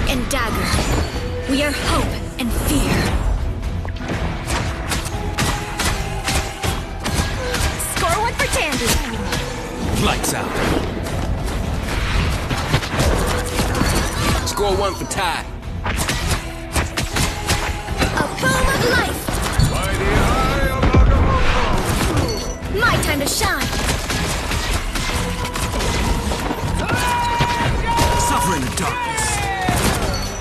and dagger. We are hope and fear. Score one for Tandy. Lights out. Score one for Ty. A boom of life. My time to shine. Suffer in the darkness.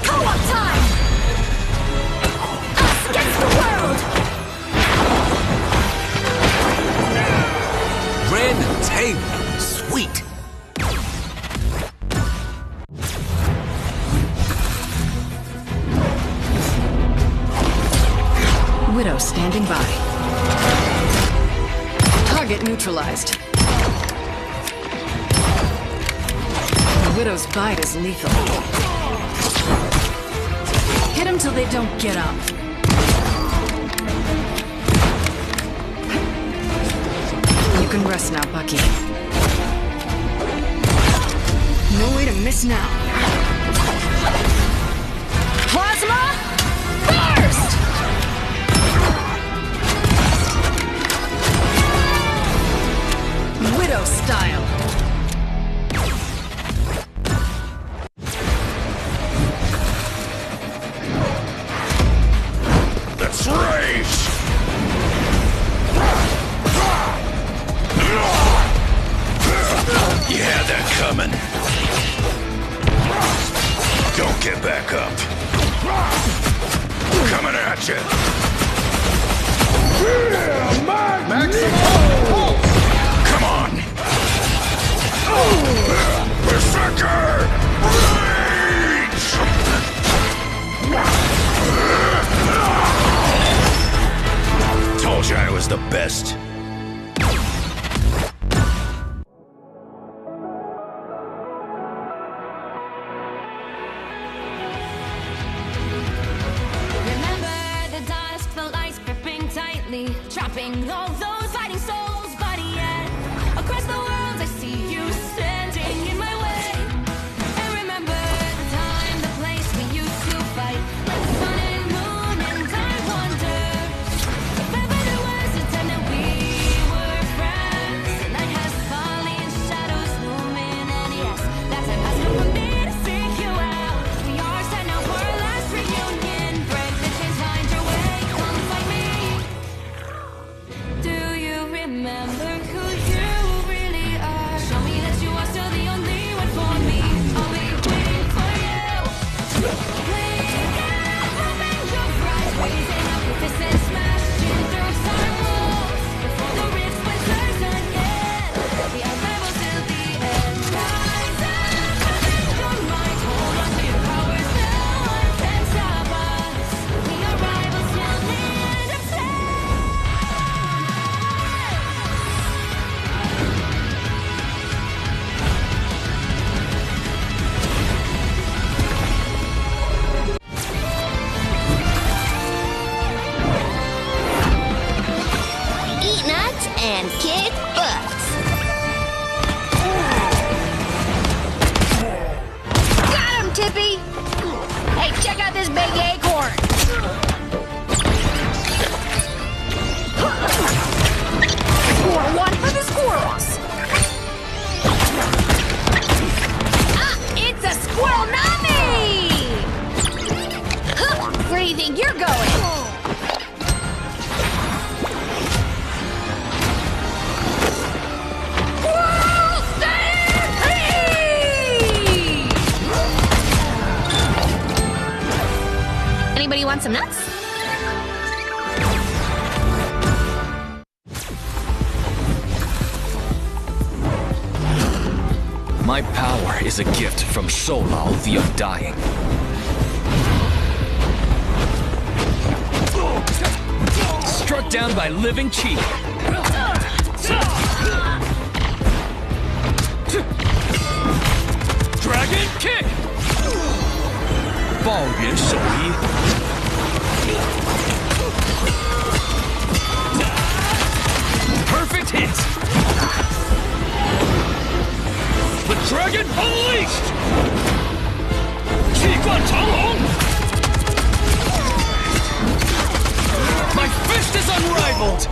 Co-op time. Us against the world. Random table. Sweet. Widow standing by. Target neutralized. The Widow's bite is lethal. Hit them till they don't get up. You can rest now, Bucky. No way to miss now. Plasma burst! Widow style. Let's race! You had that coming. Don't get back up. Coming at you. Come on. Berserker! Rage! Told you I was the best. Remember the dust, the lights gripping tightly, trapping all those fighting souls, but yet across the world I see you standing in my way. And remember the time, the place we used to fight, like the sun and moon and time wonder. Remember there was a time that we were friends. The night has fallen, shadows looming, and yes, that time has come for me to seek you out. We are set now for our last reunion. Break the chains, find your way, come find me. Do you remember who you really are? Show me that you are still the only one for me. I'll be waiting for you. Wake up, open your eyes, raising up your fists and smashing through time walls. Before the rift splinters again, we are rebels till the end. Rise up, open your mind, hold on to your powers. No one can stop us. We are rivals till the end of time. Eat nuts and kick butts. Got him, Tippy! Hey, check out this big acorn! Squirrel one for the squirrels! Ah, it's a squirrel nami! Huh, where do you think you're going? Squirrel stampede! Anybody want some nuts? My power is a gift from Solal the Undying. Struck down by living chi. Dragon kick! Ball yuan shou yi. Perfect hit! The dragon unleashed! Chi My fist is unrivaled!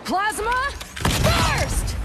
Plasma, burst!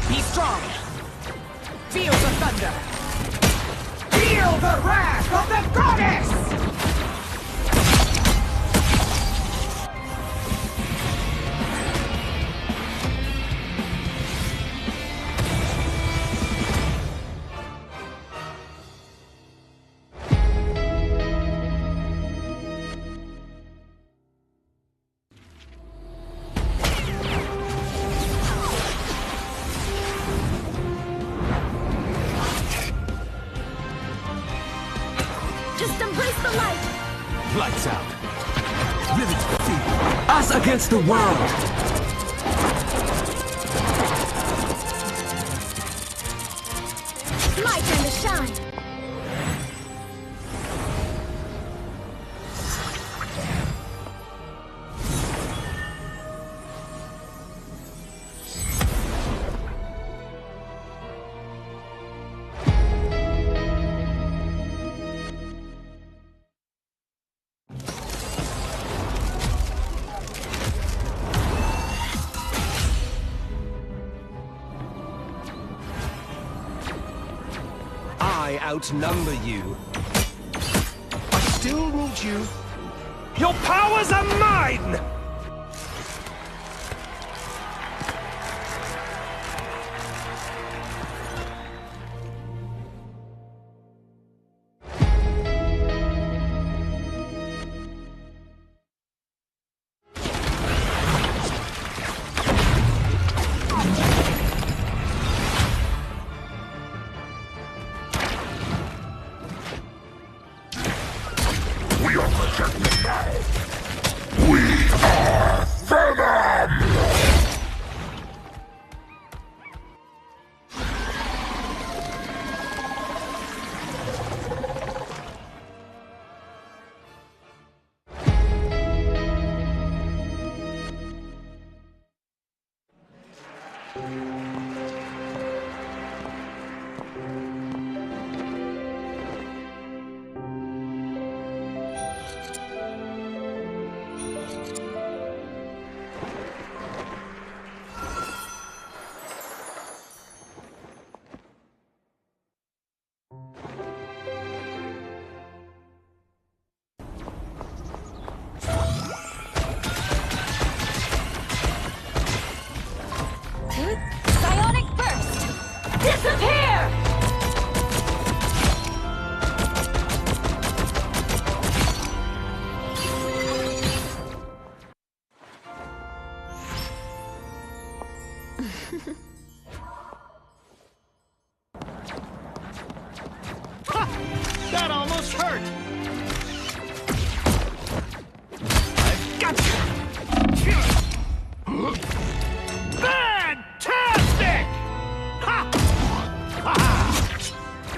Be strong. Feel the thunder. Feel the wrath of the goddess! Just embrace the light. Lights out. Rivars defeated. Us against the world! It's my turn to shine. I outnumber you. I still need you. Your powers are mine! Psionic burst! Disappear! That almost hurt! I've got you! Fantastic! Ha! Ha ha!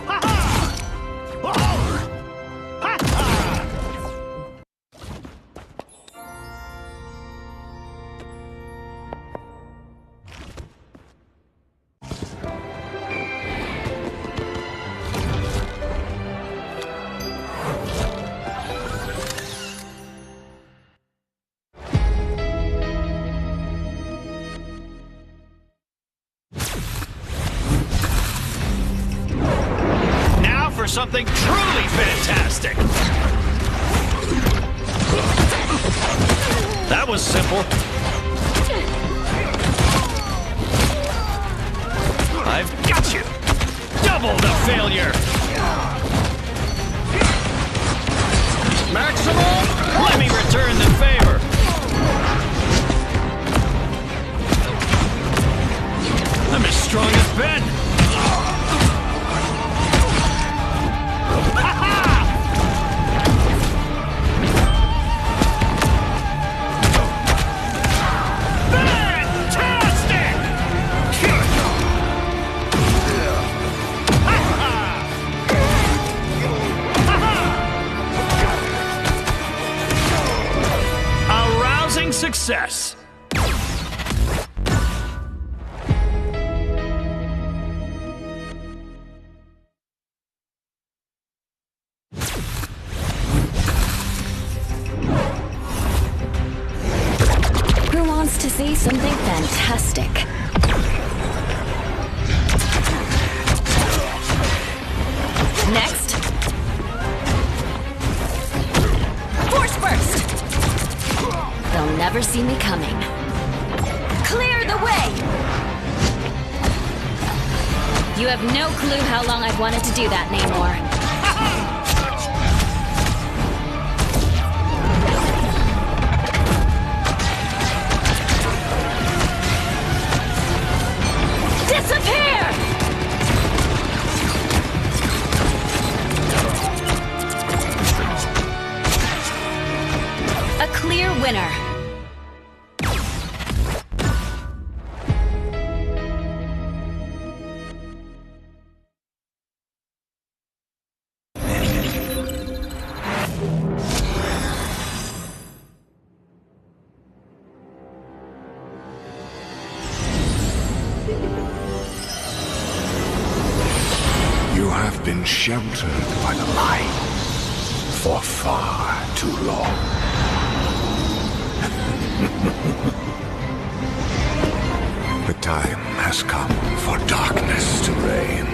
Ha ha! Oh! Ha ha! something truly fantastic! That was simple. I've got you! Double the failure! Maximum! Let me return the favor! I'm as strong as Ben! Success! Who wants to see something fantastic? Next. Force burst! They'll never see me coming. Clear the way! You have no clue how long I've wanted to do that, Namor. Disappear! A clear winner. You have been sheltered by the light for far too long. The time has come for darkness to reign.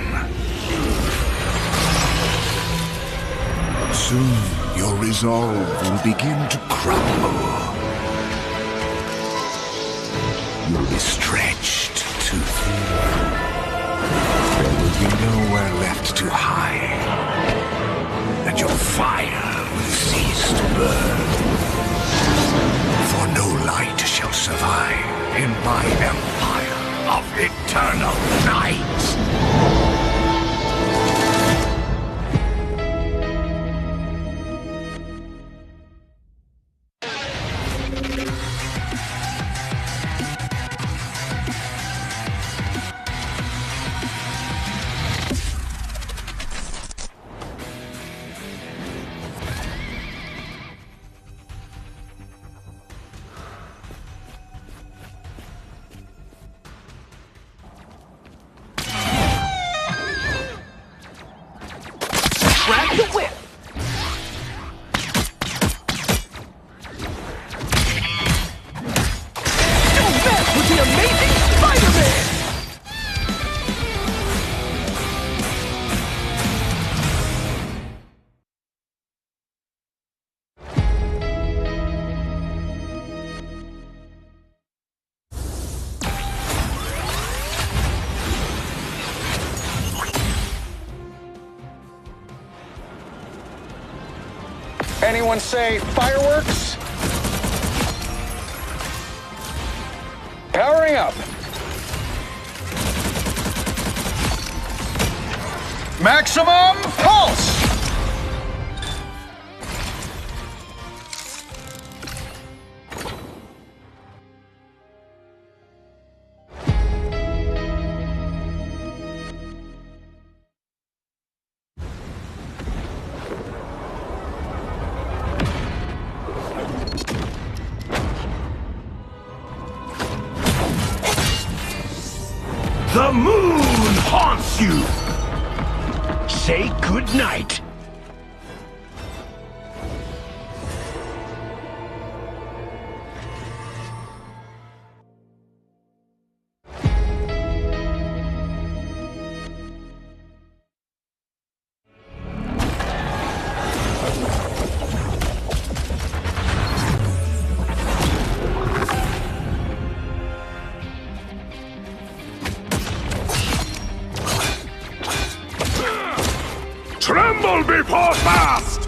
Soon your resolve will begin to crumble. You'll be stretched too thin. There will be nowhere left to hide, and your fire will cease to burn. For no light shall survive in my empire of eternal night. Grab the whip! Don't mess with the amazing Spider-Man! Anyone say fireworks? Powering up. Maximum pulse! The moon haunts you! Say goodnight. before fast!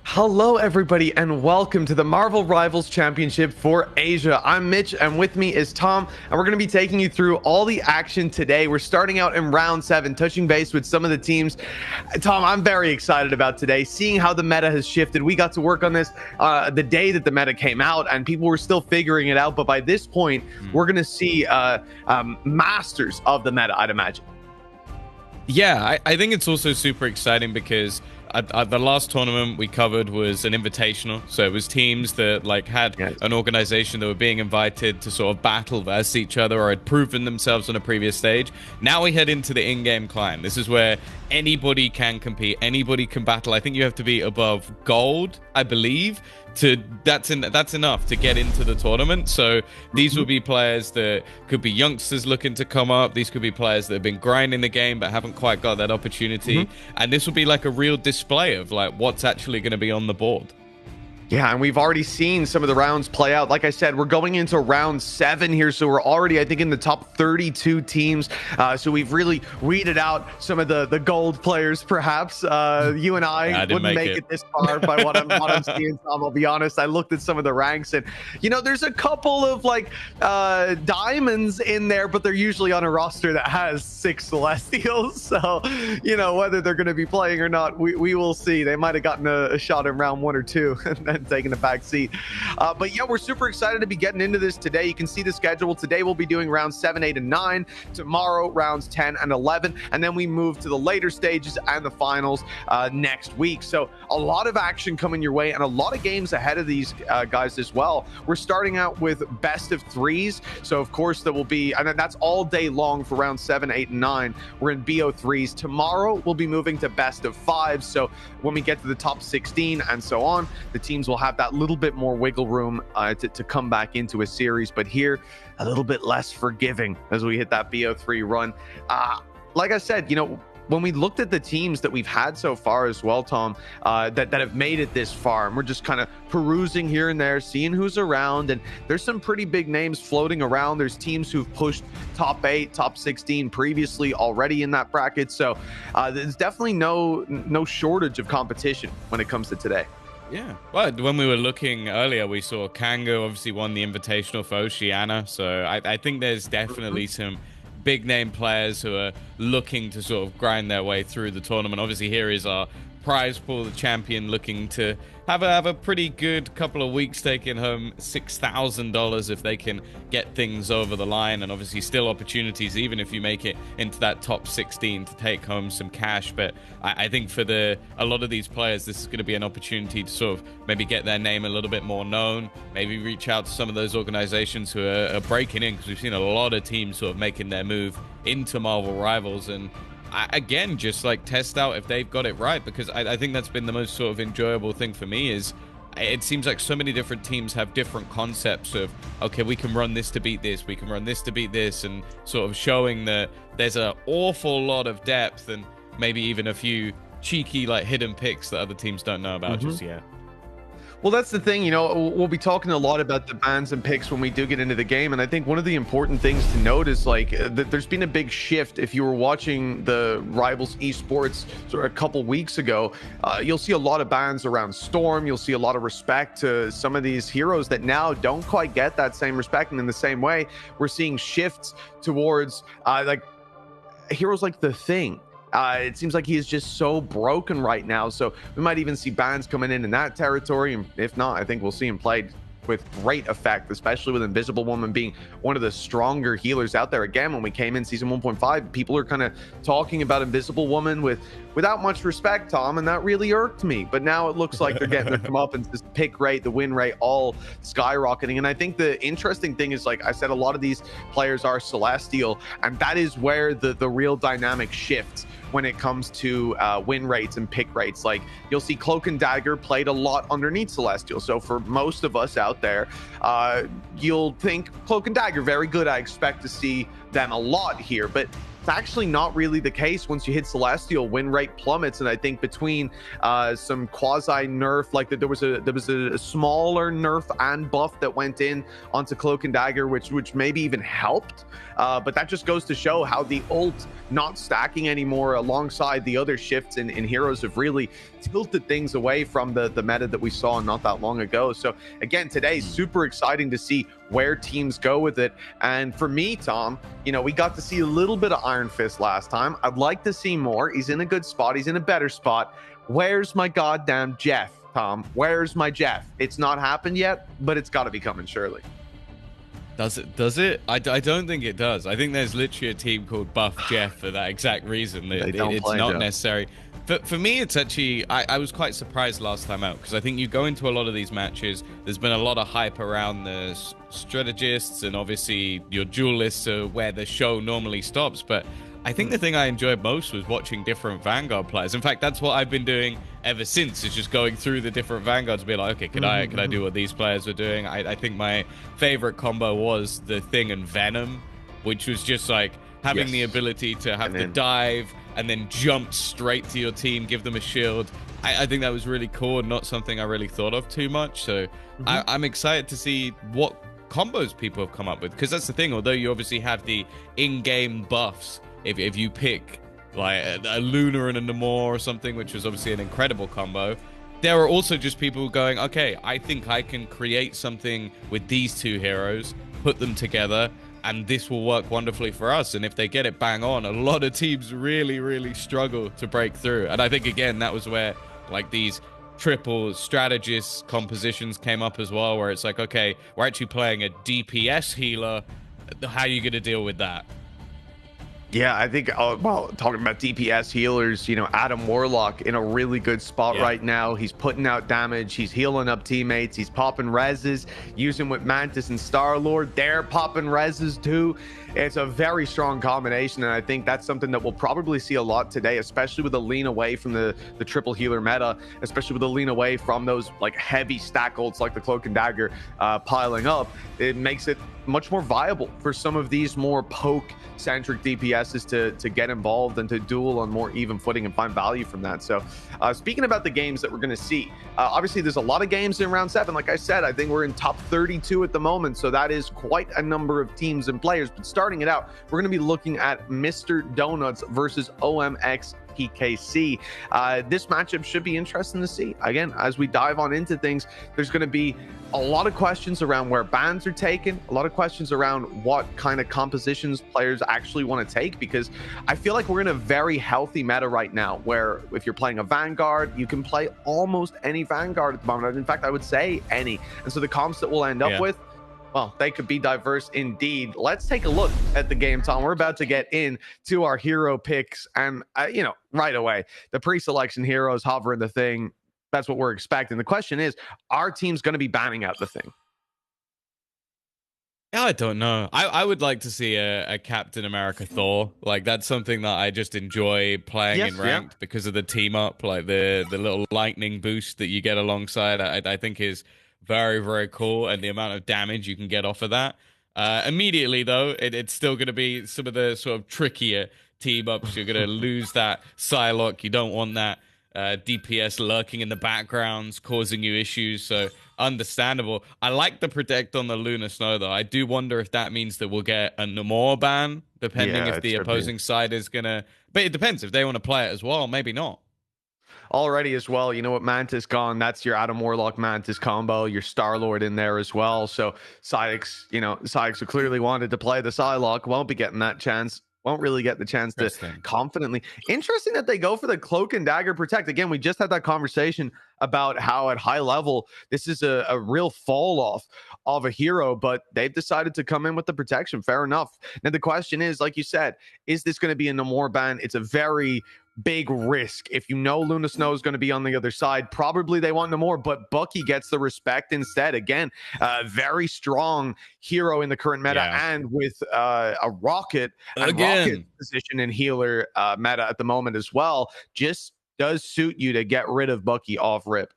Hello everybody and welcome to the Marvel Rivals Championship for Asia. I'm Mitch and with me is Tom, and we're going to be taking you through all the action today. We're starting out in round 7, touching base with some of the teams. Tom, I'm very excited about today, seeing how the meta has shifted. We got to work on this the day that the meta came out and people were still figuring it out, but by this point we're going to see masters of the meta, I'd imagine. Yeah, I think it's also super exciting because the last tournament we covered was an invitational, so it was teams that like had an organization that were being invited to sort of battle versus each other or had proven themselves on a previous stage. Now we head into the in-game climb. This is where anybody can compete, anybody can battle. I think you have to be above gold, I believe, that's enough to get into the tournament. So these will be players that could be youngsters looking to come up. These could be players that have been grinding the game but haven't quite got that opportunity. And this will be like a real display of like what's actually going to be on the board. Yeah, and we've already seen some of the rounds play out. Like I said, we're going into round 7 here, so we're already, I think, in the top 32 teams. So we've really weeded out some of the gold players, perhaps. You and I wouldn't make it this far by what I'm seeing, Tom. I'll be honest. I looked at some of the ranks, and, you know, there's a couple of, like, diamonds in there, but they're usually on a roster that has 6 Celestials. So, you know, whether they're going to be playing or not, we will see. They might have gotten a shot in round 1 or 2. And taking a back seat. But yeah, we're super excited to be getting into this today. You can see the schedule. Today we'll be doing rounds 7, 8, and 9. Tomorrow, rounds 10 and 11. And then we move to the later stages and the finals next week. So a lot of action coming your way and a lot of games ahead of these guys as well. We're starting out with best of 3s. So of course there will be, and that's all day long for rounds 7, 8, and 9. We're in BO3s. Tomorrow we'll be moving to best of 5s. So when we get to the top 16 and so on, the teams will have that little bit more wiggle room to come back into a series, but here a little bit less forgiving as we hit that BO3 run. Like I said, you know, when we looked at the teams that we've had so far as well, Tom, that have made it this far, and we're just kind of perusing here and there, seeing who's around, and there's some pretty big names floating around. There's teams who've pushed top 8, top 16 previously already in that bracket, so there's definitely no shortage of competition when it comes to today. Yeah, well, when we were looking earlier, we saw Kango obviously won the invitational for Oceania, so I think there's definitely some big name players who are looking to sort of grind their way through the tournament. Obviously, here is our prize pool, the champion, looking to have a pretty good couple of weeks, taking home $6,000 if they can get things over the line, and obviously still opportunities even if you make it into that top 16 to take home some cash. But I think for a lot of these players, this is going to be an opportunity to sort of maybe get their name a little bit more known, maybe reach out to some of those organizations who are breaking in, because we've seen a lot of teams sort of making their move into Marvel Rivals, and again, just like test out if they've got it right, because I think that's been the most sort of enjoyable thing for me. Is it seems like so many different teams have different concepts of, okay, we can run this to beat this, we can run this to beat this, and sort of showing that there's an awful lot of depth and maybe even a few cheeky like hidden picks that other teams don't know about just yet. Well, that's the thing, you know, we'll be talking a lot about the bans and picks when we do get into the game. And I think one of the important things to note is like that there's been a big shift. If you were watching the Rivals esports sort of a couple weeks ago, you'll see a lot of bans around Storm. You'll see a lot of respect to some of these heroes that now don't quite get that same respect. And in the same way, we're seeing shifts towards like heroes like The Thing. It seems like he is just so broken right now. So we might even see bans coming in that territory. And if not, I think we'll see him played with great effect, especially with Invisible Woman being one of the stronger healers out there. Again, when we came in season 1.5, people are kind of talking about Invisible Woman without much respect, Tom, and that really irked me. But now it looks like they're getting their comeuppance. This pick rate, the win rate, all skyrocketing. And I think the interesting thing is, like I said, a lot of these players are Celestial, and that is where the real dynamic shifts when it comes to win rates and pick rates. Like you'll see Cloak and Dagger played a lot underneath Celestial. So for most of us out there, you'll think Cloak and Dagger very good. I expect to see them a lot here, but it's actually not really the case. Once you hit Celestial, win rate plummets, and I think between some quasi nerf, like there was a smaller nerf and buff that went in onto Cloak and Dagger, which maybe even helped. But that just goes to show how the ult not stacking anymore alongside the other shifts in heroes have really tilted things away from the meta that we saw not that long ago. So again, today, super exciting to see where teams go with it. And for me, Tom, you know, we got to see a little bit of Iron Fist last time. I'd like to see more. He's in a good spot. He's in a better spot. Where's my goddamn Jeff, Tom? Where's my Jeff? It's not happened yet, but it's got to be coming surely. Does it? I don't think it does. I think there's literally a team called Buff Jeff for that exact reason. It's not necessary. For me, it's actually, I was quite surprised last time out, because I think you go into a lot of these matches, there's been a lot of hype around the strategists, and obviously your duelists are where the show normally stops. But I think the thing I enjoyed most was watching different Vanguard players. In fact, that's what I've been doing ever since, is just going through the different Vanguards to be like, okay, can I do what these players are doing? I think my favorite combo was the Thing and Venom, which was just like having the ability to have the dive and then jump straight to your team, give them a shield. I think that was really cool and not something I really thought of too much. So I'm excited to see what combos people have come up with, because that's the thing. Although you obviously have the in-game buffs, if you pick like a Luna and a Namor or something, which was obviously an incredible combo, there are also just people going, okay, I think I can create something with these two heroes, put them together, and this will work wonderfully for us. And if they get it bang on, a lot of teams really, really struggle to break through. And I think, again, that was where like these triple strategist compositions came up as well, where it's like, okay, we're actually playing a DPS healer. How are you going to deal with that? Yeah, I think, well, talking about DPS healers, you know, Adam Warlock in a really good spot right now. He's putting out damage. He's healing up teammates. He's popping reses, using with Mantis and Star-Lord. They're popping reses too. It's a very strong combination, and I think that's something that we'll probably see a lot today, especially with the lean away from the triple healer meta, especially with the lean away from those like heavy stack ults like the Cloak and Dagger piling up. It makes it much more viable for some of these more poke-centric DPSs to get involved and to duel on more even footing and find value from that. So speaking about the games that we're going to see, obviously there's a lot of games in round 7. Like I said, I think we're in top 32 at the moment, so that is quite a number of teams and players. But starting it out, we're going to be looking at Mr. Donuts versus OMX PKC. This matchup should be interesting to see. Again, as we dive on into things, there's going to be a lot of questions around where bans are taken, a lot of questions around what kind of compositions players actually want to take, because I feel like we're in a very healthy meta right now, where if you're playing a Vanguard, you can play almost any Vanguard at the moment. In fact, I would say any. And so the comps that we'll end up with, well, they could be diverse indeed. Let's take a look at the game, Tom. We're about to get into our hero picks, and you know, right away, the pre-selection heroes hovering the Thing. That's what we're expecting. The question is, our team's going to be banning out the Thing? I don't know. I would like to see a Captain America Thor. Like, that's something that I just enjoy playing in ranked because of the team up, like the little lightning boost that you get alongside. I think is very, very cool, and the amount of damage you can get off of that. Immediately, though, it's still going to be some of the sort of trickier team-ups. You're going to lose that Psylocke. You don't want that DPS lurking in the backgrounds, causing you issues, so understandable. I like the Protect on the Lunar Snow, though. I do wonder if that means that we'll get a Namor ban, depending if the opposing side is going to... But it depends. If they want to play it as well, maybe not. Already as well, you know what, Mantis gone, that's your Adam Warlock Mantis combo, your Star-Lord in there as well. So Sykes, you know, Sykes, who clearly wanted to play the Psylocke, won't be getting that chance, won't really get the chance to confidently. Interesting that they go for the Cloak and Dagger Protect. Again, we just had that conversation about how at high level this is a real fall off of a hero, but they've decided to come in with the protection. Fair enough. Now the question is, like you said, is this going to be a Namor ban? It's a very big risk. If you know Luna Snow is going to be on the other side, probably they want Namor, but Bucky gets the respect instead. Again, very strong hero in the current meta, and with a rocket position in healer meta at the moment as well, just does suit you to get rid of Bucky off rip.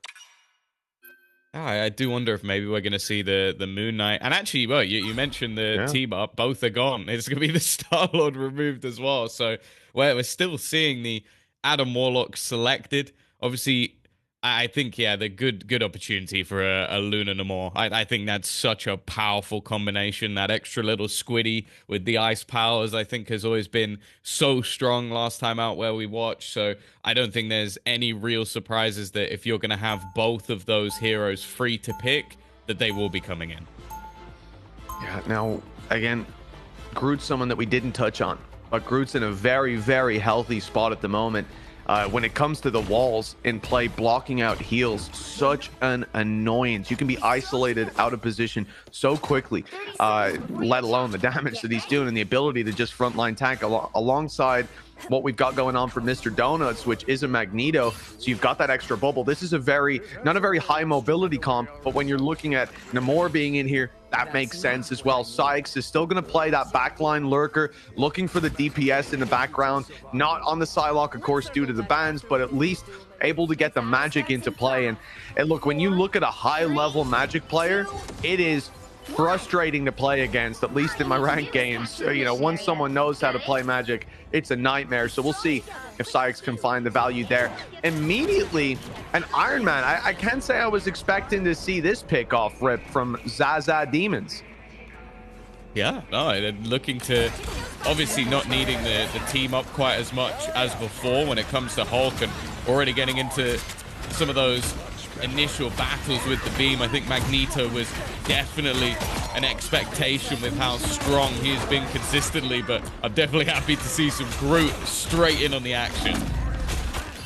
I do wonder if maybe we're going to see the Moon Knight. And actually, well, you mentioned the team up. Both are gone. It's going to be the Star-Lord removed as well. So we're still seeing the Adam Warlock selected. Obviously, I think, yeah, the good opportunity for a Luna Namor. I think that's such a powerful combination. That extra little squiddy with the ice powers, I think, has always been so strong last time out where we watched. So I don't think there's any real surprises that if you're going to have both of those heroes free to pick, that they will be coming in. Yeah, now, again, Groot's someone that we didn't touch on, but Groot's in a very, very healthy spot at the moment. When it comes to the walls in play, blocking out heals, such an annoyance. You can be isolated out of position so quickly, let alone the damage that he's doing and the ability to just frontline tank alongside what we've got going on for Mr. Donuts, which is a Magneto. So you've got that extra bubble. This is not a very high mobility comp, but when you're looking at Namor being in here, that makes sense as well. Sykes is still going to play that backline lurker, looking for the DPS in the background, not on the Psylocke, of course, due to the bans, but at least able to get the magic into play. And look, when you look at a high-level magic player, it is frustrating to play against, at least in my ranked games. You know, once someone knows how to play magic, it's a nightmare. So we'll see if Sykes can find the value there. Immediately, an Iron Man. I can't say I was expecting to see this pick off rip from Zaza Demons. Yeah, no, they're looking to, obviously not needing the team up quite as much as before when it comes to Hulk, and already getting into some of those initial battles with the beam. I think Magneto was definitely an expectation with how strong he has been consistently, but I'm definitely happy to see some Groot straight in on the action.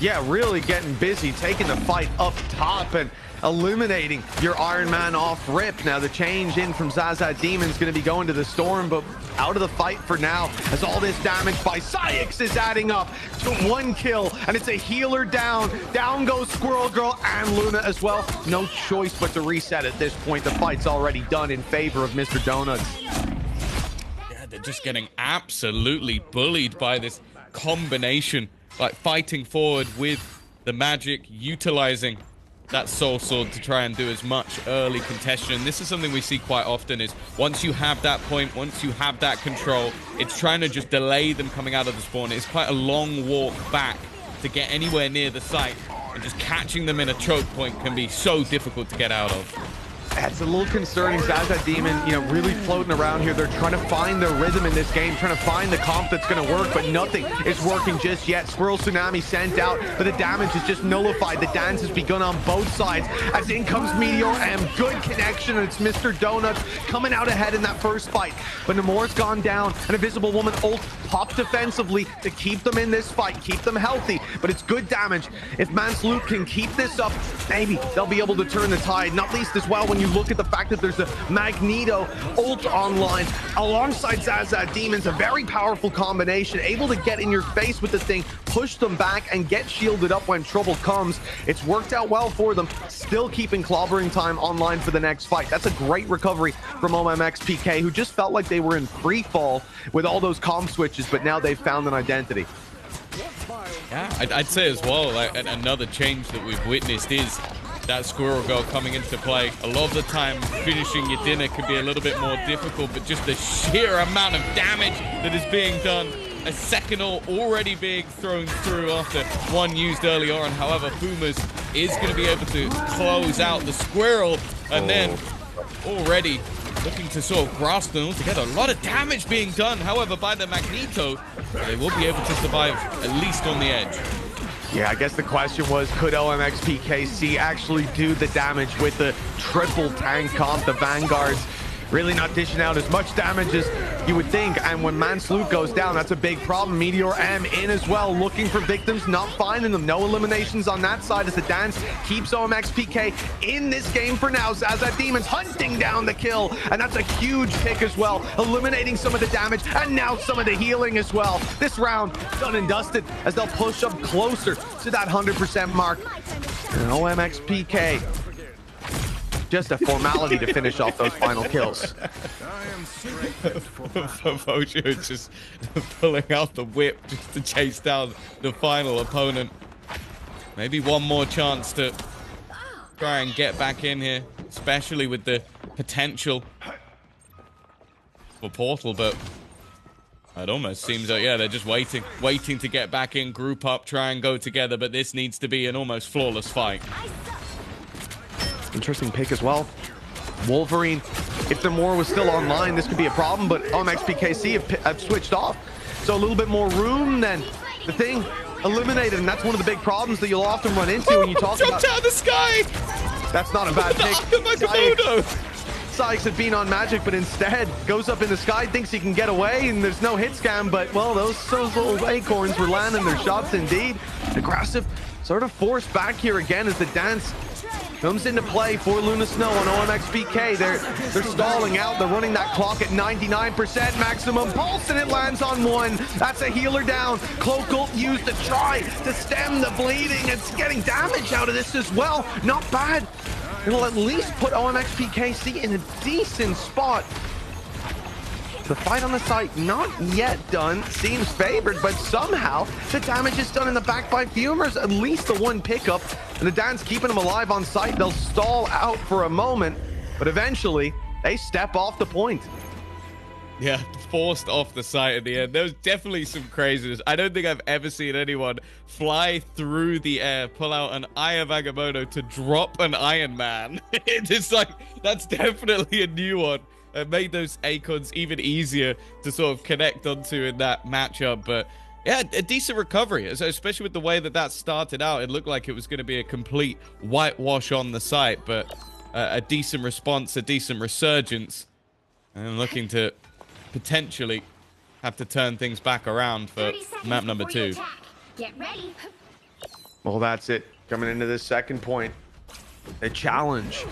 Yeah, really getting busy, taking the fight up top and eliminating your Iron Man off rip. Now the change in from Zaza Demon's going to be going to the Storm, but out of the fight for now, as all this damage by Sykes is adding up to 1 kill, and it's a healer down. Down goes Squirrel Girl and Luna as well. No choice but to reset at this point. The fight's already done in favor of Mr. Donuts. Yeah, they're just getting absolutely bullied by this combination, like fighting forward with the magic, utilizing that soul sword to try and do as much early contention. And this is something we see quite often, is once you have that point, once you have that control, it's trying to just delay them coming out of the spawn. It's quite a long walk back to get anywhere near the site, and just catching them in a choke point can be so difficult to get out of. That's a little concerning. Zaza Demon, you know, really floating around here. They're trying to find their rhythm in this game, trying to find the comp that's going to work, but nothing is working just yet. Squirrel Tsunami sent out, but the damage is just nullified. The dance has begun on both sides as in comes Meteor M. Good connection, and it's Mr. Donuts coming out ahead in that first fight. But Namor's gone down, and Invisible Woman ult popped defensively to keep them in this fight, keep them healthy, but it's good damage. If Mansloot can keep this up, maybe they'll be able to turn the tide, not least as well when you look at the fact that there's a Magneto ult online alongside Zaza Demons, a very powerful combination, able to get in your face with the thing, push them back, and get shielded up when trouble comes. It's worked out well for them, still keeping clobbering time online for the next fight. That's a great recovery from OMXPK, who just felt like they were in free fall with all those comp switches, but now they've found an identity. Yeah, I'd say as well, like, another change that we've witnessed is that Squirrel Girl coming into play. A lot of the time, finishing your dinner can be a little bit more difficult, but just the sheer amount of damage that is being done. A second ult already being thrown through after one used early on. However, Pumas is going to be able to close out the Squirrel, and then already looking to sort of grasp them all together. A lot of damage being done, however, by the Magneto. They will be able to survive, at least on the edge. Yeah, I guess the question was, could OMXPKC actually do the damage with the triple tank comp? The Vanguards really not dishing out as much damage as you would think, and when Mansloot goes down, that's a big problem. Meteor M in as well, looking for victims, not finding them. No eliminations on that side as the dance keeps OMXPK in this game for now. Zaza Demons hunting down the kill, and that's a huge pick as well, eliminating some of the damage and now some of the healing as well. This round done and dusted as they'll push up closer to that 100% mark. And OMXPK, just a formality to finish off those final kills. Fojo just pulling out the whip just to chase down the final opponent. Maybe one more chance to try and get back in here, especially with the potential for portal, but it almost seems like, yeah, they're just waiting to get back in, group up, try and go together, but this needs to be an almost flawless fight. Interesting pick as well. Wolverine, if the Moore was still online, this could be a problem, but OMXPKC have switched off. So a little bit more room than the thing eliminated, and that's one of the big problems that you'll often run into when you talk about... Jumped out of the sky! That's not a bad pick. Sykes had been on Magic, but instead goes up in the sky, thinks he can get away, and there's no hit scam, but, well, those little acorns were landing their shots indeed. Aggressive, sort of forced back here again as the dance comes into play for Luna Snow on OMXPK. They're stalling out. They're running that clock at 99% maximum pulse, and it lands on one. That's a healer down. Cloak ult used to try to stem the bleeding. It's getting damage out of this as well. Not bad. It'll at least put OMXPKC in a decent spot. The fight on the site not yet done, seems favored, but somehow the damage is done in the back by Fumers. At least the one pickup, and the Dan's keeping them alive on site. They'll stall out for a moment, but eventually they step off the point. Yeah, forced off the site at the end. There was definitely some craziness. I don't think I've ever seen anyone fly through the air, pull out an Eye of Agamotto to drop an Iron Man. It's like, that's definitely a new one. It made those acorns even easier to sort of connect onto in that matchup. But yeah, a decent recovery, especially with the way that started out. It looked like it was going to be a complete whitewash on the site, but a decent response, a decent resurgence, and looking to potentially have to turn things back around for map number 2. Get ready. Well, that's it. Coming into this second point, the challenge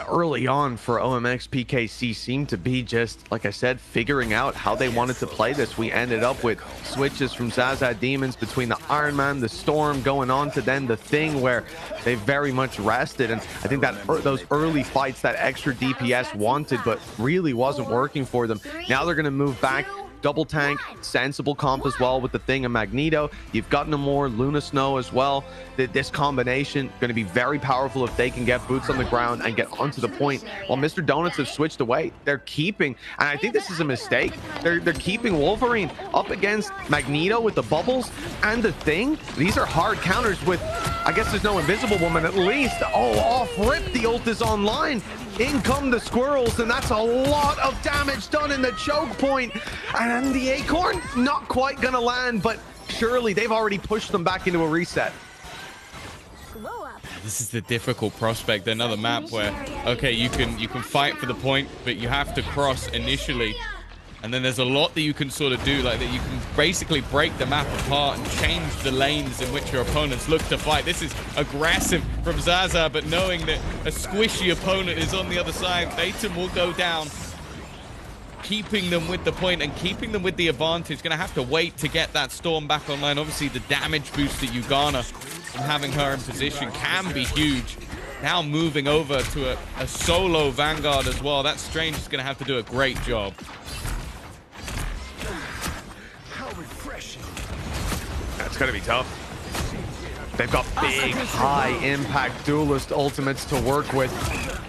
early on for OMXPKC seemed to be just, like I said, figuring out how they wanted to play this. We ended up with switches from Zazad Demons between the Iron Man, the Storm, going on to then the Thing, where they very much rested. And I think that those early fights, that extra DPS wanted, but really wasn't working for them. Now they're going to move back. Double tank, sensible comp as well with the Thing and Magneto. You've got no more Luna Snow as well. This combination going to be very powerful if they can get boots on the ground and get onto the point. While Mr. Donuts have switched away, they're keeping, and I think this is a mistake, they're keeping Wolverine up against Magneto with the bubbles and the Thing. These are hard counters with, I guess there's no Invisible Woman at least. Oh, off rip, the ult is online. In come the squirrels, and that's a lot of damage done in the choke point. And the acorn, not quite gonna land, but surely they've already pushed them back into a reset. This is the difficult prospect. Another map where, okay, you can fight for the point, but you have to cross initially. And then there's a lot that you can sort of do, like that you can basically break the map apart and change the lanes in which your opponents look to fight. This is aggressive from Zaza, but knowing that a squishy opponent is on the other side, Batum will go down, keeping them with the point and keeping them with the advantage. Gonna have to wait to get that Storm back online. Obviously, the damage boost that you garner from having her in position can be huge. Now moving over to a solo Vanguard as well. That Strange is gonna have to do a great job. That's gonna be tough. They've got big, high-impact duelist ultimates to work with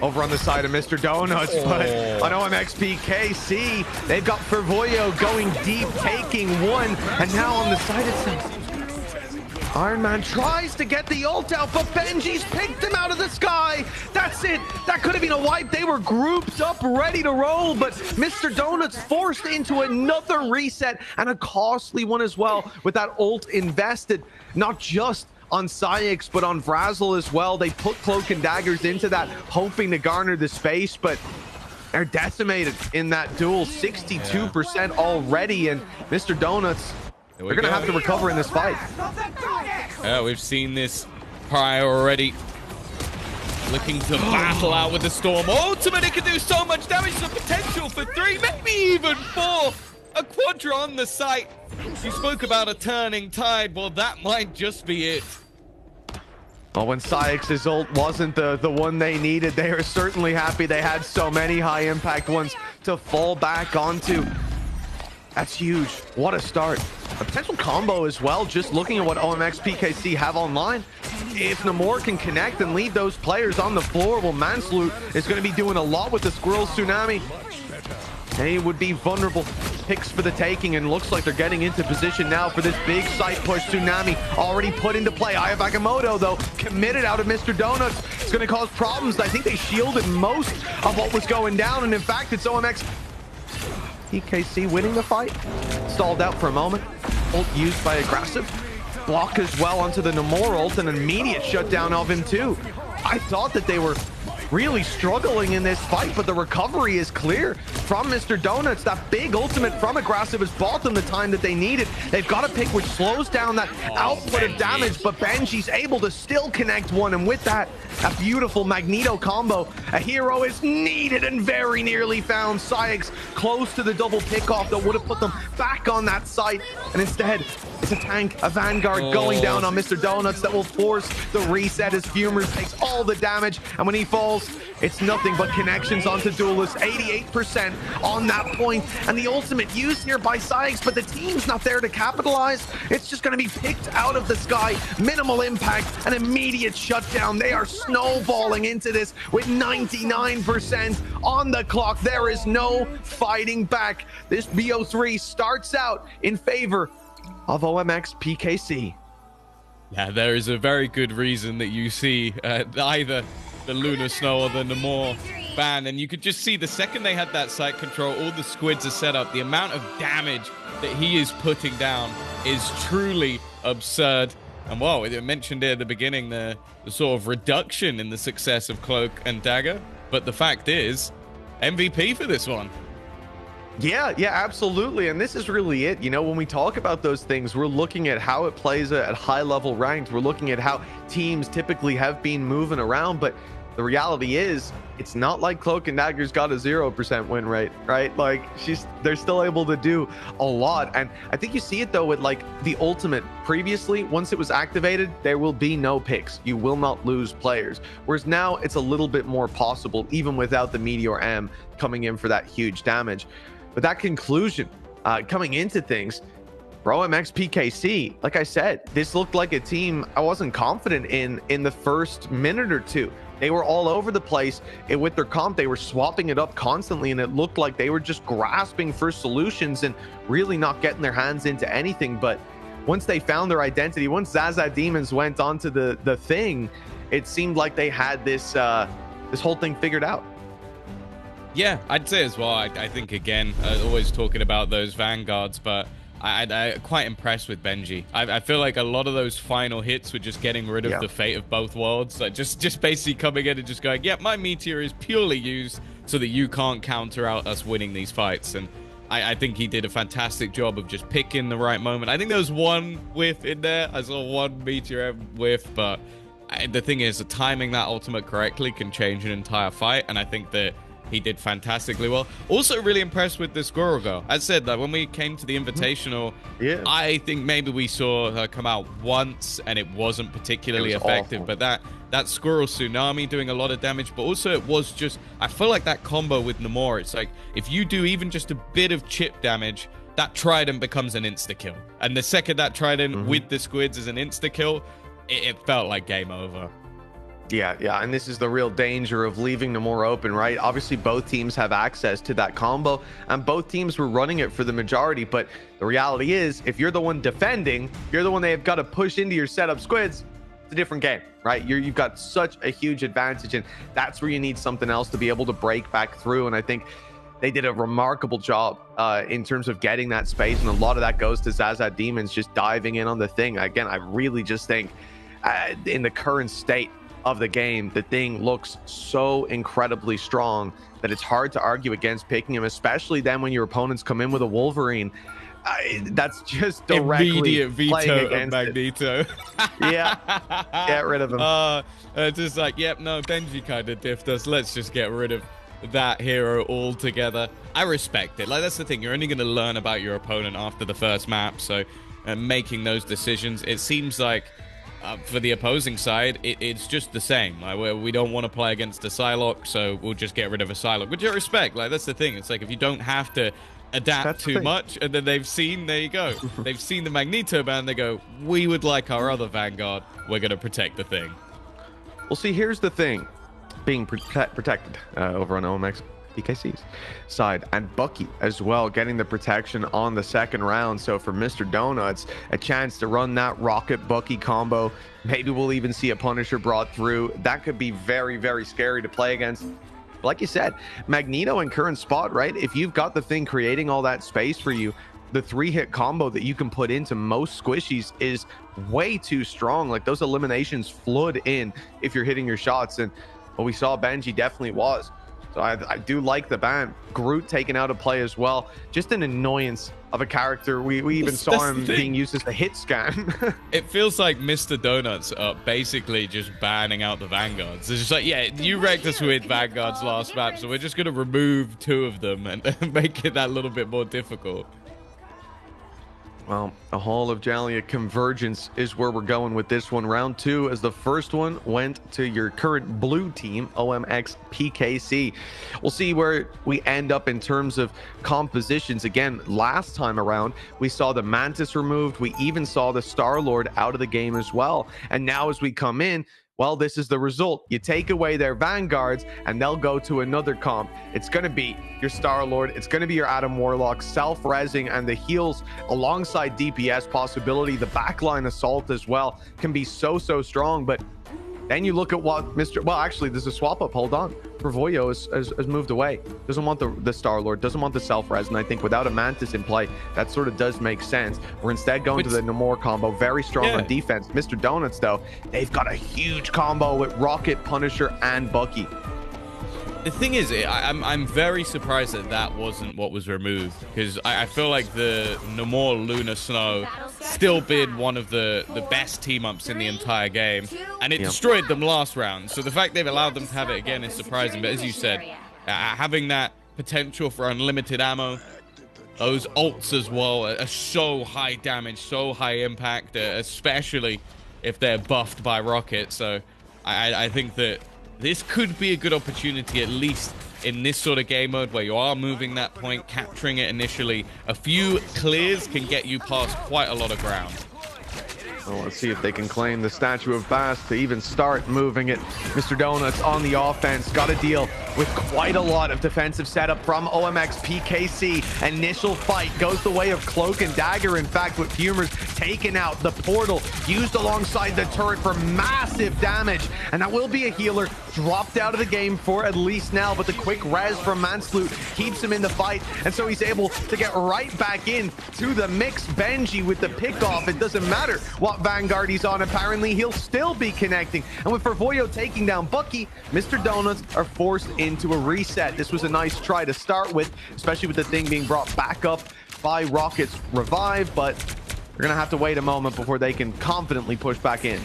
over on the side of Mr. Donuts, but on OMXPKC, they've got Fervoyo going deep, taking one, and now on the side itself, Iron Man tries to get the ult out, but Benji's picked him out of the sky. That's it. That could have been a wipe. They were grouped up, ready to roll, but Mr. Donuts forced into another reset, and a costly one as well, with that ult invested, not just on Syx, but on Vrazzle as well. They put Cloak and Daggers into that, hoping to garner the space, but they're decimated in that duel. 62% already, and Mr. Donuts, they're going to have to recover in this fight. Yeah, we've seen this prior already. Looking to battle out with the Storm. Ultimate, it can do so much damage. The potential for 3, maybe even 4. A Quadra on the site. You spoke about a turning tide. Well, that might just be it. Well, when Syx's ult wasn't the one they needed, they are certainly happy they had so many high-impact ones to fall back onto. That's huge. What a start. a potential combo as well, just looking at what OMX PKC have online. If Namor can connect and leave those players on the floor, well, Mansloot is going to be doing a lot with the Squirrel Tsunami. They would be vulnerable picks for the taking, and looks like they're getting into position now for this big site push. Tsunami already put into play. Aya Bagamoto, though, committed out of Mr. Donuts. It's going to cause problems. I think they shielded most of what was going down, and in fact, it's OMX PKC winning the fight. Stalled out for a moment. Ult used by Aggressive. Block as well onto the Namor ult, and an immediate shutdown of him too. I thought that they were really struggling in this fight, but the recovery is clear from Mr. Donuts. That big ultimate from Aggressive has bought them the time that they needed. They've got a pick which slows down that output of damage, but Benji's able to still connect one, and with that, a beautiful Magneto combo. A hero is needed and very nearly found. Syx close to the double pickoff that would have put them back on that site, and instead it's a tank, a Vanguard going down on Mr. Donuts that will force the reset as Fumers takes all the damage, and when he falls, it's nothing but connections onto Duelist. 88% on that point, and the ultimate used here by Syx, but the team's not there to capitalize. It's just going to be picked out of the sky. Minimal impact, an immediate shutdown. They are snowballing into this with 99% on the clock. There is no fighting back. This BO3 starts out in favor of OMX PKC. Yeah, there is a very good reason that you see either the Lunar Snow or the Namor ban, and you could just see the second they had that site control, all the squids are set up. The amount of damage that he is putting down is truly absurd. And well, it mentioned at the beginning the sort of reduction in the success of Cloak and Dagger, but the fact is, MVP for this one. Yeah, absolutely. And this is really it. You know, when we talk about those things, we're looking at how it plays at high level ranked. We're looking at how teams typically have been moving around. But the reality is, it's not like Cloak and Dagger's got a 0% win rate, right? Like, they're still able to do a lot. And I think you see it, though, with like the ultimate previously. Once it was activated, there will be no picks. You will not lose players. Whereas now it's a little bit more possible, even without the Meteor M coming in for that huge damage. But that conclusion, coming into things, for OMX PKC, like I said, this looked like a team I wasn't confident in the first minute or two. They were all over the place with their comp. They were swapping it up constantly, and it looked like they were just grasping for solutions and really not getting their hands into anything. But once they found their identity, once Zaza Demons went onto the thing, it seemed like they had this this whole thing figured out. Yeah, I'd say as well. I think, again, always talking about those Vanguards, but I'm quite impressed with Benji. I feel like a lot of those final hits were just getting rid of the fate of both worlds. Like just basically coming in and just going, yeah, my Meteor is purely used so that you can't counter out us winning these fights. And I think he did a fantastic job of just picking the right moment. I think there was one whiff in there. I saw one Meteor whiff, but the thing is, timing that ultimate correctly can change an entire fight, and I think that he did fantastically well. Also really impressed with the Squirrel Girl. As said, that when we came to the Invitational, I think maybe we saw her come out once and it wasn't particularly effective. Awful. But that Squirrel Tsunami doing a lot of damage, but also it was just, I feel like that combo with Namor, it's like, if you do even just a bit of chip damage, that Trident becomes an insta-kill. And the second that Trident with the squids is an insta-kill, it felt like game over. Yeah, and this is the real danger of leaving Namor open, right? Obviously, both teams have access to that combo, and both teams were running it for the majority, but the reality is, if you're the one defending, you're the one they've got to push into your setup squids, it's a different game, right? You've got such a huge advantage, and that's where you need something else to be able to break back through, and I think they did a remarkable job in terms of getting that space, and a lot of that goes to Zaza Demons just diving in on the thing. Again, I really just think in the current state of the game, the thing looks so incredibly strong that it's hard to argue against picking him, especially then when your opponents come in with a Wolverine. That's just directly immediate veto of Magneto. Yeah, get rid of him. Just like, yep, no, Benji kind of diffed us. Let's just get rid of that hero altogether. I respect it. Like, that's the thing. You're only going to learn about your opponent after the first map, so making those decisions, it seems like for the opposing side, it's just the same. Like, we don't want to play against a Psylocke, so we'll just get rid of a Psylocke, which I respect. Like, that's the thing. It's like, if you don't have to adapt too much, and then they've seen, there you go, they've seen the Magneto band, they go, we would like our other Vanguard, we're going to protect the thing. Well, see, here's the thing. Being protected over on OMX PKC's side, and Bucky as well getting the protection on the second round. So for Mr. Donuts, a chance to run that Rocket Bucky combo. Maybe we'll even see a Punisher brought through. That could be very, very scary to play against. Like you said, Magneto in current spot, right? If you've got the thing creating all that space for you, the 3-hit combo that you can put into most squishies is way too strong. Like, those eliminations flood in if you're hitting your shots, and what we saw Benji definitely was. So I do like the ban. Groot taken out of play as well. Just an annoyance of a character. We even saw him being used as a hit scan. It feels like Mr. Donuts are basically just banning out the Vanguards. It's just like, yeah, you wrecked us with Vanguards last map, so we're just going to remove 2 of them and make it that little bit more difficult. Well, the Hall of Jalia convergence is where we're going with this one. Round 2, as the first one went to your current blue team, OMX PKC. We'll see where we end up in terms of compositions. Again, last time around, we saw the Mantis removed. We even saw the Star-Lord out of the game as well. And now as we come in, well, this is the result. You take away their Vanguards, and they'll go to another comp. It's going to be your Star-Lord. It's going to be your Adam Warlock, self-rezzing, and the heals alongside DPS possibility. The backline assault as well can be so strong. But then you look at what well, actually, there's a swap up. Hold on. Bravoyo has moved away. Doesn't want the Star-Lord. Doesn't want the self-res. And I think without a Mantis in play, that sort of does make sense. We're instead going to the Namor combo. Very strong on defense. Mr. Donuts, though, they've got a huge combo with Rocket, Punisher, and Bucky. The thing is, I'm very surprised that that wasn't what was removed, because I feel like the Namor Luna Snow still been one of the best team-ups in the entire game, and it destroyed them last round. So the fact they've allowed them to have it again is surprising. But as you said, having that potential for unlimited ammo, those ults as well are so high damage, so high impact, especially if they're buffed by Rocket. So I think that this could be a good opportunity, at least in this sort of game mode where you are moving that point, capturing it initially. A few clears can get you past quite a lot of ground. Well, let's see if they can claim the Statue of Bast to even start moving it. Mr. Donuts on the offense, got to deal with quite a lot of defensive setup from OMX PKC. Initial fight goes the way of Cloak and Dagger. In fact, with Fumers taken out, the portal used alongside the turret for massive damage. And that will be a healer dropped out of the game for at least now, but the quick res from Mansloot keeps him in the fight, and so he's able to get right back in to the mix. Benji with the pickoff. It doesn't matter what Vanguard he's on, apparently he'll still be connecting. And with Bravoyo taking down Bucky, Mr. Donuts are forced into a reset. This was a nice try to start with, especially with the thing being brought back up by Rocket's revive, but they're gonna have to wait a moment before they can confidently push back in.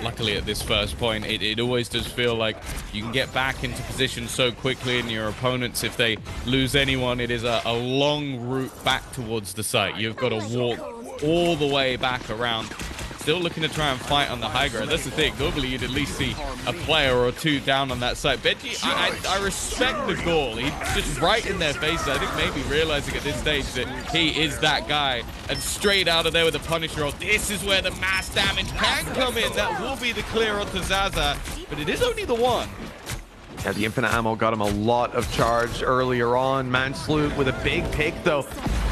Luckily at this first point, it always does feel like you can get back into position so quickly, and your opponents, if they lose anyone, it is a long route back towards the site. You've got to walk all the way back around. Still looking to try and fight on the high ground. That's the thing. Normally, you'd at least see a player or two down on that site. Benji, I respect the goal. He's just right in their faces. I think maybe realizing at this stage that he is that guy. And straight out of there with the Punisher roll. This is where the mass damage can come in. That will be the clear onto Zaza. But it is only the one. Yeah, the infinite ammo got him a lot of charge earlier on. Mansloot with a big pick, though.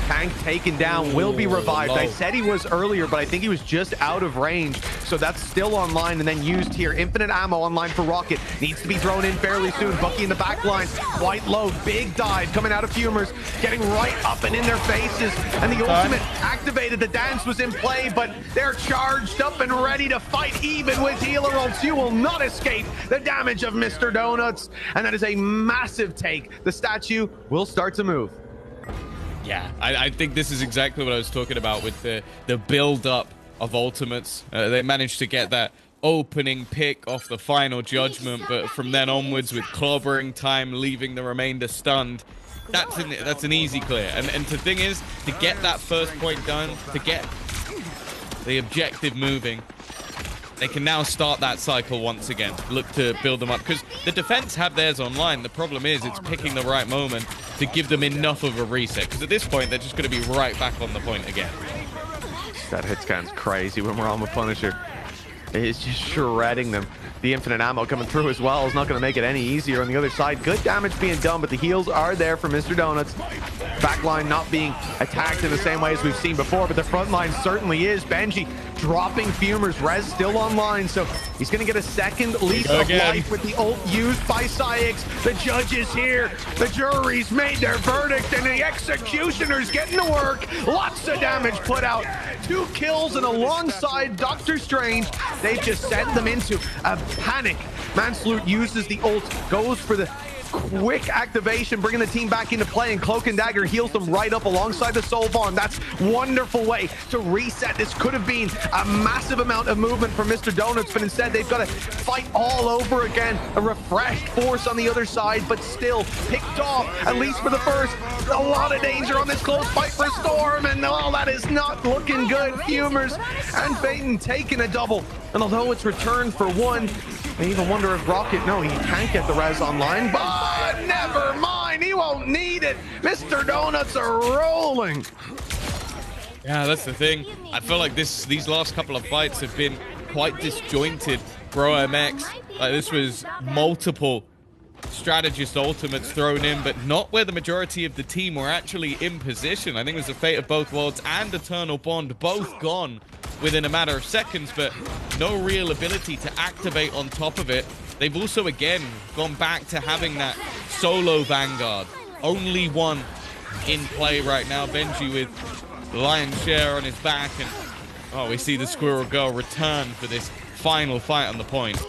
Tank taken down, will be revived. I said he was earlier, but I think he was just out of range. So that's still online and then used here. Infinite ammo online for Rocket. Needs to be thrown in fairly soon. Bucky in the back line, quite low. Big dive coming out of Fumers, getting right up and in their faces. And the ultimate activated. The dance was in play, but they're charged up and ready to fight even with healer ults. You will not escape the damage of Mr. Donuts. And that is a massive take. The statue will start to move. Yeah, I think this is exactly what I was talking about with the build-up of ultimates. They managed to get that opening pick off the final judgment, but from then onwards with clobbering time, leaving the remainder stunned, that's an easy clear. And the thing is, to get that first point done, to get the objective moving, they can now start that cycle once again. Look to build them up, because the defense have theirs online. The problem is it's picking the right moment to give them enough of a reset. Because at this point, they're just going to be right back on the point again. That hit scan's crazy when we're on with Punisher. It's just shredding them. The infinite ammo coming through as well is not going to make it any easier on the other side. Good damage being done, but the heals are there for Mr. Donuts. Backline not being attacked in the same way as we've seen before, but the front line certainly is. Benji dropping Fumers. Rez still online, so he's going to get a second lease of life with the ult used by Syx. The judge is here. The jury's made their verdict, and the executioner's getting to work. Lots of damage put out. 2 kills, and alongside Doctor Strange, they've just sent them into a panic. Mansalute uses the ult, goes for the quick activation, bringing the team back into play, and Cloak and Dagger heals them right up alongside the Soul Bomb. That's wonderful way to reset. This could have been a massive amount of movement for Mr. Donuts, but instead they've got to fight all over again. A refreshed force on the other side, but still picked off, at least for the first. A lot of danger on this close fight for Storm, and no, that is not looking good. Fumers and Phaeton taking a double, and although it's returned for 1, I even wonder if Rocket, no, he can't get the res online, but never mind, he won't need it. Mr. Donuts are rolling. Yeah, that's the thing. I feel like these last couple of fights have been quite disjointed. Bro MX, like this was multiple strategist ultimates thrown in, but not where the majority of the team were actually in position. I think it was the fate of both worlds and Eternal Bond both gone within a matter of seconds, but no real ability to activate on top of it. They've also, again, gone back to having that solo Vanguard. Only one in play right now. Benji with lion's share on his back, and oh, we see the Squirrel Girl return for this final fight on the point.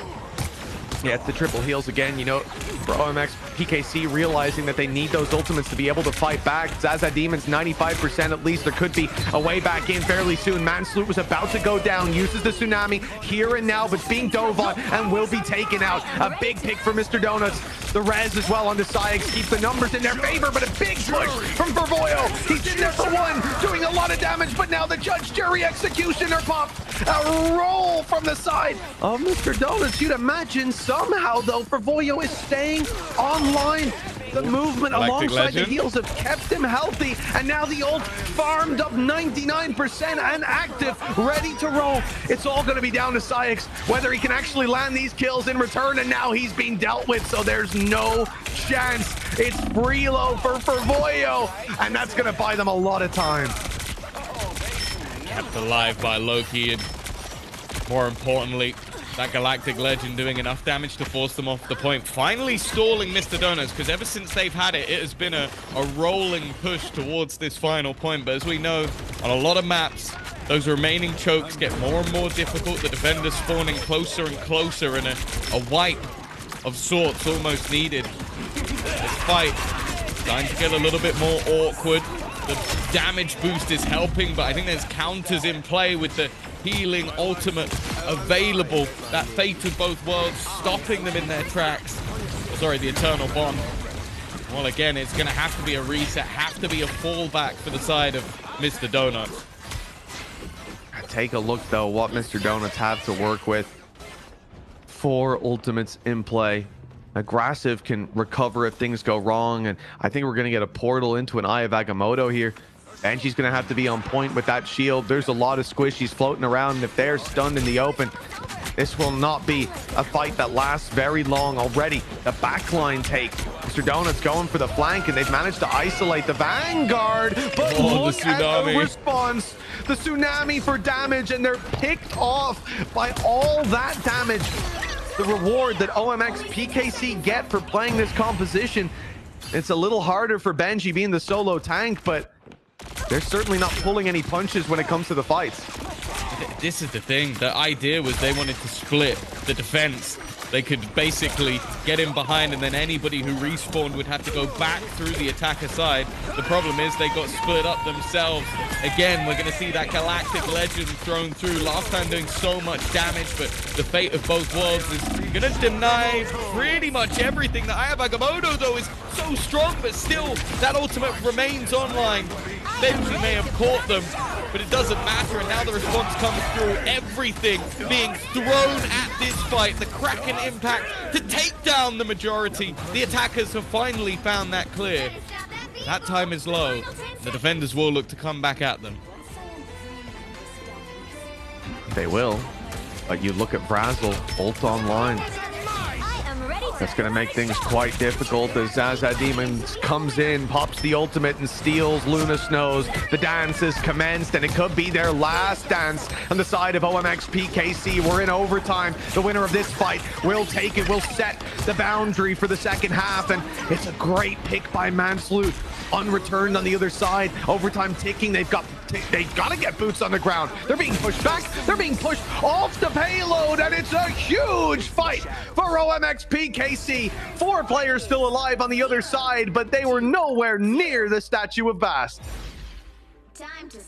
Yeah, it's the triple heals again, you know, for OMX, PKC realizing that they need those ultimates to be able to fight back. Zaza Demon's 95% at least. There could be a way back in fairly soon. Mansalute was about to go down, uses the Tsunami here and now, but being dove on and will be taken out. A big pick for Mr. Donuts. The res as well on the Syx keep the numbers in their favor, but a big push from Vervoyo. He's in there for 1, doing a lot of damage, but now the judge, jury, executioner popped. A roll from the side of Mr. Donuts. You'd imagine somehow, though, Vervoyo is staying online. The movement alongside the heals have kept him healthy, and now the ult farmed up 99% and active, ready to roll. It's all going to be down to Syx, whether he can actually land these kills in return, and now he's being dealt with, so there's no chance. It's Freelo for Vervoyo, and that's going to buy them a lot of time. Kept alive by Loki, and more importantly, that Galactic Legend doing enough damage to force them off the point. Finally stalling Mr. Donuts, because ever since they've had it, it has been a rolling push towards this final point. But as we know, on a lot of maps, those remaining chokes get more and more difficult. The defenders spawning closer and closer, and a wipe of sorts almost needed. This fight starting to get a little bit more awkward. The damage boost is helping, but I think there's counters in play with the healing ultimate available. That fate of both worlds stopping them in their tracks. Sorry, the Eternal Bond. Well, again, it's going to have to be a reset, have to be a fallback for the side of Mr. Donuts. Take a look, though, what Mr. Donuts have to work with. 4 ultimates in play. Aggressive can recover if things go wrong, and I think we're going to get a portal into an Eye of Agamotto here. Benji's going to have to be on point with that shield. There's a lot of squishies floating around, and if they're stunned in the open, this will not be a fight that lasts very long already. The backline take. Mr. Donuts going for the flank, and they've managed to isolate the Vanguard, but look at the response. The Tsunami for damage, and they're picked off by all that damage. The reward that OMX PKC get for playing this composition, it's a little harder for Benji being the solo tank, but they're certainly not pulling any punches when it comes to the fights. This is the thing. The idea was they wanted to split the defense. They could basically get in behind, and then anybody who respawned would have to go back through the attacker side. The problem is they got split up themselves. Again, we're going to see that Galactic Legend thrown through. Last time doing so much damage, but the fate of both worlds is going to deny pretty much everything. The Eye of Agamotto, though, is so strong, but still, that ultimate remains online. Benji may have caught them, but it doesn't matter, and now the response comes through. Everything being thrown at this fight. The Kraken impact to take down the majority. The attackers have finally found that clear. That time is low. The defenders will look to come back at them. They will. But you look at Brazzle, ult online. That's going to make things quite difficult as Zaza Demons comes in, pops the ultimate and steals Luna Snows. The dance is commenced and it could be their last dance on the side of OMX PKC. We're in overtime. The winner of this fight will take it, will set the boundary for the second half, and it's a great pick by Mansloot. Unreturned on the other side. Overtime ticking. They've got to get boots on the ground. They're being pushed back. They're being pushed off the payload, and it's a huge fight for OMX PKC. 4 players still alive on the other side, but they were nowhere near the Statue of Bast.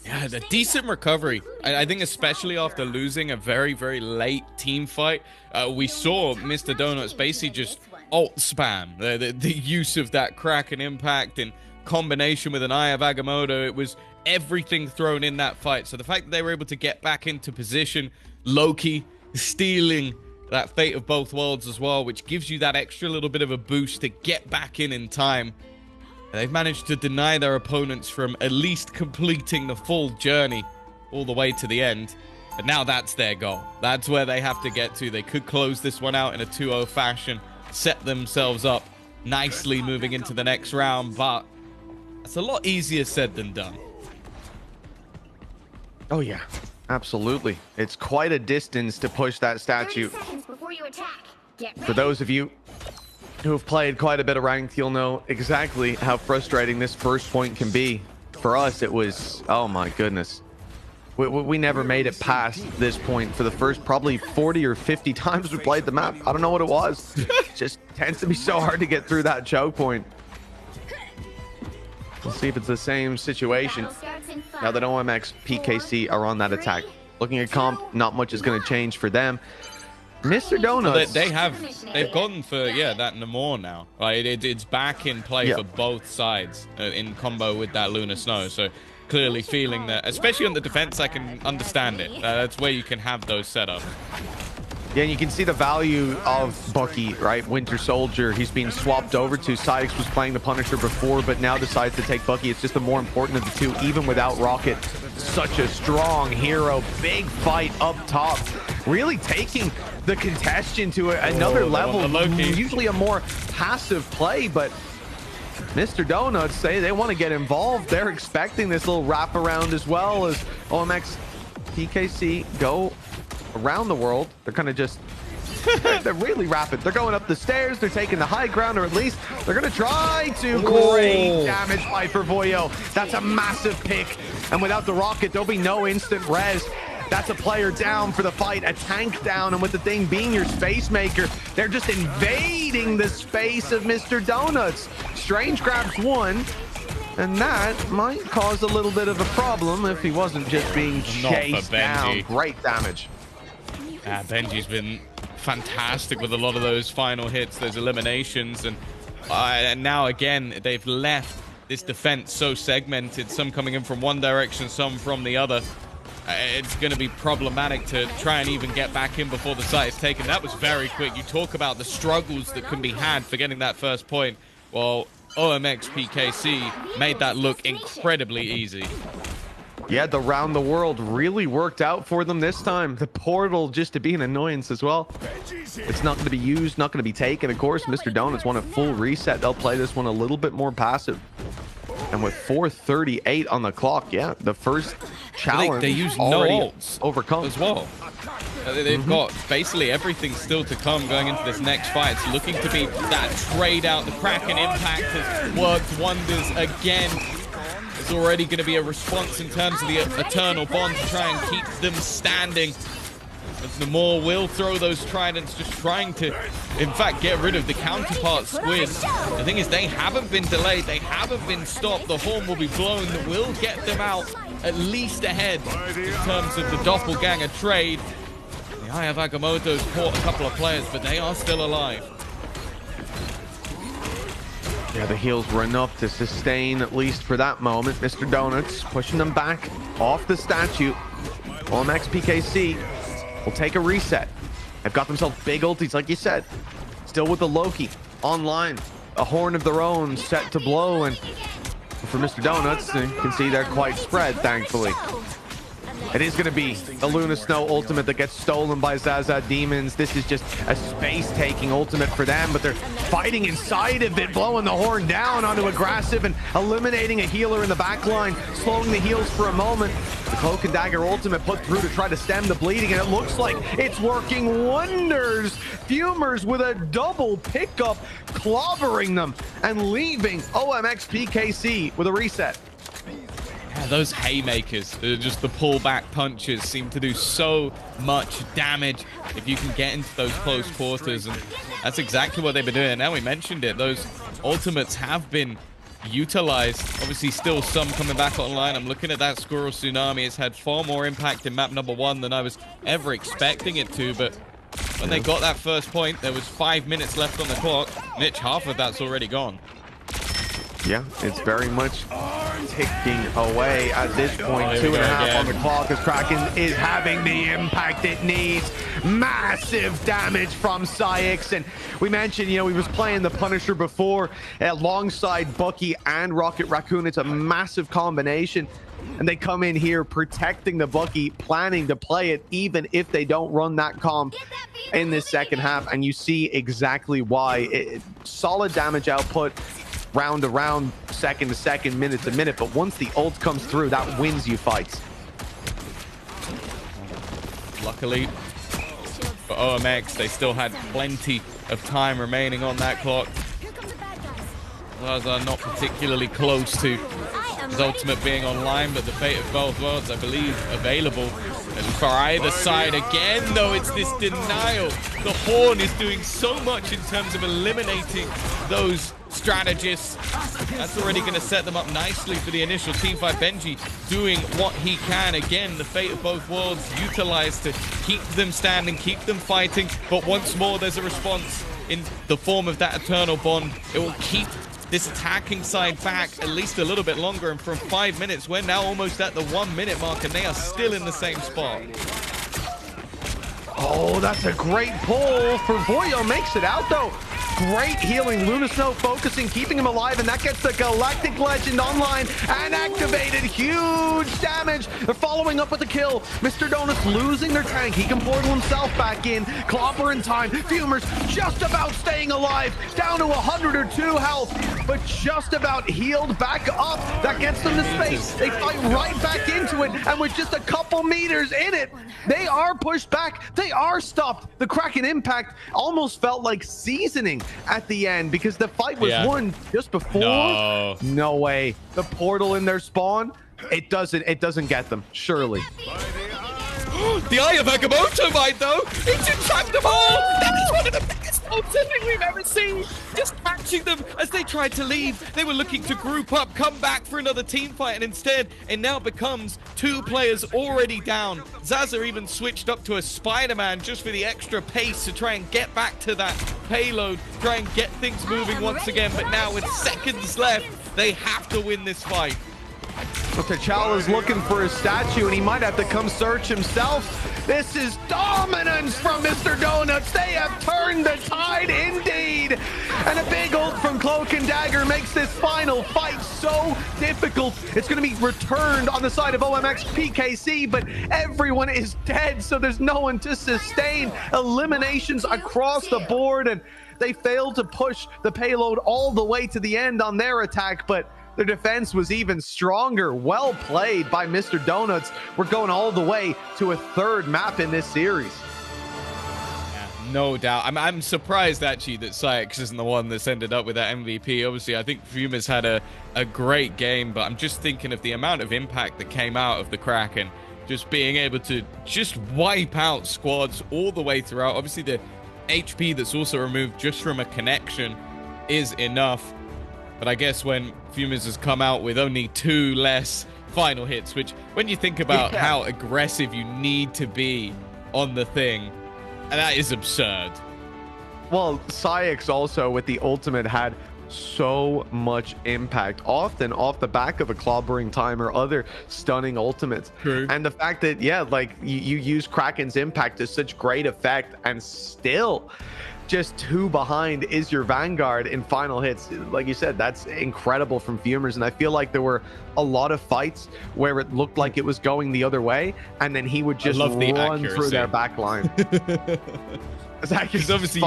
Yeah, the decent recovery. I think especially after losing a very, very late team fight, we saw Mr. Donuts basically just ult spam. The use of that Kraken impact in combination with an Eye of Agamotto, it was everything thrown in that fight. So the fact that they were able to get back into position, Loki stealing that Fate of Both Worlds as well, which gives you that extra little bit of a boost to get back in time. They've managed to deny their opponents from at least completing the full journey all the way to the end. But now that's their goal. That's where they have to get to. They could close this one out in a 2-0 fashion, set themselves up nicely moving into the next round, but it's a lot easier said than done. Oh yeah, absolutely. It's quite a distance to push that statue. For those of you who have played quite a bit of ranked, you'll know exactly how frustrating this first point can be. For us, it was, oh my goodness. We never made it past this point for the first probably 40 or 50 times we played the map. I don't know what it was. It just tends to be so hard to get through that choke point. We'll see if it's the same situation now that OMX PKC are on that attack. Looking at comp, not much is going to change for them. Mr. Donuts, they've gone for that Namor now. Right, it's back in play for both sides in combo with that Lunar Snow. So clearly feeling that, especially on the defense, I can understand it. That's where you can have those set up. Yeah, and you can see the value of Bucky, right? Winter Soldier, he's being swapped over to. Sykes was playing the Punisher before, but now decides to take Bucky. It's just the more important of the two, even without Rocket. Such a strong hero. Big fight up top. Really taking the contention to another level. Usually a more passive play, but Mr. Donuts say they want to get involved. They're expecting this little wraparound as well as OMX PKC go around the world. They're kind of just they're really rapid. They're going up the stairs. They're taking the high ground, or at least they're going to try to. Great damage by Voyo. That's a massive pick, and without the rocket there'll be no instant res. That's a player down for the fight, a tank down, and with the thing being your space maker, they're just invading the space of Mr. Donuts. Strange grabs one, and that might cause a little bit of a problem if he wasn't just being chased down. Great damage. Benji's been fantastic with a lot of those final hits, those eliminations, and now again they've left this defense so segmented, some coming in from one direction, some from the other. It's going to be problematic to try and even get back in before the site is taken. That was very quick. You talk about the struggles that can be had for getting that first point. Well, OMX PKC made that look incredibly easy. Yeah, the round the world really worked out for them this time. The portal just to be an annoyance as well. It's not going to be used, not going to be taken. Of course, Mr. Donuts want a full reset. They'll play this one a little bit more passive. And with 4:38 on the clock, yeah, the first challenge they use no ults overcome as well. They've got basically everything still to come going into this next fight. It's looking to be that trade out. The Kraken impact has worked wonders again. There's already going to be a response in terms of the Eternal Bond to try and keep them standing. As Namor will throw those tridents, just trying to, in fact, get rid of the counterpart squids. The thing is, they haven't been delayed. They haven't been stopped. The horn will be blown. That will get them out at least ahead in terms of the doppelganger trade. The Eye of Agamotto's caught a couple of players, but they are still alive. Yeah, the heals were enough to sustain, at least for that moment. Mr. Donuts pushing them back off the statue. OMX PKC will take a reset. They've got themselves big ultis, like you said. Still with the Loki online. A horn of their own set to blow, and For Mr. Donuts, you can see they're quite spread, thankfully. It is going to be a Luna Snow ultimate that gets stolen by Zaza Demons. This is just a space-taking ultimate for them, but they're fighting inside of it, blowing the horn down onto aggressive and eliminating a healer in the back line, slowing the heals for a moment. The Cloak and Dagger ultimate put through to try to stem the bleeding, and it looks like it's working wonders. Fumers with a double pickup, clobbering them and leaving OMX PKC with a reset. Yeah, those haymakers, just the pullback punches, seem to do so much damage if you can get into those close quarters, and that's exactly what they've been doing. Now we mentioned it, those ultimates have been utilized. Obviously, still some coming back online. I'm looking at that Squirrel Tsunami. It's had far more impact in map number 1 than I was ever expecting it to, but when they got that first point, there was 5 minutes left on the clock. Mitch, half of that's already gone. Yeah, it's very much ticking away at this point. 2.5 on the clock as Kraken is having the impact it needs. Massive damage from Syx. And we mentioned, you know, he was playing the Punisher before alongside Bucky and Rocket Raccoon. It's a massive combination. And they come in here protecting the Bucky, planning to play it even if they don't run that comp in this second half. And you see exactly why. Solid damage output. Round to round, second to second, minute to minute, but once the ult comes through, that wins you fights. Luckily for OMX, they still had plenty of time remaining on that clock. Those are not particularly close to his ultimate being online, but the fate of both worlds, I believe, available. And for either side, again, though, it's this denial. The Horn is doing so much in terms of eliminating those strategists. That's already going to set them up nicely for the initial team fight. Benji doing what he can. Again, the fate of both worlds utilized to keep them standing, keep them fighting. But once more, there's a response in the form of that Eternal Bond. It will keep this attacking side back at least a little bit longer, and from 5 minutes, we're now almost at the 1 minute mark, and they are still in the same spot. Oh, that's a great pull for Voyo. Makes it out though. Great healing. Luna Snow focusing, keeping him alive, and that gets the Galactic Legend online and activated. Huge damage. They're following up with the kill. Mr. Donuts losing their tank. He can portal himself back in. Clobber in time. Fumers just about staying alive. Down to 102 health, but just about healed back up. That gets them to space. They fight right back into it, and with just a couple meters in it, they are pushed back. They are stopped. The Kraken impact almost felt like seasoning at the end because the fight was won just before. No way. The portal in their spawn, it doesn't get them, surely. The Eye of Agamotto might, though. It's entrapped them all. That is one of the biggest ultimate we've ever seen. Just catching them as they tried to leave. They were looking to group up, come back for another team fight, and instead it now becomes 2 players already down. Zaza even switched up to a Spider-Man just for the extra pace to try and get back to that payload, try and get things moving once again. But now with seconds left, they have to win this fight. Well, T'Challa's looking for his statue, and he might have to come search himself. This is dominance from Mr. Donuts. They have turned the tide indeed. And a big ult from Cloak and Dagger makes this final fight so difficult. It's going to be returned on the side of OMX PKC, but everyone is dead, so there's no one to sustain. Eliminations across the board, and they failed to push the payload all the way to the end on their attack, but their defense was even stronger. Well played by Mr. Donuts. We're going all the way to a 3rd map in this series. Yeah, no doubt. I'm surprised actually that Syx isn't the one that's ended up with that MVP. Obviously, I think Fuma's had a great game, but I'm just thinking of the amount of impact that came out of the Kraken. Just being able to just wipe out squads all the way throughout. Obviously, the HP that's also removed just from a connection is enough. But I guess when Fumas has come out with only 2 less final hits, which when you think about how aggressive you need to be on the thing, and that is absurd. Well, Syx also with the ultimate had so much impact, often off the back of a clobbering time or other stunning ultimates. True. And the fact that, like you use Kraken's impact to such great effect and still just 2 behind is your Vanguard in final hits. Like you said, that's incredible from Fumers, and I feel like there were a lot of fights where it looked like it was going the other way, and then he would just run through their back line. Because obviously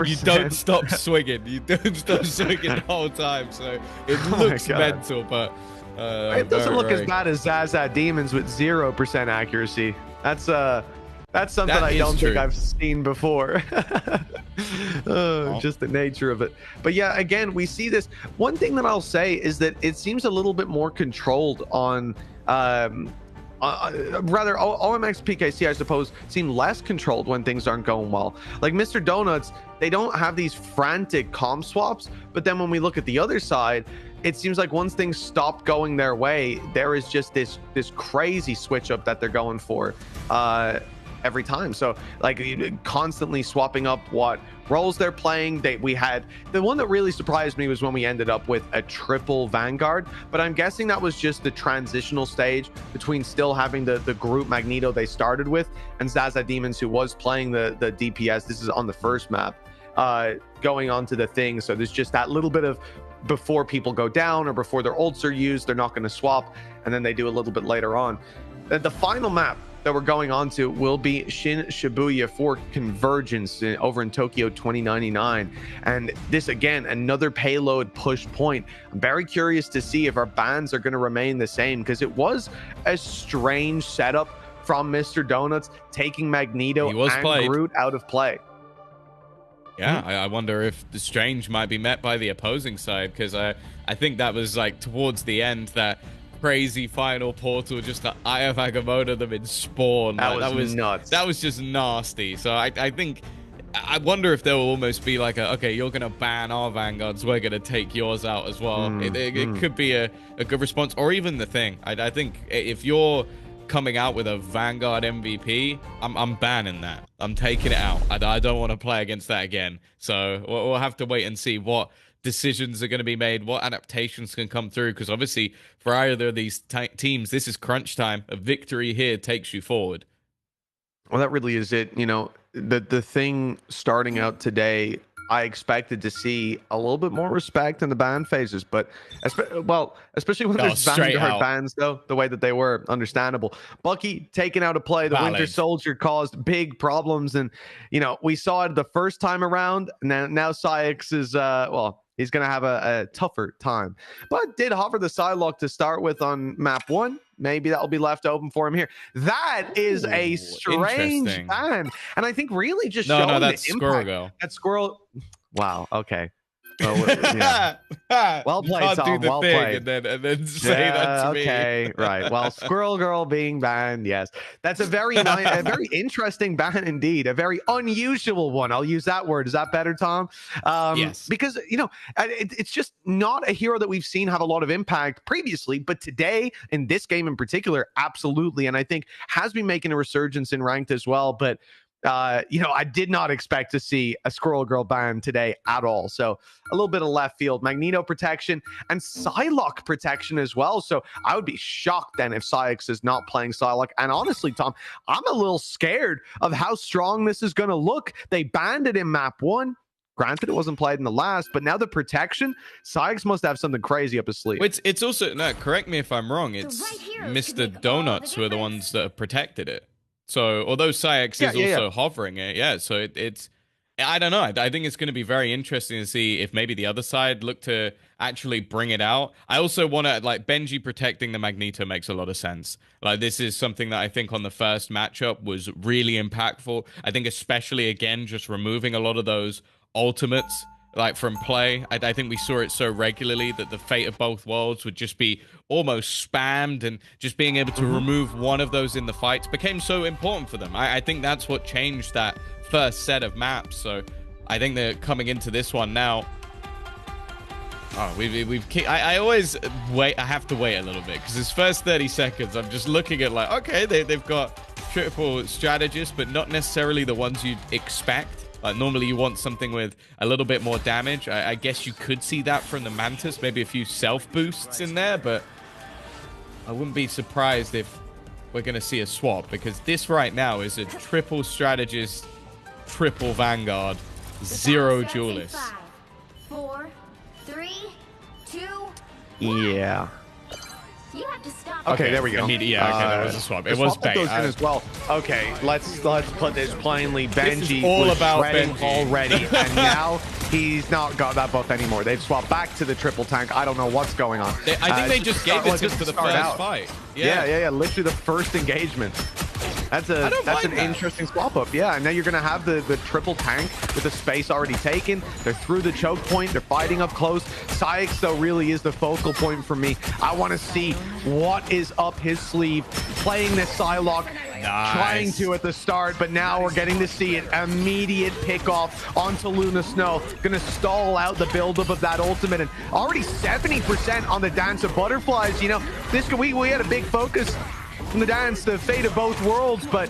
you don't stop swinging. You don't stop swinging the whole time, so it looks mental, but it doesn't look as bad as Zaza Demons with 0% accuracy. That's something I don't think I've seen before. Just the nature of it. But yeah, again, we see this. One thing that I'll say is that it seems a little bit more controlled on rather OMX PKC, I suppose, seem less controlled when things aren't going well. Like Mr. Donuts, they don't have these frantic comm swaps, but then when we look at the other side, it seems like once things stop going their way, there is just this crazy switch up that they're going for every time. So like constantly swapping up what roles they're playing. We had the one that really surprised me was when we ended up with a triple Vanguard, but I'm guessing that was just the transitional stage between still having the group Magneto they started with and Zaza Demons, who was playing the DPS. This is on the first map, going on to the thing. So there's just that little bit of before people go down or before their ults are used, they're not going to swap, and then they do a little bit later on. The final map that we're going on to will be Shin Shibuya for Convergence over in Tokyo 2099. And this, again, another payload push point. I'm very curious to see if our bans are going to remain the same, because it was a strange setup from Mr. Donuts, taking Magneto and Groot out of play. Yeah, I wonder if the Strange might be met by the opposing side, because I think that was like towards the end, that crazy final portal just to Eye of Agamotto them in Spawn. That was nuts. That was just nasty. So I think, I wonder if there will almost be like okay, you're going to ban our Vanguards, we're going to take yours out as well. It could be a good response, or even the thing. I think if you're coming out with a Vanguard MVP, I'm banning that. I'm taking it out. I don't want to play against that again. So we'll have to wait and see what decisions are going to be made, what adaptations can come through, because obviously for either of these teams, this is crunch time. A victory here takes you forward. Well, that really is it. You know, the thing starting out today, I expected to see a little bit more respect in the ban phases, but especially when there's Vanguard bans, though, the way that they were, understandable. Bucky taken out of play. The Winter Soldier caused big problems, and you know, we saw it the first time around. Now Syx is he's going to have a tougher time, but did hover the Psylocke to start with on map 1. Maybe that will be left open for him here. That is a strange ban, and I think really just showing that's the impact. Girl. That Squirrel. Wow. Okay. Well, well played, Tom. Well played. And then say that to me. Okay, right. Well, Squirrel Girl being banned, yes, that's a very nice, a very interesting ban indeed. A very unusual one. I'll use that word. Is that better, Tom? Yes. Because you know, it's just not a hero that we've seen have a lot of impact previously, but today in this game in particular, absolutely, and I think has been making a resurgence in ranked as well. But you know, I did not expect to see a Squirrel Girl ban today at all. So a little bit of left field. Magneto protection and Psylocke protection as well. So I would be shocked then if Syx is not playing Psylocke. And honestly, Tom, I'm a little scared of how strong this is going to look. They banned it in map 1. Granted, it wasn't played in the last, but now the protection, Syx must have something crazy up his sleeve. It's also, no, correct me if I'm wrong, it's Mr. Donuts who are the ones that have protected it. So, although Syx is also hovering it, so it's, I don't know. I think it's going to be very interesting to see if maybe the other side look to actually bring it out. I also want to, like, Benji protecting the Magneto makes a lot of sense. Like, this is something that I think on the first matchup was really impactful. I think especially, again, just removing a lot of those ultimates, like, from play. I think we saw it so regularly that the fate of both worlds would just be almost spammed, and just being able to remove one of those in the fights became so important for them. I think that's what changed that first set of maps. So I think they're coming into this one now. I always wait. I have to wait a little bit because this first 30 seconds, I'm just looking at like, okay, they've got triple strategists, but not necessarily the ones you'd expect. Normally you want something with a little bit more damage. I guess you could see that from the Mantis, maybe a few self boosts in there, but I wouldn't be surprised if we're going to see a swap, because this right now is a triple strategist, triple Vanguard. zero duelists. 5, 4, 3, 2. Yeah. You have to stop. Okay, there we go. Yeah, okay, that was a swap. It was swap bait. goes in as well. Okay, let's put this plainly. Benji is all was about shredding Benji. already, and now he's not got that buff anymore. They've swapped back to the triple tank. I don't know what's going on. I think they just gave it to him for the first fight. Yeah. Literally the first engagement. That's an interesting swap up. Yeah, and now you're gonna have the triple tank with the space already taken. They're through the choke point. They're fighting up close. Sykes though really is the focal point for me. I want to see what is up his sleeve. Playing this Psylocke, trying to at the start, but now we're getting to see it. Immediate pick off onto Luna Snow. Gonna stall out the buildup of that ultimate, and already 70% on the Dance of Butterflies. You know, this we had a big focus in the dance, the fate of both worlds, but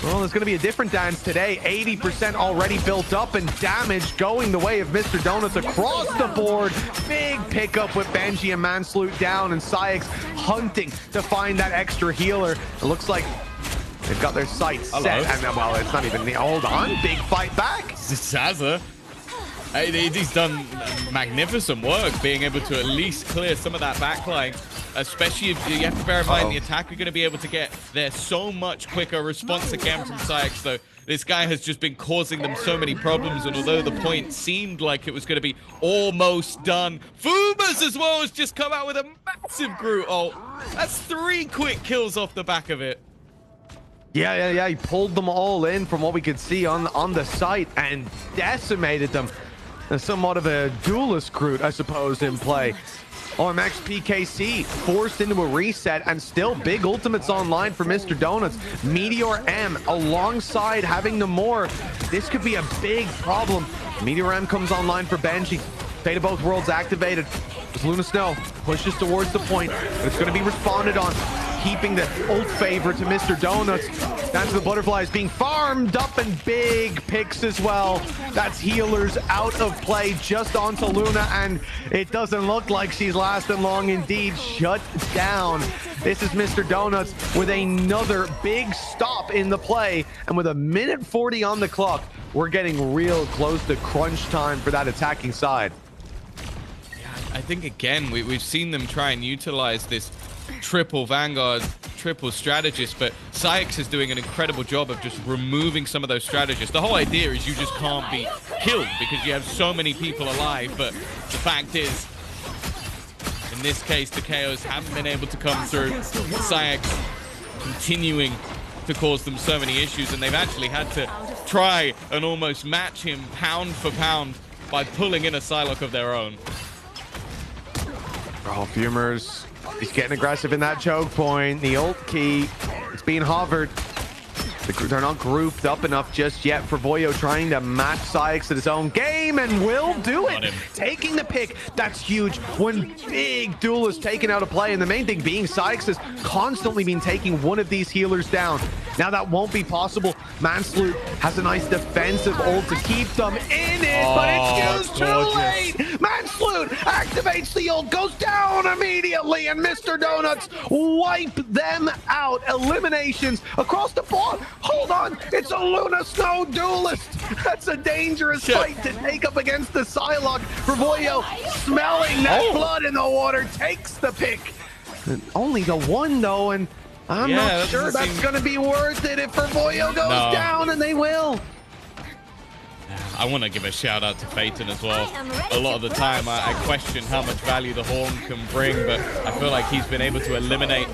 well, there's going to be a different dance today. 80% already built up, and damage going the way of Mr. Donuts across the board. Big pickup with Benji and Mansloot down, and Sykes hunting to find that extra healer. It looks like they've got their sights set, and well, it's not even the hold on. Big fight back. Zaza. He's done magnificent work being able to at least clear some of that backline, especially if you have to bear in mind the attack are going to be able to get there so much quicker. Response again from Sykes, though. This guy has just been causing them so many problems, and although the point seemed like it was going to be almost done, Fumas as well has just come out with a massive Groot ult. That's 3 quick kills off the back of it. Yeah. He pulled them all in from what we could see on the site and decimated them. Somewhat of a duelist Groot, I suppose, in play. OMX PKC forced into a reset, and still big ultimates online for Mr. Donuts. Meteor M alongside having Namor. This could be a big problem. Meteor M comes online for Benji. Fate of both worlds activated. As Luna Snow pushes towards the point, but it's going to be responded on. Keeping the ult favor to Mr. Donuts. Down to the Butterflies being farmed up, and big picks as well. That's healers out of play just onto Luna, and it doesn't look like she's lasting long indeed. Shut down. This is Mr. Donuts with another big stop in the play, and with a minute 40 on the clock, we're getting real close to crunch time for that attacking side. Yeah, I think again we've seen them try and utilize this triple Vanguard, triple strategist, but Sykes is doing an incredible job of just removing some of those strategists. The whole idea is you just can't be killed because you have so many people alive, but the fact is, in this case, the KOs haven't been able to come through. Sykes continuing to cause them so many issues, and they've actually had to try and almost match him pound for pound by pulling in a Psylocke of their own. Oh, Fumers. He's getting aggressive in that choke point. The ult key, it's being hovered. They're not grouped up enough just yet for Voyo trying to match Sykes at his own game, and will do it. Taking the pick, that's huge. One big duelist taken out of play, and the main thing being Sykes has constantly been taking one of these healers down. Now that won't be possible. Mansloot has a nice defensive ult to keep them in it, but it's used too late. Mansloot activates the ult, goes down immediately, and Mr. Donuts wipe them out. Eliminations across the board. Hold on, it's a Luna Snow duelist. That's a dangerous fight to take up against the Psylocke. Voyo smelling that blood in the water, takes the pick. And only the one though, and I'm not sure that's going to be worth it if Voyo goes down, and they will. I want to give a shout out to Phaeton as well. A lot of the time I question how much value the Horn can bring, but I feel like he's been able to eliminate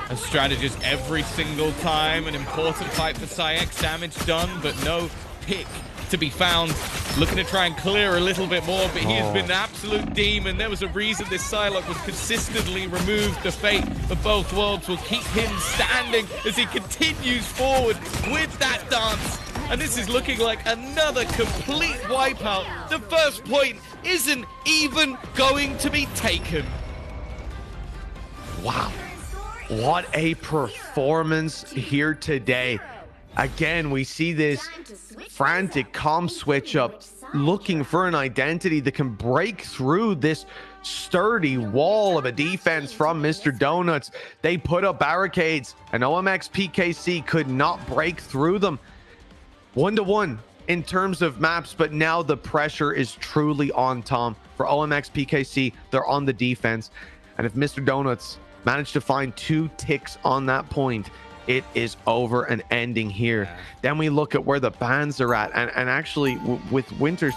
a strategist every single time. An important fight for Sykes. Damage done, but no pick to be found. Looking to try and clear a little bit more, but he has been an absolute demon. There was a reason this Psylocke was consistently removed. The fate of both worlds will keep him standing as he continues forward with that dance. And this is looking like another complete wipeout. The first point isn't even going to be taken. Wow. What a performance here today. Again, we see this frantic comm switch up, looking for an identity that can break through this sturdy wall of a defense from Mr. Donuts. They put up barricades, and OMX PKC could not break through them. 1-1 in terms of maps, but now the pressure is truly on, Tom. For OMX PKC, they're on the defense. And if Mr. Donuts managed to find 2 ticks on that point, it is over and ending here. Yeah. Then we look at where the bans are at. And actually, with Winter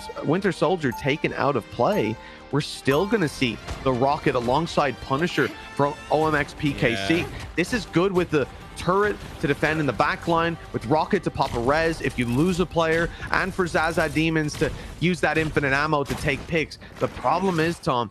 Soldier taken out of play, we're still going to see the Rocket alongside Punisher from OMX PKC. Yeah. This is good with the turret to defend in the back line, with Rocket to pop a res if you lose a player, and for Zaza Demons to use that infinite ammo to take picks. The problem is, Tom,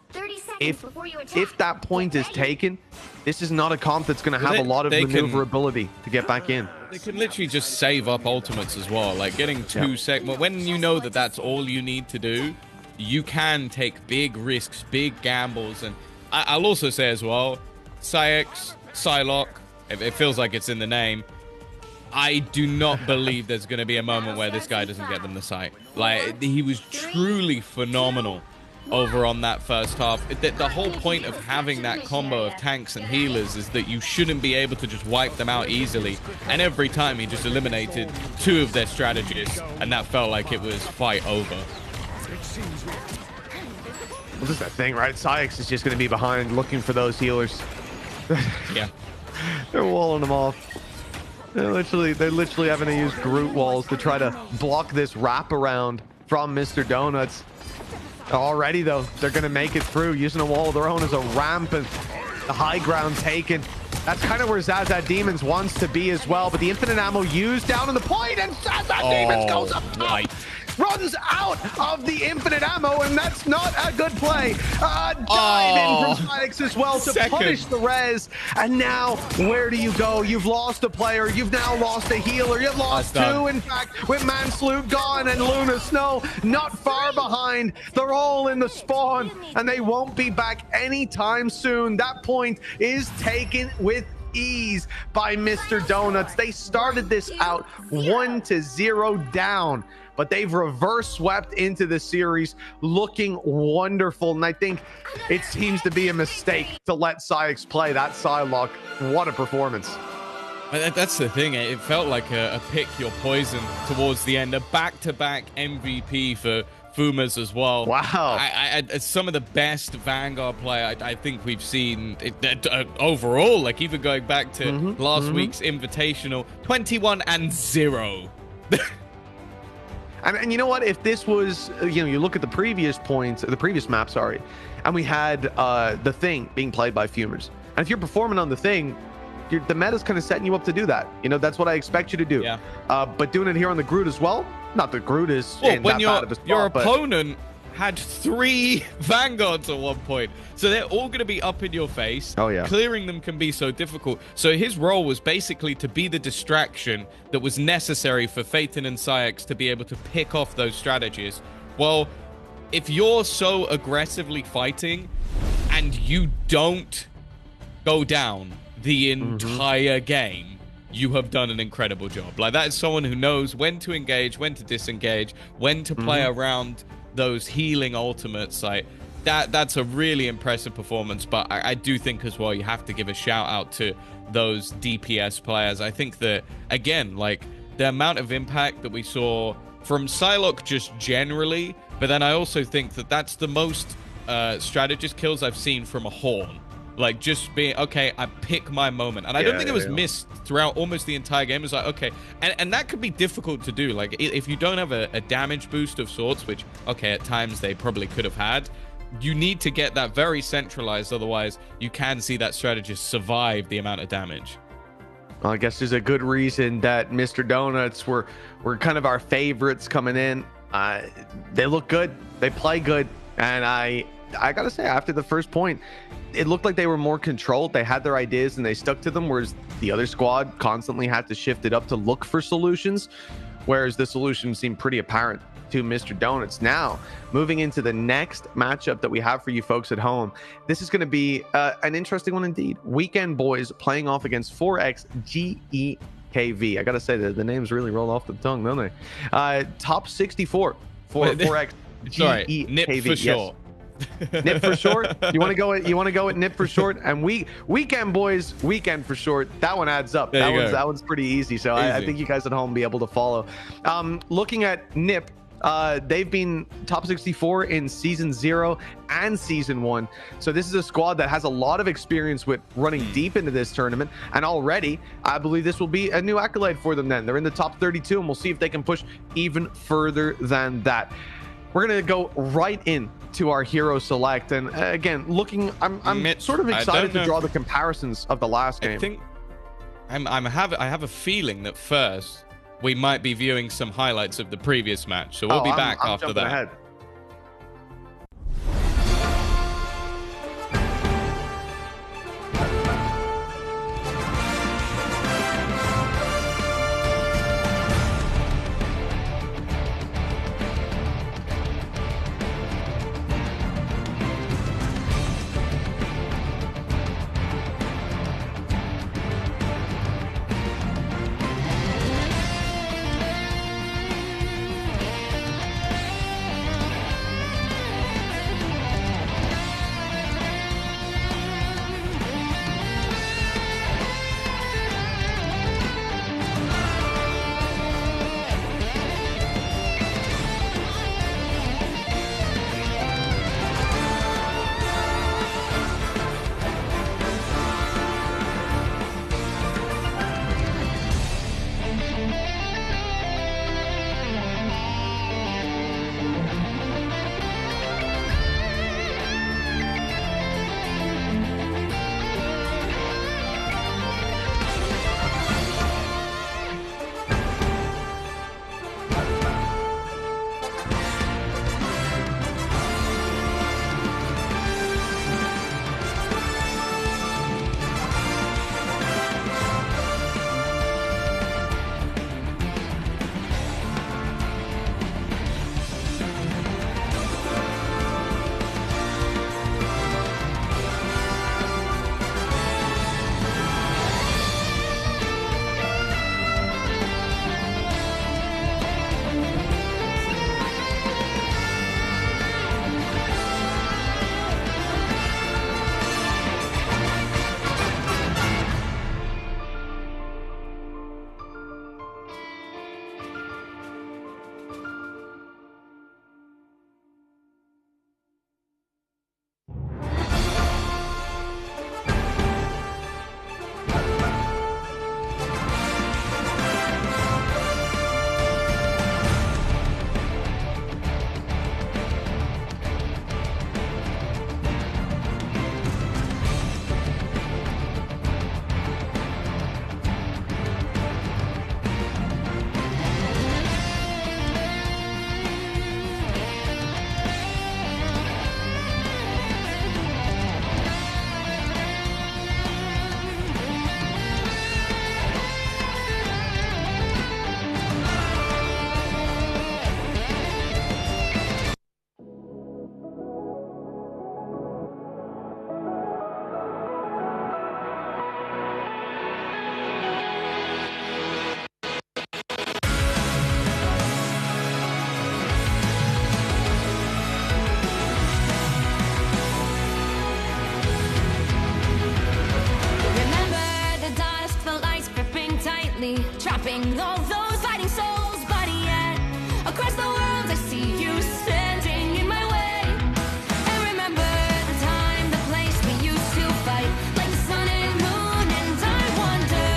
if that point is taken, this is not a comp that's going to have a lot of maneuverability to get back in. They can literally just save up ultimates as well, like getting 2 seconds. When you know that that's all you need to do, you can take big risks, big gambles. And I'll also say as well, Psyx, Psylocke, it feels like it's in the name. I do not believe there's going to be a moment where this guy doesn't get them the sight. Like, he was truly phenomenal over on that first half. The whole point of having that combo of tanks and healers is that you shouldn't be able to just wipe them out easily. And every time he just eliminated 2 of their strategies, and that felt like it was fight over. Well, this is that thing, right? Psyx is just going to be behind looking for those healers. Yeah. They're walling them off. They're literally having to use Groot walls to try to block this wraparound from Mr. Donuts. Already, though, they're going to make it through using a wall of their own as a ramp, and the high ground taken. That's kind of where Zaza Demons wants to be as well, but the infinite ammo used down on the point, and Zaza Demons goes up top. Right. Runs out of the infinite ammo, and that's not a good play. Dive in from Psyx as well to punish the res. And now, where do you go? You've lost a player. You've now lost a healer. You've lost 2, in fact, with Mansloot gone and Luna Snow not far behind. They're all in the spawn, and they won't be back anytime soon. That point is taken with ease by Mr. Donuts. They started this out 1-0 down, but they've reverse swept into the series looking wonderful. And I think it seems to be a mistake to let Psyx play that Psylocke. What a performance. That's the thing. It felt like a pick your poison towards the end. A back-to-back MVP for Fumas as well. Wow. Some of the best Vanguard play I think we've seen overall, like even going back to last week's Invitational, 21-0. And you know what? If this was, you look at the previous map, sorry, and we had the Thing being played by Fumers. And if you're performing on the Thing, the meta's kind of setting you up to do that. That's what I expect you to do. Yeah. But doing it here on the Groot as well, not that Groot is in when that bad of a spot, your opponent had 3 Vanguards at one point. So they're all going to be up in your face. Oh, yeah. Clearing them can be so difficult. So his role was basically to be the distraction that was necessary for Phaeton and Psyx to be able to pick off those strategies. Well, if you're so aggressively fighting and you don't go down the entire game, you have done an incredible job. Like, that is someone who knows when to engage, when to disengage, when to play around those healing ultimates. Like that's a really impressive performance. But I do think as well, you have to give a shout out to those DPS players. I think that, again, like the amount of impact that we saw from Psylocke just generally, but then I also think that that's the most strategist kills I've seen from a Horn. Like, just being, okay, I pick my moment. And I don't think it was missed throughout almost the entire game. It was like, okay. And that could be difficult to do. Like, if you don't have a damage boost of sorts, which, okay, at times they probably could have had, you need to get that very centralized. Otherwise, you can see that strategist survive the amount of damage. Well, I guess there's a good reason that Mr. Donuts were kind of our favorites coming in. They look good. They play good. And I gotta say, after the first point, it looked like they were more controlled. They had their ideas and they stuck to them, whereas the other squad constantly had to shift it up to look for solutions, whereas the solution seemed pretty apparent to Mr. Donuts. Now, moving into the next matchup that we have for you folks at home, this is going to be an interesting one indeed. Weekend Boys playing off against 4X GEKV. I gotta say, the names really roll off the tongue, don't they? Top 64 for 4X Sorry, Nip for sure. Nip for short. You want to go? You want to go with Nip for short? And weekend boys, weekend for short. That one adds up. That one's pretty easy. So I think you guys at home will be able to follow. Looking at Nip. They've been top 64 in season 0 and season 1. So this is a squad that has a lot of experience with running deep into this tournament. And already, I believe this will be a new accolade for them then. They're in the top 32, and we'll see if they can push even further than that. We're going to go right in to our hero select. And again, I'm sort of excited to draw the comparisons of the last game. I think I have a feeling that first, we might be viewing some highlights of the previous match, so we'll be back after that. Ahead. trapping all those fighting souls, but yet across the world I see you standing in my way. And remember the time, the place we used to fight, like the sun and moon, and I wonder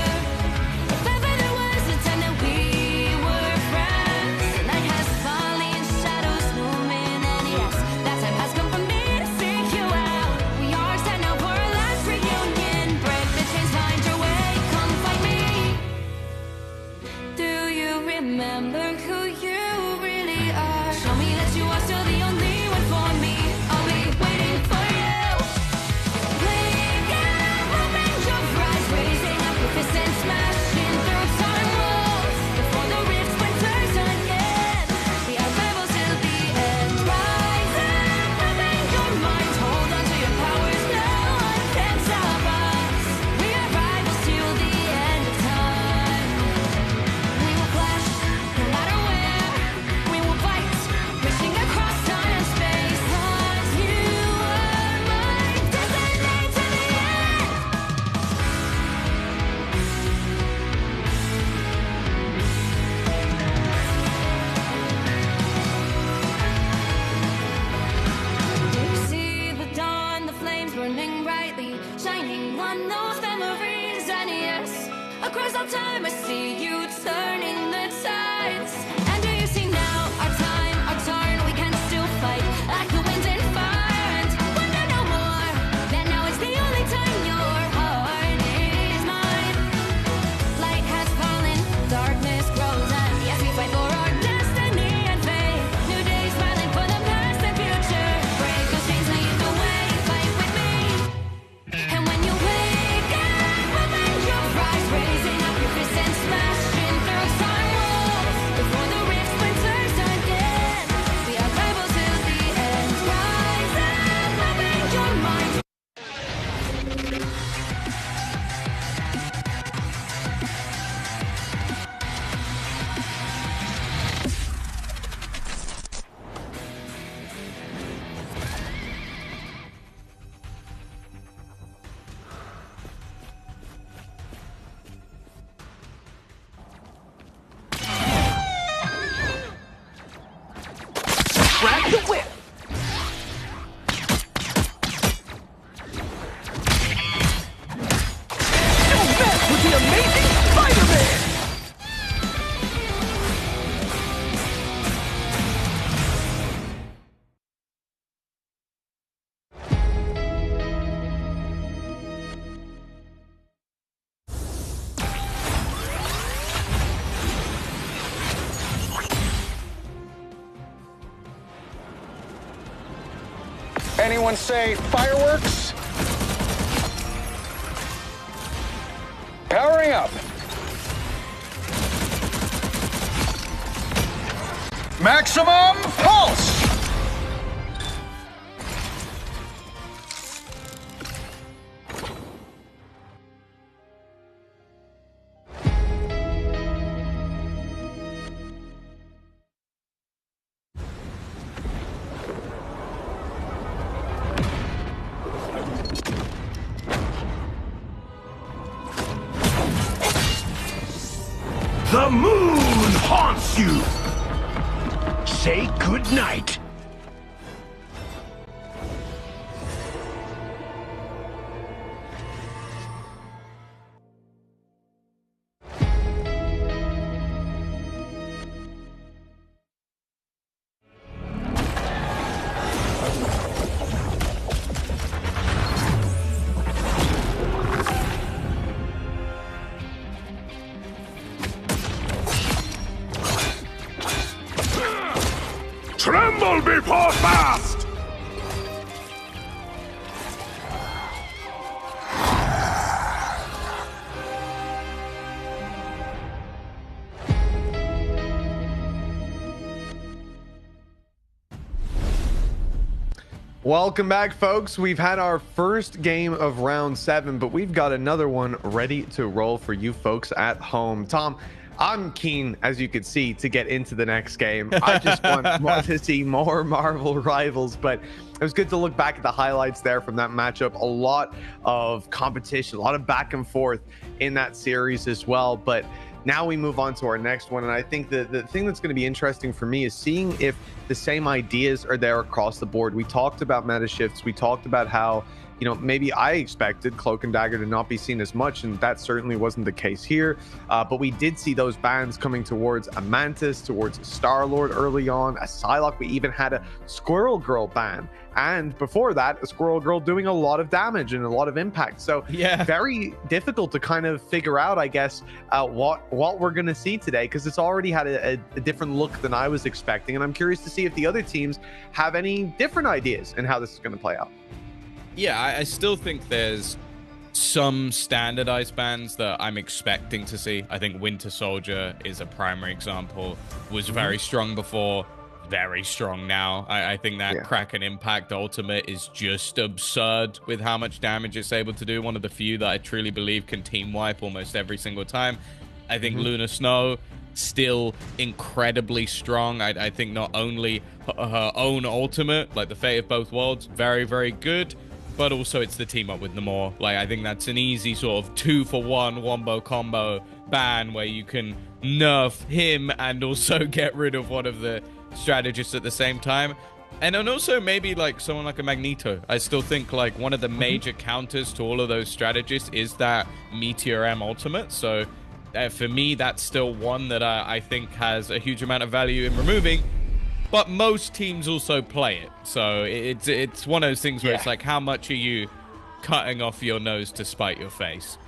if ever there was a time that we were friends. The night has fallen, shadows looming, and yes, that time has come for me to seek you out. We are set now for our last reunion. Break the chains, find your way, come fight me. on those memories, and yes, across all time I see you turning the tides. And do you see now our time, our turn? We can still fight like the wind and fire, and wonder no more that now is the only time your heart is mine. Light has fallen, darkness grows, and yes, we fight for our destiny and fate. New days smiling for the past and future. Break those chains, lead the way, fight with me. And when you wake up, open your eyes, raising up your fists and smashing through time walls. Before the rift splinters again, we are rivals till the end. Rise up, open your mind. Grab the whip! Don't mess with the amazing Spider-Man! Anyone say fireworks? Powering up. Maximum pulse! The moon haunts you! Say goodnight. Tremble before fast! Welcome back, folks. We've had our first game of round 7, but we've got another one ready to roll for you folks at home. Tom, I'm keen, as you could see, to get into the next game. I just want to see more Marvel Rivals, but it was good to look back at the highlights there from that matchup. A lot of competition, a lot of back and forth in that series as well. But now we move on to our next one, and I think the thing that's going to be interesting for me is seeing if the same ideas are there across the board. We talked about meta shifts. We talked about how, you know, maybe I expected Cloak and Dagger to not be seen as much, and that certainly wasn't the case here. But we did see those bans coming towards a Mantis, towards a Star-Lord early on, a Psylocke. We even had a Squirrel Girl ban. And before that, a Squirrel Girl doing a lot of damage and a lot of impact. So yeah, very difficult to kind of figure out, I guess, what we're going to see today, because it's already had a different look than I was expecting. And I'm curious to see if the other teams have any different ideas in how this is going to play out. Yeah, I still think there's some standardized bans that I'm expecting to see. I think Winter Soldier is a primary example. Was very strong before, very strong now. I think that Kraken Impact Ultimate is just absurd with how much damage it's able to do. One of the few that I truly believe can team wipe almost every single time. I think Luna Snow, still incredibly strong. I think not only her own ultimate, like the Fate of Both Worlds, very, very good, but also it's the team up with Namor. Like, I think that's an easy sort of 2-for-1 wombo combo ban where you can nerf him and also get rid of one of the strategists at the same time. And then also maybe like someone like a Magneto. I still think like one of the major counters to all of those strategies is that Meteor M ultimate. So for me, that's still one that I think has a huge amount of value in removing. But most teams also play it. So it's one of those things where it's like, how much are you cutting off your nose to spite your face?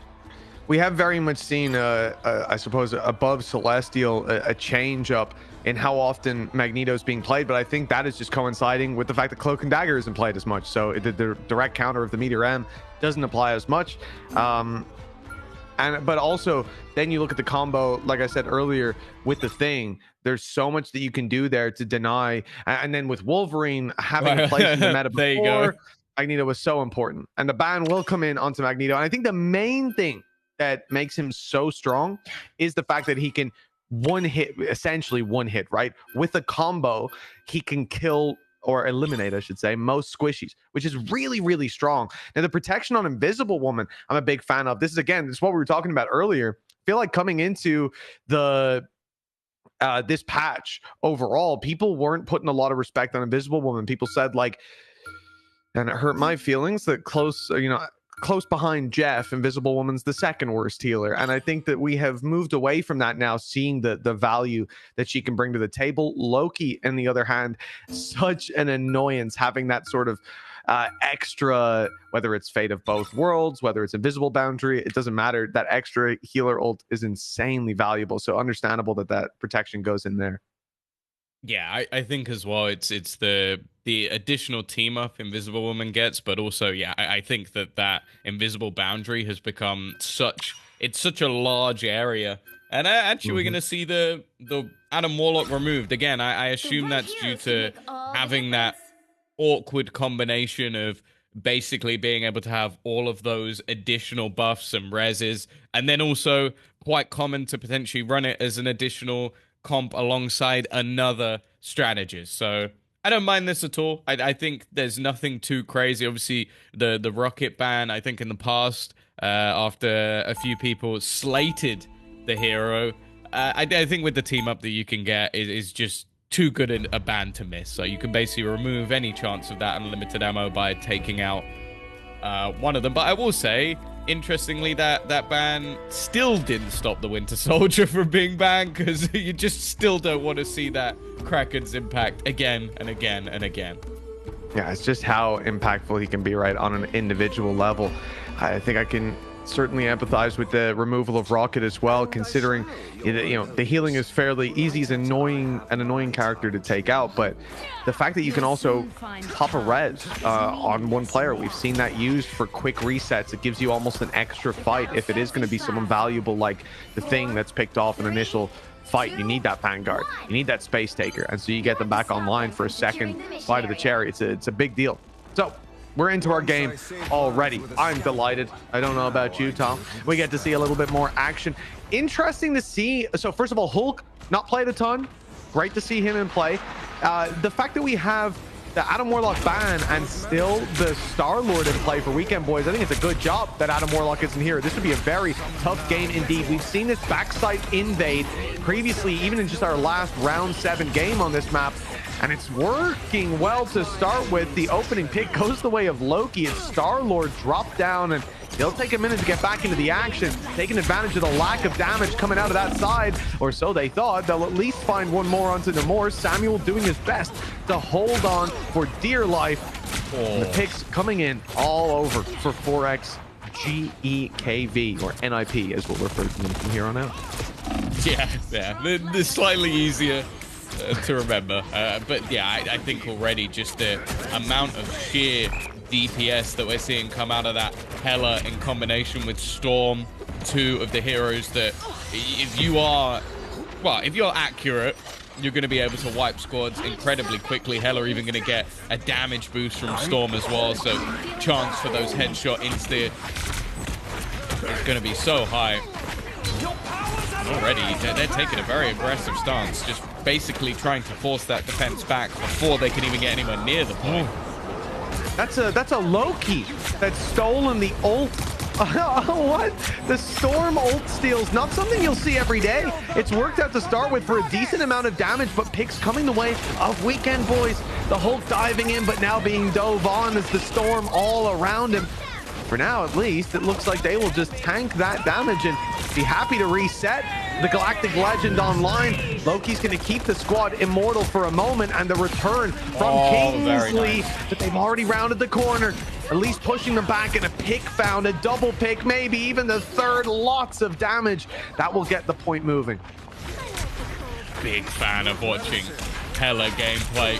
We have very much seen, I suppose, above Celestial, a change up in how often Magneto's being played, but I think that is just coinciding with the fact that Cloak and Dagger isn't played as much. So the direct counter of the Meteor M doesn't apply as much. But also, then you look at the combo, like I said earlier, with the Thing. There's so much that you can do there to deny. And then with Wolverine having a place in the meta There you before, go. Magneto was so important. And the ban will come in onto Magneto. And I think the main thing that makes him so strong is the fact that he can essentially one hit, right? With a combo, he can kill or eliminate, I should say, most squishies, which is really, really strong. Now, the protection on Invisible Woman, I'm a big fan of. This is what we were talking about earlier. I feel like coming into the this patch overall, people weren't putting a lot of respect on Invisible Woman. People said like, and it hurt my feelings that close behind Jeff, Invisible Woman's the second worst healer. And I think that we have moved away from that now, seeing the value that she can bring to the table. Loki, on the other hand, such an annoyance having that sort of extra, whether it's Fate of Both Worlds, whether it's Invisible Boundary, it doesn't matter. That extra healer ult is insanely valuable. So understandable that protection goes in there. Yeah, I think as well, it's the additional team up Invisible Woman gets, but also, yeah, I think that Invisible Boundary has become such a large area. And actually, we're going to see the Adam Warlock removed. Again, I assume that's due to having that awkward combination of basically being able to have all of those additional buffs and reses, and then also quite common to potentially run it as an additional comp alongside another strategist. So I don't mind this at all. I think there's nothing too crazy. Obviously, the rocket ban, I think in the past, after a few people slated the hero, I think with the team up that you can get is just too good a ban to miss. So you can basically remove any chance of that unlimited ammo by taking out one of them. But I will say, interestingly, that ban still didn't stop the Winter Soldier from being banned, because you just still don't want to see that Kraken's impact again and again and again. Yeah, it's just how impactful he can be, right, on an individual level. I think I can certainly empathize with the removal of Rocket as well, considering the healing is fairly easy. He's an annoying character to take out, but the fact that you can also pop a res on one player, we've seen that used for quick resets. It gives you almost an extra fight if it is going to be someone valuable like the Thing that's picked off an initial fight. You need that Vanguard, you need that Space Taker, and so you get them back online for a second fight of the cherry. It's a big deal. So we're into our game already. I'm delighted. I don't know about you, Tom. We get to see a little bit more action. Interesting to see. So first of all, Hulk not played a ton. Great to see him in play. The fact that we have the Adam Warlock ban and still the Star-Lord in play for Weekend Boys, I think it's a good job that Adam Warlock isn't here. This would be a very tough game indeed. We've seen this backside invade previously, even in just our last round 7 game on this map, and it's working well to start with. The opening pick goes the way of Loki, and Star-Lord dropped down, and it'll take a minute to get back into the action, taking advantage of the lack of damage coming out of that side, or so they thought. They'll at least find one more onto Namor. Samuel doing his best to hold on for dear life. And the picks coming in all over for 4X GEKV, or NIP as we'll refer to them from here on out. Yeah, they're slightly easier to remember, but yeah, I think already just the amount of sheer DPS that we're seeing come out of that Hela in combination with Storm, 2 of the heroes that if you're accurate, you're going to be able to wipe squads incredibly quickly. Hela even going to get a damage boost from Storm as well, so chance for those headshot insta is going to be so high. Already they're taking a very aggressive stance, just basically trying to force that defense back before they can even get anywhere near the point. That's a Loki that's stolen the ult What? The Storm ult steals, not something you'll see every day. It's worked out to start with for a decent amount of damage, but picks coming the way of Weekend Boys. The Hulk diving in, but now being dove on as the Storm all around him. For now, at least, it looks like they will just tank that damage and be happy to reset. The Galactic Legend online. Loki's going to keep the squad immortal for a moment, and the return from Kingsley, nice. but they've already rounded the corner. At least pushing them back, and a pick found, a double pick, maybe even the third. Lots of damage. That will get the point moving. Big fan of watching Hela gameplay.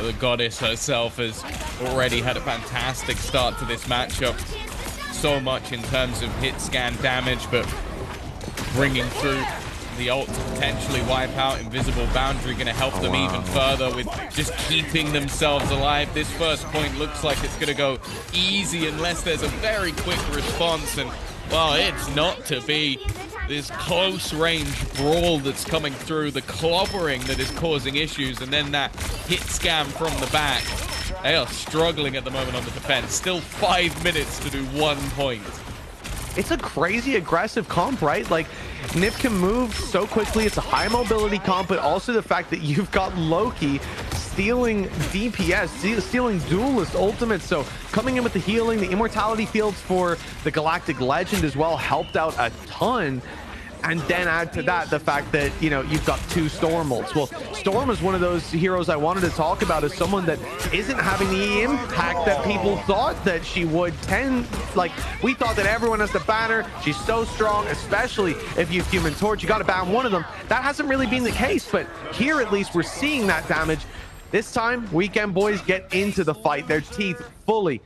The goddess herself has already had a fantastic start to this matchup. So much in terms of hit scan damage, but bringing through the ult to potentially wipe out Invisible Boundary, going to help them even further with just keeping themselves alive. This first point looks like it's going to go easy unless there's a very quick response, and well, it's not to be. This close range brawl that's coming through, the clobbering that is causing issues, and then that hit scam from the back. They are struggling at the moment on the defense. Still 5 minutes to do 1 point. It's a crazy aggressive comp, right? Like, Nip can move so quickly. It's a high mobility comp, but also the fact that you've got Loki stealing DPS, stealing duelist ultimates. So coming in with the healing, the immortality fields for the Galactic Legend as well helped out a ton. And then add to that the fact that, you know, you've got 2 Storm ults. Well, Storm is one of those heroes I wanted to talk about as someone that isn't having the impact that people thought that she would. Like, we thought that everyone has to ban her. She's so strong, especially if you've Human Torch. You got to ban one of them. That hasn't really been the case, but here at least we're seeing that damage. This time, Weekend Boys get into the fight, their teeth fully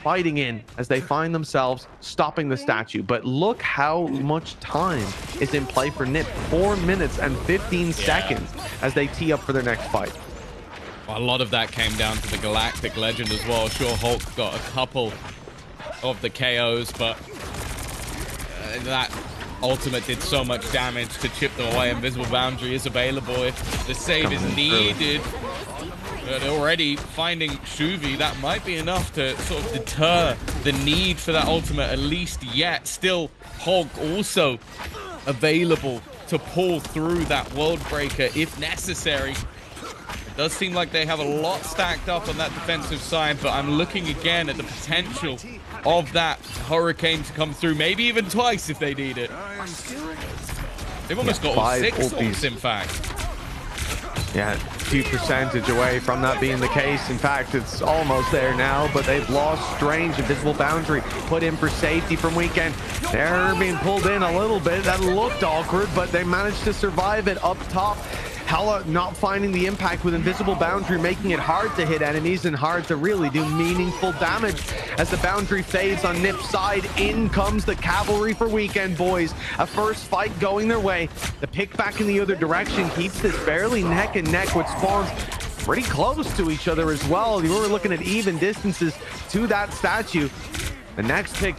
fighting in as they find themselves stopping the statue. But look how much time is in play for Nip. 4 minutes and 15 seconds as they tee up for their next fight. Well, a lot of that came down to the Galactic Legend as well. Sure, Hulk got a couple of the KOs, but that ultimate did so much damage to chip them away. Invisible Boundary is available if the save is needed. But already finding Shuvi, that might be enough to sort of deter the need for that ultimate, at least yet. Still, Hulk also available to pull through that World Breaker if necessary. It does seem like they have a lot stacked up on that defensive side, but I'm looking again at the potential of that Hurricane to come through, maybe even twice if they need it. They've almost got all 6 ults, in fact. Yeah, 2% away from that being the case. In fact, it's almost there now, but they've lost Strange. Invisible Boundary put in for safety from Weekend. They're being pulled in a little bit. That looked awkward, but they managed to survive it up top. Hela not finding the impact with Invisible Boundary, making it hard to hit enemies and hard to really do meaningful damage. As the boundary fades on Nip's side, in comes the cavalry for Weekend Boys. A first fight going their way. The pick back in the other direction keeps this barely neck and neck with spawns pretty close to each other as well. You were looking at even distances to that statue. The next pick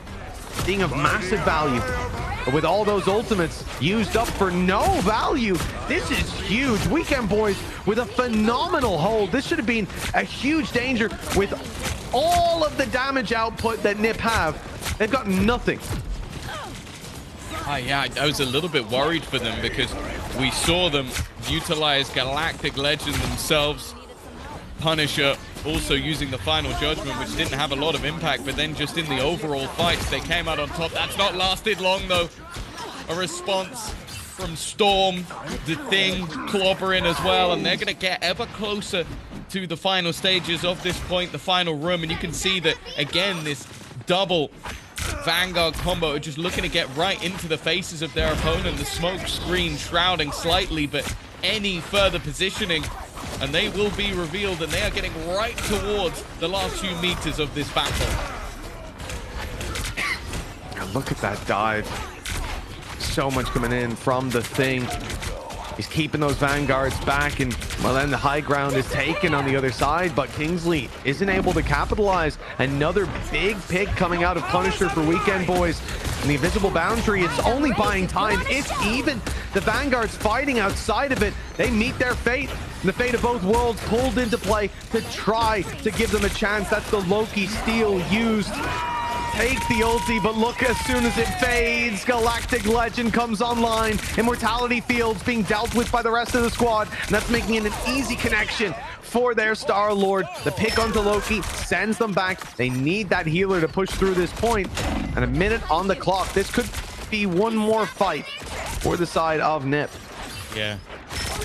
being of massive value. But with all those ultimates used up for no value, this is huge. Weekend Boys with a phenomenal hold. This should have been a huge danger with all of the damage output that Nip have. They've got nothing. Yeah, I was a little bit worried for them because we saw them utilize Galactic Legend themselves. Punisher also using the Final Judgment, which didn't have a lot of impact, but then just in the overall fights, they came out on top. That's not lasted long, though. A response from Storm, the Thing, clobbering as well, and they're going to get ever closer to the final stages of this point, the final room, and you can see that, again, this double Vanguard combo are just looking to get right into the faces of their opponent. The smoke screen shrouding slightly, but any further positioning and they will be revealed, and they are getting right towards the last few meters of this battle. Look at that dive. So much coming in from the Thing. He's keeping those vanguards back, and well, then the high ground is taken on the other side, but Kingsley isn't able to capitalize. Another big pick coming out of Punisher for Weekend Boys. And the invisible boundary, it's only buying time. It's even. The vanguards fighting outside of it. They meet their fate. And the fate of both worlds pulled into play to try to give them a chance. That's the Loki steel used. Take the ulti, but look, as soon as it fades, Galactic Legend comes online. Immortality Fields being dealt with by the rest of the squad, and that's making it an easy connection for their Star-Lord. The pick onto Loki sends them back. They need that healer to push through this point, and a minute on the clock. This could be one more fight for the side of Nip. Yeah.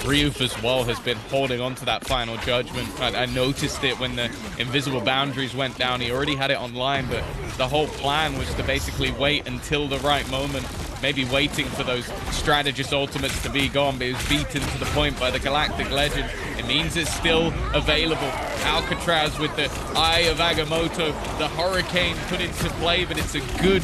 Ryuf as well has been holding on to that final judgment. I noticed it when the invisible boundaries went down. He already had it online, but the whole plan was to basically wait until the right moment, maybe waiting for those strategist ultimates to be gone, but he was beaten to the point by the Galactic Legend. It means it's still available. Alcatraz with the Eye of Agamotto, the Hurricane put into play, but it's a good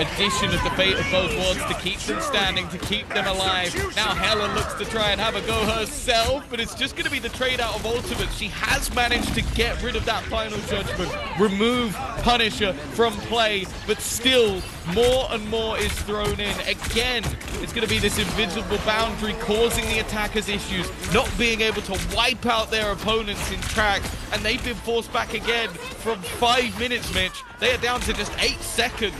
addition of the fate of both worlds to keep them standing, to keep them alive. Now Helen looks to try and have a go herself, but it's just going to be the trade out of ultimates. She has managed to get rid of that final judgment, remove Punisher from play, but still more and more is thrown in. Again, it's going to be this invisible boundary causing the attackers issues, not being able to wipe out their opponents in track, and they've been forced back again from 5 minutes, Mitch. They are down to just 8 seconds.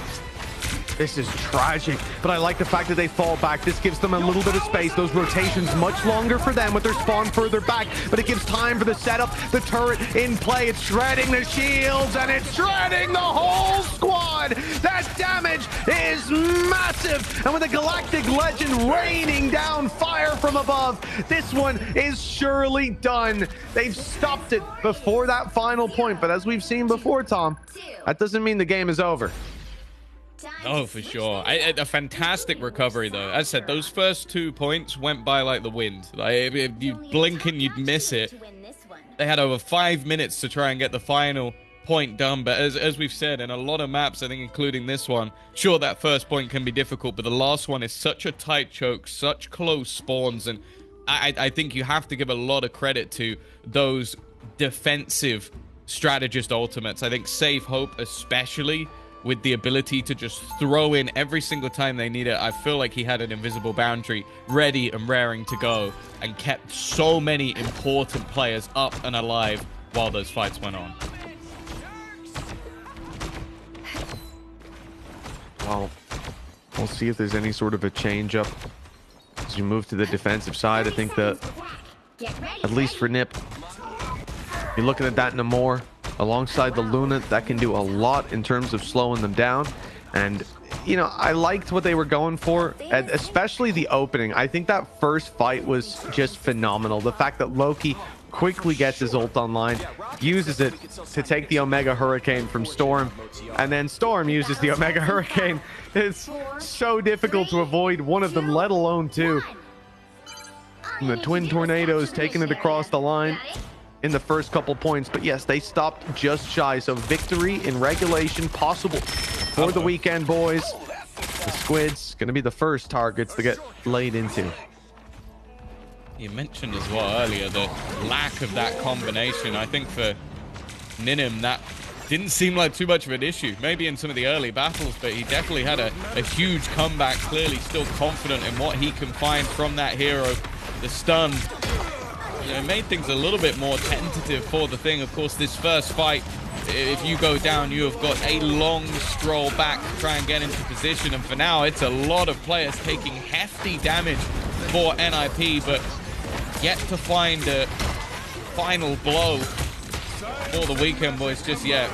This is tragic, but I like the fact that they fall back. This gives them a little bit of space. Those rotations much longer for them with their spawn further back, but it gives time for the setup, the turret in play. It's shredding the shields, and it's shredding the whole squad. That damage is massive, and with a Galactic Legend raining down fire from above, this one is surely done. They've stopped it before that final point, but as we've seen before, Tom, that doesn't mean the game is over. Oh, for sure. A fantastic recovery, though. As I said, those first 2 points went by like the wind. Like, if you blink and you'd miss it. They had over 5 minutes to try and get the final point done. But as we've said, in a lot of maps, I think including this one, sure, that first point can be difficult, but the last one is such a tight choke, such close spawns. And I think you have to give a lot of credit to those defensive strategist ultimates. I think Save Hope especially, with the ability to just throw in every single time they need it. I feel like he had an invisible boundary ready and raring to go and kept so many important players up and alive while those fights went on. Well, we'll see if there's any sort of a change up as you move to the defensive side. I think that, at least for Nip, you're looking at that Namor alongside the Luna, that can do a lot in terms of slowing them down. And you know, I liked what they were going for, and especially the opening. I think that first fight was just phenomenal. The fact that Loki quickly gets his ult online, uses it to take the Omega Hurricane from Storm, and then Storm uses the Omega Hurricane. It's so difficult to avoid one of them, let alone two. And the Twin Tornadoes taking it across the line in the first couple points, but yes, they stopped just shy. So victory in regulation possible for the Weekend Boys. The Squids going to be the first targets to get laid into. You mentioned as well earlier the lack of that combination. I think for Ninim, that didn't seem like too much of an issue. Maybe in some of the early battles, but he definitely had a huge comeback. Clearly still confident in what he can find from that hero. The stun, you know, made things a little bit more tentative for the Thing. Of course, this first fight, if you go down, you have got a long stroll back to try and get into position. And for now, it's a lot of players taking hefty damage for NIP, but yet to find a final blow for the Weekend Boys just yet.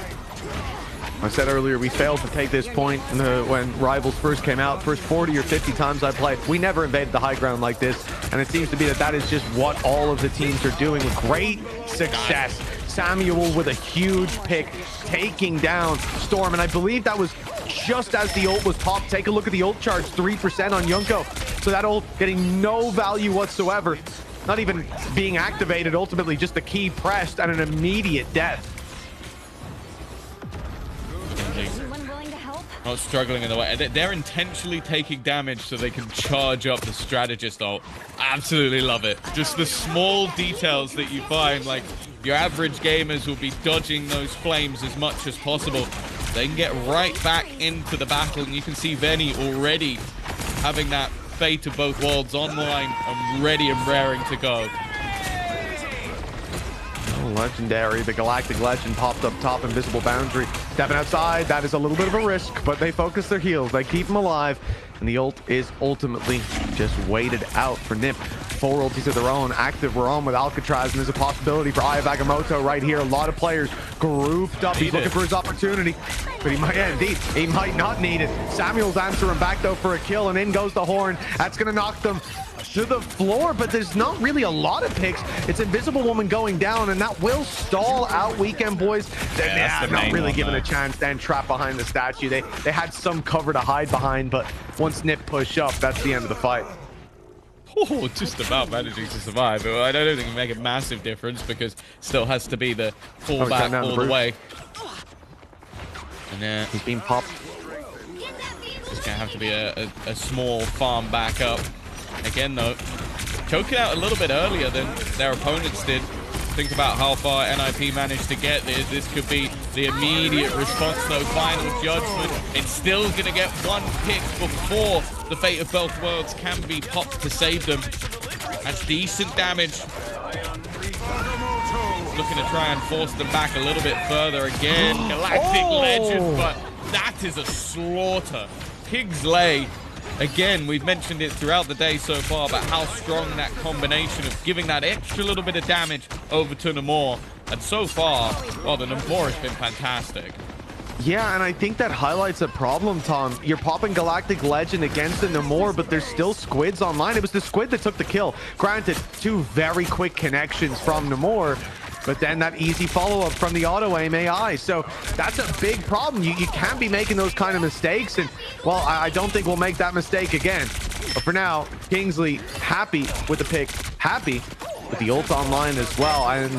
I said earlier, we failed to take this point when Rivals first came out. First 40 or 50 times I played, we never invaded the high ground like this. And it seems to be that is just what all of the teams are doing with great success. Samuel with a huge pick, taking down Storm. And I believe that was just as the ult was popped. Take a look at the ult charge, 3% on Yunko. So that ult getting no value whatsoever. Not even being activated, ultimately just the key pressed and an immediate death. Anyone willing to help? Not struggling in the way. They're intentionally taking damage so they can charge up the strategist ult. Absolutely love it. Just the small details that you find, like your average gamers will be dodging those flames as much as possible. They can get right back into the battle, and you can see Venny already having that Fate of both worlds online and ready and raring to go. Legendary, the Galactic Legend popped up top, invisible boundary. Stepping outside, that is a little bit of a risk, but they focus their heals, they keep them alive, and the ult is ultimately just waited out for NiP. 4 ultis of their own, active we're on with Alcatraz, and there's a possibility for Aya Agamotto right here. A lot of players grouped up. He's looking for his opportunity, but he might, yeah, indeed, he might not need it. Samuel's answering back though for a kill, and in goes the horn. That's gonna knock them to the floor, but there's not really a lot of picks. It's Invisible Woman going down, and that will stall out Weekend Boys. They're not really given a chance. Then trapped behind the statue. They had some cover to hide behind, but once NiP push up, that's the end of the fight. Oh, just about managing to survive. I don't think it make a massive difference because still has to be the fallback all the way. And he's being popped. It's gonna have to be a small farm back up. Again though, choking out a little bit earlier than their opponents did. Think about how far NIP managed to get. This could be the immediate response though. Final judgment. It's still gonna get one pick before the Fate of both worlds can be popped to save them. That's decent damage. Looking to try and force them back a little bit further again. Galactic Legend, but that is a slaughter. Kingsley. Again, we've mentioned it throughout the day so far about how strong that combination of giving that extra little bit of damage over to Namor. And so far, well, the Namor has been fantastic. Yeah, and I think that highlights a problem, Tom. You're popping Galactic Legend against the Namor, but there's still squids online. It was the squid that took the kill. Granted, 2 very quick connections from Namor, but then that easy follow-up from the auto-aim AI. So that's a big problem. You can't be making those kind of mistakes. And, well, I don't think we'll make that mistake again. But for now, Kingsley happy with the pick, happy with the ult online as well. And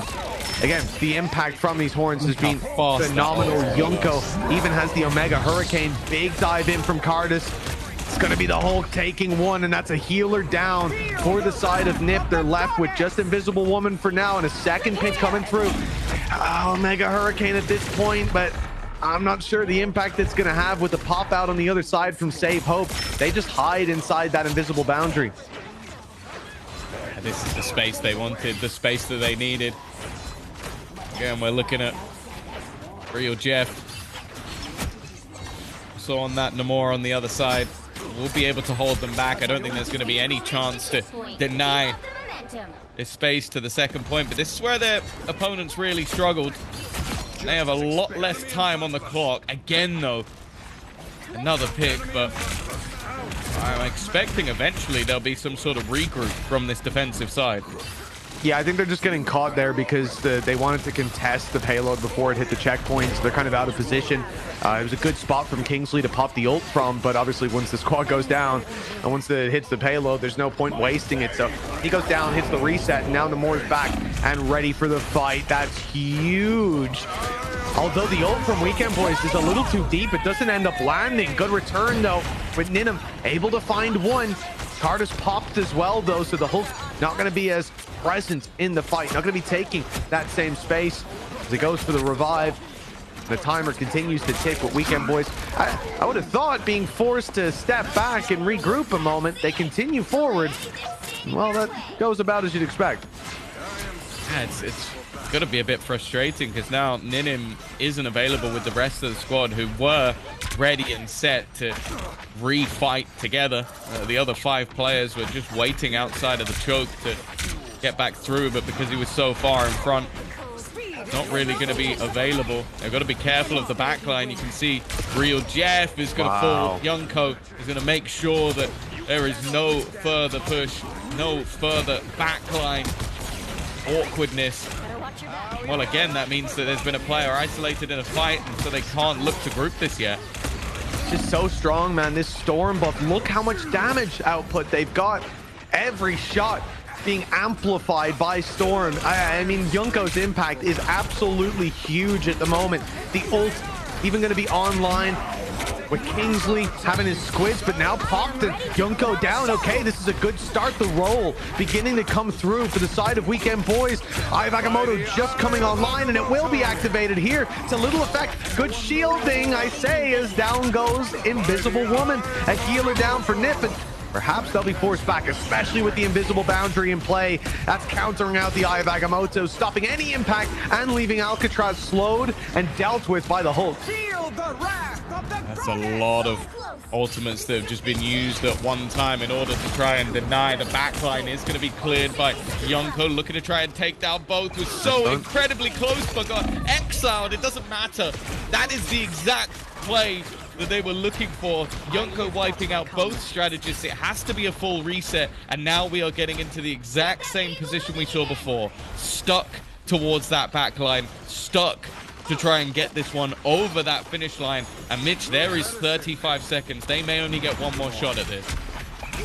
again, the impact from these horns has been phenomenal. Junko even has the Omega Hurricane. Big dive in from Cardis. It's going to be the Hulk taking one, and that's a healer down for the side of NiP. They're left with just Invisible Woman for now, and a second pick coming through. Omega Hurricane at this point, but I'm not sure the impact it's going to have with the pop out on the other side from Save Hope. They just hide inside that invisible boundary. This is the space they wanted, the space that they needed. Again, we're looking at Real Jeff. So on that Namor on the other side, we'll be able to hold them back. I don't think there's going to be any chance to deny this space to the second point, but this is where their opponents really struggled. They have a lot less time on the clock. Again, though, another pick, but I'm expecting eventually there'll be some sort of regroup from this defensive side. Yeah, I think they're just getting caught there because they wanted to contest the payload before it hit the checkpoint, so they're kind of out of position. It was a good spot from Kingsley to pop the ult from, but obviously once the squad goes down and once it hits the payload, there's no point wasting it. So he goes down, hits the reset, and now Namor's back and ready for the fight. That's huge. Although the ult from Weekend Boys is a little too deep, it doesn't end up landing. Good return, though, with Ninim able to find one. Cardis popped as well, though, so the Hulk's not going to be as present in the fight, not going to be taking that same space as it goes for the revive. The timer continues to tick with Weekend Boys. I would have thought being forced to step back and regroup a moment. They continue forward. Well, that goes about as you'd expect. Yeah, it's going to be a bit frustrating because now Ninim isn't available with the rest of the squad who were ready and set to refight together. The other 5 players were just waiting outside of the choke to get back through, but because he was so far in front, not really going to be available. They've got to be careful of the backline. You can see Real Jeff is going to fall. Junko is going to make sure that there is no further push, no further backline awkwardness. Well, again, that means that there's been a player isolated in a fight, and so they can't look to group this yet. Just so strong, man. This Storm buff, look how much damage output they've got. Every shot being amplified by Storm. I mean, Junko's impact is absolutely huge at the moment. The ult even going to be online. with Kingsley having his squids, but now popped and Yunko down. Okay, this is a good start. The roll beginning to come through for the side of Weekend Boys. Eye of Agamotto just coming online, and it will be activated here to little effect. Good shielding, I say, as down goes Invisible Woman. A healer down for Nip, and perhaps they'll be forced back, especially with the invisible boundary in play. That's countering out the Eye of Agamotto, stopping any impact and leaving Alcatraz slowed and dealt with by the Hulk. That's a lot of ultimates that have just been used at one time in order to try and deny. The backline is going to be cleared by Yunko, looking to try and take down both. Was so incredibly close, but got exiled. It doesn't matter. That is the exact play that they were looking for. Yunko wiping out both strategists. It has to be a full reset, and now we are getting into the exact same position we saw before. Stuck towards that backline, stuck to try and get this one over that finish line. And Mitch, there is 35 seconds. They may only get one more shot at this.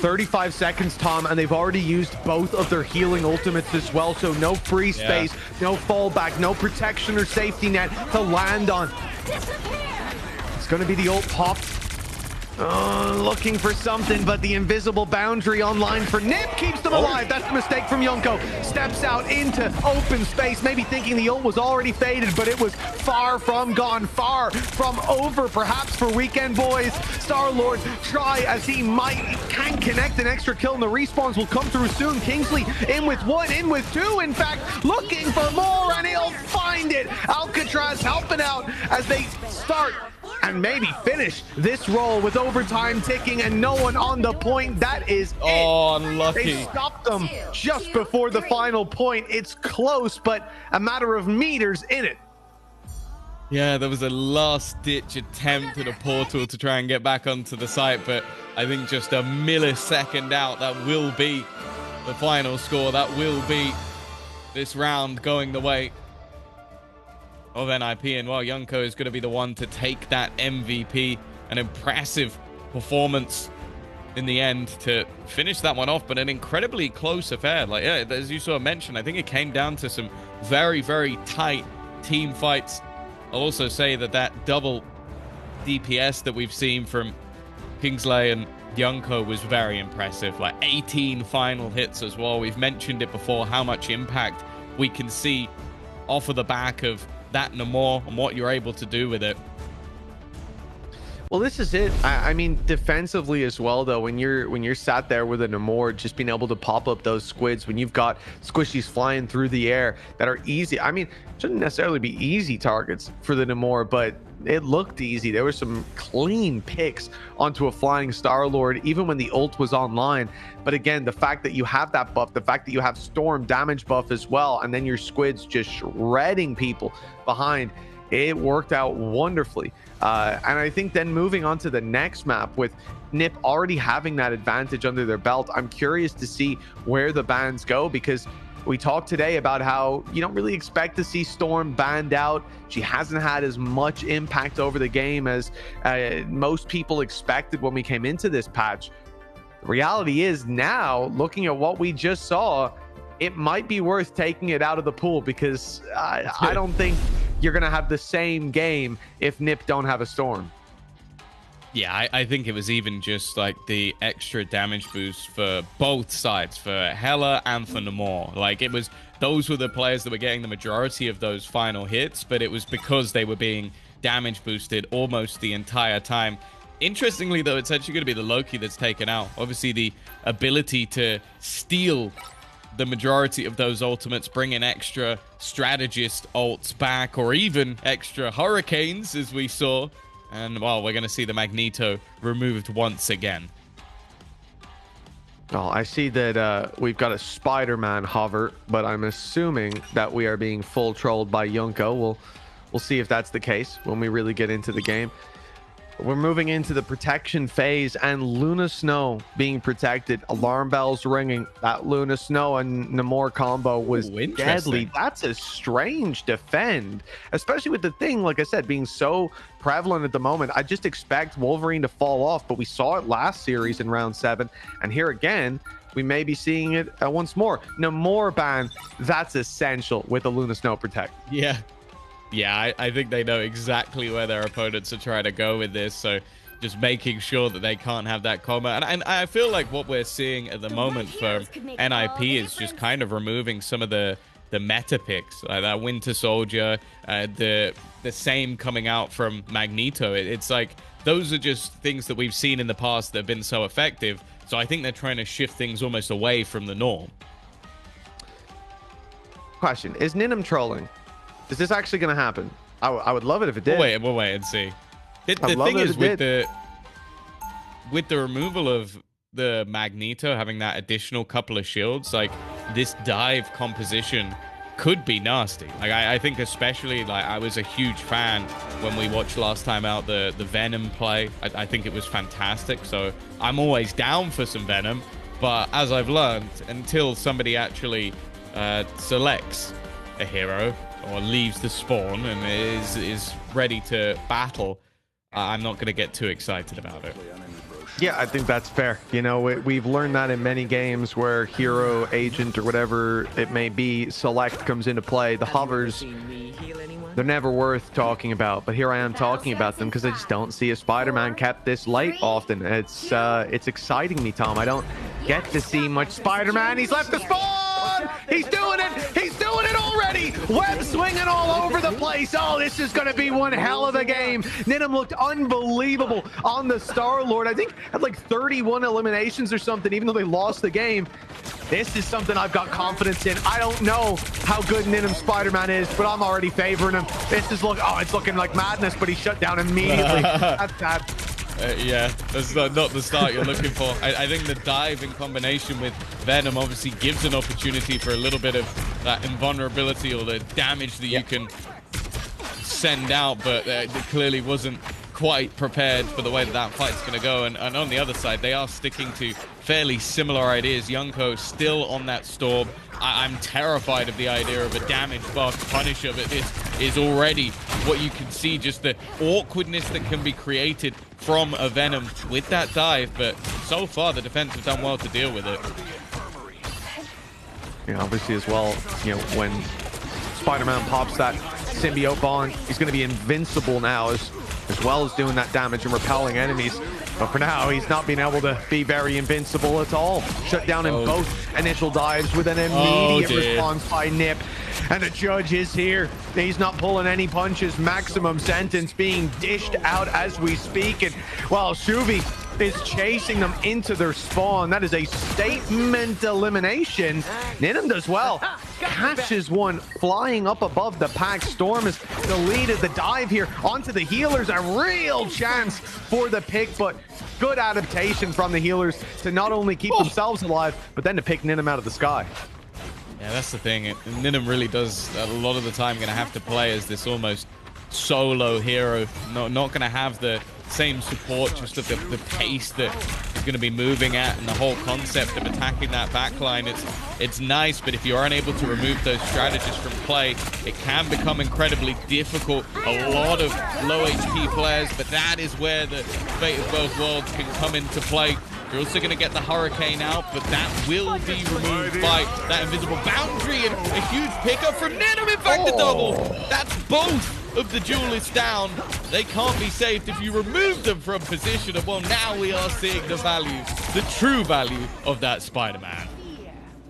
35 seconds, Tom, and they've already used both of their healing ultimates as well, so no free space, no fallback, no protection or safety net to land on. It's going to be the ult pop. Looking for something, but the invisible boundary online for Nip keeps them alive. That's the mistake from Yunko. Steps out into open space, maybe thinking the ult was already faded, but it was far from gone, far from over, perhaps for Weekend Boys. Star-Lord try as he might, can connect an extra kill, and the respawns will come through soon. Kingsley in with one, in with two, in fact, looking for more, and he'll find it. Alcatraz helping out as they start and maybe finish this roll with overtime ticking and no one on the point. That is unlucky. They stopped them just before the final point. It's close, but a matter of meters in it. Yeah, there was a last-ditch attempt at a portal to try and get back onto the site, but I think just a millisecond out, that will be the final score. That will be this round going the way of NIP, and while Yunko is going to be the one to take that MVP, an impressive performance in the end to finish that one off, but an incredibly close affair. Like, yeah, as you sort of mentioned, I think it came down to some very, very tight team fights. I'll also say that that double DPS that we've seen from Kingsley and Yunko was very impressive. Like 18 final hits as well. We've mentioned it before, how much impact we can see off of the back of that Namor and what you're able to do with it. Well, this is it. I mean, defensively as well, though, when you're sat there with a Namor, just being able to pop up those squids, when you've got squishies flying through the air that are easy. I mean, shouldn't necessarily be easy targets for the Namor, but it looked easy. There were some clean picks onto a flying Star-Lord, even when the ult was online. But again, the fact that you have that buff, the fact that you have storm damage buff as well, and then your squids just shredding people behind, it worked out wonderfully. And I think then moving on to the next map with Nip already having that advantage under their belt, I'm curious to see where the bans go, because we talked today about how you don't really expect to see Storm banned out. She hasn't had as much impact over the game as most people expected when we came into this patch. The reality is now, looking at what we just saw, it might be worth taking it out of the pool, because I don't think you're going to have the same game if Nip don't have a Storm. Yeah, I think it was even just like the extra damage boost for both sides, for Hela and for Namor. Like, it was, those were the players that were getting the majority of those final hits, but it was because they were being damage boosted almost the entire time. Interestingly, though, it's actually going to be the Loki that's taken out. Obviously, the ability to steal the majority of those ultimates, bring in extra strategist ults back, or even extra hurricanes, as we saw. And, well, we're going to see the Magneto removed once again. Oh, I see that we've got a Spider-Man hover, but I'm assuming that we are being full trolled by Yunko. We'll see if that's the case when we really get into the game. We're moving into the protection phase, and Luna Snow being protected, alarm bells ringing. That Luna Snow and Namor combo was deadly. That's a strange defend, especially with the thing, like I said, being so prevalent at the moment. I just expect Wolverine to fall off, but we saw it last series in round 7, and here again we may be seeing it once more. Namor ban, that's essential with the Luna Snow protect. Yeah, I think they know exactly where their opponents are trying to go with this. So just making sure that they can't have that combo. And I feel like what we're seeing at the moment for NIP is just kind of removing some of the meta picks, like that Winter Soldier, the same coming out from Magneto. It's like those are just things that we've seen in the past that have been so effective. So I think they're trying to shift things almost away from the norm. Question: is Ninum trolling? Is this actually going to happen? I would love it if it did. We'll wait and see. The thing is, with the removal of the Magneto having that additional couple of shields, like this dive composition could be nasty. Like I think especially, like, I was a huge fan when we watched last time out the Venom play. I think it was fantastic. So I'm always down for some Venom, but as I've learned, until somebody actually selects a hero or leaves the spawn and is ready to battle, I'm not going to get too excited about it. Yeah, I think that's fair. You know, we've learned that in many games where hero, agent, or whatever it may be, select comes into play. The hovers, they're never worth talking about, but here I am talking about them because I just don't see a Spider-Man kept this late often. It's exciting me, Tom. I don't get to see much Spider-Man. He's left the spawn! He's doing it! He's doing it already! Web swinging all over the place. Oh, this is going to be one hell of a game. Ninum looked unbelievable on the Star-Lord. I think had like 31 eliminations or something, even though they lost the game. This is something I've got confidence in. I don't know how good Ninum Spider-Man is, but I'm already favoring him. This is it's looking like madness, but he shut down immediately. That's bad. Yeah, that's not the start you're looking for. I think the dive in combination with Venom obviously gives an opportunity for a little bit of that invulnerability or the damage that you can send out, but it clearly wasn't quite prepared for the way that fight's going to go. And on the other side, they are sticking to fairly similar ideas. Yunko still on that storm. I'm terrified of the idea of a damage buff Punisher, but this is already what you can see, just the awkwardness that can be created from a Venom with that dive. But so far, the defense have done well to deal with it. Yeah, obviously as well, you know, when Spider-Man pops that symbiote bond, he's going to be invincible now as well as doing that damage and repelling enemies. But for now, he's not been able to be very invincible at all. Shut down in both initial dives with an immediate response by Nip. And the judge is here. He's not pulling any punches. Maximum sentence being dished out as we speak. And while Shuvi is chasing them into their spawn, that is a statement elimination. Ninum does well. Catches one flying up above the pack. Storm is the lead of the dive here onto the healers. A real chance for the pick, but good adaptation from the healers to not only keep themselves alive, but then to pick Ninum out of the sky. Yeah, that's the thing. Ninum really does a lot of the time going to have to play as this almost solo hero. Not going to have the same support, just of the pace that he's going to be moving at, and the whole concept of attacking that backline. It's nice, but if you're unable to remove those strategies from play, it can become incredibly difficult. A lot of low HP players, but that is where the fate of both worlds can come into play. You're also going to get the Hurricane out, but that will be removed by that invisible boundary, and a huge pickup from Ninum. In fact, the double. That's both of the duelists down. They can't be saved if you remove them from position. And well, now we are seeing the value, the true value of that Spider-Man.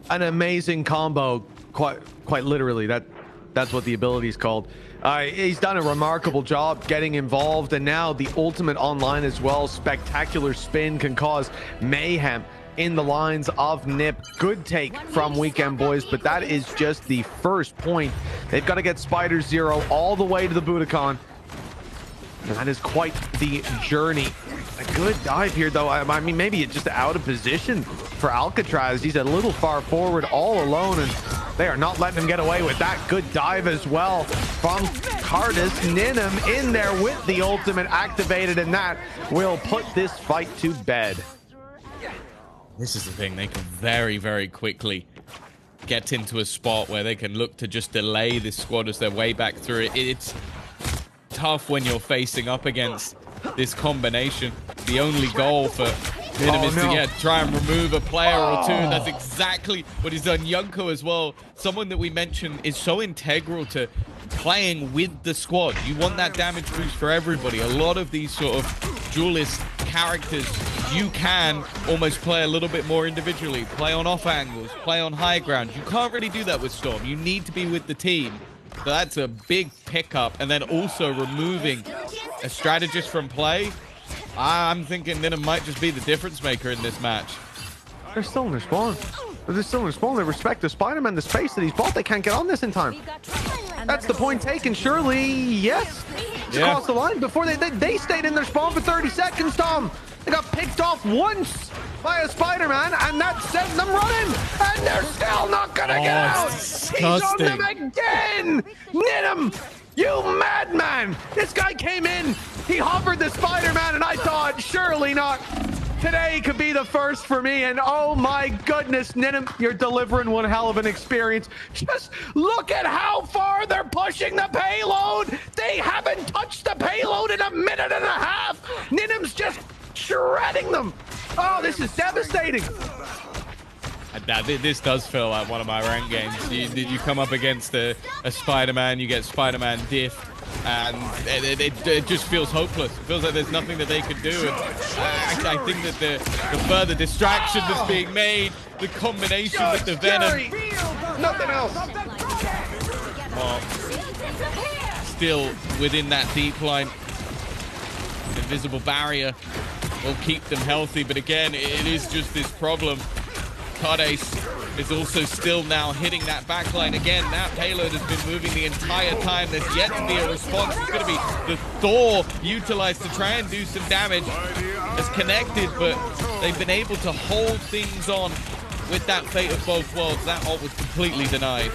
An amazing combo, quite literally. That's what the ability is called. He's done a remarkable job getting involved, and now the ultimate online as well. Spectacular spin can cause mayhem in the lines of Nip. Good take from Weekend Boys, but that is just the first point. They've got to get Spider Zero all the way to the Budokan. And that is quite the journey. A good dive here, though. I mean, maybe it's just out of position for Alcatraz. He's a little far forward all alone, and they are not letting him get away with that. Good dive as well from Cardis. Ninum in there with the ultimate activated, and that will put this fight to bed. This is the thing. They can very, very quickly get into a spot where they can look to just delay this squad as they're way back through it. It's tough when you're facing up against this combination. The only goal for Ninum is to try and remove a player or two. That's exactly what he's done. Yunko as well, someone that we mentioned is so integral to playing with the squad. You want that damage boost for everybody. A lot of these sort of duelist characters, you can almost play a little bit more individually, play on off angles, play on high ground. You can't really do that with Storm. You need to be with the team. So that's a big pickup. And then also removing a strategist from play. I'm thinking Ninum might just be the difference maker in this match. They're still in their spawn. They're still in their spawn. They respect the Spider-Man, the space that he's bought. They can't get on this in time. That's the point taken. Surely, yes. It's across the line before they stayed in their spawn for 30 seconds, Tom. They got picked off once by a Spider-Man, and that sent them running. And they're still not going to get out. He's on them again. Ninum, you madman. This guy came in. He hovered the Spider-Man, and I thought, surely not. Today could be the first for me, and oh my goodness, Ninum, you're delivering one hell of an experience. Just look at how far they're pushing the payload. They haven't touched the payload in a minute and a half. Ninum's just shredding them. Oh, this is devastating. This does feel like one of my ranked games. You come up against a Spider-Man, you get Spider-Man diff, and it just feels hopeless. It feels like there's nothing that they could do. And I think that the further distraction that's being made, the combination with the Venom, nothing else. Still within that deep line, the invisible barrier will keep them healthy. But again, it is just this problem. Cadace is also still now hitting that backline again. That payload has been moving the entire time. There's yet to be a response. It's going to be the Thor utilized to try and do some damage. It's connected, but they've been able to hold things on with that Fate of Both Worlds. That ult was completely denied.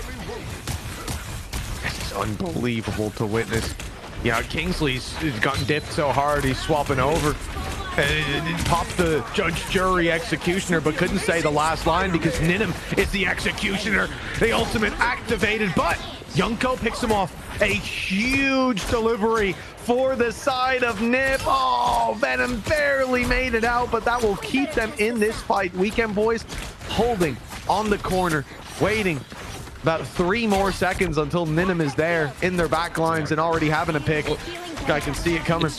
This is unbelievable to witness. Yeah, Kingsley's gotten dipped so hard, he's swapping over. Popped the judge, jury, executioner, but couldn't say the last line because Ninum is the executioner, the ultimate activated. But Yunko picks him off. A huge delivery for the side of Nip. Oh, Venom barely made it out, but that will keep them in this fight. Weekend Boys holding on the corner, waiting about 3 more seconds until Ninum is there in their back lines and already having a pick. I can see it coming.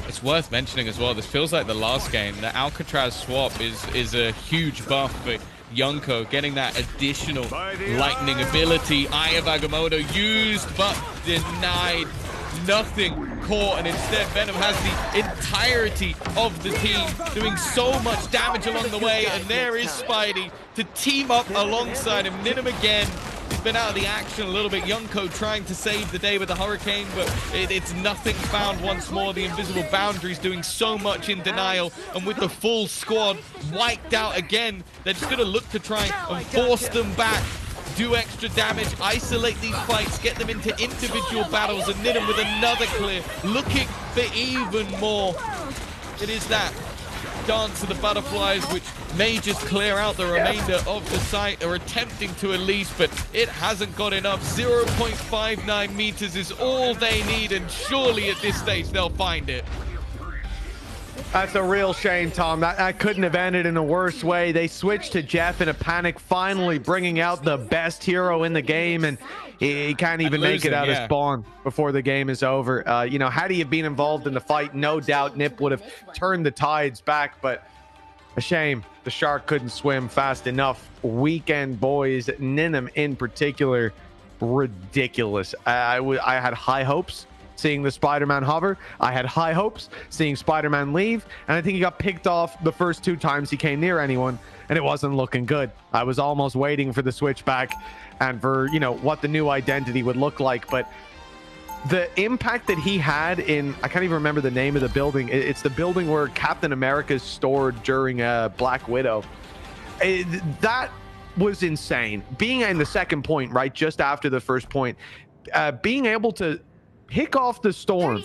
It's worth mentioning as well, this feels like the last game. The Alcatraz swap is a huge buff for Yunko, getting that additional lightning ability. Eye of Agamotto used, but denied. Nothing caught, and instead Venom has the entirety of the team doing so much damage along the way, and there is Spidey to team up alongside him. Ninum again. He's been out of the action a little bit. Yunko trying to save the day with the Hurricane, but it's nothing found once more. The invisible boundaries doing so much in denial, and with the full squad wiped out again, they're just going to look to try and force them back, do extra damage, isolate these fights, get them into individual battles, and Ninum with another clear, looking for even more. It is that Dance of the Butterflies, which may just clear out the remainder of the site, or attempting to at least, but it hasn't got enough. 0.59 meters is all they need, and surely at this stage they'll find it. That's a real shame, Tom. That couldn't have ended in a worse way. They switched to Jeff in a panic, finally bringing out the best hero in the game, and he can't even make it out of spawn before the game is over. You know, had he been involved in the fight, no doubt Nip would have turned the tides back, but a shame the shark couldn't swim fast enough. Weekend Boys, Ninum in particular, ridiculous. I had high hopes seeing the Spider-Man hover. I had high hopes seeing Spider-Man leave, and I think he got picked off the first 2 times he came near anyone, and it wasn't looking good. I was almost waiting for the switch back and for, you know, what the new identity would look like, but the impact that he had in, I can't even remember the name of the building. It's the building where Captain America is stored during Black Widow. That was insane. Being in the second point, right, just after the first point, being able to pick off the storm,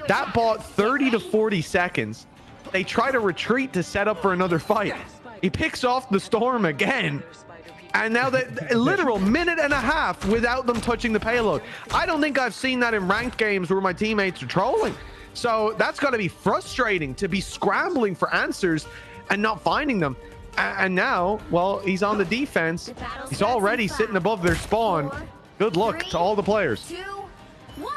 that bought 30 to 40 seconds. They try to retreat to set up for another fight. He picks off the storm again, and now that a literal minute and a half without them touching the payload. I don't think I've seen that in ranked games where my teammates are trolling. So that's got to be frustrating, to be scrambling for answers and not finding them. And now, well, he's on the defense. He's already sitting above their spawn. Good luck to all the players. 2, 1.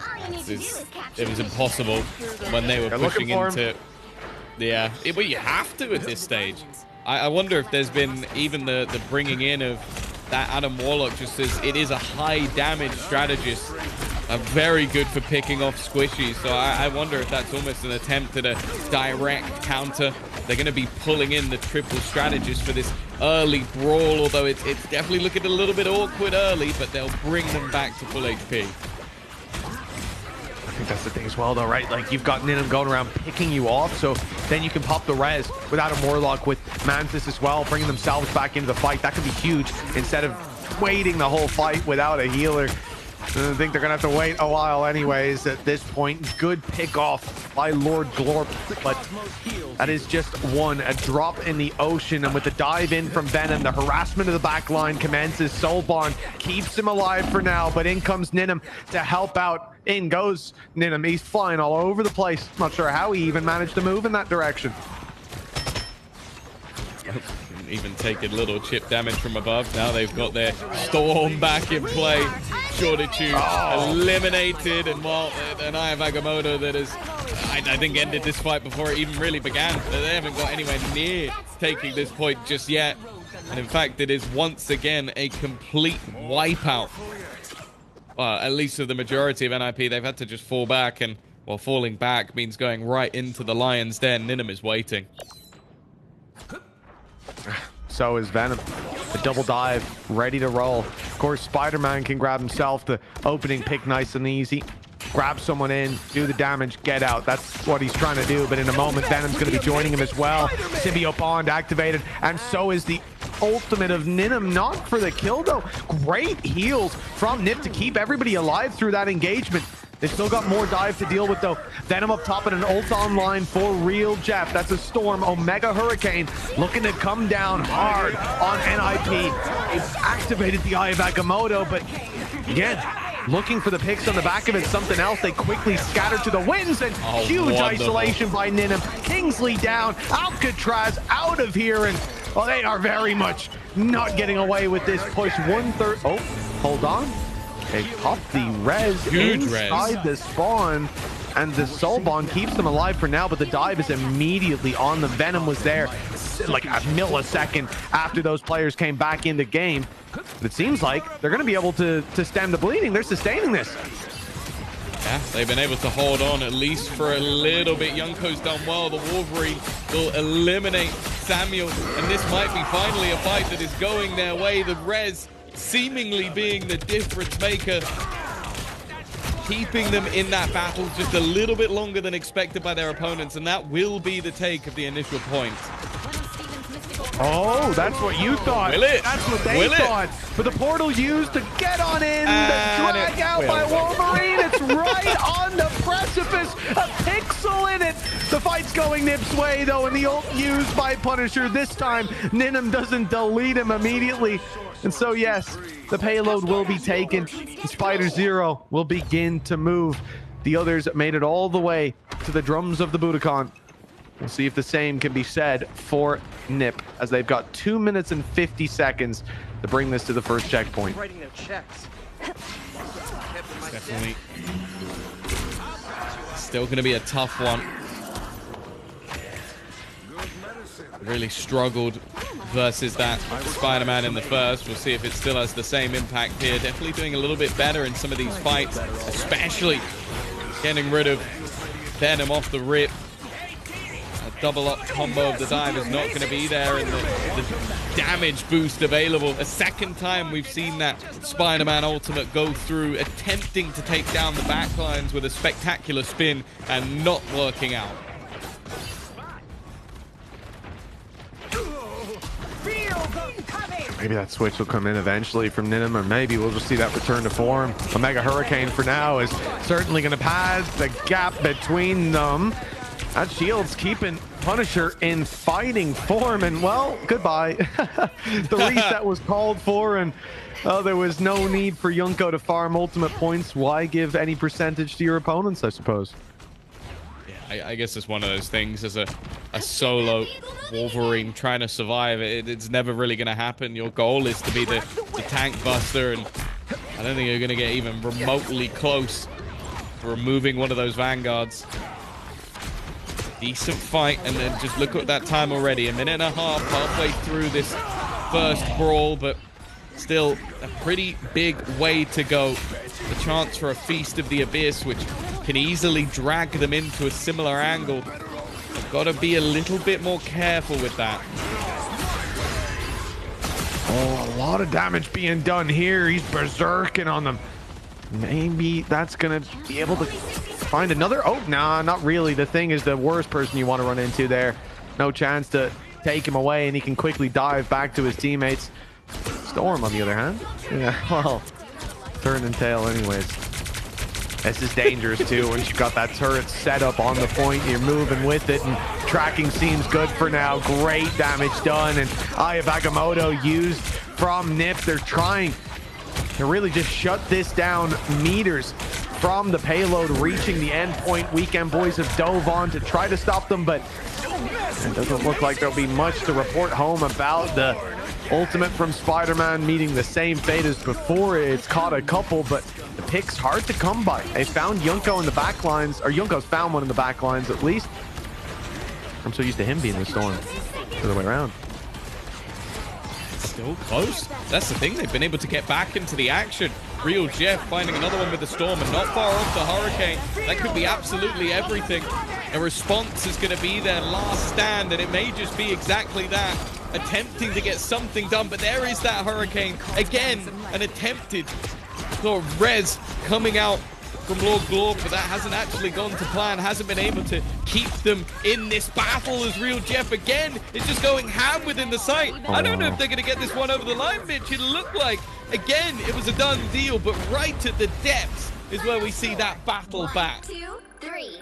All you need it was impossible when they were They're pushing looking for into. Yeah, well, you have to at this stage. I wonder if there's been even the bringing in of that Adam Warlock, just as it is a high damage strategist, very good for picking off squishies. So I wonder if that's almost an attempt at a direct counter. They're going to be pulling in the triple strategist for this early brawl, although it's definitely looking a little bit awkward early, but they'll bring them back to full HP. I think that's the thing as well, though, right? Like, you've got Ninim going around picking you off, so then you can pop the res with Adam Warlock, with Mantis as well, bringing themselves back into the fight. That could be huge instead of waiting the whole fight without a healer. I think they're gonna have to wait a while anyways at this point. Good pick off by Lord Glorp, but that is just a drop in the ocean. And with the dive in from Venom, the harassment of the back line commences. Soulbond keeps him alive for now, but in comes Ninim to help out. In goes Ninim. He's flying all over the place. Not sure how he even managed to move in that direction. Even taking little chip damage from above. Now they've got their storm back in play. Shortitude eliminated, and while an Eye of Agamotto that has, I think, ended this fight before it even really began. They haven't got anywhere near taking this point just yet. And in fact, it is once again a complete wipeout. Well, at least of the majority of NIP. They've had to just fall back, and while falling back means going right into the Lion's Den. Ninim is waiting. So is Venom. A double dive, ready to roll. Of course, Spider-Man can grab himself the opening pick nice and easy. Grab someone in, do the damage, get out. That's what he's trying to do. But in a moment, Venom's going to be joining him as well. Symbiote Bond activated, and so is the ultimate of Ninim. Not for the kill, though. Great heals from Nip to keep everybody alive through that engagement. They've still got more dive to deal with, though. Venom up top and an ult online for real Jeff. That's a Storm. Omega Hurricane looking to come down hard on NIP. It's activated the Eye of Agamotto, but again, looking for the picks on the back of it. Something else. They quickly scatter to the winds, and huge wonderful isolation by Ninim. Kingsley down. Alcatraz out of here, and well, they are very much not getting away with this push. 1/3. Oh, hold on. They pop the res inside the spawn, and the Soulbond keeps them alive for now, but the dive is immediately on. The Venom was there like a millisecond after those players came back in the game. But it seems like they're going to be able to stem the bleeding. They're sustaining this. Yeah, they've been able to hold on at least for a little bit. Yunko's done well. The Wolverine will eliminate Samuel, and this might be finally a fight that is going their way. The res seemingly being the difference maker, keeping them in that battle just a little bit longer than expected by their opponents, and that will be the take of the initial point. Oh, that's what you thought. Will it? That's what they thought. But the portal used to get on in, the drag out by Wolverine. It's right on the precipice. A pixel in it. The fight's going Nip's way, though, and the ult used by Punisher. This time, Ninim doesn't delete him immediately. And so, yes, the payload will be taken. Spider Zero will begin to move. The others made it all the way to the drums of the Budokan. We'll see if the same can be said for Nip, as they've got 2 minutes and 50 seconds to bring this to the first checkpoint. Writing their checks. Definitely still going to be a tough one. Really struggled versus that Spider-Man in the first. We'll see if it still has the same impact here. Definitely doing a little bit better in some of these fights, especially getting rid of Venom off the rip. A double up combo of the dive is not going to be there, and the damage boost available. A second time we've seen that Spider-Man ultimate go through, attempting to take down the backlines with a spectacular spin and not working out. Maybe that switch will come in eventually from Ninim, or maybe we'll just see that return to form. Omega Hurricane for now is certainly going to pad the gap between them. That shield's keeping Punisher in fighting form, and well, goodbye. The reset was called for, and there was no need for Yunko to farm ultimate points. Why give any percentage to your opponents, I suppose? I guess it's one of those things. As a solo Wolverine trying to survive, it's never really going to happen. Your goal is to be the tank buster, and I don't think you're going to get even remotely close removing one of those vanguards. Decent fight, and then just look at that time already. A minute and a half halfway through this first brawl, but still a pretty big way to go. The chance for a Feast of the Abyss, which can easily drag them into a similar angle. Got to be a little bit more careful with that. Oh, a lot of damage being done here. He's berserking on them. Maybe that's going to be able to find another. Oh, nah, not really. The thing is the worst person you want to run into there. No chance to take him away, and he can quickly dive back to his teammates. Storm, on the other hand. Yeah, well, turn and tail anyways. This is dangerous too once you've got that turret set up on the point. You're moving with it, and tracking seems good for now. Great damage done, and Eye of Agamotto used from Nip. They're trying to really just shut this down meters from the payload reaching the end point. Weekend Boys have dove on to try to stop them, but it doesn't look like there'll be much to report home about. The ultimate from Spider-Man meeting the same fate as before. It's caught a couple, but the pick's hard to come by. They found Junko in the back lines, or Junko's found one in the back lines at least. I'm so used to him being the Storm. The other way around. Still close. That's the thing. They've been able to get back into the action. Real Jeff finding another one with the Storm, and not far off the Hurricane. That could be absolutely everything. A response is going to be their last stand, and it may just be exactly that. Attempting to get something done, but there is that Hurricane. Again, an attempted sort of res coming out from Lord Glorp, but that hasn't actually gone to plan. Hasn't been able to keep them in this battle, as Real Jeff again is just going ham within the site. I don't know if they're going to get this one over the line, Mitch. It looked like, again, it was a done deal, but right at the depths is where we see that battle back. 1, 2, 3.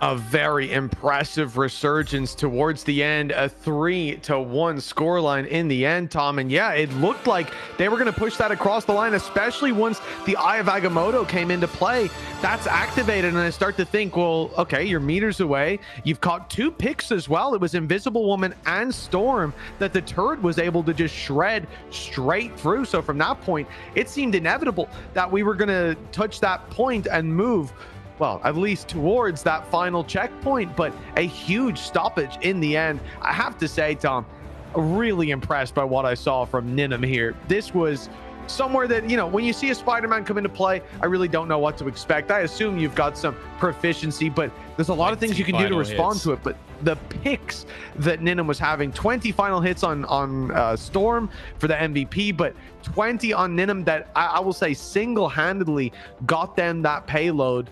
A very impressive resurgence towards the end. A 3-1 scoreline in the end, Tom. And yeah, it looked like they were going to push that across the line, especially once the Eye of Agamotto came into play. That's activated, and I start to think, well, okay, you're meters away. You've caught 2 picks as well. It was Invisible Woman and Storm that the turret was able to just shred straight through. So from that point, it seemed inevitable that we were going to touch that point and move, well, at least towards that final checkpoint, but a huge stoppage in the end. I have to say, Tom, really impressed by what I saw from Ninum here. This was somewhere that, you know, when you see a Spider-Man come into play, I really don't know what to expect. I assume you've got some proficiency, but there's a lot of things you can do to respond to it. But the picks that Ninum was having, 20 final hits on Storm for the MVP, but 20 on Ninum that I will say single-handedly got them that payload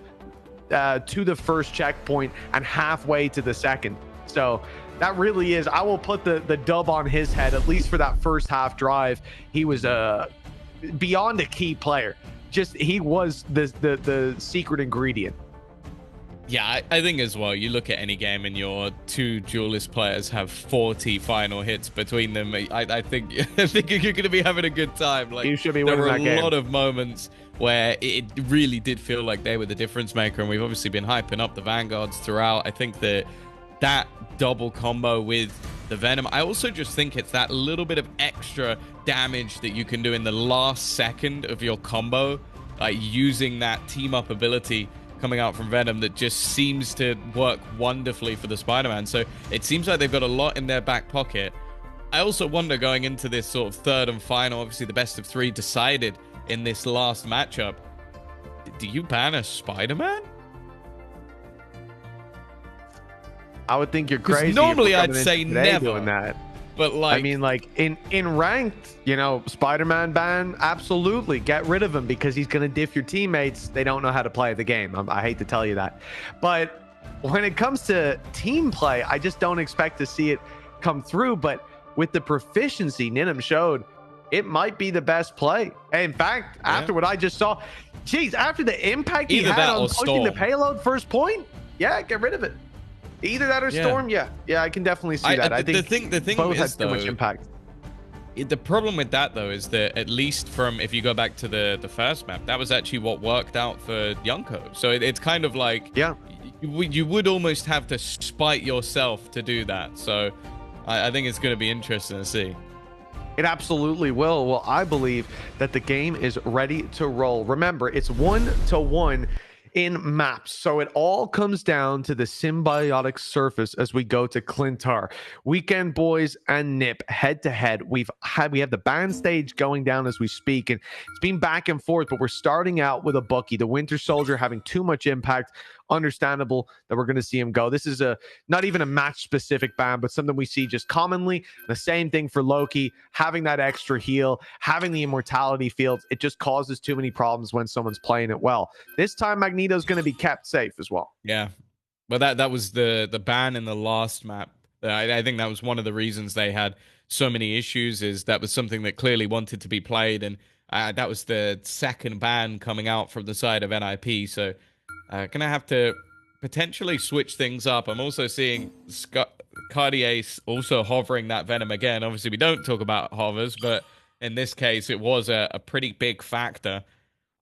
to the first checkpoint and halfway to the second. So that really is, I will put the dub on his head, at least for that first half drive. He was beyond a key player. Just, he was the secret ingredient. Yeah, I think as well, you look at any game and your 2 duelist players have 40 final hits between them. I think you're going to be having a good time. Like, you should be winning that game. There were a lot of moments where it really did feel like they were the difference maker, and we've obviously been hyping up the Vanguards throughout. I think that double combo with the Venom, I also just think it's that little bit of extra damage that you can do in the last second of your combo, like using that team up ability coming out from Venom, that just seems to work wonderfully for the Spider-Man. So it seems like they've got a lot in their back pocket. I also wonder, going into this sort of third and final, obviously the best of 3 decided in this last matchup, do you ban a Spider-Man? I would think you're crazy. Normally I'd say never doing that. But like, I mean, like in ranked, you know, Spider-Man ban, absolutely get rid of him, because he's going to diff your teammates. They don't know how to play the game. I hate to tell you that. But when it comes to team play, I just don't expect to see it come through. But with the proficiency Ninum showed, it might be the best play. In fact, after what I just saw, geez, after the impact he had on pushing the payload first point, yeah, get rid of it. Either that or Storm, yeah, I can definitely see that. I think the thing both has too much impact. The problem with that, though, is that at least from, if you go back to the first map, that was actually what worked out for Junko. So it's kind of like, yeah, you would almost have to spite yourself to do that. So I think it's going to be interesting to see. It absolutely will. Well, I believe that the game is ready to roll. Remember, it's 1-1 in maps. So it all comes down to the symbiotic surface as we go to Clintar. Weekend Boys and Nip head to head. We have the band stage going down as we speak, and it's been back and forth, but we're starting out with a Bucky, the Winter Soldier, having too much impact. Understandable that we're going to see him go. This is not even a match specific ban, but something we see just commonly. The same thing for Loki, having that extra heal, having the immortality fields. It just causes too many problems when someone's playing it well. This time Magneto's going to be kept safe as well. Yeah, but that was the ban in the last map. I think that was one of the reasons they had so many issues, is that was something that clearly wanted to be played, and that was the second ban coming out from the side of NIP. So gonna have to potentially switch things up. I'm also seeing Cartier also hovering that Venom again. Obviously, we don't talk about hovers, but in this case, it was a pretty big factor.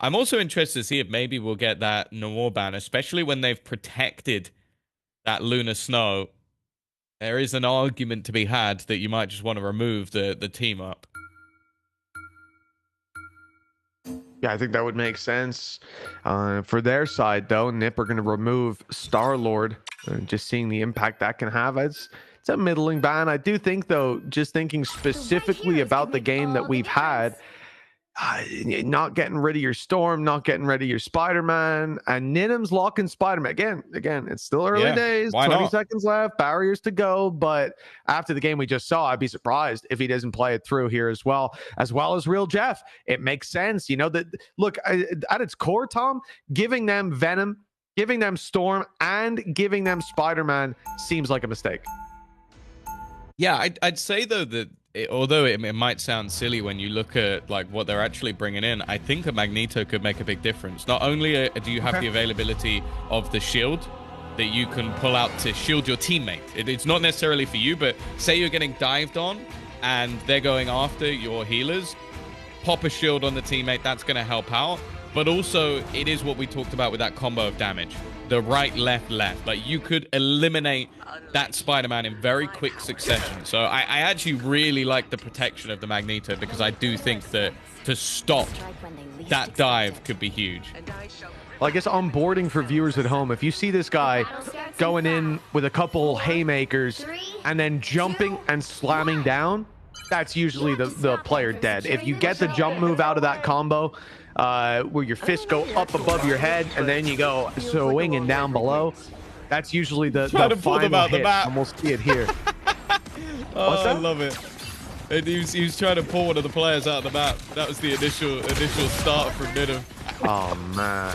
I'm also interested to see if maybe we'll get that Noir ban, especially when they've protected that Lunar Snow. There is an argument to be had that you might just want to remove the team up. Yeah, I think that would make sense. For their side, though, Nip are going to remove Star-Lord. Just seeing the impact that can have. It's a middling ban. I do think, though, just thinking specifically about the game that we've had, not getting rid of your Storm, not getting rid of your Spider-Man, and Ninim's locking Spider-Man. Again, it's still early days, 20 seconds left, barriers to go, but after the game we just saw, I'd be surprised if he doesn't play it through here as well as Real Jeff. It makes sense. You know, that look, at its core, Tom, giving them Venom, giving them Storm, and giving them Spider-Man seems like a mistake. Yeah, I'd say, though, that although it might sound silly when you look at like what they're actually bringing in, I think a Magneto could make a big difference. Not only do you have the availability of the shield that you can pull out to shield your teammate. It's not necessarily for you, but say you're getting dived on and they're going after your healers, pop a shield on the teammate, that's going to help out. But also, it is what we talked about with that combo of damage. The right, left, left. Like, you could eliminate that Spider-Man in very quick succession. So I actually really like the protection of the Magneto, because I do think that to stop that dive could be huge. Well, I guess onboarding for viewers at home, if you see this guy going in with a couple haymakers and then jumping and slamming down, that's usually the player dead. If you get the jump move out of that combo, where your fists go up above your head and then you go swinging down below, that's usually the final hit, and we'll see it here. I love it. And he was trying to pull one of the players out of the map. That was the initial start from Nidim. Oh man!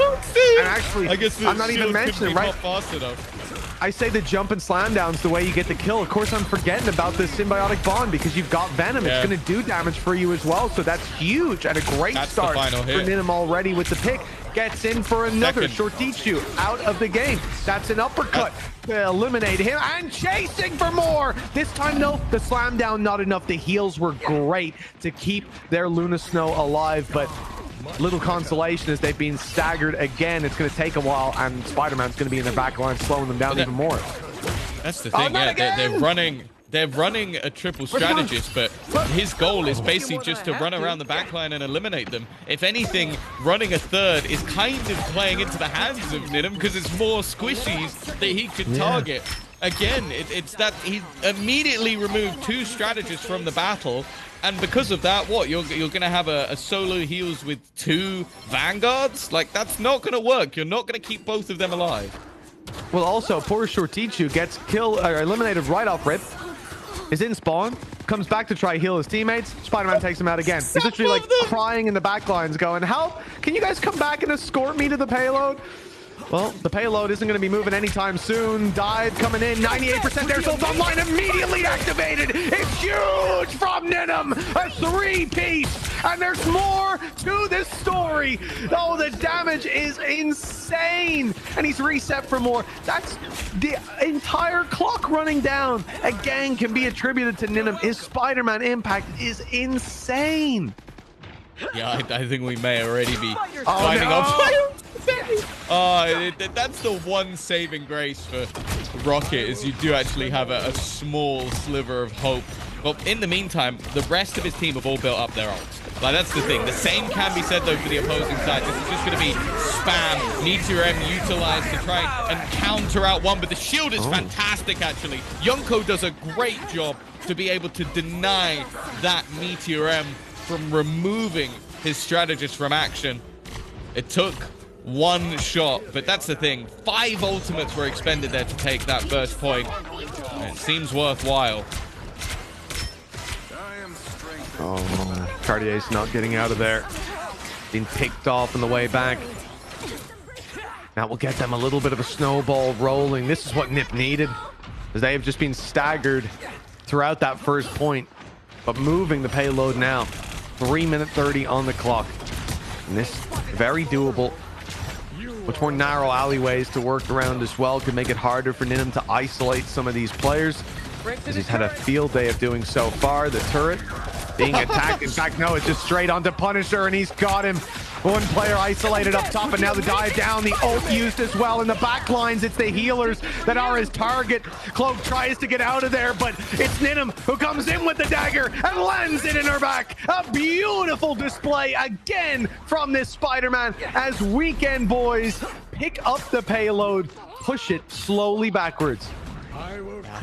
And actually, I guess I'm not even mentioning, right? Fast enough. I say the jump and slam down's the way you get the kill. Of course, I'm forgetting about the symbiotic bond, because you've got Venom. Yeah. It's going to do damage for you as well, so that's huge, and a great start for Nidim already with the pick. Gets in for another Shortichu out of the game. That's an uppercut to eliminate him, and chasing for more. This time, no, the slam down not enough. The heals were great to keep their Luna Snow alive, but little consolation as they've been staggered again. It's going to take a while, and Spider-Man's going to be in their back line, slowing them down even more. That's the thing. They're running a triple strategist, but his goal is basically just to run around the backline and eliminate them. If anything, running a third is kind of playing into the hands of Nidim, because it's more squishies that he could target. Again, it's that he immediately removed two strategists from the battle, and because of that, you're going to have a solo heals with two Vanguards? Like, that's not going to work. You're not going to keep both of them alive. Well, also, poor Shortichu gets eliminated right off rip. Is in spawn, comes back to try heal his teammates. Spider-Man takes him out again. He's literally like crying in the back lines going, help! Can you guys come back and escort me to the payload? Well, the payload isn't going to be moving anytime soon. Dive coming in, 98% air assault online, immediately activated. It's huge from Nidim, a 3-piece, and there's more to this story. Oh, the damage is insane, and he's reset for more. That's the entire clock running down. Again, can be attributed to Nidim. His Spider-Man impact is insane. Yeah, I think we may already be finding out. That's the one saving grace for Rocket, is you do actually have a small sliver of hope. But in the meantime, the rest of his team have all built up their ults. Like, that's the thing. The same can be said, though, for the opposing side. This is just going to be spam. Meteor M utilized to try and counter out one, but the shield is fantastic, actually. Yonko does a great job to be able to deny that Meteor M from removing his strategist from action. It took one shot, but that's the thing. 5 ultimates were expended there to take that first point. And it seems worthwhile. Oh, Cartier's not getting out of there. Being picked off on the way back. That will get them a little bit of a snowball rolling. This is what Nip needed, as they have just been staggered throughout that first point. But moving the payload now. 3 minute 30 on the clock. And this very doable. Much more narrow alleyways to work around as well. Could make it harder for Ninum to isolate some of these players, as he's had a field day of doing so far. The turret being attacked. In fact, no, it's just straight onto Punisher, and he's got him. One player isolated up top, and now the dive down. The ult used as well in the back lines. It's the healers that are his target. Cloak tries to get out of there, but it's Ninum who comes in with the dagger and lands it in her back. A beautiful display again from this Spider-Man, as Weekend Boys pick up the payload, push it slowly backwards. I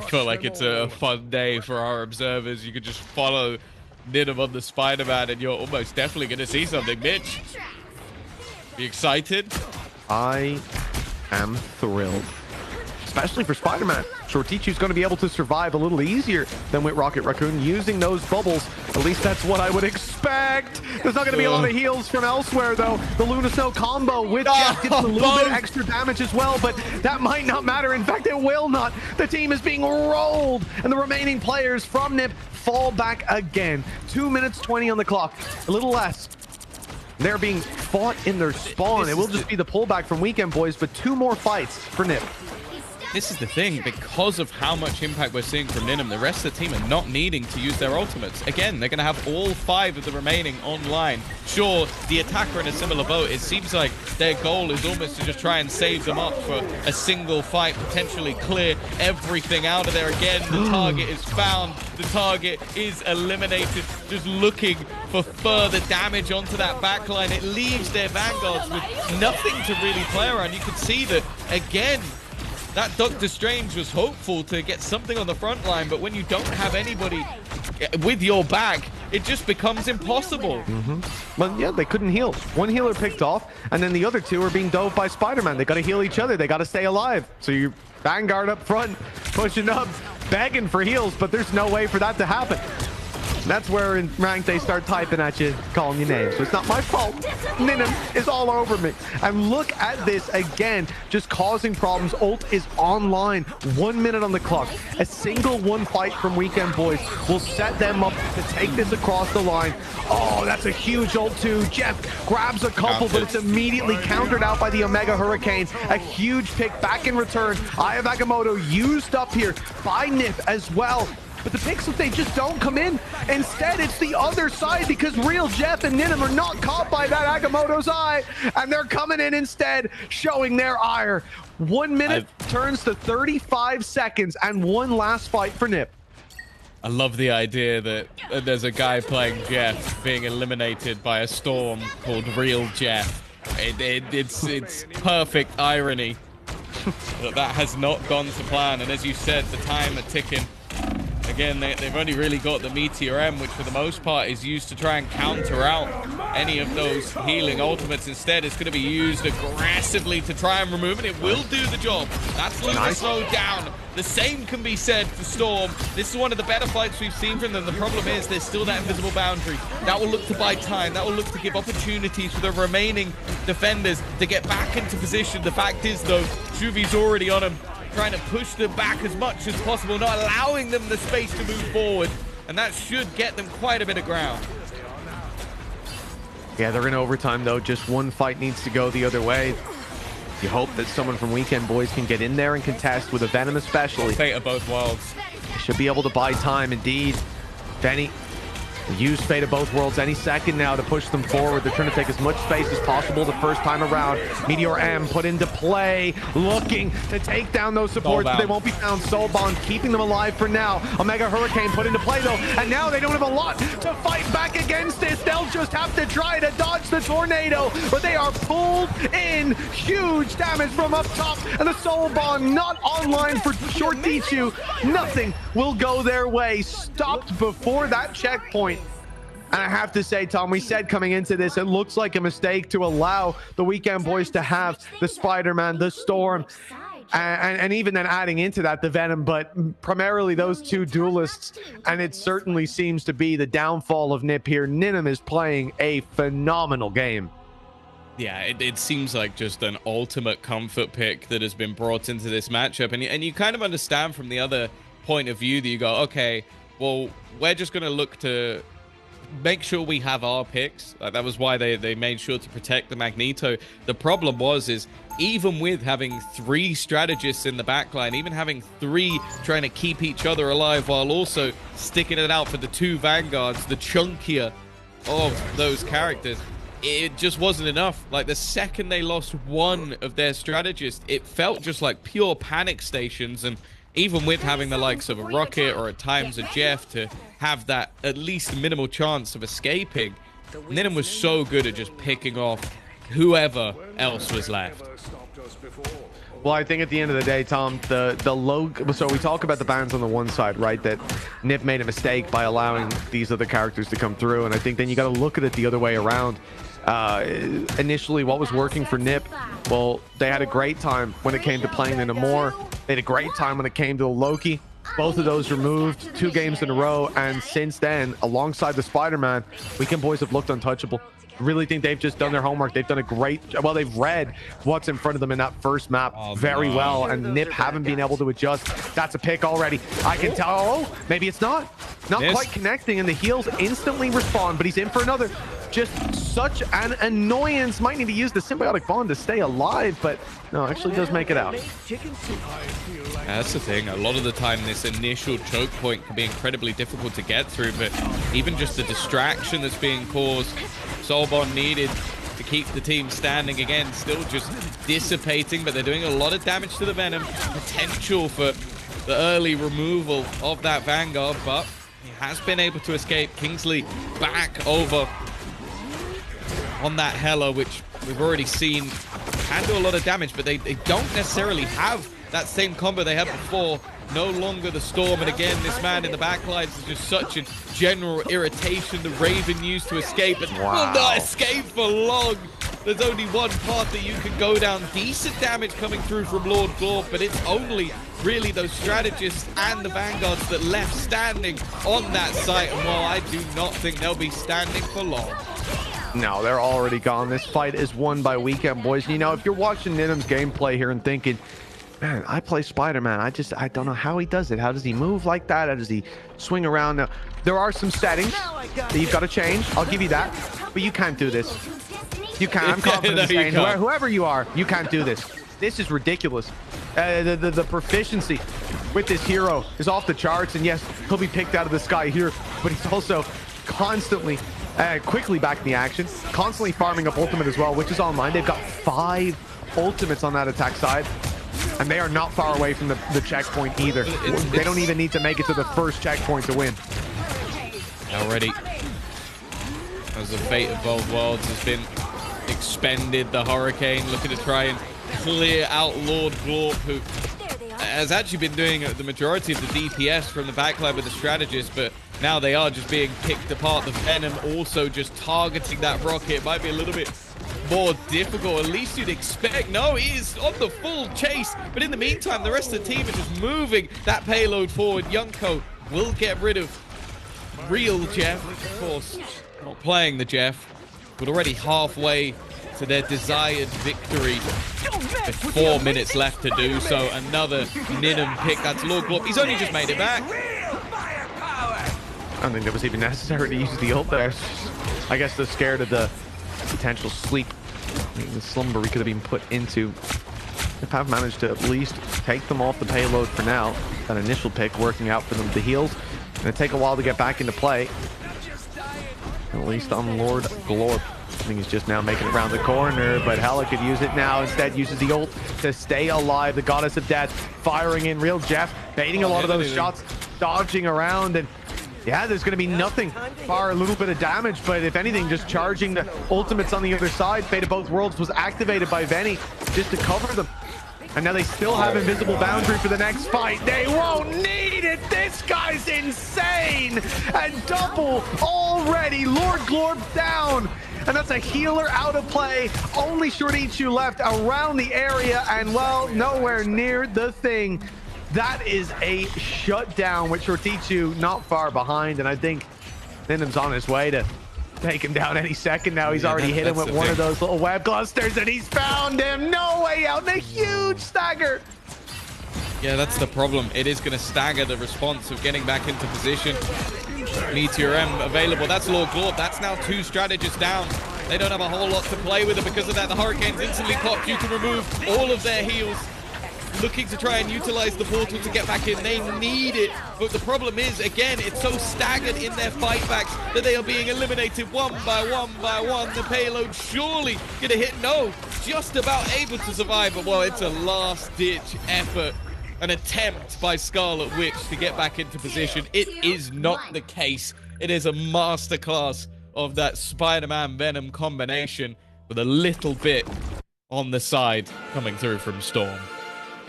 feel like it's a fun day for our observers. You could just follow Ninum on the Spider-Man, and you're almost definitely going to see something. Mitch, you excited? I am thrilled, especially for Spider-Man. Shortichu's going to be able to survive a little easier than with Rocket Raccoon using those bubbles. At least that's what I would expect. There's not going to be a lot of heals from elsewhere, though. The Luna Snow combo with Jeff gets a little bit extra damage as well, but that might not matter. In fact, it will not. The team is being rolled, and the remaining players from Nip fall back again. 2 minutes 20 on the clock, a little less. They're being fought in their spawn. It will just be the pullback from Weekend Boys, but 2 more fights for Nip. This is the thing, because of how much impact we're seeing from Ninum, the rest of the team are not needing to use their ultimates. Again, they're going to have all 5 of the remaining online. Sure, the attacker in a similar boat, it seems like their goal is almost to just try and save them up for a single fight, potentially clear everything out of there. Again, the target is found, the target is eliminated, just looking for further damage onto that backline. It leaves their vanguards with nothing to really play around. You can see that, again, that Doctor Strange was hopeful to get something on the front line, but when you don't have anybody with your back, it just becomes impossible. Well, yeah, they couldn't heal. One healer picked off, and then the other 2 are being dove by Spider-Man. They got to heal each other. They got to stay alive. So you Vanguard up front, pushing up, begging for heals, but there's no way for that to happen. That's where in ranked they start typing at you, calling you names. So it's not my fault. Ninum is all over me. And look at this again, just causing problems. Ult is online. 1 minute on the clock. A single one fight from Weekend Boys will set them up to take this across the line. Oh, that's a huge ult too. Jeff grabs a couple, but it's immediately countered out by the Omega Hurricane. A huge pick back in return. Eye of Agamotto used up here by Nip as well. But the picks, they just don't come in. Instead, it's the other side, because Real Jeff and Ninum are not caught by that Agamotto's eye, and they're coming in instead, showing their ire. 1 minute turns to 35 seconds, and one last fight for Nip. I love the idea that there's a guy playing Jeff being eliminated by a storm called Real Jeff. It's perfect irony that has not gone to plan, and as you said, the time are ticking. Again, they've only really got the Meteor M, which for the most part is used to try and counter out any of those healing ultimates. Instead, it's going to be used aggressively to try and remove it. It will do the job. That's Luna slowed down. The same can be said for Storm. This is one of the better fights we've seen from them. The problem is there's still that invisible boundary. That will look to buy time. That will look to give opportunities for the remaining defenders to get back into position. The fact is, though, Juvi's already on him, trying to push them back as much as possible, not allowing them the space to move forward, and that should get them quite a bit of ground. Yeah, they're in overtime, though. Just one fight needs to go the other way. You hope that someone from Weekend Boys can get in there and contest with a Venom especially. Fate of both worlds. Should be able to buy time, indeed. Benny Use Fate of Both Worlds any second now to push them forward. They're trying to take as much space as possible the first time around. Meteor M put into play, looking to take down those supports, but they won't be found. Soulbound keeping them alive for now. Omega Hurricane put into play though, and now they don't have a lot to fight back against this. They'll just have to try to dodge the tornado, but they are pulled in. Huge damage from up top, and the Soulbound not online for Short Tichu. Nothing will go their way. Stopped before that checkpoint. And I have to say, Tom, we said coming into this, it looks like a mistake to allow the Weekend Boys to have the Spider-Man, the Storm, and even then adding into that the Venom, but primarily those two duelists. And it certainly seems to be the downfall of Nip here. Ninim is playing a phenomenal game. Yeah, it seems like just an ultimate comfort pick that has been brought into this matchup. And you kind of understand from the other point of view that you go, okay, well, we're just going to look to make sure we have our picks. That was why they made sure to protect the Magneto. The problem is even with having 3 strategists in the backline, even having 3 trying to keep each other alive while also sticking it out for the 2 Vanguards, the chunkier of those characters, it just wasn't enough. Like, the second they lost one of their strategists, it felt just like pure panic stations. And even with having the likes of a Rocket or at times a Jeff to have that at least minimal chance of escaping, Ninim was so good at just picking off whoever else was left. Well, I think at the end of the day, Tom, the logo. So we talk about the bans on the one side, right? That Nip made a mistake by allowing these other characters to come through, and I think then you got to look at it the other way around. Initially, what was working for Nip? Well, they had a great time when it came to playing the Namor. They had a great time when it came to the Loki. Both of those removed 2 games in a row, and since then, alongside the Spider-Man, Weekend Boys have looked untouchable. Really think they've just done their homework. They've done a great, well, they've read what's in front of them in that first map very well, and Nip haven't been able to adjust. That's a pick already. I can tell. Oh, maybe it's not quite connecting, and the heals instantly respawn, but he's in for another. Just such an annoyance. Might need to use the symbiotic bond to stay alive, but no, actually does make it out. That's the thing. A lot of the time, this initial choke point can be incredibly difficult to get through, but even just the distraction that's being caused, Soulbond needed to keep the team standing again, still just dissipating, but they're doing a lot of damage to the Venom. Potential for the early removal of that Vanguard, but he has been able to escape. Kingsley back over on that Hela, which we've already seen can do a lot of damage, but they don't necessarily have that same combo they had before. No longer the Storm, and again, this man in the backlines is just such a general irritation. The Raven used to escape, but will not escape for long. There's only one path that you can go down. Decent damage coming through from Lord Glorp, but it's only really those strategists and the Vanguards that left standing on that site. And while I do not think they'll be standing for long. No, they're already gone. This fight is won by Weekend Boys. You know, if you're watching Ninim's gameplay here and thinking, man, I play Spider-Man, I don't know how he does it. How does he move like that? How does he swing around? Now, there are some settings that you've got to change. I'll give you that. But you can't do this. You can't. I'm confident in saying, whoever you are, you can't do this. This is ridiculous. The proficiency with this hero is off the charts. And yes, he'll be picked out of the sky here, but he's also constantly quickly back in the action, constantly farming up ultimate as well, which is online. They've got 5 ultimates on that attack side, and they are not far away from the checkpoint either. They don't even need to make it to the first checkpoint to win. Already, as the fate of both worlds has been expended, the Hurricane looking to try and clear out Lord Glorp, who has actually been doing the majority of the DPS from the backline with the strategist, but now they are just being picked apart. The Venom also just targeting that Rocket. It might be a little bit more difficult, at least you'd expect. No, he is on the full chase, but in the meantime, the rest of the team are just moving that payload forward. Yunko will get rid of real Jeff, of course, not playing the Jeff, but already halfway to their desired victory. With 4 minutes left to do so. Another Ninim pick. That's Lord Glorp. He's only just made it back. I don't think that was even necessary to use the ult there. I guess they're scared of the potential sleep, the slumber we could have been put into. If have managed to at least take them off the payload for now. That initial pick working out for them. The heals gonna take a while to get back into play. At least on Lord Glorp. I think he's just now making it around the corner, but Hela could use it now. Instead, uses the ult to stay alive. The Goddess of Death firing in. Real Jeff baiting a lot of those shots, dodging around, and yeah, there's going to be nothing. Far a little bit of damage, but if anything, just charging the ultimates on the other side. Fate of Both Worlds was activated by Venny just to cover them. And now they still have invisible boundary for the next fight. They won't need it. This guy's insane. And double already. Lord Glorp down. And that's a healer out of play. Only Shortichu left around the area. And, well, nowhere near the thing. That is a shutdown with Shortichu not far behind. And I think Ninim's on his way to take him down any second now. He's already hit him with one of those little web clusters, and he's found him. No way out. And a huge stagger. Yeah, that's the problem. It is going to stagger the response of getting back into position. Meteor M available. That's Lord Glorp. That's now 2 strategists down. They don't have a whole lot to play with, and because of that, the Hurricanes instantly popped due to remove all of their heals. Looking to try and utilize the portal to get back in. They need it, but the problem is, again, it's so staggered in their fightbacks that they are being eliminated one by one by one. The payload surely gonna hit. No, just about able to survive, but well, it's a last-ditch effort, an attempt by Scarlet Witch to get back into position. It is not the case. It is a masterclass of that Spider-Man Venom combination with a little bit on the side coming through from Storm.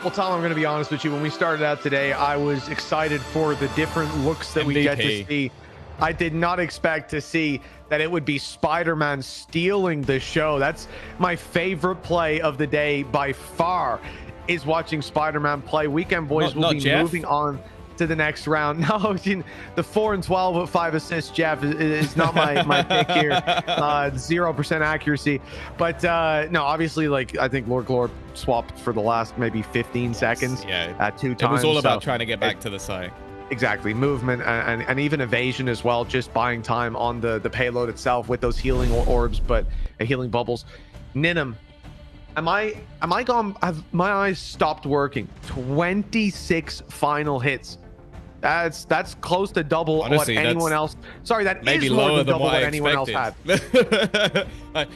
Well, Tom, I'm going to be honest with you. When we started out today, I was excited for the different looks that we get to see. I did not expect to see that it would be Spider-Man stealing the show. That's my favorite play of the day by far, is watching Spider-Man play. Weekend Boys will be moving on to the next round. No, the 4 and 12 with 5 assists, Jeff, is not my pick here. 0% accuracy. But no, obviously, like, I think Lord Glorp swapped for the last maybe 15 seconds at 2 times. It was all about trying to get back to the site. Exactly. Movement and even evasion as well, just buying time on the payload itself with those healing orbs, but healing bubbles. Ninim, am I gone? Have my eyes stopped working? 26 final hits. That's close to double. Honestly, what anyone else. Sorry, that maybe is more lower than double what what anyone else had.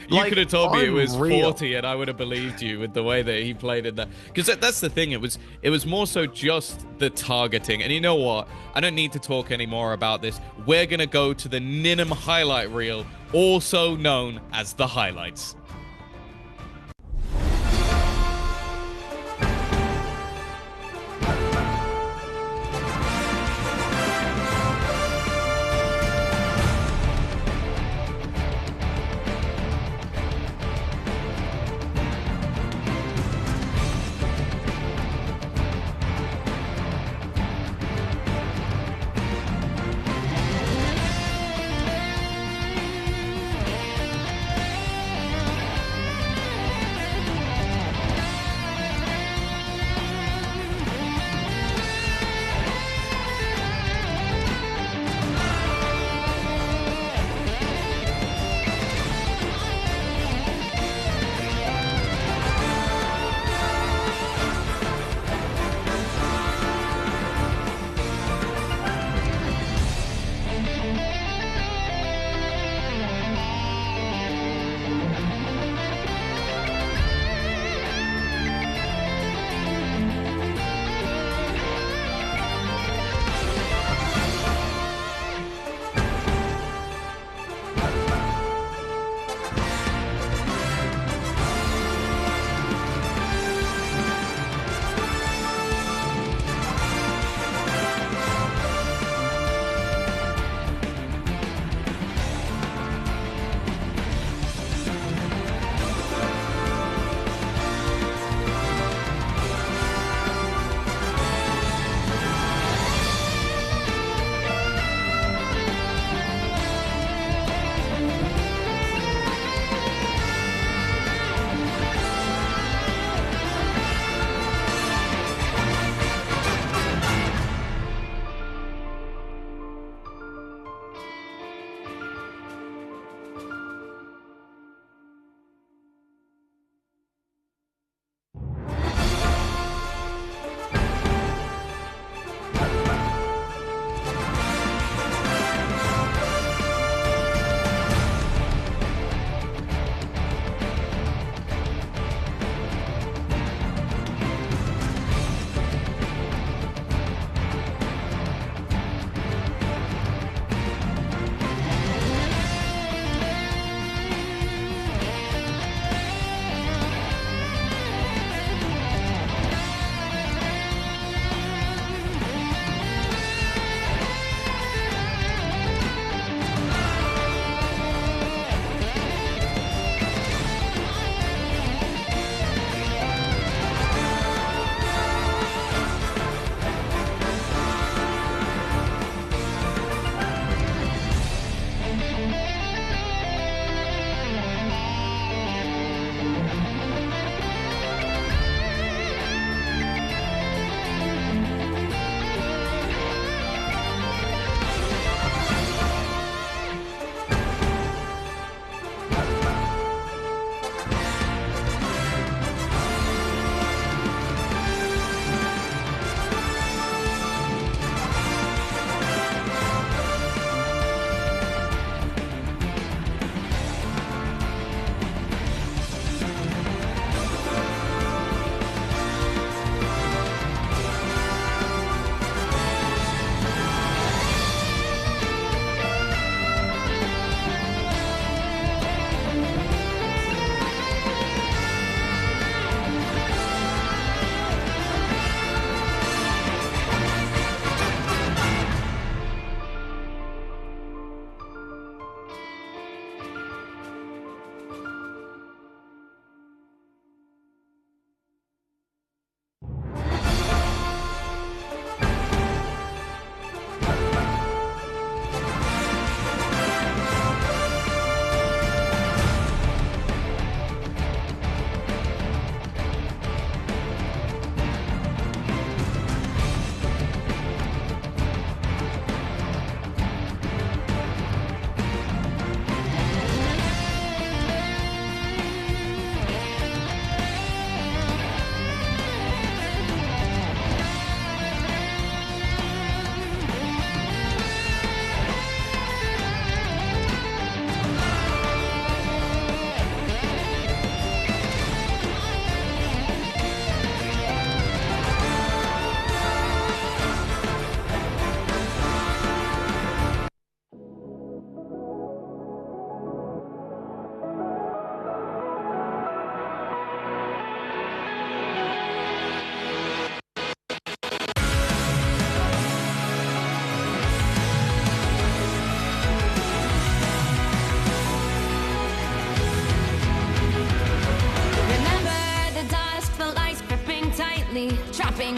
You could have told me it was 40, and I would have believed you with the way that he played in that. Because that's the thing. It was more so just the targeting. And you know what? I don't need to talk anymore about this. We're gonna go to the Ninim highlight reel, also known as the highlights.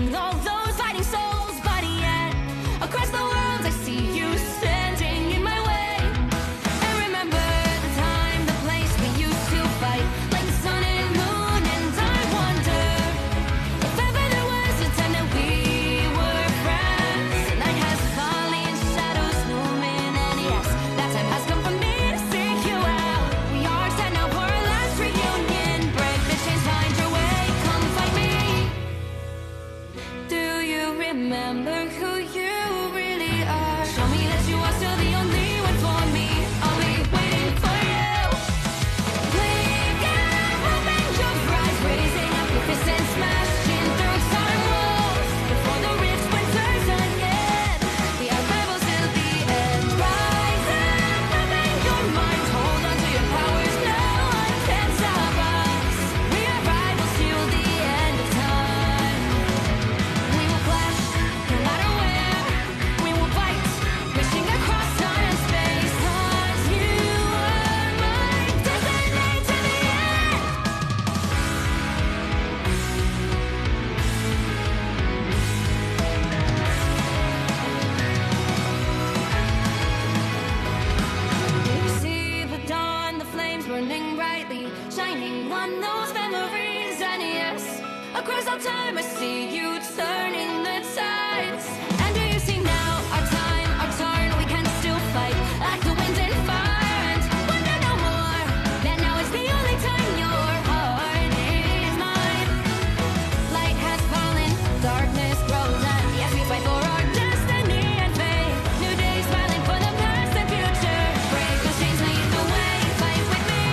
trapping all those fighting souls. But yet, across the world, I see you standing in my way. And remember the time, the place we used to fight, like the sun and moon. And I wonder if ever there was a time that we were friends. The night has fallen, shadows looming, and yes, that time has come for me to seek you out. We are set now for our last reunion. Break the chains, find your way, come find me. Do you remember who you really are? Show me that you are still the only one for me. I'll be waiting for you. Wake up, open your eyes, raising up your fists and smashing through time walls. Before the rift splinters again, we are rebels till the end. Rise up, open your mind, hold on to your powers, no one can stop us. We are rivals till the end of time. We will clash, no matter where. We will fight, reaching across time and space. 'Cause you are my destiny to the end. See the dawn, the flames burning brightly, shining on those memories. And yes, across all time I see you turning the tides. And do you see now our time, our turn? We can still fight like the wind and fire. And wonder no more that now is the only time your heart is mine. Light has fallen, darkness grows, and yes, we fight for our destiny and fate. New days smiling for the past and future. Break those chains, lead the way, fight with me.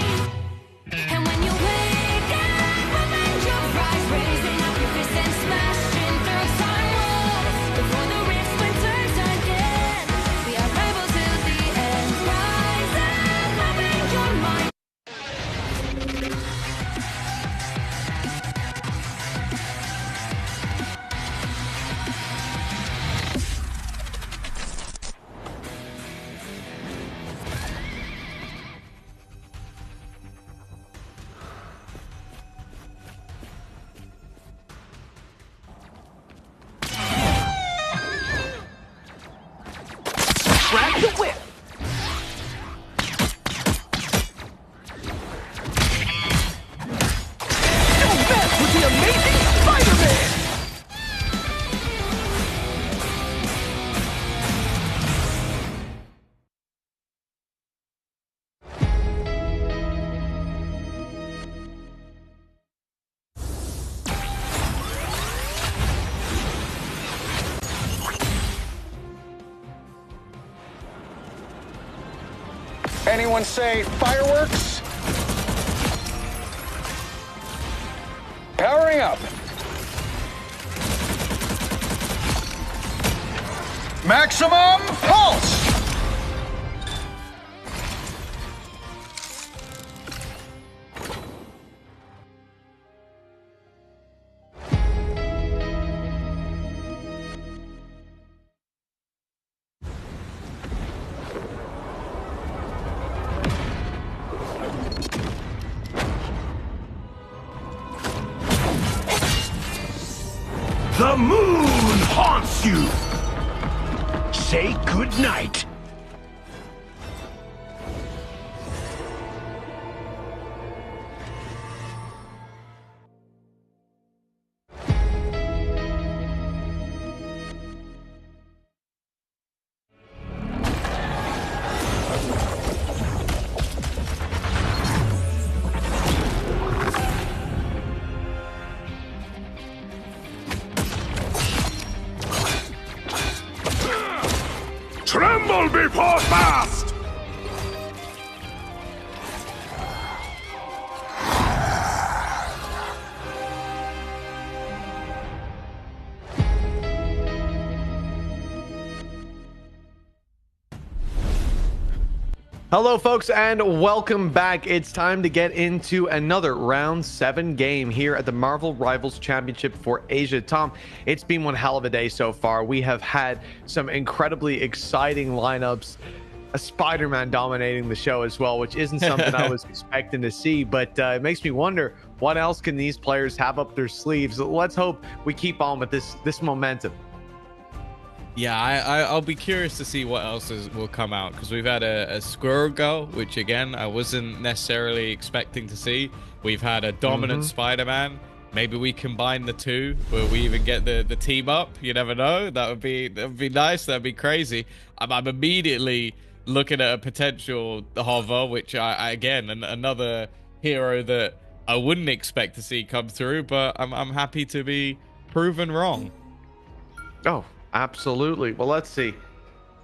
And when you wake up, open your eyes, raising up your fists and smashing through time walls. Before the rift splinters again, we are rebels till the end. Rise up, open your mind. Grab the whip. Don't mess with the amazing Spider-Man! Anyone say fireworks? Powering up. Maximum pulse! The moon haunts you! Say goodnight. Tremble before fast! Hello folks and welcome back. It's time to get into another round 7 game here at the Marvel Rivals Championship for Asia. Tom, it's been one hell of a day so far. We have had some incredibly exciting lineups. a Spider-Man dominating the show as well, which isn't something I was expecting to see, but it makes me wonder what else can these players have up their sleeves. Let's hope we keep on with this momentum. Yeah, I'll be curious to see what else will come out, because we've had a Squirrel Girl, which again I wasn't necessarily expecting to see. We've had a dominant Spider-Man. Maybe we combine the two, where we even get the team up. You never know. That would be nice. That'd be crazy. I'm immediately looking at a potential Hover, which I again another hero that I wouldn't expect to see come through, but I'm happy to be proven wrong. Oh, absolutely. Well, let's see.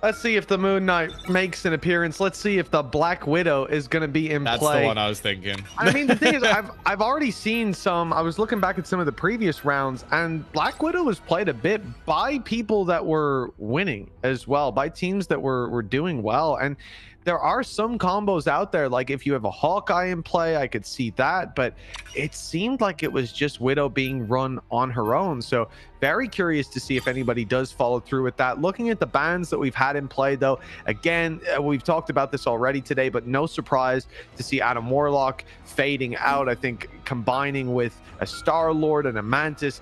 Let's see if the Moon Knight makes an appearance. Let's see if the Black Widow is going to be in play. That's the one I was thinking. I mean, the thing is, I've already seen some. I was looking back at some of the previous rounds, and Black Widow was played a bit by people that were winning as well, by teams that were doing well. And there are some combos out there, like if you have a Hawkeye in play, I could see that, but it seemed like it was just Widow being run on her own. So very curious to see if anybody does follow through with that. Looking at the bans that we've had in play, though, again, we've talked about this already today, but no surprise to see Adam Warlock fading out. I think combining with a Star-Lord and a Mantis,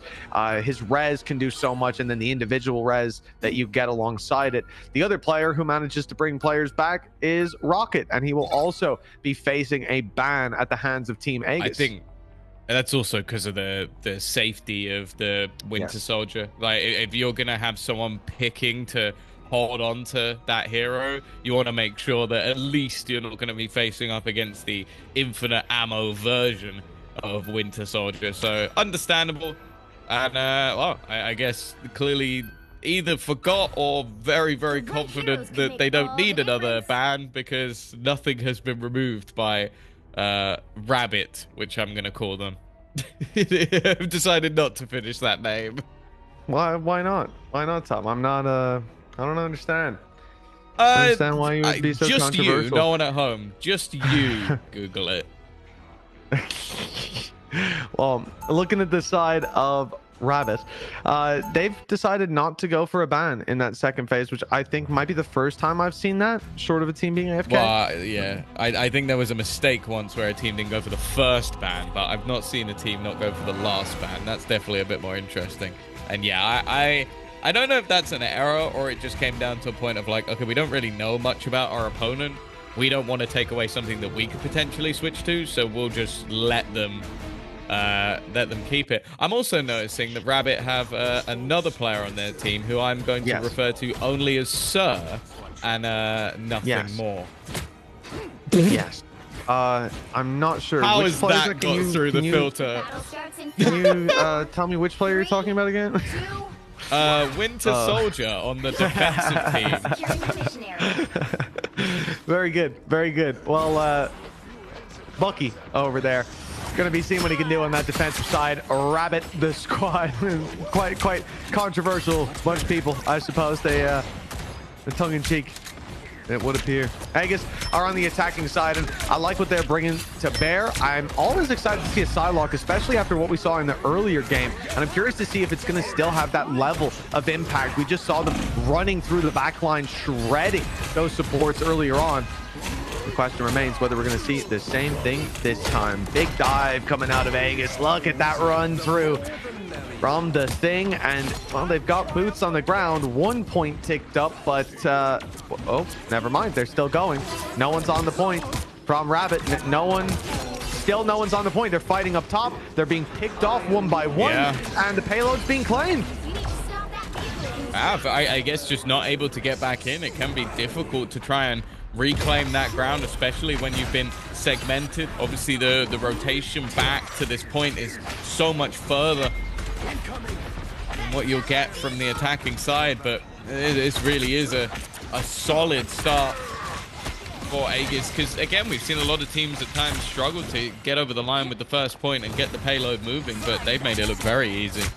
his res can do so much, and then the individual res that you get alongside it. The other player who manages to bring players back is Rocket, and he will also be facing a ban at the hands of Team Aegis. I think that's also because of the safety of the Winter Soldier. Like, if you're gonna have someone picking to hold on to that hero, you want to make sure that at least you're not going to be facing up against the infinite ammo version of Winter Soldier. So understandable. And well, I guess clearly either forgot or very, very confident that they don't need another ban, because nothing has been removed by Rabbit, which I'm going to call them. I've decided not to finish that name. Why not? Why not, Tom? I'm not I don't understand. I understand why you would be so just controversial. You, no one at home. Just you. Google it. Well, looking at the side of Rabbit, they've decided not to go for a ban in that second phase, which I think might be the first time I've seen that, short of a team being AFK. Well, yeah. I think there was a mistake once where a team didn't go for the first ban, but I've not seen a team not go for the last ban. That's definitely a bit more interesting. And yeah, I don't know if that's an error or it just came down to a point of like, okay, we don't really know much about our opponent. We don't want to take away something that we could potentially switch to, so we'll just let them keep it. I'm also noticing that Rabbit have another player on their team who I'm going to refer to only as Sir and nothing more. Yes. I'm not sure. How which has that got through the filter? Can you tell me which player you're talking about again? Winter Soldier on the defensive team. Very good, very good. Well, Bucky over there, gonna be seeing what he can do on that defensive side. Rabbit, the squad, quite controversial bunch of people, I suppose. They, the tongue-in-cheek, it would appear. Aegis are on the attacking side, and I like what they're bringing to bear. I'm always excited to see a Psylocke, especially after what we saw in the earlier game, and I'm curious to see if it's going to still have that level of impact. We just saw them running through the backline, shredding those supports earlier on. The question remains whether we're going to see the same thing this time. Big dive coming out of Aegis. Look at that run through from the thing, and well, they've got boots on the ground. 1 point ticked up, but oh, never mind, they're still going. No one's on the point from Rabbit. No one's on the point. They're fighting up top. They're being picked off one by one, and the payload's being claimed. I guess just not able to get back in. It can be difficult to try and reclaim that ground, especially when you've been segmented. Obviously the rotation back to this point is so much further than what you'll get from the attacking side, but this really is a solid start for Aegis, because again, we've seen a lot of teams at times struggle to get over the line with the first point and get the payload moving, but they've made it look very easy.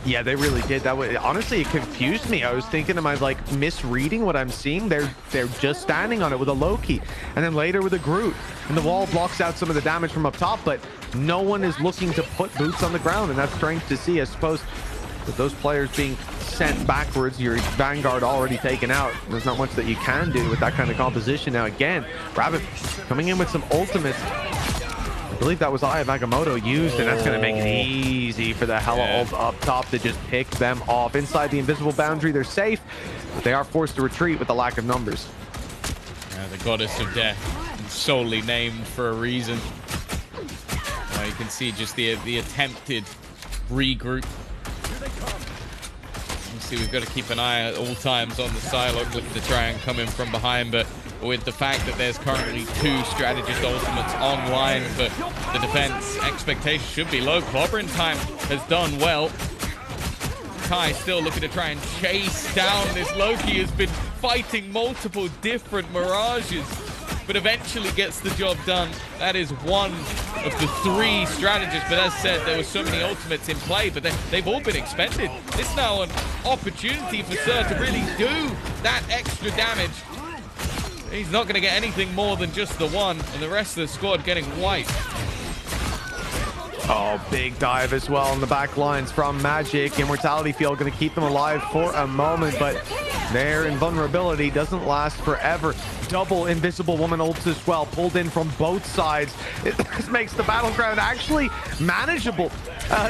Yeah, they really did. That way, honestly, it confused me. I was thinking, am I like misreading what I'm seeing? They're just standing on it with a Loki, and then later with a Groot, and the wall blocks out some of the damage from up top, but no one is looking to put boots on the ground, and that's strange to see. I suppose with those players being sent backwards. Your Vanguard already taken out. There's not much that you can do with that kind of composition. Now again, Rabbit coming in with some ultimates. I believe that was Eye of Agamotto used, and that's going to make it easy for the Hela ult up top to just pick them off. Inside the invisible boundary, they're safe, but they are forced to retreat with the lack of numbers. The goddess of death, solely named for a reason. You can see just the attempted regroup. You see, we've got to keep an eye at all times on the Psylocke, looking to try and come in from behind, but with the fact that there's currently 2 strategist ultimates online for the defense, expectation should be low. Clobbering time has done well. Kai still looking to try and chase down this Loki. Has been fighting multiple different mirages, but eventually gets the job done. That is one of the 3 strategists, but as said, there were so many ultimates in play, but they've all been expended. It's now an opportunity for Sir to really do that extra damage. He's not going to get anything more than just the one, and the rest of the squad getting wiped. Oh, big dive as well on the back lines from Magic. Immortality Field going to keep them alive for a moment, but their invulnerability doesn't last forever. Double Invisible Woman ults as well, pulled in from both sides. This makes the battleground actually manageable.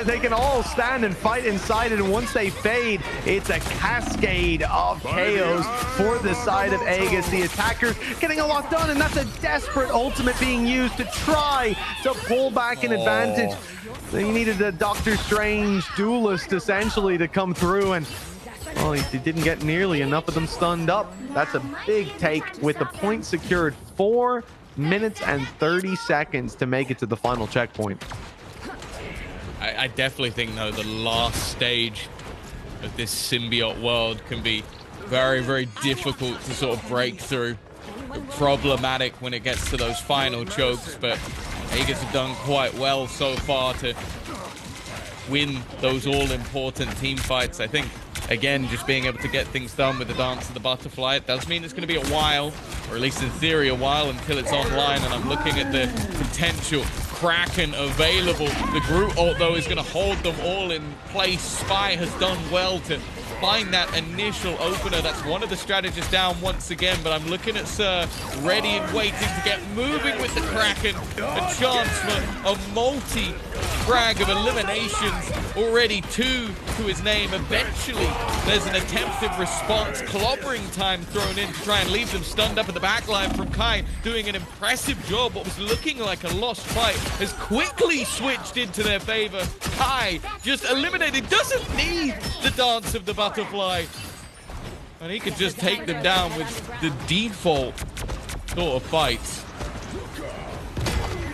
They can all stand and fight inside it, and once they fade, it's a cascade of KOs for the side of Aegis. The attackers getting a lot done, and that's a desperate ultimate being used to try to pull back an advantage. They needed a Doctor Strange duelist essentially to come through, and well, he didn't get nearly enough of them stunned up. That's a big take with the point secured. 4 minutes and 30 seconds to make it to the final checkpoint. I definitely think, though, the last stage of this symbiote world can be very, very difficult to sort of break through. Problematic when it gets to those final chokes, but Aegis have done quite well so far to win those all-important team fights. I think, again, just being able to get things done with the Dance of the Butterfly, it does mean it's going to be a while, or at least in theory a while, until it's online, and I'm looking at the potential Kraken available. The Groot ult, though, is going to hold them all in place. Spy has done well to find that initial opener. That's one of the strategists down once again, but I'm looking at Sir ready and waiting to get moving with the Kraken. A chance for a multi-frag of eliminations. Already 2 to his name. Eventually, there's an attempted response. Clobbering time thrown in to try and leave them stunned up at the back line from Kai, doing an impressive job. What was looking like a lost fight has quickly switched into their favor. Kai just eliminated, doesn't need the Dance of the Butterfly, and he could just take them down with the default sort of fights.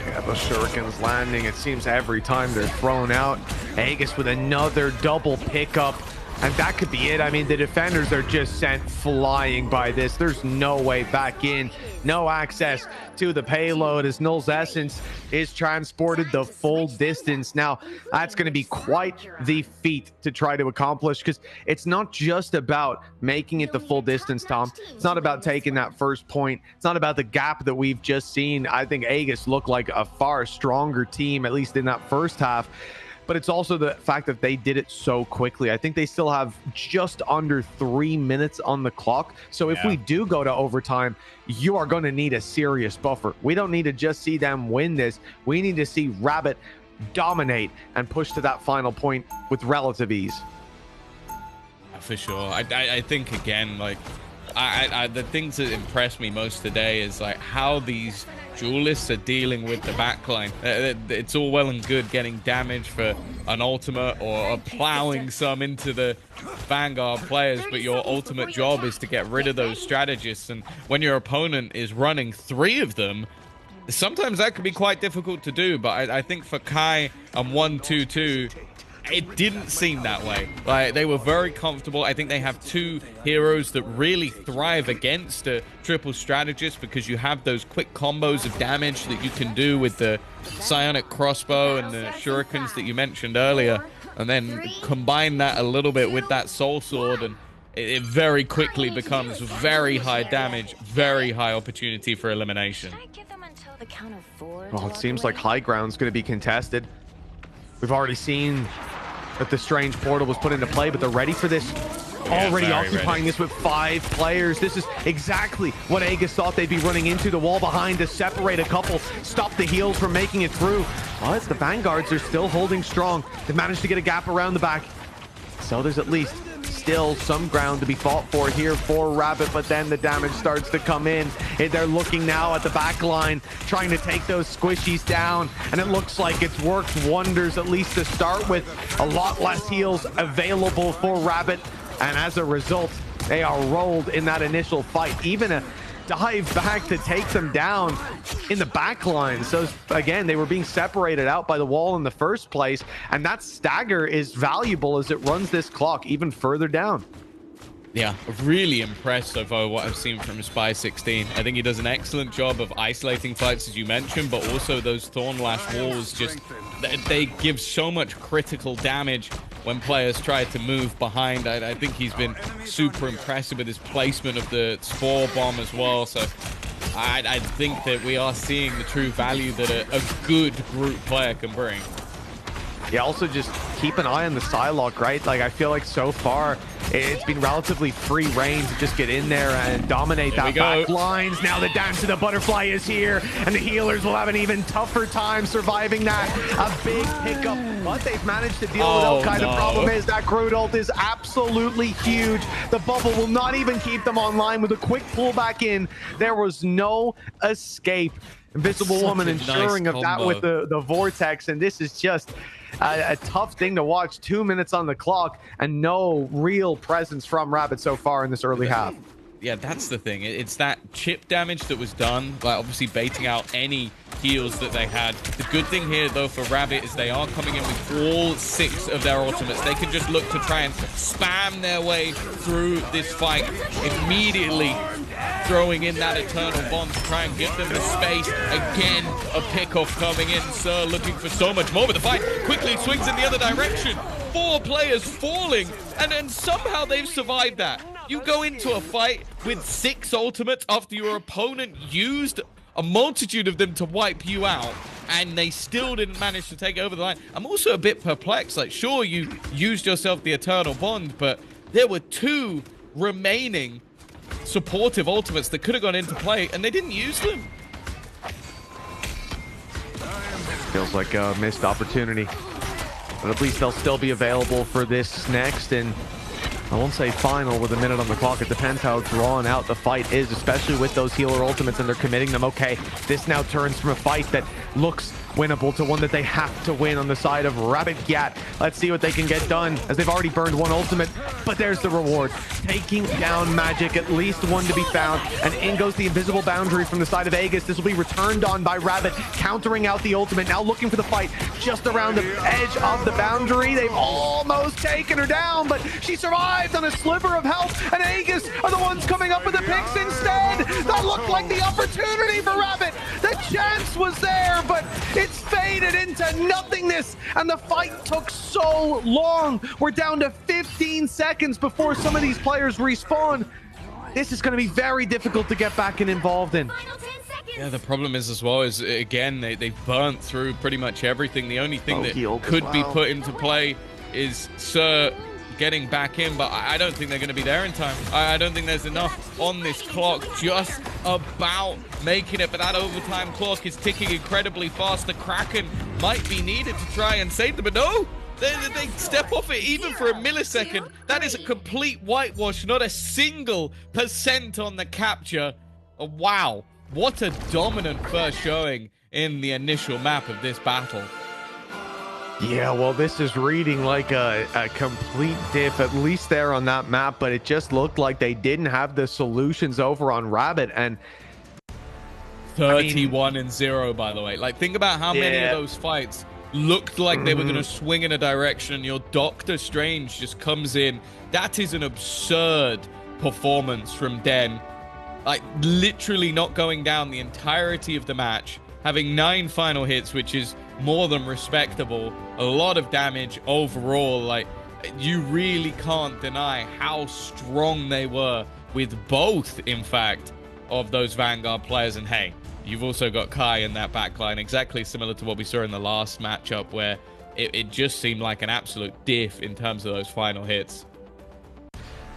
Yeah, those shurikens landing, it seems every time they're thrown out. Aegis with another double pickup, and that could be it. I mean, the defenders are just sent flying by this. There's no way back in, no access to the payload as Null's Essence is transported the full distance. Now, that's going to be quite the feat to try to accomplish, because it's not just about making it the full distance, Tom. It's not about taking that first point. It's not about the gap that we've just seen. I think Aegis looked like a far stronger team, at least in that first half. But it's also the fact that they did it so quickly. I think they still have just under 3 minutes on the clock. So if we do go to overtime, you are going to need a serious buffer. We don't need to just see them win this. We need to see Rabbit dominate and push to that final point with relative ease. For sure. I think, again, like, the things that impressed me most today is like how these duelists are dealing with the backline. It's all well and good getting damage for an ultimate or plowing some into the Vanguard players, but your ultimate job is to get rid of those strategists. And when your opponent is running 3 of them, sometimes that can be quite difficult to do. But I think for Kai and 1-2-2, it didn't seem that way. Like, they were very comfortable. I think they have 2 heroes that really thrive against a triple strategist, because you have those quick combos of damage that you can do with the psionic crossbow and the shurikens that you mentioned earlier, and then combine that a little bit with that soul sword, and it very quickly becomes very high damage, very high opportunity for elimination. Well, it seems like high ground's going to be contested. We've already seen that the strange portal was put into play, but they're ready for this. Already occupying this with 5 players. This is exactly what Aegis thought they'd be running into. The wall behind to separate a couple, stop the heals from making it through. But the Vanguards are still holding strong. They've managed to get a gap around the back. So there's at least still some ground to be fought for here for Rabbit, but then the damage starts to come in. They're looking now at the back line, trying to take those squishies down, and it looks like it's worked wonders, at least to start with. A lot less heals available for Rabbit, and as a result, they are rolled in that initial fight. Even a dive back to take them down in the back line. So again, they were being separated out by the wall in the first place, and that stagger is valuable as it runs this clock even further down. Yeah, really impressed so far what I've seen from Spy 16. I think he does an excellent job of isolating fights, as you mentioned, but also those Thornlash walls, just they give so much critical damage when players try to move behind. I think he's been super impressive with his placement of the Spore Bomb as well. So I think that we are seeing the true value that a good group player can bring. Yeah, also just keep an eye on the Psylocke, right? Like, I feel like so far it's been relatively free reign to just get in there and dominate that back lines. Now the dance of the butterfly is here, and the healers will have an even tougher time surviving that. A big pickup, but they've managed to deal with it. The problem is that crude ult is absolutely huge. The bubble will not even keep them online. With a quick pull back in, there was no escape. Invisible Woman ensuring of that with the vortex, and this is just a tough thing to watch. 2 minutes on the clock and no real presence from Rabbit so far in this early half. Yeah, that's the thing. It's that chip damage that was done by obviously baiting out any heals that they had. The good thing here, though, for Rabbit is they are coming in with all 6 of their ultimates. They can just look to try and spam their way through this fight, immediately throwing in that Eternal Bond to try and give them the space. Again, a pickoff coming in. Sir looking for so much more, but the fight quickly swings in the other direction. 4 players falling, and then somehow they've survived that. You go into a fight with 6 ultimates after your opponent used a multitude of them to wipe you out, and they still didn't manage to take over the line. I'm also a bit perplexed. Like, sure, you used yourself the Eternal Bond, but there were 2 remaining supportive ultimates that could have gone into play, and they didn't use them. Feels like a missed opportunity, but at least they'll still be available for this next, and I won't say final with a minute on the clock. It depends how drawn out the fight is, especially with those healer ultimates and they're committing them. Okay, this now turns from a fight that looks winnable to one that they have to win on the side of Rabbit Gat. Let's see what they can get done, as they've already burned 1 ultimate, but there's the reward. Taking down Magic, at least 1 to be found, and in goes the invisible boundary from the side of Aegis. This will be returned on by Rabbit, countering out the ultimate, now looking for the fight just around the edge of the boundary. They've almost taken her down, but she survived on a sliver of health, and Aegis are the ones coming up with the picks instead. That looked like the opportunity for Rabbit. The chance was there, but it's faded into nothingness, and the fight took so long. We're down to 15 seconds before some of these players respawn. This is going to be very difficult to get back and involved in. Yeah, the problem is as well is, again, they burnt through pretty much everything. The only thing that could be put into play is Sir getting back in, but I don't think they're going to be there in time. I don't think there's enough on this clock, just about making it, but that overtime clock is ticking incredibly fast. The Kraken might be needed to try and save them, but no! They step off it even for a millisecond. That is a complete whitewash, not a single % on the capture. Wow, what a dominant first showing in the initial map of this battle. Yeah, well, this is reading like a complete diff, at least there on that map, but it just looked like they didn't have the solutions over on Rabbit, and 31-0, by the way. Like, think about how many of those fights looked like they were going to swing in a direction, and your Doctor Strange just comes in. That is an absurd performance from Den. Like, literally not going down the entirety of the match, having 9 final hits, which is more than respectable. A lot of damage overall. Like, you really can't deny how strong they were with both, in fact, of those Vanguard players. And hey, you've also got Kai in that backline, exactly similar to what we saw in the last matchup, where it just seemed like an absolute diff in terms of those final hits.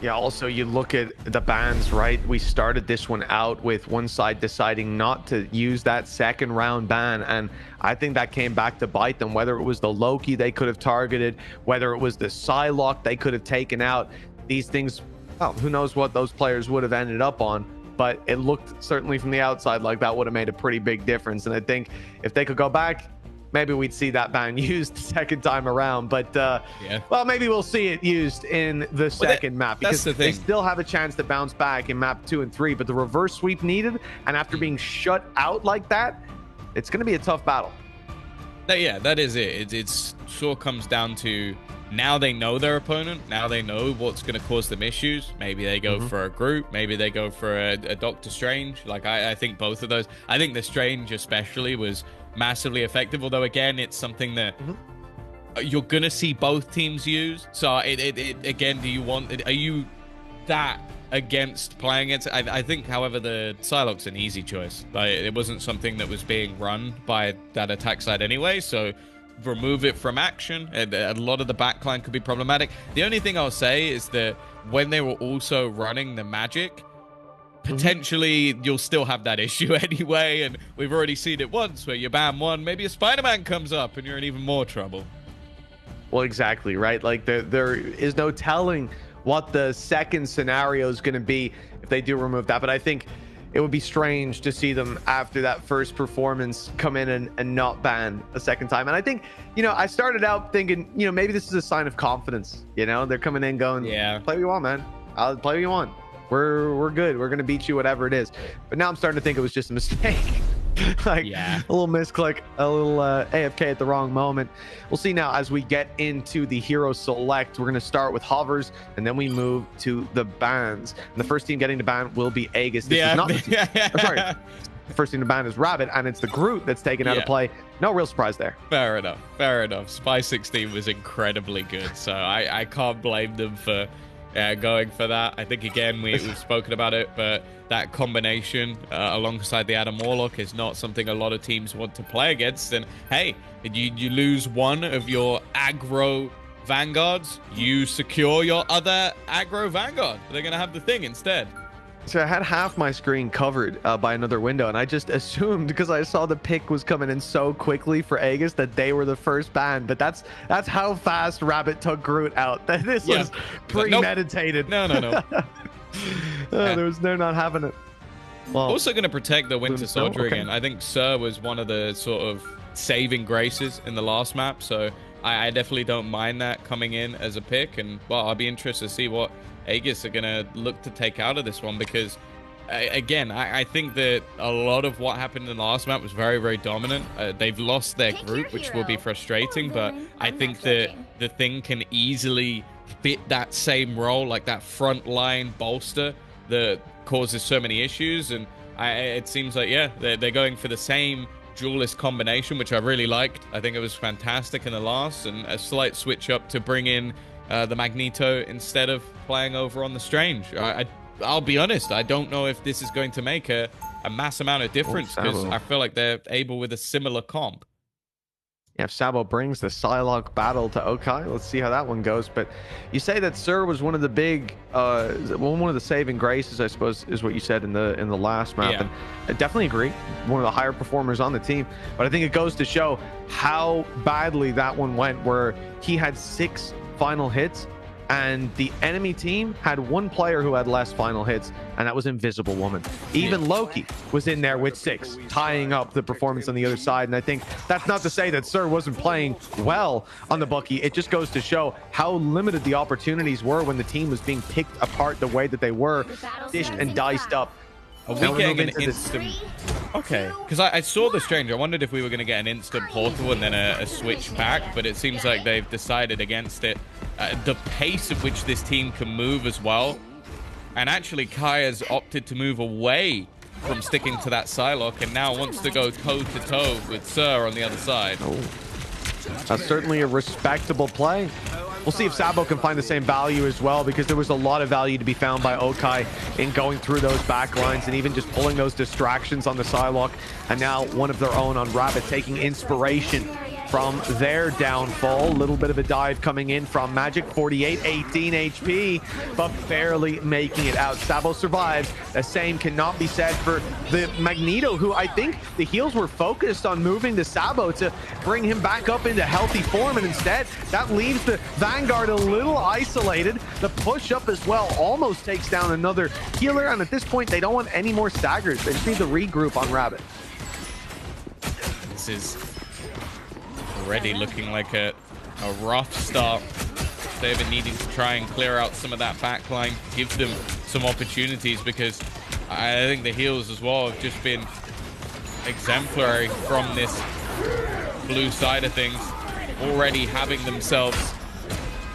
Yeah, also you look at the bans, right? We started this one out with one side deciding not to use that second round ban, and I think that came back to bite them, whether it was the Loki they could have targeted, whether it was the Psylocke they could have taken out. These things, well, who knows what those players would have ended up on, but it looked certainly from the outside like that would have made a pretty big difference. And I think if they could go back, maybe we'd see that ban used the second time around, but well, maybe we'll see it used in the second map, because they still have a chance to bounce back in map 2 and 3, but the reverse sweep needed, and after being shut out like that, it's going to be a tough battle. Yeah, that is it. It sure comes down to, now they know their opponent, now they know what's going to cause them issues. Maybe they go for a group, maybe they go for a Doctor Strange. Like, I think both of those, I think the Strange especially was massively effective, although again it's something that you're gonna see both teams use. So again, are you that against playing it? I think, however, the Psylocke's an easy choice. Like, it wasn't something that was being run by that attack side anyway, so remove it from action. A lot of the backline could be problematic. The only thing I'll say is that when they were also running the magic, potentially you'll still have that issue anyway, and we've already seen it once where you ban one, maybe a Spider-Man comes up and you're in even more trouble. Well, exactly, right? Like, there is no telling what the second scenario is going to be if they do remove that, but I think it would be strange to see them after that first performance come in and not ban a second time. And I think, I started out thinking, maybe this is a sign of confidence. They're coming in going, play what you want, man. I'll play what you want. We're good. We're gonna beat you, whatever it is. But now I'm starting to think it was just a mistake. A little misclick, a little AFK at the wrong moment. We'll see now as we get into the hero select. We're gonna start with hovers, and then we move to the bans. And the first team getting the ban will be Aegis. This is not sorry. The first team to ban is Rabbit, and it's the Groot that's taken out of play. No real surprise there. Fair enough. Spy 16 was incredibly good, so I can't blame them for going for that. I think, again, we've spoken about it, but that combination alongside the Adam Warlock is not something a lot of teams want to play against. And hey, you lose one of your aggro vanguards, you secure your other aggro vanguard. They're gonna have the thing instead. So I had half my screen covered by another window, and I just assumed, because I saw the pick was coming in so quickly for Aegis, that they were the first ban. But that's how fast Rabbit took Groot out. This was premeditated. No. They're not having it. Well, also going to protect the Winter Soldier again. I think Sir was one of the sort of saving graces in the last map, so I definitely don't mind that coming in as a pick. And well, I'll be interested to see what Aegis are going to look to take out of this one, because again, I think that a lot of what happened in the last map was very, very dominant. They've lost their group, which will be frustrating, but I think that the thing can easily fit that same role, like that front line bolster that causes so many issues. And it seems like, they're going for the same duelist combination, which I really liked. I think it was fantastic in the last, and a slight switch up to bring in the Magneto instead of playing over on the Strange. I'll be honest, I don't know if this is going to make a mass amount of difference, because I feel like they're able with a similar comp. Yeah, if Sabo brings the Psylocke battle to Okai, let's see how that one goes. But you say that Sir was one of the big, one of the saving graces, I suppose, is what you said in the last map. Yeah. And I definitely agree. One of the higher performers on the team. But I think it goes to show how badly that one went, where he had 6 final hits, and the enemy team had 1 player who had less final hits, and that was Invisible Woman. Even Loki was in there with 6, tying up the performance on the other side. And I think that's not to say that Sir wasn't playing well on the bookie. It just goes to show how limited the opportunities were when the team was being picked apart the way that they were, dished and diced up. Are we getting an instant? Okay, because I saw the Strange. I wondered if we were going to get an instant portal and then a switch back, but it seems like they've decided against it. The pace at which this team can move as well. And actually, Kai has opted to move away from sticking to that Psylocke, and now wants to go toe-to-toe with Sir on the other side. That's certainly a respectable play. We'll see if Sabo can find the same value as well, because there was a lot of value to be found by Okai in going through those back lines and even just pulling those distractions on the Psylocke. And now one of their own on Rabbit, taking inspiration from their downfall. A little bit of a dive coming in from Magic. 48, 18 HP, but barely making it out. Sabo survives. The same cannot be said for the Magneto, who I think the heels were focused on moving to Sabo to bring him back up into healthy form, and instead that leaves the Vanguard a little isolated. The push up as well almost takes down another healer, and at this point they don't want any more staggers. They just need to regroup on Rabbit. This is already looking like a rough start. They've been needing to try and clear out some of that backline, give them some opportunities, because I think the heals as well have just been exemplary from this blue side of things, already having themselves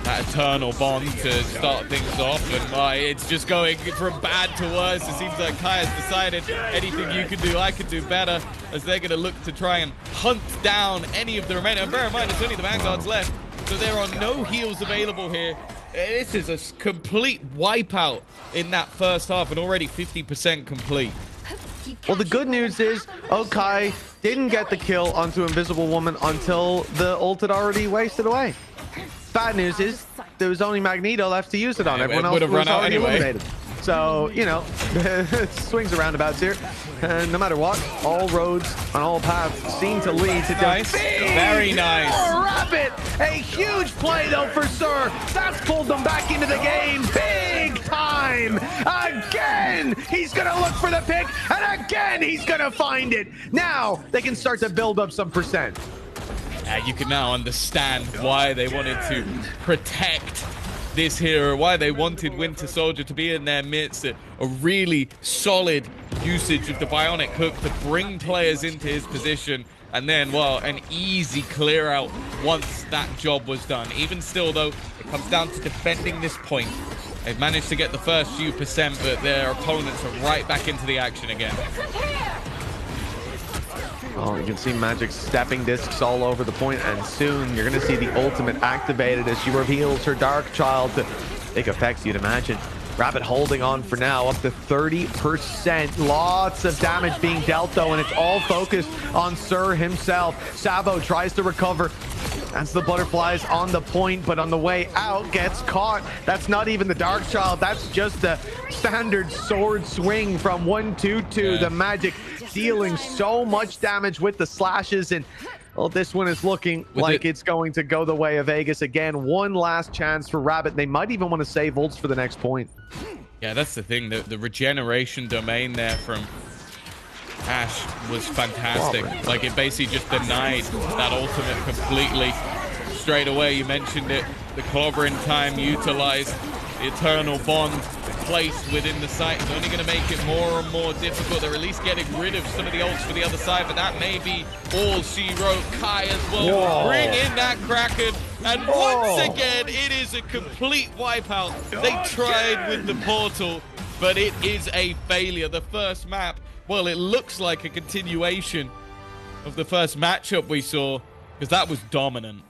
that eternal bond to start things off, and it's just going from bad to worse. It seems like Kai has decided anything you can do, I can do better, as they're going to look to try and hunt down any of the remaining. And bear in mind, it's only the Vanguards left, so there are no heals available here. This is a complete wipeout in that first half, and already 50% complete. Well, the good news is Okai didn't get the kill onto Invisible Woman until the ult had already wasted away. Bad news is there was only Magneto left to use it on. Everyone else was already eliminated. So, you know, swings and roundabouts here. And no matter what, all roads on all paths seem to lead to nice. Very nice. Rabbit! A huge play, though, for Sir. That's pulled them back into the game big time. Again, he's going to look for the pick. And again, he's going to find it. Now, they can start to build up some percent. You can now understand why they wanted to protect this hero, why they wanted Winter Soldier to be in their midst. A really solid usage of the Bionic Hook to bring players into his position, and then, well, an easy clear out once that job was done. Even still, though, it comes down to defending this point. They've managed to get the first few percent, but their opponents are right back into the action again. Oh, you can see Magic stepping discs all over the point, and soon you're going to see the ultimate activated as she reveals her Dark Child to take effects, you'd imagine. Rabbit holding on for now, up to 30%. Lots of damage being dealt, though, and it's all focused on Sir himself. Sabo tries to recover. That's the butterflies on the point, but on the way out gets caught. That's not even the Dark Child. That's just the standard sword swing from 122. The Magic dealing so much damage with the slashes, and well, this one is looking like it's going to go the way of Vegas again. One last chance for Rabbit. They might even want to save ults for the next point. Yeah, that's the thing. The regeneration domain there from Ash was fantastic. Like, it basically just denied that ultimate completely straight away. You mentioned it. The clobbering time utilized. The eternal bond placed within the site is only going to make it more and more difficult. They're at least getting rid of some of the ults for the other side, but that may be all she wrote. Kai as well. Bring in that Kraken, and once again, it is a complete wipeout. They tried with the portal, but it is a failure. The first map, well, it looks like a continuation of the first matchup we saw, because that was dominant.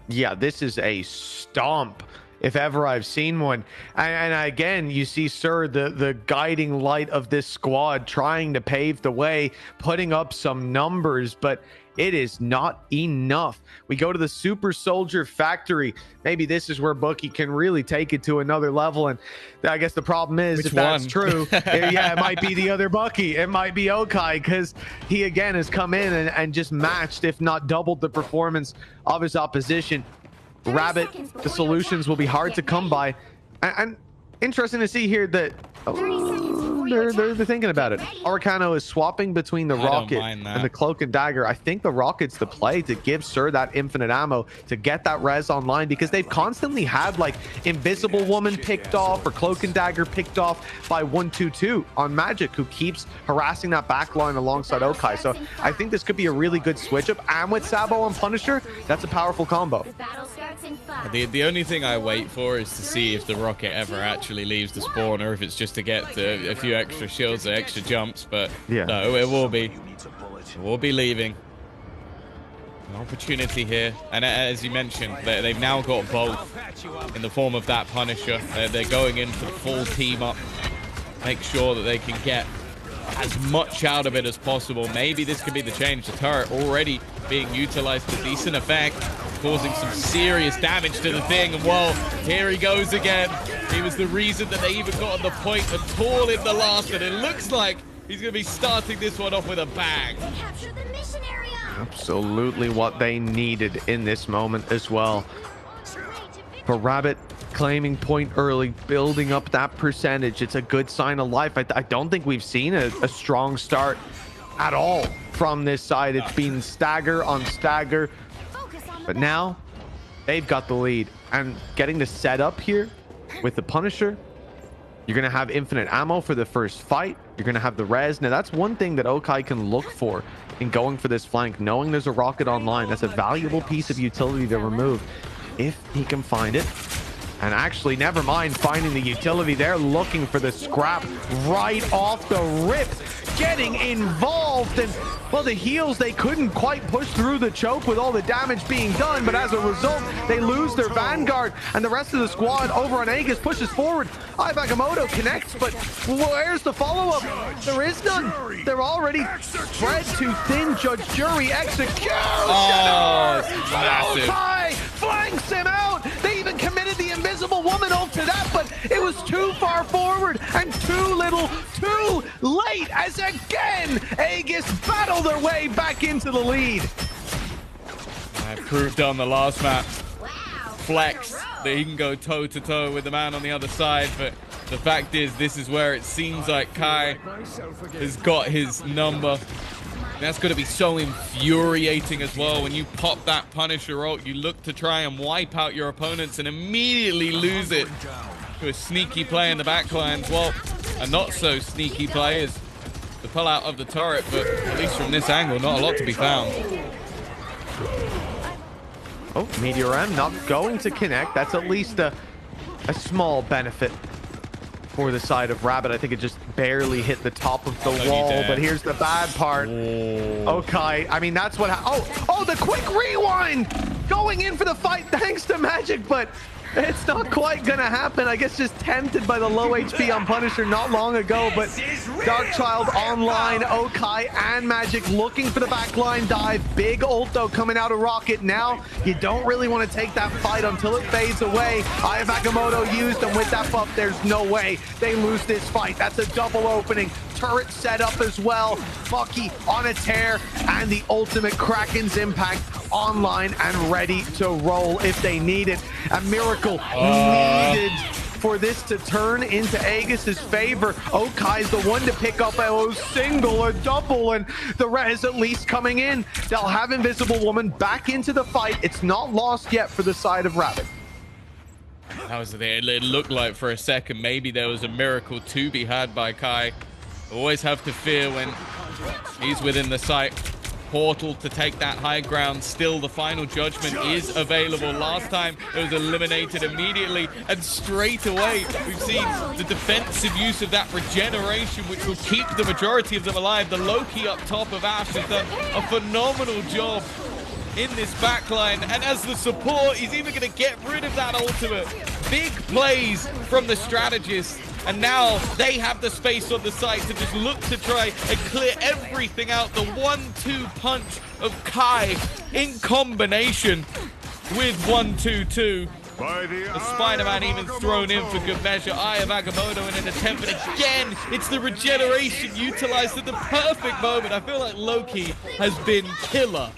Yeah, this is a stomp, if ever I've seen one. And again, you see Sir, the guiding light of this squad, trying to pave the way, putting up some numbers, but it is not enough. We go to the Super Soldier Factory. Maybe this is where Bucky can really take it to another level. And I guess the problem is, if that's true, yeah, it might be the other Bucky. It might be Okai, because he again has come in and just matched, if not doubled, the performance of his opposition. Rabbit, the solutions will be hard to come by. And interesting to see here that they're thinking about it. Arcano is swapping between the rocket and the cloak and dagger. I think the rocket's the play to give Sir that infinite ammo to get that res online, because they've constantly had like Invisible Woman picked off or cloak and dagger picked off by 122 on Magic, who keeps harassing that back line alongside Okai. So I think this could be a really good switch up, and with Sabo and Punisher, that's a powerful combo. The only thing I wait for is to see if the rocket ever actually leaves the spawn, or if it's just to get a few extra shields or extra jumps. But yeah, no, it will be. It will be leaving. An opportunity here, and as you mentioned, they've now got both in the form of that Punisher. They're going in for the full team up, make sure that they can get as much out of it as possible. Maybe this could be the change. The turret already being utilized to decent effect, causing some serious damage to the thing. And well, here he goes again. He was the reason that they even got on the point at all in the last, and it looks like he's going to be starting this one off with a bang. Capture the mission area. Absolutely what they needed in this moment as well. For Rabbit claiming point early, building up that percentage, it's a good sign of life. I don't think we've seen a strong start at all from this side. It's been stagger on stagger, but now they've got the lead, and getting the setup here with the Punisher, you're going to have infinite ammo for the first fight. You're going to have the res. Now, that's one thing that Okai can look for in going for this flank, knowing there's a rocket online. That's a valuable piece of utility to remove if he can find it. And actually, never mind finding the utility, they're looking for the scrap right off the rip, getting involved. And well, the heals, they couldn't quite push through the choke with all the damage being done, but as a result, they lose their vanguard, and the rest of the squad over on Aegis pushes forward. Agamotto connects, but where's the follow-up? There is none. They're already spread too thin. Judge, jury, execution! Oh, massive. Okai flanks him out. They even committed the Invisible Woman ult to that, but it was too far forward and too little, too late, as again, Aegis battle their way back into the lead. I proved on the last map. Wow. Flex that he can go toe-to-toe with the man on the other side, but the fact is, this is where it seems like Kai has got his number. That's going to be so infuriating as well. When you pop that Punisher ult, you look to try and wipe out your opponents and immediately lose it to a sneaky play in the backlines. Well, a not so sneaky play is the pull out of the turret, but at least from this angle, not a lot to be found. Oh, Meteor M not going to connect. That's at least a small benefit for the side of Rabbit. I think it just barely hit the top of the wall, but here's the bad part. Okay, I mean, that's what oh, the quick rewind going in for the fight thanks to Magic, but it's not quite gonna happen. I guess just tempted by the low HP on Punisher not long ago, but Darkchild online, Okai and Magic looking for the backline dive. Big ult though coming out of Rocket. Now you don't really want to take that fight until it fades away. I have Agamotto used, and with that buff, there's no way they lose this fight. That's a double opening. Turret set up as well. Bucky on a tear, and the ultimate Kraken's impact online and ready to roll if they need it. A miracle needed for this to turn into Aegis's favor. Okai's the one to pick up a single, a double, and the res at least coming in. They'll have Invisible Woman back into the fight. It's not lost yet for the side of Rabbit. That was it. It looked like for a second maybe there was a miracle to be had by Kai. Always have to fear when he's within the sight portal to take that high ground. Still, the final judgment is available. Last time it was eliminated immediately, and straight away we've seen the defensive use of that regeneration, which will keep the majority of them alive. The Loki up top of Ash has done a phenomenal job in this backline, and as the support, he's even going to get rid of that ultimate. Big plays from the strategist, and now they have the space on the site to just look to try and clear everything out. The 1-2 punch of Kai in combination with 1-2-2. The Spider-Man even thrown in for good measure. Eye of Agamotto in an attempt, and again, it's the regeneration utilized at the perfect moment. I feel like Loki has been killer.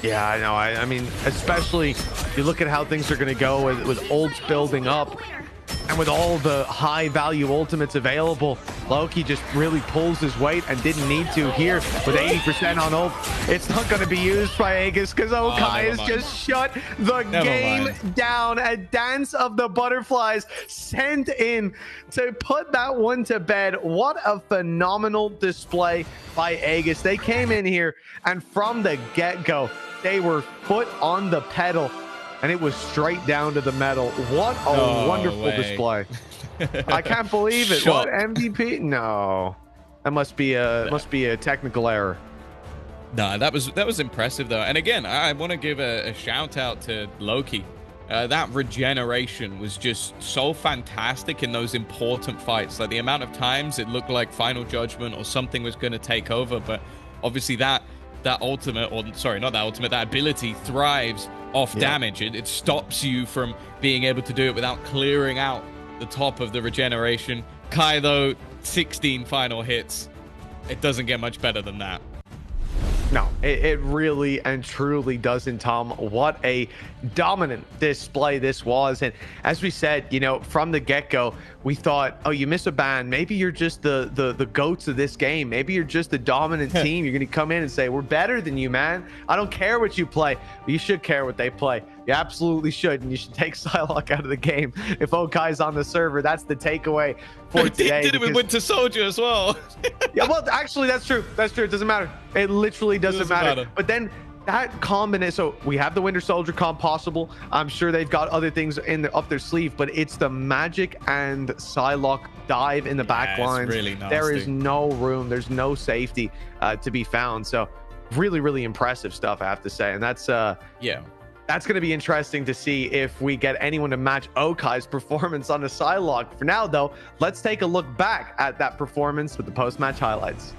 Yeah, I know. I mean, especially if you look at how things are going to go with ults building up, and with all the high value ultimates available, Loki just really pulls his weight and didn't need to here with 80% on ult. It's not going to be used by Aegis because Okai has just shut the game down. A dance of the butterflies sent in to put that one to bed. What a phenomenal display by Aegis. They came in here, and from the get-go, they were foot on the pedal, and it was straight down to the metal. What a wonderful display. I can't believe it. What, MVP? No. That must be a technical error. No, that was impressive though. And again, I want to give a shout out to Loki. that regeneration was just so fantastic in those important fights. Like the amount of times it looked like Final Judgment or something was going to take over, but obviously that ultimate, or sorry, not that ultimate, that ability thrives off damage. It stops you from being able to do it without clearing out the top of the regeneration. Kai, though, 16 final hits. It doesn't get much better than that. No, it really and truly doesn't, Tom. What a dominant display this was. And as we said, you know, from the get-go, we thought, oh, you miss a ban. Maybe you're just the goats of this game. Maybe you're just the dominant team. You're going to come in and say, we're better than you, man. I don't care what you play. But you should care what they play. You absolutely should. And you should take Psylocke out of the game if Okai's on the server. That's the takeaway for today. Did it with Winter Soldier as well. Yeah, well, actually, that's true. That's true. It doesn't matter. It literally doesn't matter. But then that combination, so we have the Winter Soldier comp possible. I'm sure they've got other things up their sleeve, but it's the Magic and Psylocke dive in the back lines. Really nasty. There is no room. There's no safety to be found. So really, really impressive stuff, I have to say. And that's that's going to be interesting to see if we get anyone to match Okai's performance on the Psylocke. For now, though, let's take a look back at that performance with the post-match highlights.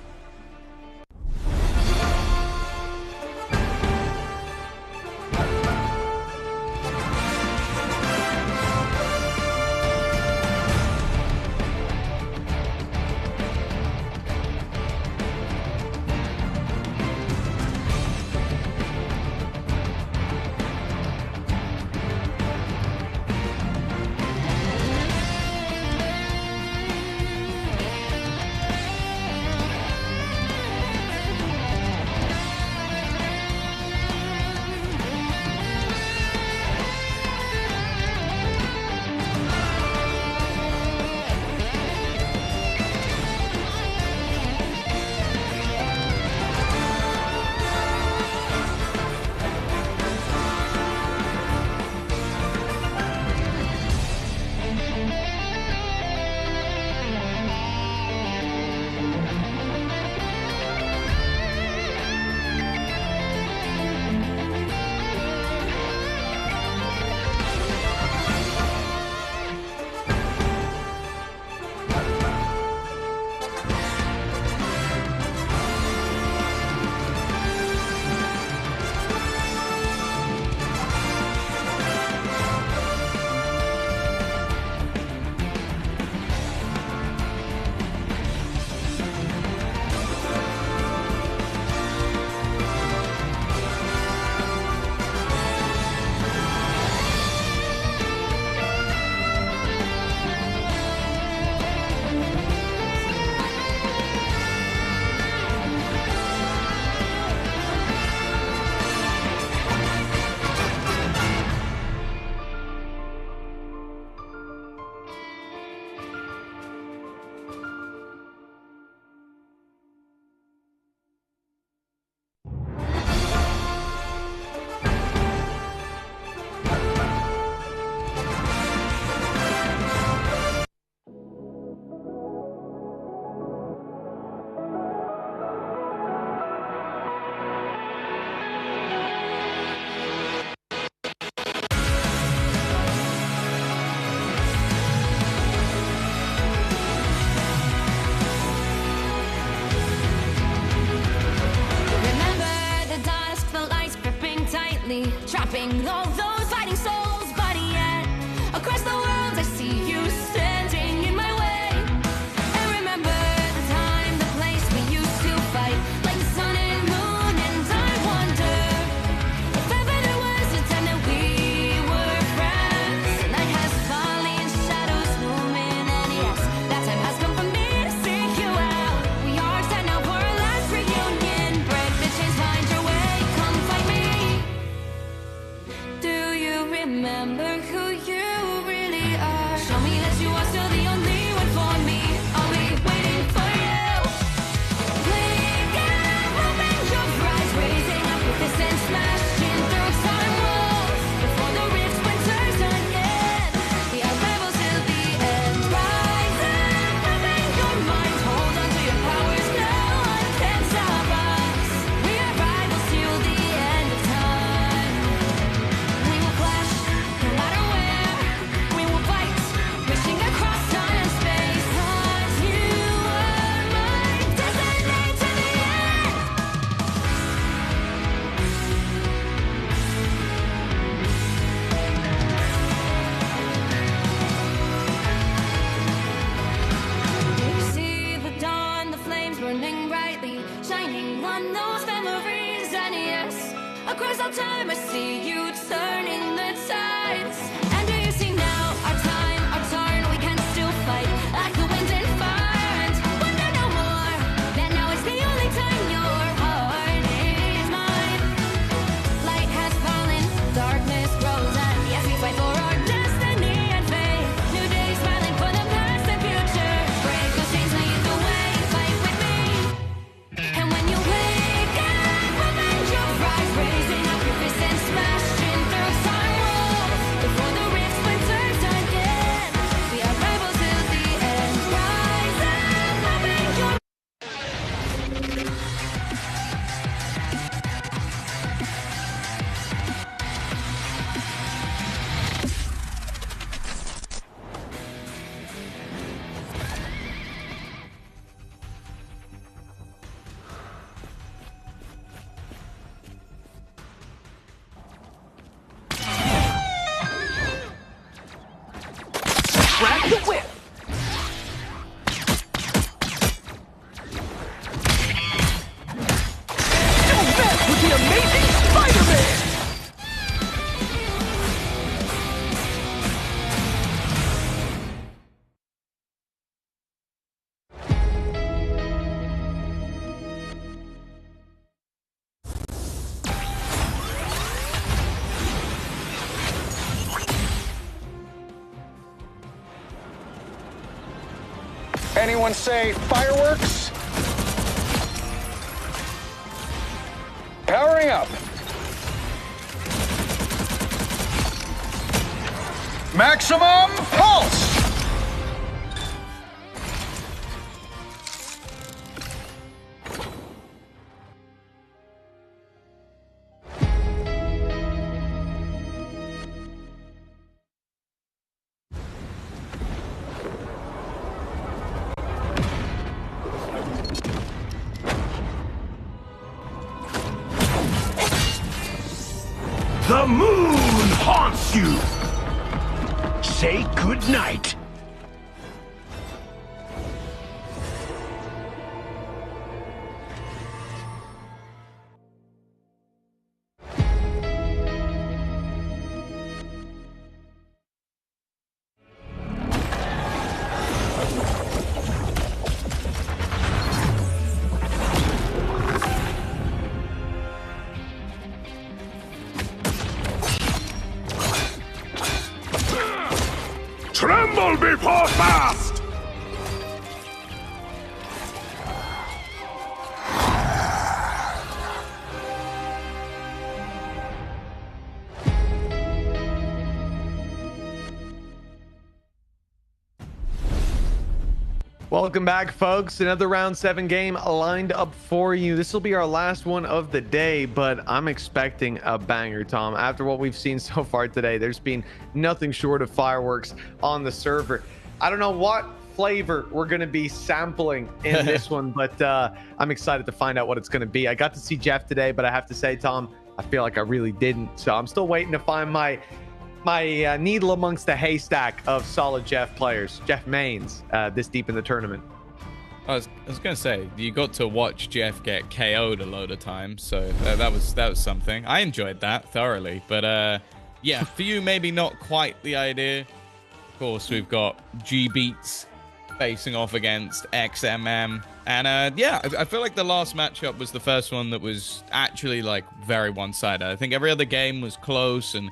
trapping all those fighting souls, but yet across the world I see you standing in my way. And remember the time, the place we used to fight, like the sun and moon, and I wonder if ever there was a time that we were friends. Night has fallen, shadows looming, and yes, that time has come for me to seek you out. We are set now for our last reunion. Break the chains, find your way, come find me. Do you remember who you really are? Show me that you are still the only one for me. I'll be waiting for you. Blink and open your eyes, raising up with this and smashing through time walls. Before the rift winters again, the unravels till the end. Rise and open your mind, hold on to your powers, no one can stop us. We are rivals till the end of time. We will clash, collide. Across all time, I see you turning the tides. And do you see now our time, our turn? We can still fight like the wind and fire. And wonder no more that now is the only time your heart is mine. Light has fallen, darkness grows, and yes, we fight for our destiny and fate. New days smiling for the past and future. Break those chains, lead the way, fight with me. And when you wake up, revenge your rise, raising up your fists and smashing through time walls. Before the rift splinters again, we are rebels till the end. Rise up, revenge your Grab the whip! Don't mess with the amazing Spider-Man! Anyone say fireworks? Powering up. Maximum pulse! The moon haunts you! Say goodnight. Tremble before fast! Welcome back, folks. Another round 7 game lined up for you. This will be our last one of the day, but I'm expecting a banger, Tom. After what we've seen so far today, there's been nothing short of fireworks on the server. I don't know what flavor we're going to be sampling in this one, but I'm excited to find out what it's going to be. I got to see Jeff today, but I have to say, Tom, I feel like I really didn't. So I'm still waiting to find my needle amongst the haystack of solid Jeff players, Jeff mains, this deep in the tournament. I was gonna say, you got to watch Jeff get KO'd a load of times, so that was something. I enjoyed that thoroughly, but yeah, for you maybe not quite the idea. Of course, we've got G Beats facing off against XMM, and yeah, I feel like the last matchup was the first one that was actually like very one-sided. I think every other game was close and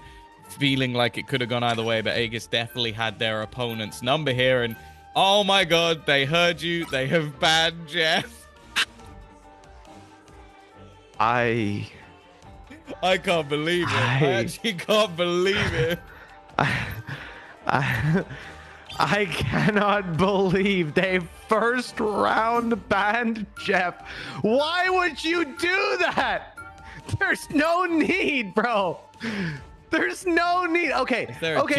feeling like it could have gone either way, but Aegis definitely had their opponent's number here, and oh my god, they heard you. They have banned Jeff. I can't believe it. I actually can't believe it. I cannot believe they first round banned Jeff. Why would you do that? There's no need, bro. There's no need. Okay. Yeah.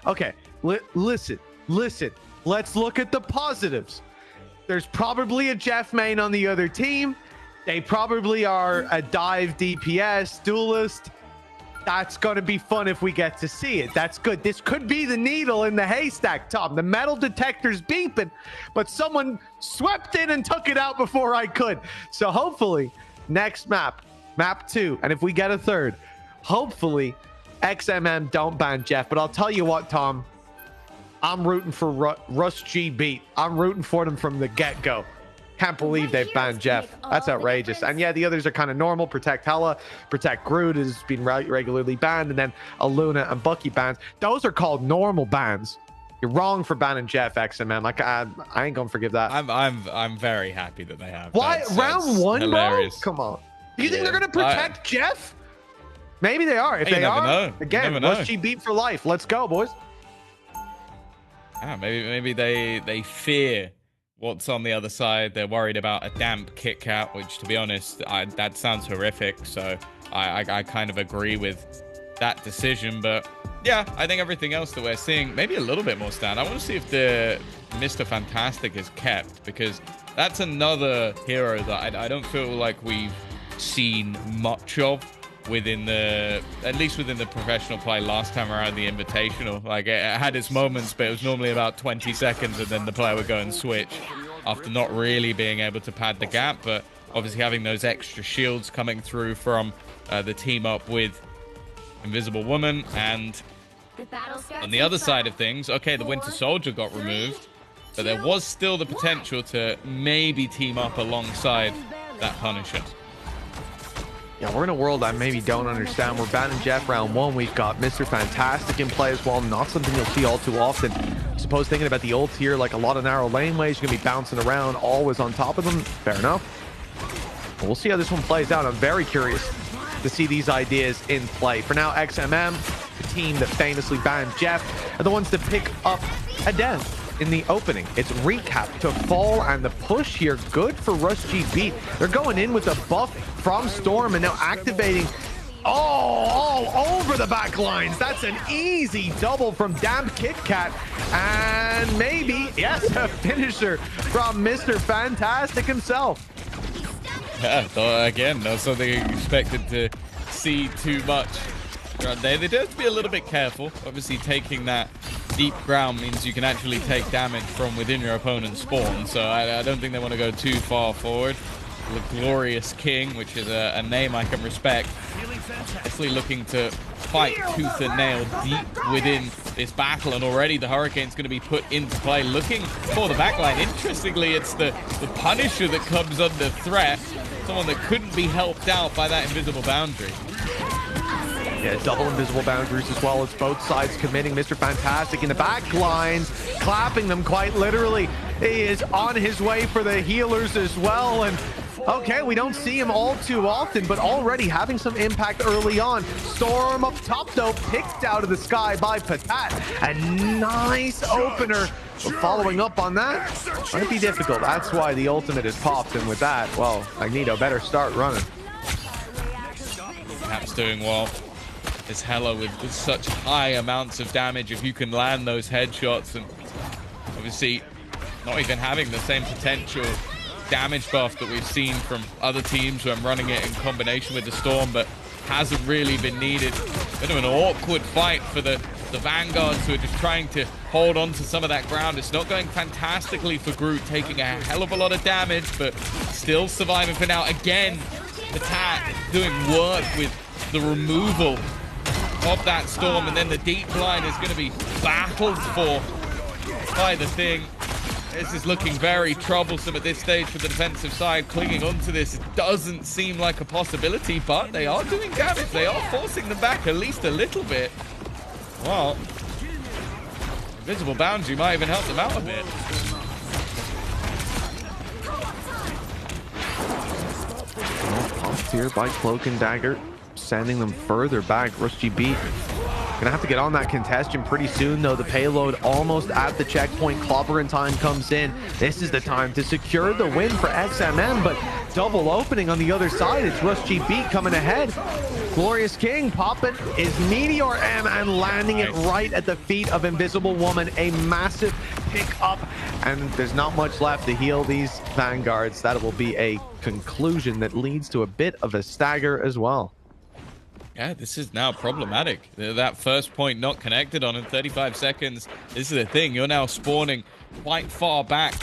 Okay. Listen. Let's look at the positives. There's probably a Jeff main on the other team. They probably are a dive DPS duelist. That's going to be fun if we get to see it. That's good. This could be the needle in the haystack, Tom. The metal detector's beeping, but someone swept in and took it out before I could. So hopefully next map, Map 2. And if we get a third, hopefully XMM don't ban Jeff. But I'll tell you what, Tom, I'm rooting for Russ G Beat. I'm rooting for them from the get-go. Can't believe they've banned Jeff. That's outrageous. And yeah, the others are kind of normal. Protect Hella, Protect Groot has been regularly banned, and then Aluna and Bucky bans. Those are called normal bans. You're wrong for banning Jeff, XMM. Like I ain't gonna forgive that. I'm very happy that they have. Why round one, hilarious. Bro? Come on. Do you think they're gonna protect Jeff? Maybe they are. If they are, again, Russ G Beat for life. Let's go, boys. Yeah, maybe they fear what's on the other side. They're worried about a damp Kit Kat, which, to be honest, that sounds horrific. So I kind of agree with that decision. But yeah, I think everything else that we're seeing, maybe a little bit more stand. I want to see if the Mr. Fantastic is kept, because that's another hero that I don't feel like we've seen much of within at least within the professional play last time around the Invitational. Like it had its moments, but it was normally about 20 seconds and then the player would go and switch after not really being able to pad the gap. But obviously having those extra shields coming through from the team up with Invisible Woman. And on the other side of things, okay, the Winter Soldier got removed, but there was still the potential to maybe team up alongside that Punisher. Yeah, we're in a world I maybe don't understand. We're banning Jeff round 1. We've got Mr. Fantastic in play as well. Not something you'll see all too often. I suppose thinking about the ult here, like a lot of narrow laneways, you're going to be bouncing around, always on top of them. Fair enough. We'll see how this one plays out. I'm very curious to see these ideas in play. For now, XMM, the team that famously banned Jeff, are the ones to pick up a death in the opening. It's Recap to fall, and the push here good for Rush G Beat. They're going in with a buff from Storm and now activating all over the back lines. That's an easy double from Damp Kit Kat, and maybe, yes, a finisher from Mr. Fantastic himself. Yeah, again, not something you expected to see too much right there. They do have to be a little bit careful. Obviously, taking that deep ground means you can actually take damage from within your opponent's spawn, so I don't think they want to go too far forward. The Glorious King, which is a name I can respect, definitely looking to fight tooth and nail deep within this battle, and already the Hurricane's going to be put into play, looking for the backline. Interestingly, it's the Punisher that comes under threat, someone that couldn't be helped out by that invisible boundary. Yeah, double invisible boundaries as well as both sides committing. Mr. Fantastic in the back lines, clapping them quite literally. He is on his way for the healers as well, and okay, we don't see him all too often, but already having some impact early on. Storm up top, though, picked out of the sky by Patat. A nice opener. But following up on that might be difficult. That's why the ultimate is popped, and with that, well, Magneto better start running. Cap's doing well. This Hella with such high amounts of damage, if you can land those headshots, and obviously not even having the same potential damage buff that we've seen from other teams when running it in combination with the Storm, but hasn't really been needed. Bit of an awkward fight for the Vanguards, who are just trying to hold on to some of that ground. It's not going fantastically for Groot, taking a hell of a lot of damage, but still surviving for now. Again, Patat doing work with the removal of that Storm, and then the deep line is going to be battled for by the Thing. This is looking very troublesome at this stage for the defensive side. Clinging onto this doesn't seem like a possibility, but they are doing damage. They are forcing them back at least a little bit. Well, invisible boundary might even help them out a bit. Popped here by Cloak and Dagger, sending them further back. Rusty Beat gonna have to get on that congestion pretty soon, though. The payload almost at the checkpoint. Clobberin time comes in. This is the time to secure the win for XMM, but double opening on the other side. It's Rusty Beat coming ahead. Glorious King popping his Meteor M and landing it right at the feet of Invisible Woman. A massive pick up, and there's not much left to heal these Vanguards. That will be a conclusion that leads to a bit of a stagger as well. Yeah, this is now problematic. That first point not connected on in 35 seconds. This is the thing. You're now spawning quite far back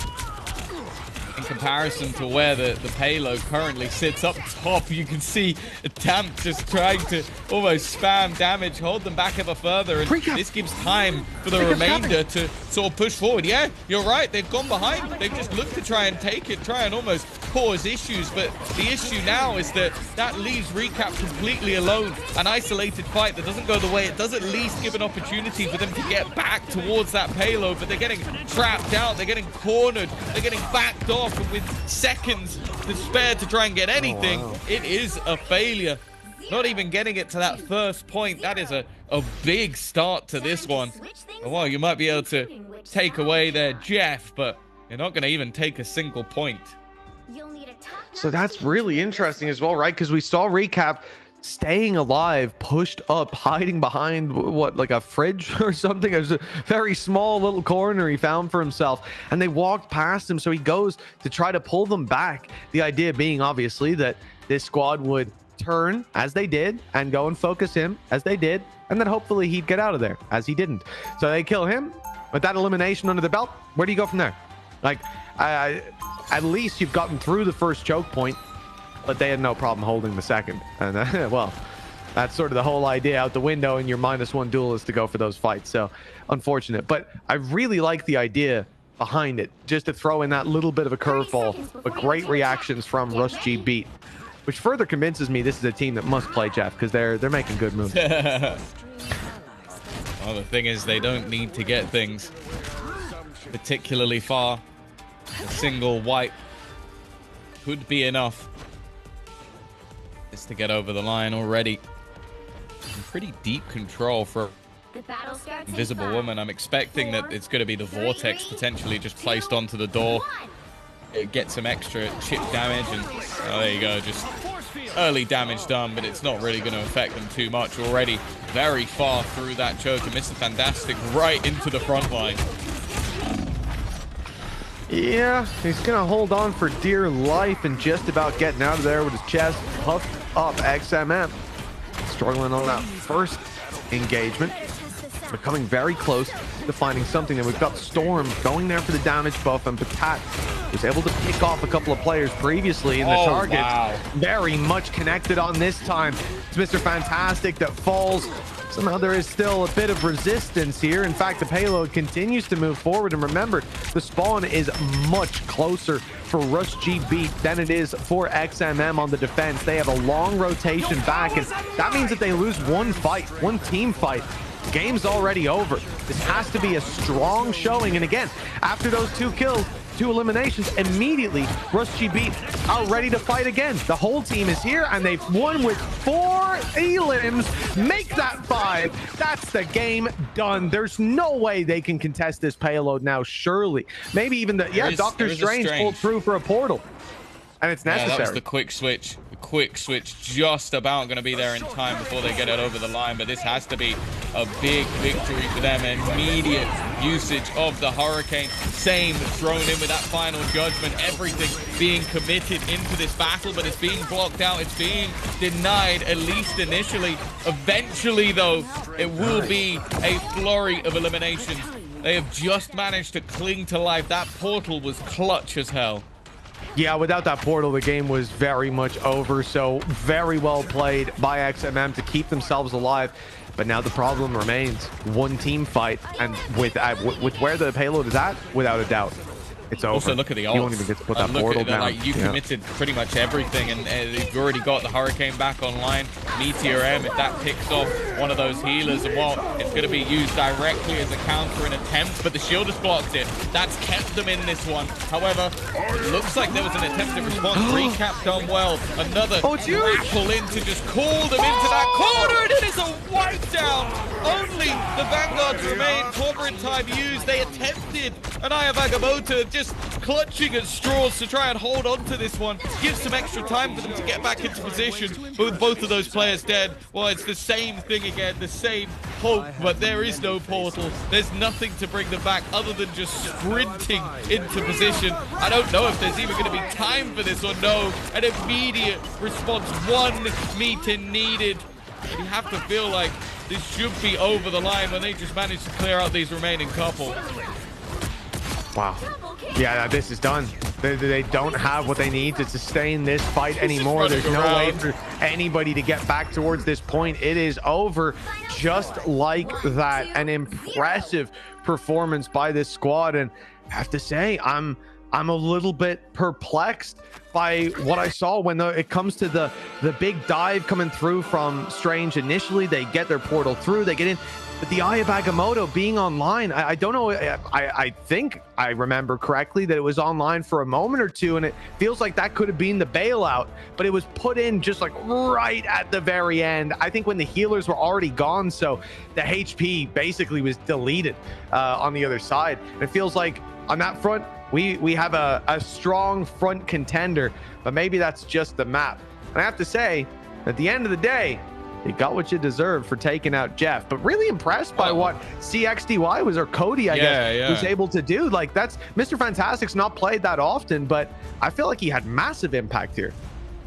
in comparison to where the payload currently sits up top. You can see Damp just trying to almost spam damage, hold them back ever further, and this gives time for the remainder to sort of push forward. Yeah, you're right. They've gone behind. They've just looked to try and take it, try and almost cause issues. But the issue now is that leaves Recap completely alone. An isolated fight that doesn't go the way it does, at least give an opportunity for them to get back towards that payload. But they're getting trapped out. They're getting cornered. They're getting backed off. And with seconds to spare to try and get anything, it is a failure. Not even getting it to that first point. That is a big start to this one. Well, you might be able to take away their Jeff, but you're not going to even take a single point. So that's really interesting as well, right? Because we saw Recap staying alive, pushed up, hiding behind what, like a fridge or something. It was a very small little corner he found for himself, and they walked past him. So he goes to try to pull them back. The idea being obviously that this squad would turn as they did and go and focus him as they did, and then hopefully he'd get out of there, as he didn't. So they kill him with that elimination under the belt. Where do you go from there? Like, at least you've gotten through the first choke point, but they had no problem holding the second. And well, that's sort of the whole idea out the window in your -1 duel, is to go for those fights. So unfortunate, but I really like the idea behind it, just to throw in that little bit of a curveball, but great reactions from Russ G Beat, which further convinces me this is a team that must play Jeff, because they're making good moves. Well, the thing is, they don't need to get things particularly far. A single wipe could be enough just to get over the line already. In pretty deep control for Invisible Woman. I'm expecting that it's going to be the Vortex potentially just placed onto the door. It gets some extra chip damage, and oh, there you go, just early damage done, but it's not really going to affect them too much already. Very far through that choke, and Mr. Fantastic right into the front line. Yeah, he's gonna hold on for dear life and just about getting out of there with his chest puffed up. XMM struggling on that first engagement, but coming very close to finding something. And we've got Storm going there for the damage buff, and Patat was able to pick off a couple of players previously in the target. Wow. Very much connected on this time. It's Mr. Fantastic that falls. Somehow there is still a bit of resistance here. In fact, the payload continues to move forward. And remember, the spawn is much closer for Rush G Beat than it is for XMM on the defense. They have a long rotation back, and that means that they lose one fight, one team fight. The game's already over. This has to be a strong showing. And again, after those 2 kills, 2 eliminations, immediately Rush G Beat are ready to fight again. The whole team is here, and they've won with 4 elims. Make that 5. That's the game done. There's no way they can contest this payload now, surely. Maybe even the Doctor Strange pulled through for a portal, and it's necessary. Yeah, that was the quick switch. Quick switch just about going to be there in time before they get it over the line, but this has to be a big victory for them. Immediate usage of the Hurricane, same thrown in with that final judgment, everything being committed into this battle, but it's being blocked out, it's being denied, at least initially. Eventually though, it will be a flurry of eliminations. They have just managed to cling to life. That portal was clutch as hell. Yeah, without that portal, the game was very much over. So very well played by XMM to keep themselves alive. But now the problem remains. One team fight, and with where the payload is at, without a doubt, it's over. Also, look at the ults. You won't even get to put that portal down. Like, you committed pretty much everything, and you've already got the Hurricane back online. Meteor M, if that picks off one of those healers, and well, it's going to be used directly as a counter in attempt, but the shield has blocked it. That's kept them in this one. However, it looks like there was an attempted response. Recap done well. Another grapple in to just call them into that corner, and it is a wipe down. Only the Vanguards remain. Corporate time used. They attempted an Eye of Agamotto, just clutching at straws to try and hold on to this one. Give some extra time for them to get back into position. But with both of those players dead, well, it's the same thing again, the same hope, but there is no portal. There's nothing to bring them back other than just sprinting into position. I don't know if there's even going to be time for this or no. An immediate response, 1 meter needed. And you have to feel like this should be over the line when they just managed to clear out these remaining couple. Wow. Yeah, this is done. They don't have what they need to sustain this fight anymore. There's no way for anybody to get back towards this point. It is over just like that. An impressive performance by this squad, and I have to say I'm a little bit perplexed by what I saw when it comes to the big dive coming through from Strange. Initially, they get their portal through, they get in. But the Eye of Agamotto being online, I don't know. I think I remember correctly that it was online for a moment or two, and it feels like that could have been the bailout, but it was put in just like right at the very end. I think when the healers were already gone, so the HP basically was deleted on the other side. And it feels like on that front, we have a strong front contender, but maybe that's just the map. And I have to say, at the end of the day, you got what you deserved for taking out Jeff, but really impressed by what CXDY was, or Cody, I guess, was able to do. Like, that's Mr. Fantastic's not played that often, but I feel like he had massive impact here.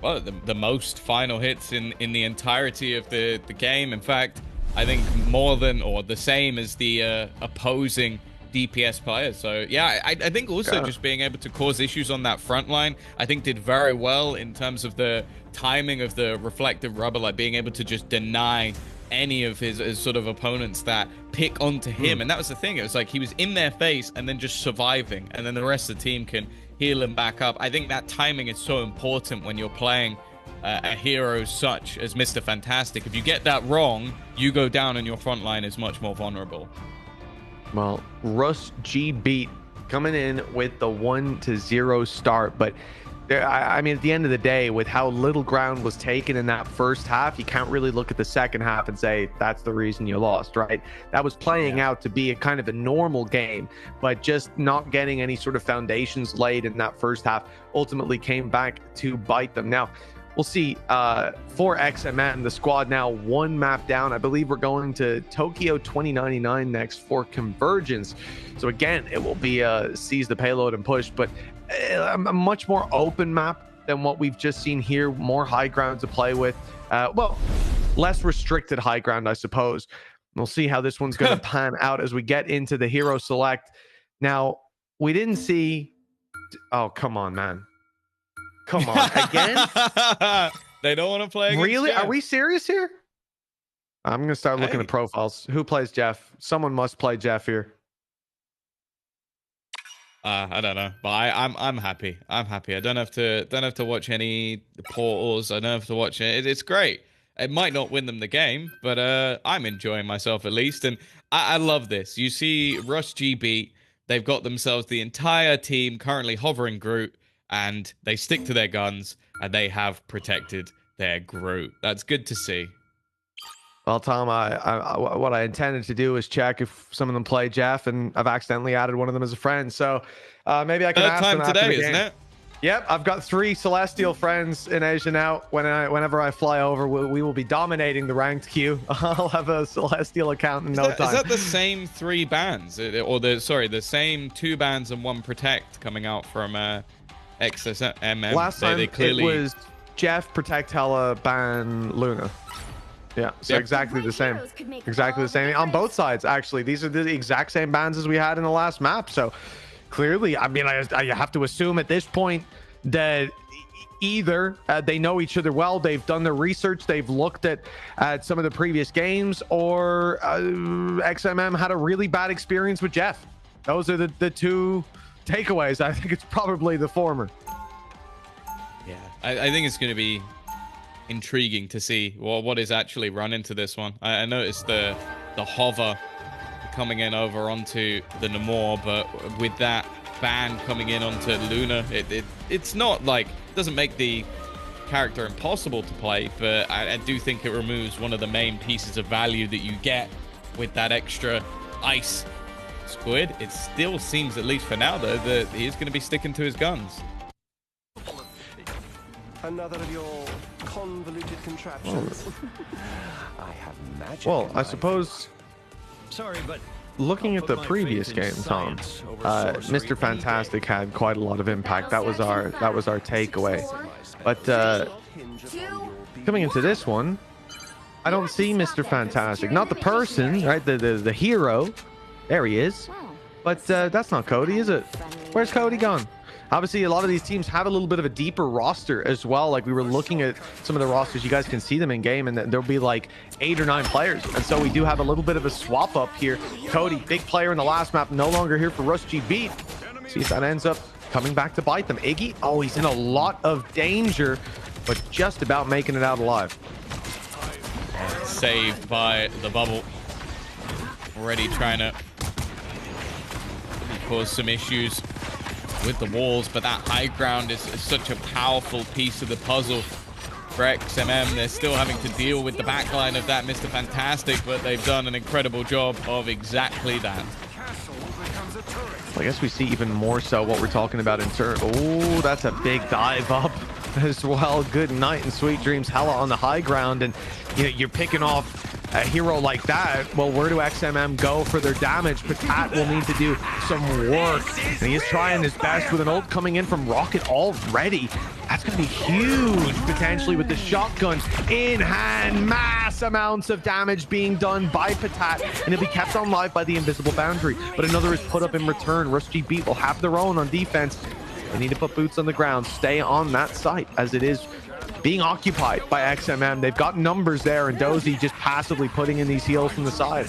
Well, the most final hits in the entirety of the game. In fact, I think more than or the same as the opposing DPS players. So yeah, I think also just being able to cause issues on that front line, I think did very well in terms of the timing of the reflective rubber, like being able to just deny any of his sort of opponents that pick onto him. And that was the thing. It was like he was in their face and then just surviving, and then the rest of the team can heal him back up. I think that timing is so important when you're playing a hero such as Mr. Fantastic. If you get that wrong, you go down and your front line is much more vulnerable. Well, Russ G Beat coming in with the 1-0 start, but I mean, at the end of the day, with how little ground was taken in that first half, you can't really look at the second half and say that's the reason you lost, right? That was playing out to be a kind of a normal game, but just not getting any sort of foundations laid in that first half ultimately came back to bite them. Now, we'll see for XMM, the squad now one map down. I believe we're going to Tokyo 2099 next for Convergence. So again, it will be seize the payload and push, but a much more open map than what we've just seen here. More high ground to play with. Well, less restricted high ground, I suppose. We'll see how this one's going to pan out as we get into the hero select. Now, we didn't see... Oh, come on, man. Come on, again? They don't want to play against Really? Jeff. Are we serious here? I'm going to start looking at profiles. Who plays Jeff? Someone must play Jeff here. I don't know, but I'm happy. I'm happy. I don't have to watch any portals. I don't have to watch it. It's great. It might not win them the game, but I'm enjoying myself at least, and I love this. You see, Rush GB, they've got themselves the entire team currently hovering Groot, and they stick to their guns, and they have protected their Groot. That's good to see. Well, Tom, what I intended to do is check if some of them play Jeff, and I've accidentally added one of them as a friend. So maybe I can ask them after the game. Isn't it? Yep, I've got 3 Celestial friends in Asia now. Whenever I fly over, we will be dominating the ranked queue. I'll have a Celestial account in no time. Is that the same 3 bans, or the same 2 bans and 1 Protect coming out from XMM? Last time they clearly... it was Jeff, Protect, Hela, ban, Luna. Yeah, so exactly the same. Exactly the same on both sides, actually. These are the exact same bans as we had in the last map. So clearly, I mean, I have to assume at this point that either they know each other well, they've done their research, they've looked at some of the previous games, or XMM had a really bad experience with Jeff. Those are the 2 takeaways. I think it's probably the former. Yeah, I think it's going to be intriguing to see what is actually run into this one. I noticed the hover coming in over onto the Namor, but with that ban coming in onto Luna, it's not like, it doesn't make the character impossible to play, but I do think it removes one of the main pieces of value that you get with that extra ice squid. It still seems, at least for now though, that he is going to be sticking to his guns. Another of your convoluted contraptions. I have magic. Well, I suppose. Sorry, but looking at the previous game, Tom, Mr. Fantastic had quite a lot of impact. That was our takeaway. But coming into this one, I don't see Mr. Fantastic. Not the person, right? The hero. There he is. But that's not Cody, is it? Where's Cody gone? Obviously, a lot of these teams have a little bit of a deeper roster as well. Like we were looking at some of the rosters, you guys can see them in game, and there'll be like 8 or 9 players. And so we do have a little bit of a swap up here. Cody, big player in the last map, no longer here for Rusty Beat. See if that ends up coming back to bite them. Iggy, oh, he's in a lot of danger, but just about making it out alive. Saved by the bubble. Already trying to cause some issues with the walls, but that high ground is such a powerful piece of the puzzle for XMM. They're still having to deal with the backline of that Mr. Fantastic, but they've done an incredible job of exactly that. I guess we see even more so what we're talking about in turn. Oh, that's a big dive up as well. Good night and sweet dreams. Hella on the high ground, and you know, you're picking off a hero like that. Well, where do XMM go for their damage? Patat will need to do some work, and he is trying his best with an ult coming in from Rocket already. That's going to be huge potentially with the shotgun in hand. Mass amounts of damage being done by Patat, and he'll be kept on live by the invisible boundary, but another is put up in return. Rusty Beat will have their own on defense. They need to put boots on the ground, stay on that site as it is being occupied by XMM. They've got numbers there, and Dozy just passively putting in these heals from the side.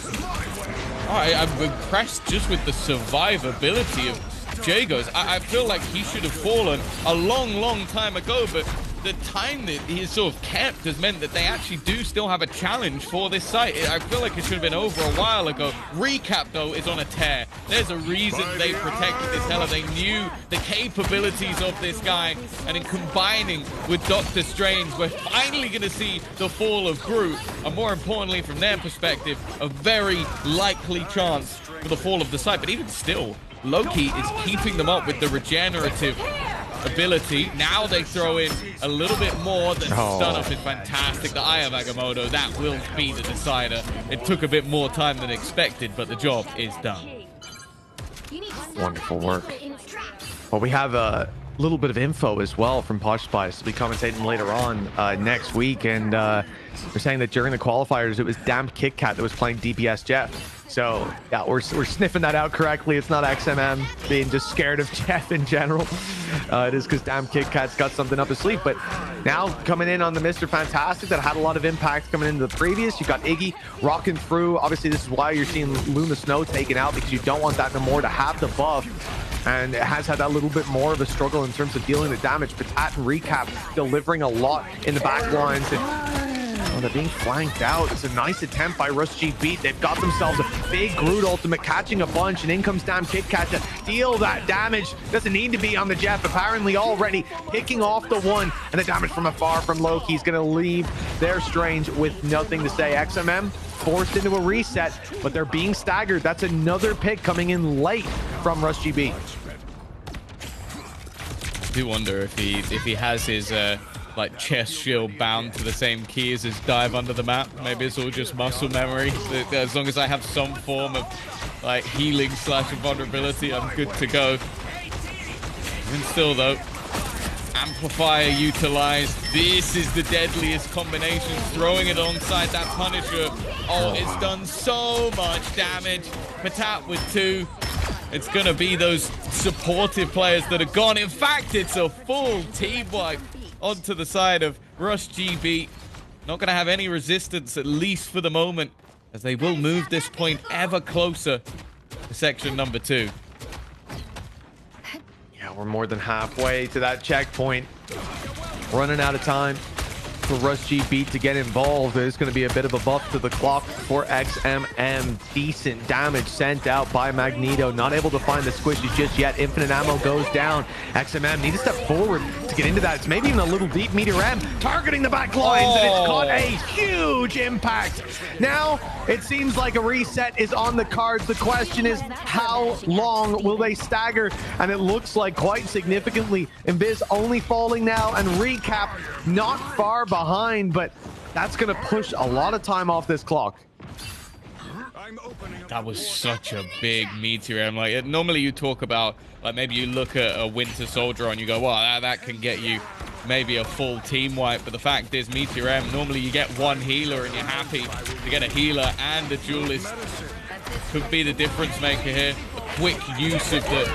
I'm impressed just with the survivability of Jagos. I feel like he should have fallen a long time ago, but the time that he is sort of kept has meant that they actually do still have a challenge for this site. I feel like it should have been over a while ago. Recap, though, is on a tear. There's a reason they protected this hella. They knew the capabilities of this guy, and in combining with Doctor Strange, we're finally going to see the fall of Groot, and more importantly, from their perspective, a very likely chance for the fall of the site. But even still, Loki is keeping them up with the regenerative ability. Now they throw in a little bit more. The stun up is fantastic. The Eye of Agamotto, that will be the decider. It took a bit more time than expected, but the job is done. Wonderful work. Well, we have a little bit of info as well from Posh Spice. We'll be commentating later on next week, and they're saying that during the qualifiers, it was Damp Kit Kat that was playing DPS Jeff. So yeah, we're sniffing that out correctly. It's not XMM being just scared of Jeff in general. It is because damn Kit Kat's got something up his sleeve. But now coming in on the Mr. Fantastic that had a lot of impact coming into the previous. You've got Iggy rocking through. Obviously, this is why you're seeing Luna Snow taken out, because you don't want that no more to have the buff. And it has had that little bit more of a struggle in terms of dealing the damage. Patat and Recap delivering a lot in the back lines. And they're being flanked out. It's a nice attempt by Rusty Beat. They've got themselves a big Groot ultimate, catching a bunch, and in comes damn Kit Kat to deal that damage. Doesn't need to be on the Jeff, apparently already picking off the one, and the damage from afar from Loki is going to leave their Strange with nothing to say. XMM forced into a reset, but they're being staggered. That's another pick coming in late from Rusty Beat. I do wonder if he has his like chest shield bound to the same key as his dive under the map. Maybe it's all just muscle memory. As long as I have some form of like healing / vulnerability, I'm good to go. And still though, amplifier utilized. This is the deadliest combination. Throwing it alongside that Punisher. Oh, it's done so much damage. Patat with 2. It's gonna be those supportive players that are gone. In fact, it's a full team wipe onto the side of Rush GB. Not going to have any resistance, at least for the moment, as they will move this point ever closer to section number 2. Yeah, we're more than halfway to that checkpoint. Running out of time for Rush GB to get involved. There's going to be a bit of a buff to the clock for XMM. Decent damage sent out by Magneto. Not able to find the squishes just yet. Infinite ammo goes down. XMM need to step forward to get into that. It's maybe even a little deep. Meteor M targeting the back lines, and it's caught a huge impact. Now it seems like a reset is on the cards. The question is, how long will they stagger? And it looks like quite significantly. Invis only falling now, and Recap not far behind, but that's going to push a lot of time off this clock. That was such a big meteor. Like, normally you talk about, like, maybe you look at a Winter Soldier and you go, well, that can get you maybe a full team wipe. But the fact is, Meteor M, normally you get one healer and you're happy to get a healer and a duelist. Could be the difference maker here. A quick use of the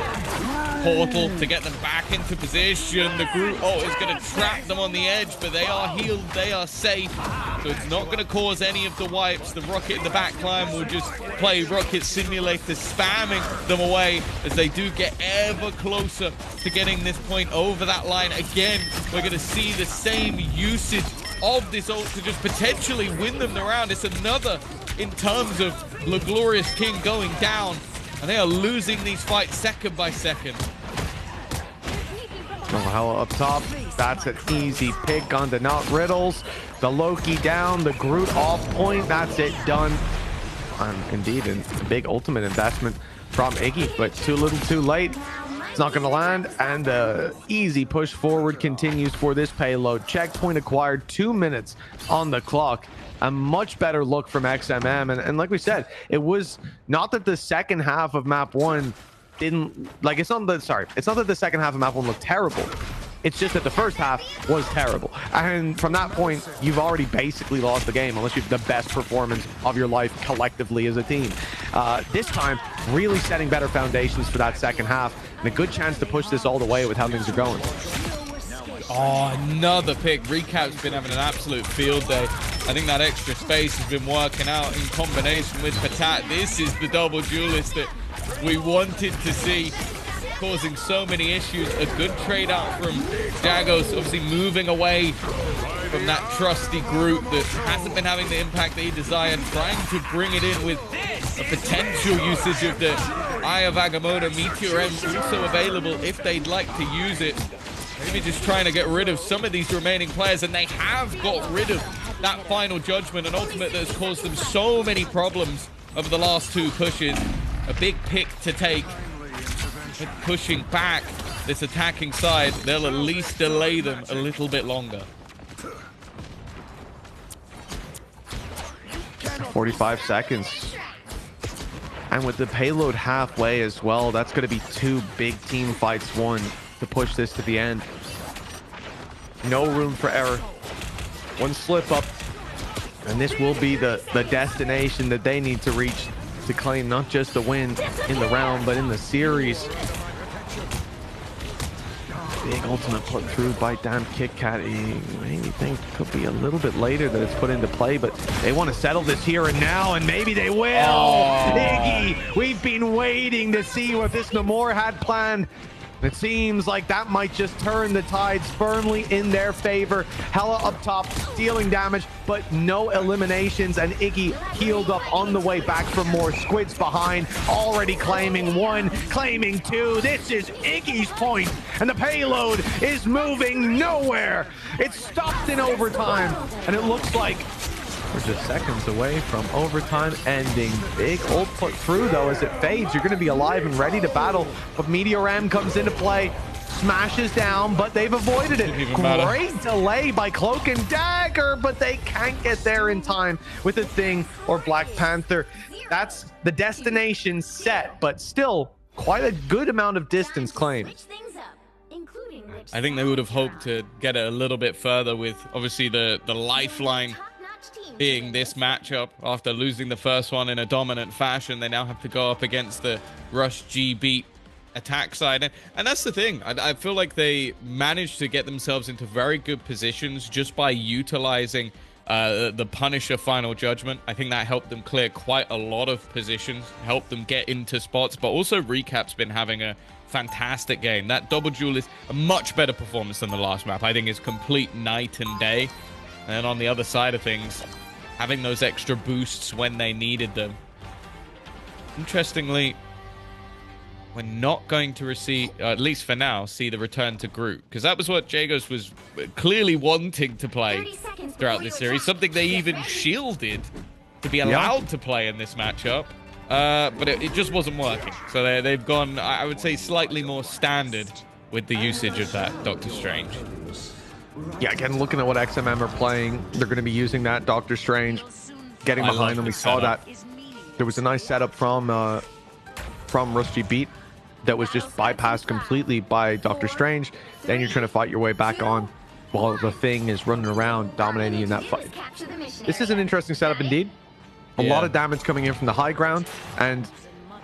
portal to get them back into position. The group is going to trap them on the edge, but they are healed, they are safe, so it's not going to cause any of the wipes. The rocket in the backline will just play rocket simulator, spamming them away as they do get ever closer to getting this point over that line. Again, we're going to see the same usage of this ult to just potentially win them the round. It's another in terms of the Glorious King going down, and they are losing these fights second by second. Oh, Hella up top. That's an easy pick on the Not Riddles. The Loki down, the Groot off point. That's it, done. Indeed, a big ultimate investment from Iggy, but too little too late. It's not going to land, and the easy push forward continues for this payload. Checkpoint acquired, 2 minutes on the clock. A much better look from XMM, and like we said, it was not that the second half of map 1 didn't, like, it's not that the second half of map 1 looked terrible. It's just that the first half was terrible, and from that point you've already basically lost the game unless you have the best performance of your life collectively as a team. This time really setting better foundations for that second half, and a good chance to push this all the way with how things are going. Oh, another pick. Recap's been having an absolute field day. I think that extra space has been working out in combination with Patat. This is the double duelist that we wanted to see, causing so many issues. A good trade out from Jagos, obviously moving away from that trusty Groot that hasn't been having the impact that he desired, trying to bring it in with a potential usage of the Eye of Agamotto. Meteor M also available if they'd like to use it. Maybe just trying to get rid of some of these remaining players, and they have got rid of that final judgment, an ultimate that has caused them so many problems over the last 2 pushes. A big pick to take. But pushing back this attacking side, they'll at least delay them a little bit longer. 45 seconds. And with the payload halfway as well, that's going to be 2 big team fights won to push this to the end. No room for error. 1 slip up, and this will be the destination that they need to reach to claim not just the win in the round, but in the series. Big ultimate put through by damn Kit Kat. Maybe think could be a little bit later that it's put into play, but they want to settle this here and now, and maybe they will. Oh. Iggy, we've been waiting to see what this Namor had planned. It seems like that might just turn the tides firmly in their favor. Hella up top, dealing damage, but no eliminations, and Iggy healed up on the way back from more. Squids behind, already claiming 1, claiming 2. This is Iggy's point, and the payload is moving nowhere. It's stopped in overtime, and it looks like we're just seconds away from overtime ending. Big ult put through though as it fades. You're going to be alive and ready to battle, but Meteor M comes into play, smashes down, but they've avoided it. Great delay by Cloak and Dagger, but they can't get there in time with the Thing or Black Panther. That's the destination set, but still quite a good amount of distance claimed. I think they would have hoped to get it a little bit further with obviously the lifeline being this matchup. After losing the first one in a dominant fashion, they now have to go up against the Rush G beat attack side, and that's the thing. I feel like they managed to get themselves into very good positions just by utilizing the Punisher final judgment. I think that helped them clear quite a lot of positions, helped them get into spots, but also Recap's been having a fantastic game. That double duel is a much better performance than the last map. I think it's complete night and day. And on the other side of things, having those extra boosts when they needed them. Interestingly, we're not going to receive, at least for now, see the return to Groot, because that was what Jagos was clearly wanting to play throughout this series, something they even shielded to be allowed to play in this matchup, but it just wasn't working. So they've gone, I would say, slightly more standard with the usage of that Doctor Strange. Yeah, again, looking at what XMM are playing, they're going to be using that Doctor Strange, getting behind them. We saw that. There was a nice setup from Rusty Beat that was just bypassed completely by Doctor Strange. Then you're trying to fight your way back on while the Thing is running around dominating you in that fight. This is an interesting setup indeed. A lot of damage coming in from the high ground and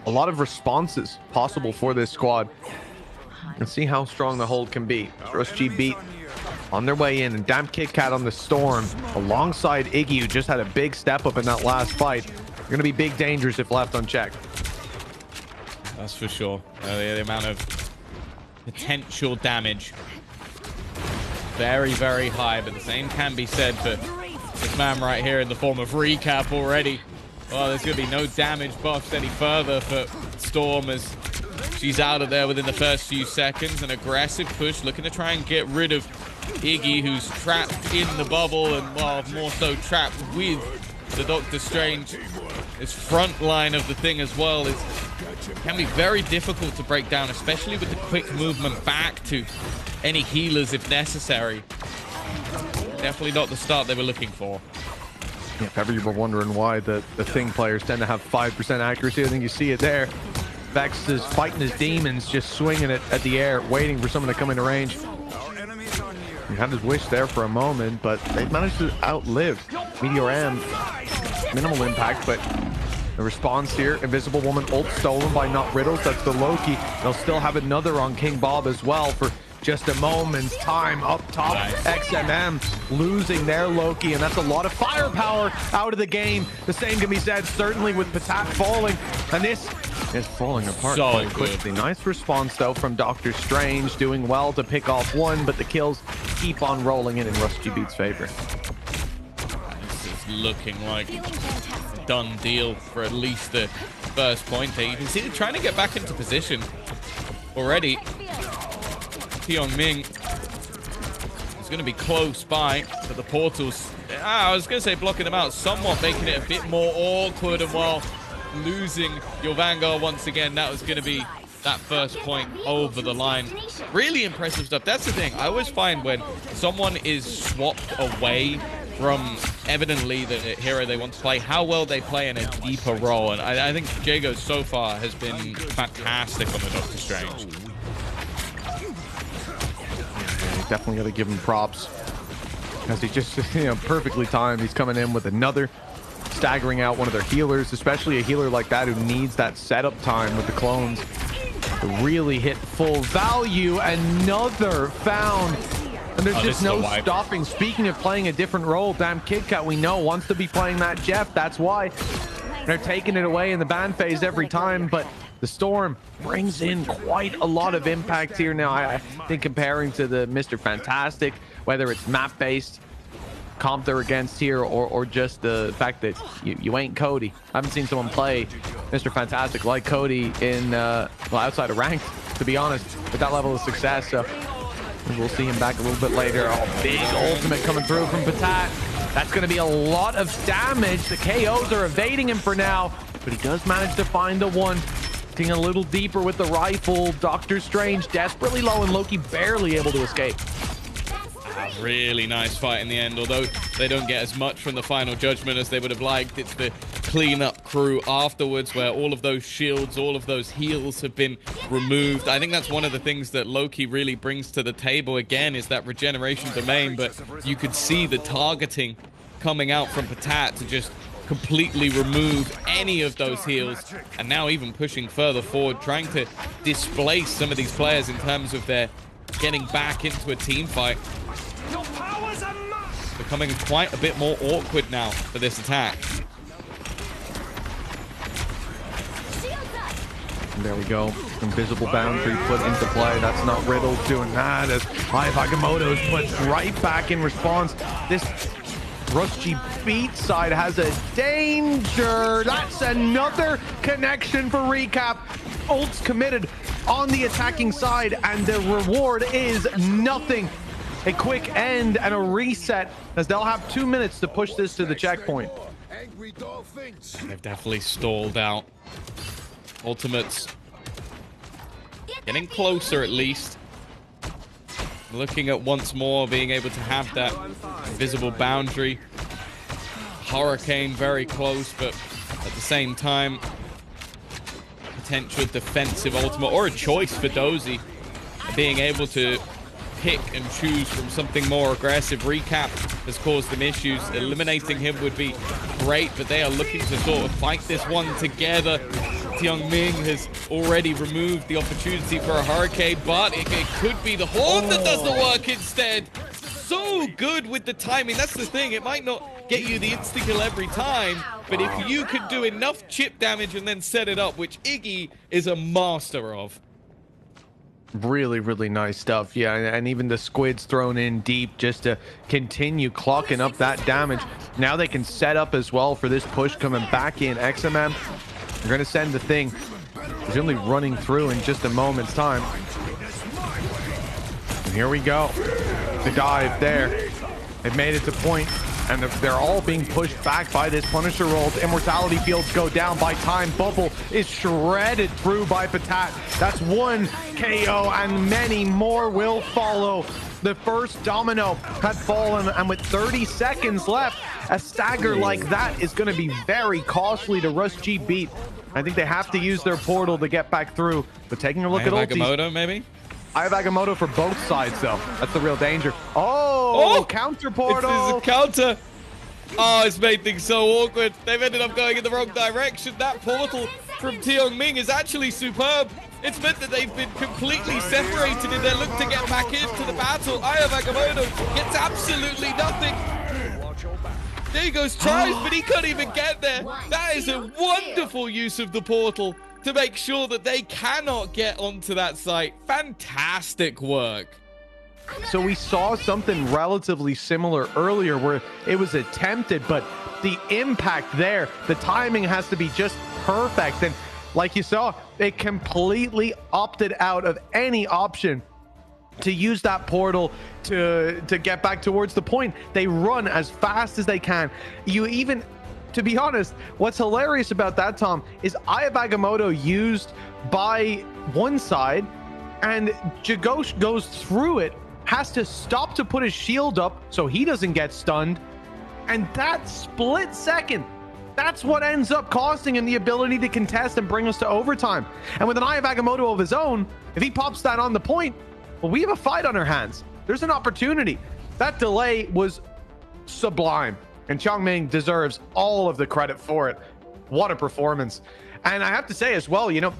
a lot of responses possible for this squad. and see how strong the hold can be. Rush G beat on their way in, and damn Kit Kat on the storm alongside Iggy, who just had a big step up in that last fight. They're going to be big dangers if left unchecked. That's for sure. The amount of potential damage, very, very high, but the same can be said for this man right here in the form of Recap already. Well, there's going to be no damage buffs any further for Storm as she's out of there within the first few seconds. An aggressive push, looking to try and get rid of Iggy, who's trapped in the bubble, and well, more so trapped with the Doctor Strange. His front line of the thing as well can be very difficult to break down, especially with the quick movement back to any healers if necessary. Definitely not the start they were looking for. Yeah, if ever you were wondering why the Thing players tend to have 5% accuracy, I think you see it there. Vex is fighting his demons, just swinging it at the air, waiting for someone to come into range. He had his wish there for a moment, but they managed to outlive Meteor M. Minimal impact, but the response here, Invisible Woman ult stolen by Not Riddles. That's the Loki. They'll still have another on King Bob as well for just a moment's time up top. XMM losing their Loki, and that's a lot of firepower out of the game. The same can be said certainly with Patat falling, and this is falling apart So quite quickly. Nice response though from Doctor Strange, doing well to pick off one, but the kills keep on rolling in Rusty Beat's favor. This is looking like a done deal for at least the first point there. You can see they're trying to get back into position already. Pyong Ming is going to be close by, but the portals, I was going to say blocking them out, somewhat making it a bit more awkward, and while losing your Vanguard once again, that was going to be that first point over the line. Really impressive stuff. That's the thing. I always find when someone is swapped away from evidently the hero they want to play, how well they play in a deeper role. And I think Jago so far has been fantastic on the Doctor Strange. Definitely got to give him props, as he just, perfectly timed. He's coming in with another, staggering out one of their healers, especially a healer like that who needs that setup time with the clones to really hit full value. Another found, and there's just no stopping. Speaking of playing a different role, damn Kit Kat, we know, wants to be playing that Jeff. That's why they're taking it away in the ban phase every time, but the Storm brings in quite a lot of impact here now. I think comparing to the Mr. Fantastic, whether it's map-based comp they're against here, or just the fact that you ain't Cody. I haven't seen someone play Mr. Fantastic like Cody in, well, outside of ranked, to be honest, with that level of success. So we'll see him back a little bit later. Oh, big ultimate coming through from Patat. That's going to be a lot of damage. The KOs are evading him for now, but he does manage to find the one. A little deeper with the rifle. Doctor Strange desperately low, and Loki barely able to escape. A really nice fight in the end, although they don't get as much from the final judgment as they would have liked. It's the cleanup crew afterwards where all of those shields, all of those heals have been removed. I think that's one of the things that Loki really brings to the table again, is that regeneration domain, but you could see the targeting coming out from Patat to just completely remove any of those heals, and now even pushing further forward, trying to displace some of these players in terms of their getting back into a team fight. Becoming quite a bit more awkward now for this attack. And there we go. Invisible boundary put into play. That's Not Riddle doing that, as Agamotto's put right back in response. This Rusty Beat side has a danger. That's another connection for Recap. Ult's committed on the attacking side, and the reward is nothing. A quick end and a reset, as they'll have 2 minutes to push this to the checkpoint. They've definitely stalled out. Ultimates getting closer, at least. Looking at once more being able to have that invisible boundary. Hurricane very close, but at the same time, potential defensive ultimate, or a choice for Dozy, being able to pick and choose from something more aggressive. Recap has caused them issues. Eliminating him would be great, but they are looking to sort of fight this one together. Tiong Ming has already removed the opportunity for a hurricane, but it could be the horn that does the work instead. So good with the timing. That's the thing. It might not get you the insta-kill every time, but if you can do enough chip damage and then set it up, which Iggy is a master of. Really, really nice stuff. Yeah, and even the squids thrown in deep just to continue clocking up that damage. Now they can set up as well for this push coming back in. XMM, they're going to send the thing. Presumably running through in just a moment's time. And here we go. The dive there. They've made it to point, and they're all being pushed back by this Punisher rolls. Immortality fields go down by time. Bubble is shredded through by Patat. That's one KO, and many more will follow. The first domino had fallen, and with 30 seconds left, a stagger like that is going to be very costly to Rush G beat. I think they have to use their portal to get back through. But taking a look at ultis. Agamotto, maybe? I have Agamotto for both sides, though. That's the real danger. Oh, counter portal. It's a counter. Oh, it's made things so awkward. They've ended up going in the wrong direction. That portal from Tiong Ming is actually superb. It's meant that they've been completely separated in their look to get back into the battle. I have Agamotto gets absolutely nothing. There he goes, tries, but he can't even get there. That is a wonderful use of the portal to make sure that they cannot get onto that site. Fantastic work. So we saw something relatively similar earlier where it was attempted, but the impact there, the timing has to be just perfect. And like you saw, they completely opted out of any option to use that portal to get back towards the point. They run as fast as they can. You even, to be honest, what's hilarious about that, Tom, is I have Agamotto used by one side, and Jagosh goes through it, has to stop to put his shield up so he doesn't get stunned. And that split second, that's what ends up costing him the ability to contest and bring us to overtime. And with an Eye of Agamotto of his own, if he pops that on the point, well, we have a fight on our hands. There's an opportunity. That delay was sublime, and Tiong Ming deserves all of the credit for it. What a performance. And I have to say as well, you know,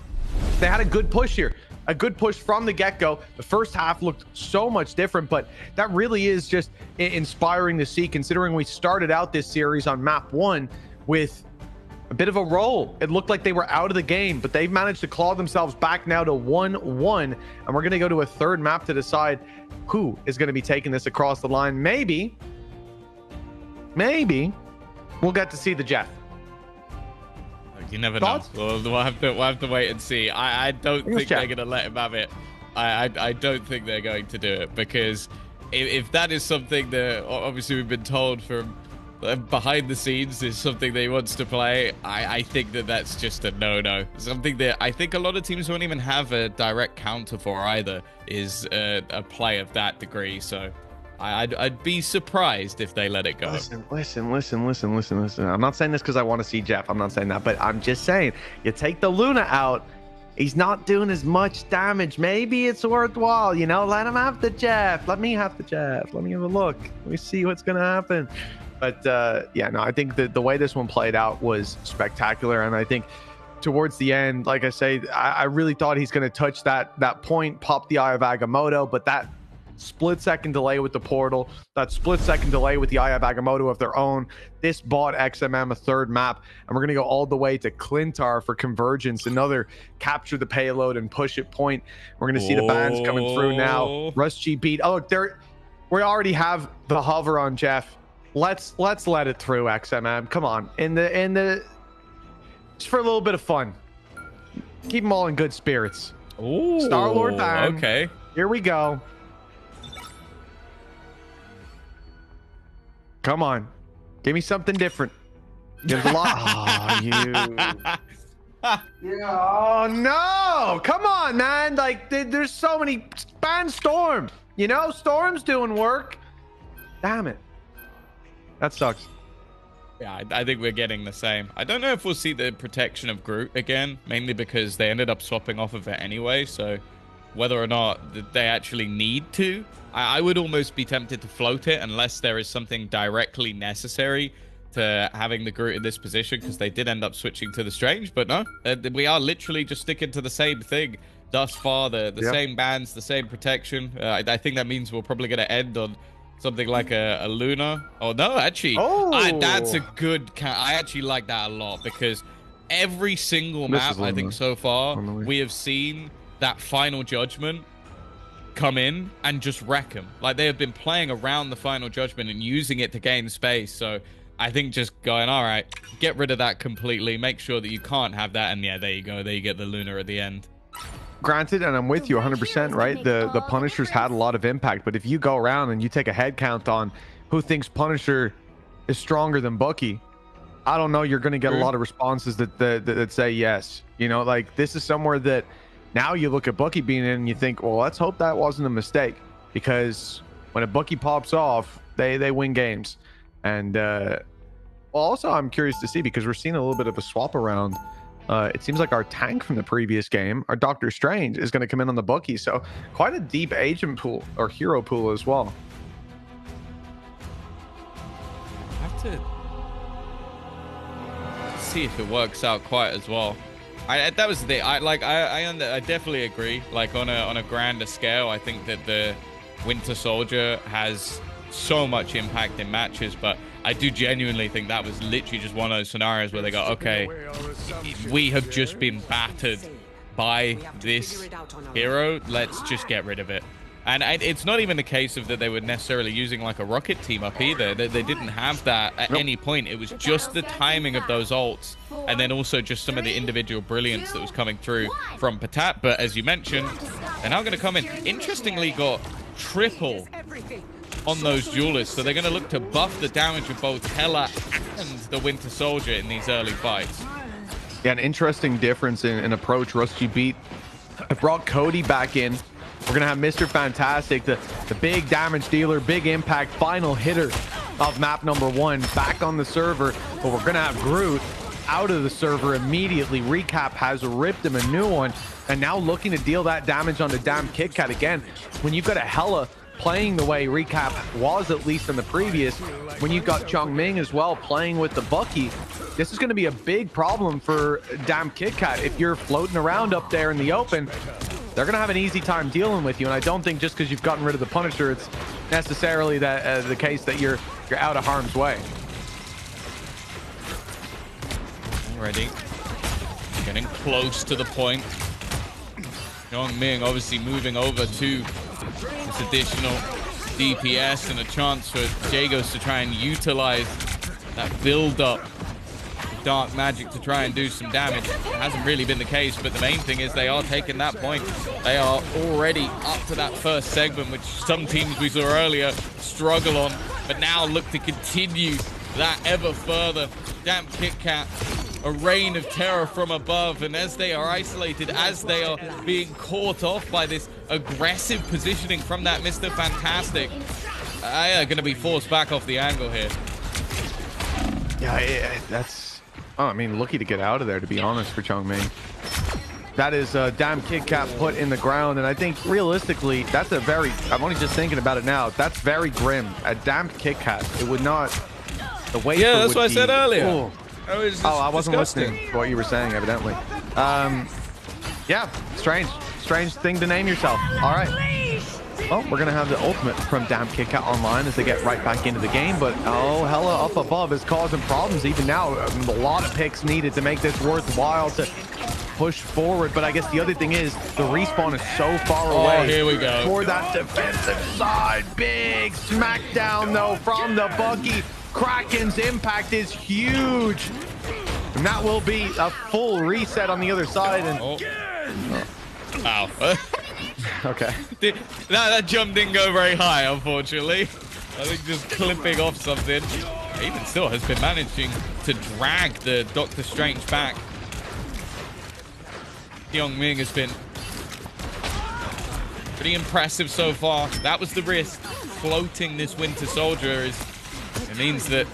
they had a good push here. A good push from the get-go. The first half looked so much different, but that really is just inspiring to see, considering we started out this series on map 1 with a bit of a roll. It looked like they were out of the game, but they've managed to claw themselves back now to 1-1, and we're going to go to a third map to decide who is going to be taking this across the line. Maybe we'll get to see the Jeff. You never Thoughts? know. We'll have to wait and see. I don't think they're going to let him have it. I don't think they're going to do it, because if that is something that obviously we've been told from behind the scenes is something that he wants to play, I think that's just a no-no. Something that I think a lot of teams won't even have a direct counter for either, is a play of that degree. So I'd be surprised if they let it go. Listen. I'm not saying this because I want to see Jeff. I'm not saying that, but I'm just saying, you take the Luna out, he's not doing as much damage. Maybe it's worthwhile, you know? Let him have the Jeff. Let me have the Jeff. Let me have a look. Let me see what's going to happen. But yeah, no, I think that the way this one played out was spectacular. And I think towards the end, like I say, I really thought he's going to touch that point, pop the Eye of Agamotto, but that split-second delay with the portal, that split-second delay with the Eye of Agamotto of their own, this bought XMM a third map, and we're going to go all the way to Clintar for Convergence, another capture the payload and push it point. We're going to see the bans coming through now. Rush G beat. Oh, we already have the hover on Jeff. Let's let it through, XMM. Come on, in the just for a little bit of fun. Keep them all in good spirits. Ooh, Star-Lord ban. Okay, here we go. Come on, give me something different. There's a lot. Oh, you. Oh no! Come on, man. Like there's so many. Ban Storm. You know, Storm's doing work. Damn it. That sucks. Yeah, I think we're getting the same. I don't know if we'll see the protection of Groot again, mainly because they ended up swapping off of it anyway. So whether or not they actually need to, I would almost be tempted to float it unless there is something directly necessary to having the Groot in this position because they did end up switching to the Strange, but no, we are literally just sticking to the same thing thus far. The same bans, the same protection. I think that means we're probably going to end on something like a Luna. Oh no, actually, that's a good. I actually like that a lot because every single map I think so far we have seen that Final Judgment come in and just wreck them. Like they have been playing around the Final Judgment and using it to gain space. So I think just going, all right, get rid of that completely. Make sure that you can't have that. And yeah, there you go. There you get the Luna at the end. Granted, and I'm with you 100%, right? The Punishers had a lot of impact, but if you go around and you take a head count on who thinks Punisher is stronger than Bucky, I don't know, you're going to get a lot of responses that say yes. You know, like this is somewhere that now you look at Bucky being in and you think, well, let's hope that wasn't a mistake, because when a Bucky pops off, they win games. And well, also I'm curious to see, because we're seeing a little bit of a swap around. It seems like our tank from the previous game, our Doctor Strange, is going to come in on the Bucky. So quite a deep agent pool or hero pool as well. I have to see if it works out quite as well. That was the thing. I definitely agree. Like on a grander scale, I think that the Winter Soldier has so much impact in matches, but I do genuinely think that was literally just one of those scenarios where they go, okay, we have just been battered by this hero, let's just get rid of it. And it's not even the case of that they were necessarily using like a rocket team up either. They didn't have that at any point. It was just the timing of those ults, and then also just some of the individual brilliance that was coming through from Patat. But as you mentioned, they're now going to come in. Interestingly, got triple on those duelists, so they're going to look to buff the damage of both Hela and the Winter Soldier in these early fights. Yeah, an interesting difference in approach. Rusty beat. I brought Cody back in. We're going to have Mr. Fantastic, the big damage dealer, big impact, final hitter of map number 1 back on the server. But we're going to have Groot out of the server immediately. Recap has ripped him a new one, and now looking to deal that damage on the damn Kit Kat again. When you've got a Hela playing the way Recap was, at least in the previous, when you've got Chong Ming as well playing with the Bucky, this is going to be a big problem for damn Kit Kat. If you're floating around up there in the open, they're going to have an easy time dealing with you. And I don't think just because you've gotten rid of the Punisher, it's necessarily that the case that you're out of harm's way. Already getting close to the point. Chong Ming obviously moving over to this additional DPS and a chance for Jagos to try and utilize that build-up dark magic to try and do some damage. It hasn't really been the case, but the main thing is they are taking that point. They are already up to that first segment, which some teams we saw earlier struggle on, but now look to continue that ever further. Damn Kit Kat, a reign of terror from above, and as they are isolated, as they are being caught off by this aggressive positioning from that Mr. Fantastic, they are going to be forced back off the angle here. Yeah, that's... Oh, I mean, lucky to get out of there, to be honest, for Chong Ming. That is damn Kit Kat put in the ground, and I think realistically, that's a very... I'm only just thinking about it now. That's very grim. A damn Kit Kat. It would not... The way... Yeah, that's what I said earlier. Oh, I wasn't listening to what you were saying, evidently. Yeah, strange thing to name yourself. All right. Well, we're gonna have the ultimate from damn Kit Kat online as they get right back into the game, but oh, Hela up above is causing problems even now. A lot of picks needed to make this worthwhile to push forward, but I guess the other thing is the respawn is so far away. Oh, here we go. For that defensive side. Big smackdown though from the Bucky. Kraken's impact is huge, and that will be a full reset on the other side. And wow. Okay. That jump didn't go very high, unfortunately. I think just clipping off something. Even still has been managing to drag the Doctor Strange back. Chong Ming has been pretty impressive so far. That was the risk. Floating this Winter Soldier it means that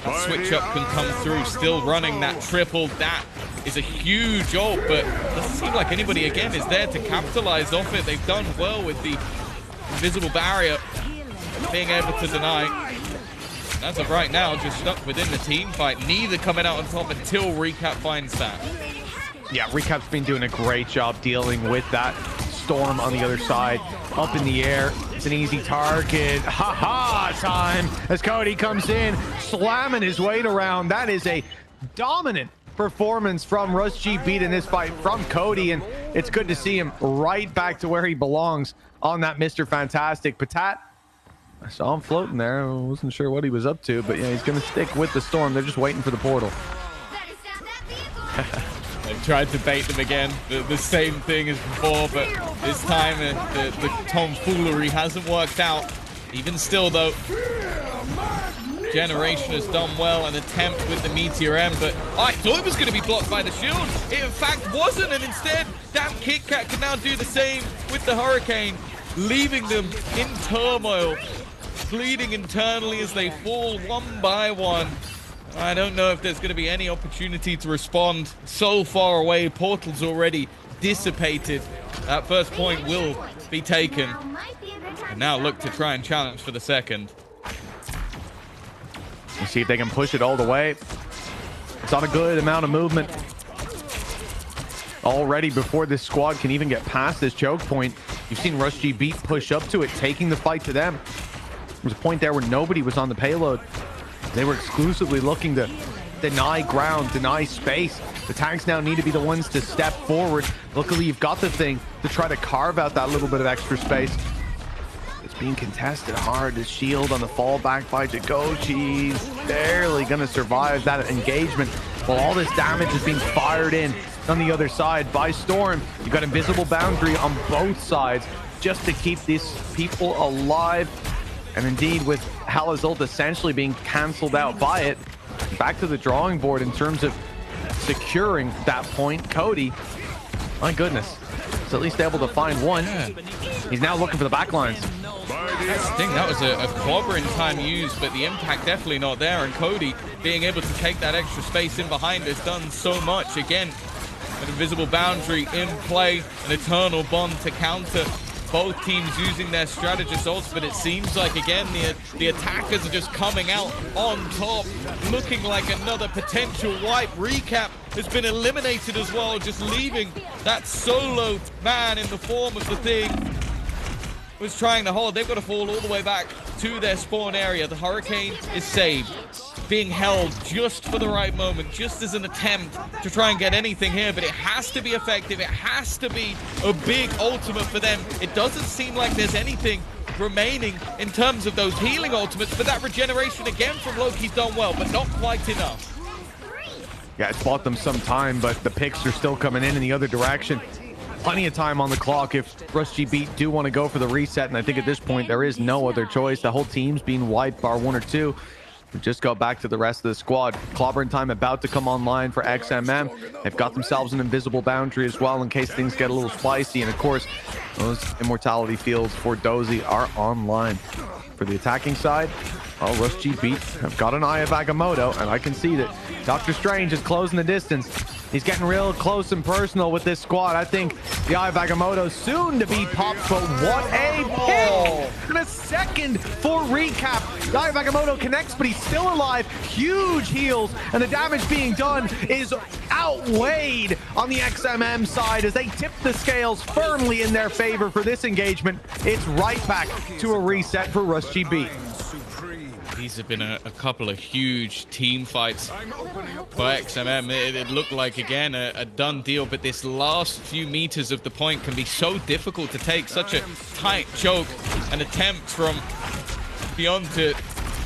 a switch up can come through. Still running that triple. That is a huge ult, but doesn't seem like anybody again is there to capitalize off it. They've done well with the invisible barrier, being able to deny. as of right now, just stuck within the team fight. Neither coming out on top until Recap finds that. Yeah, Recap's been doing a great job dealing with that storm on the other side. Up in the air, it's an easy target. Ha-ha time as Cody comes in, slamming his weight around. That is a dominant performance from Rush G Beat in this fight from Cody, and it's good to see him right back to where he belongs on that Mr. Fantastic. Patat, I saw him floating there. I wasn't sure what he was up to, but yeah, he's going to stick with the storm. They're just waiting for the portal. They've tried to bait them again, the same thing as before, but this time the tomfoolery hasn't worked out. Even still, though, Generation has done well, an attempt with the Meteor M, but I thought it was going to be blocked by the shield. It in fact wasn't, and instead, damn Kit Kat can now do the same with the Hurricane, leaving them in turmoil, bleeding internally as they fall one by one. I don't know if there's going to be any opportunity to respond. So far away, portal's already dissipated. That first point will be taken. And now look to try and challenge for the second. Let's see if they can push it all the way. It's on a good amount of movement already before this squad can even get past this choke point. You've seen Rush G Beat push up to it, taking the fight to them. There was a point there where nobody was on the payload. They were exclusively looking to deny ground, deny space. The tanks now need to be the ones to step forward. Luckily, you've got the thing to try to carve out that little bit of extra space. It's being contested hard. The shield on the fallback by Jagoshi. He's barely going to survive that engagement. While all this damage is being fired in on the other side by Storm. You've got invisible boundary on both sides just to keep these people alive. And indeed, with Hala's ult essentially being canceled out by it, back to the drawing board in terms of securing that point. Cody, my goodness, is at least able to find one. He's now looking for the backlines. That's the thing, that was a clobbering time used, but the impact definitely not there. And Cody being able to take that extra space in behind has done so much. Again, an invisible boundary in play, an eternal bond to counter. Both teams using their strategist ults, but it seems like, again, the attackers are just coming out on top, looking like another potential wipe. Recap has been eliminated as well, just leaving that solo man in the form of the thing was trying to hold. They've got to fall all the way back to their spawn area. The Hurricane is saved, being held just for the right moment, just as an attempt to try and get anything here, but it has to be effective. It has to be a big ultimate for them. It doesn't seem like there's anything remaining in terms of those healing ultimates, but that regeneration again from Loki's done well, but not quite enough. Yeah, it's bought them some time, but the picks are still coming in the other direction. Plenty of time on the clock if Rush G Beat do want to go for the reset, and I think at this point there is no other choice. The whole team's being wiped bar one or two. We just go back to the rest of the squad. Clobbering time about to come online for XMM. They've got themselves an invisible boundary as well in case things get a little spicy. And of course, those immortality fields for Dozy are online. For the attacking side, well, Rush G Beat have got an Eye of Agamotto, and I can see that Dr. Strange is closing the distance. He's getting real close and personal with this squad. I think the Eye of Agamotto soon to be popped, but what a pick! And a second for Recap. The Eye of Agamotto connects, but he's still alive. Huge heals, and the damage being done is outweighed on the XMM side as they tip the scales firmly in their favor for this engagement. It's right back to a reset for Rush G Beat. These have been a couple of huge team fights by XMM. It looked like, again, a done deal, but this last few meters of the point can be so difficult to take. Such a tight choke, an attempt from Beyond to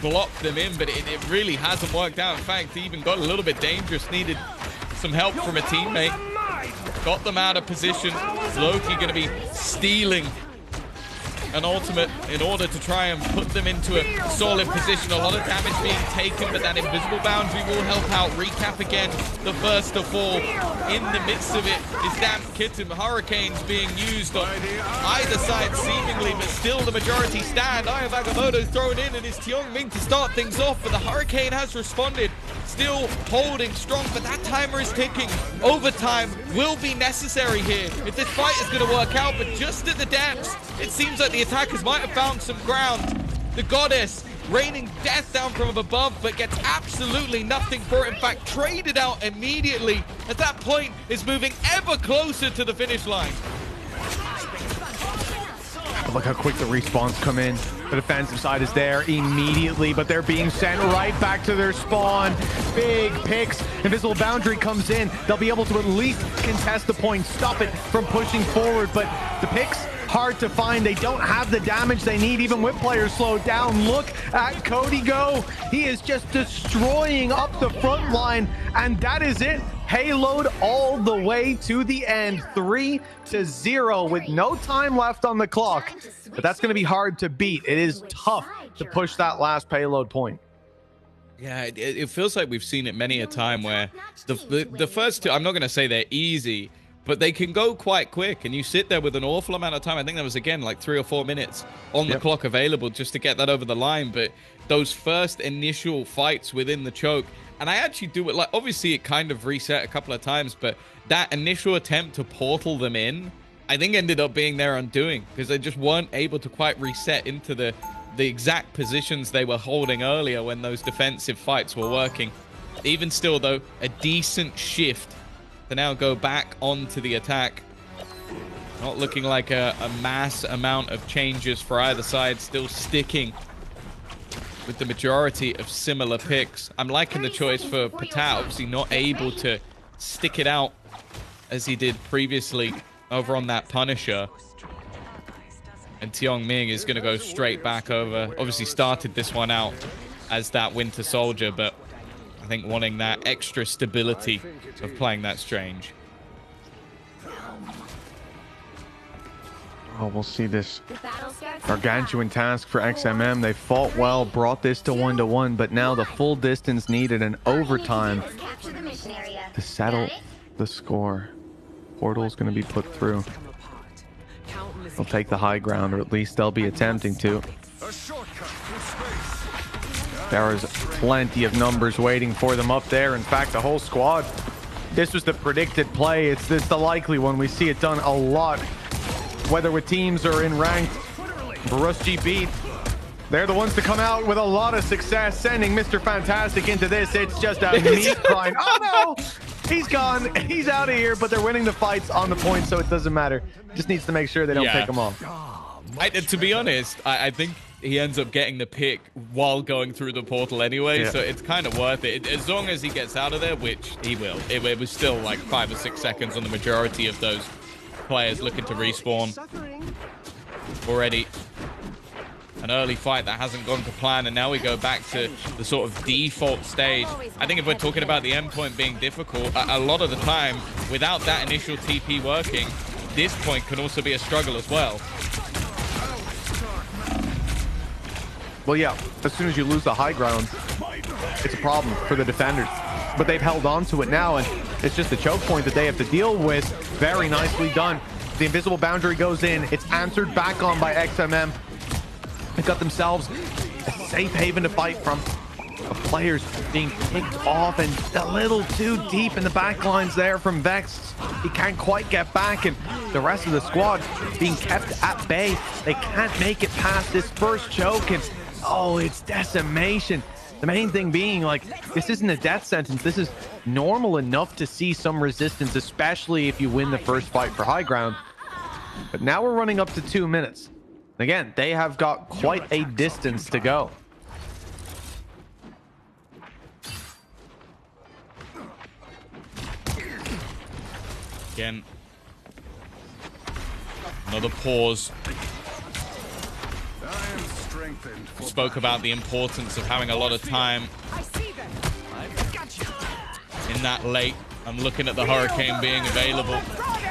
block them in, but it really hasn't worked out. In fact, it even got a little bit dangerous, needed some help from a teammate. Got them out of position. Loki going to be stealing an ultimate in order to try and put them into a solid position. A lot of damage being taken, but that invisible boundary will help out. Recap again, the first to fall. In the midst of it is Damn Kitten. Hurricanes being used on either side seemingly, but still the majority stand. Eye of Agamotto thrown in, and it's Tiongming to start things off, but the Hurricane has responded. Still holding strong, but that timer is ticking. Overtime will be necessary here if this fight is going to work out, but just at the depths, it seems like the attackers might have found some ground. The Goddess raining death down from above, but gets absolutely nothing for it. In fact, traded out immediately. At that point, is moving ever closer to the finish line. Look how quick the respawns come in. The defensive side is there immediately, but they're being sent right back to their spawn. Big picks. Invisible Boundary comes in. They'll be able to at least contest the point, stop it from pushing forward, but the picks, hard to find. They don't have the damage they need, even with players slowed down. Look at Cody go. He is just destroying up the front line, and that is it. Payload all the way to the end, 3-0 with no time left on the clock. But that's going to be hard to beat. It is tough to push that last payload point. Yeah, it feels like we've seen it many a time where the first two, I'm not going to say they're easy, but they can go quite quick, and you sit there with an awful amount of time. I think there was, again, like 3 or 4 minutes on the clock available just to get that over the line. But those first initial fights within the choke, and I actually do it, like, obviously it kind of reset a couple of times, but that initial attempt to portal them in, I think ended up being their undoing, because they just weren't able to quite reset into the exact positions they were holding earlier when those defensive fights were working. Even still, though, a decent shift to now go back onto the attack. Not looking like a mass amount of changes for either side, still sticking with the majority of similar picks. I'm liking the choice for Patat, obviously not able to stick it out as he did previously over on that Punisher. And Tiong Ming is going to go straight back over. Obviously started this one out as that Winter Soldier, but I think wanting that extra stability of playing that Strange. Oh, we'll see this gargantuan task for XMM. They fought well, brought this to 1-1, but now the full distance needed in overtime to settle the score. Portal's going to be put through. They'll take the high ground, or at least they'll be attempting to. There is plenty of numbers waiting for them up there. In fact, the whole squad. This was the predicted play. It's the likely one. We see it done a lot, whether with teams or in ranked. Barus GB, they're the ones to come out with a lot of success, sending Mr. Fantastic into this. It's just a meat grind. Oh no! He's gone. He's out of here, but they're winning the fights on the point, so it doesn't matter. Just needs to make sure they don't pick him off. To be honest, I think he ends up getting the pick while going through the portal anyway, so it's kind of worth it. As long as he gets out of there, which he will. It was still like 5 or 6 seconds on the majority of those players looking to respawn. Already an early fight that hasn't gone to plan, and now we go back to the sort of default stage. I think if we're talking about the endpoint being difficult, a lot of the time, without that initial TP working, this point can also be a struggle as well. Well, yeah, as soon as you lose the high ground, it's a problem for the defenders. But they've held on to it now, and it's just the choke point that they have to deal with. Very nicely done. The invisible boundary goes in. It's answered back on by XMM. They got themselves a safe haven to fight from. The players being picked off and a little too deep in the back lines there from Vex. He can't quite get back, and the rest of the squad being kept at bay. They can't make it past this first choke, and oh, it's decimation. The main thing being, like, this isn't a death sentence. This is normal enough to see some resistance, especially if you win the first fight for high ground. But now we're running up to 2 minutes. Again, they have got quite a distance to go. Again, another pause. We spoke about the importance of having a lot of time in that late. I'm looking at the Hurricane being available,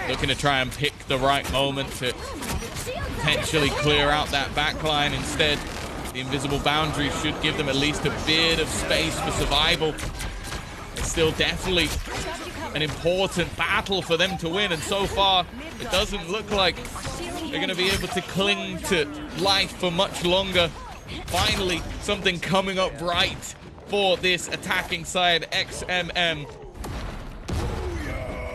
looking to try and pick the right moment to potentially clear out that backline. Instead, the invisible boundary should give them at least a bit of space for survival. It's still definitely an important battle for them to win, and so far it doesn't look like they're going to be able to cling to life for much longer. Finally, something coming up right for this attacking side. XMM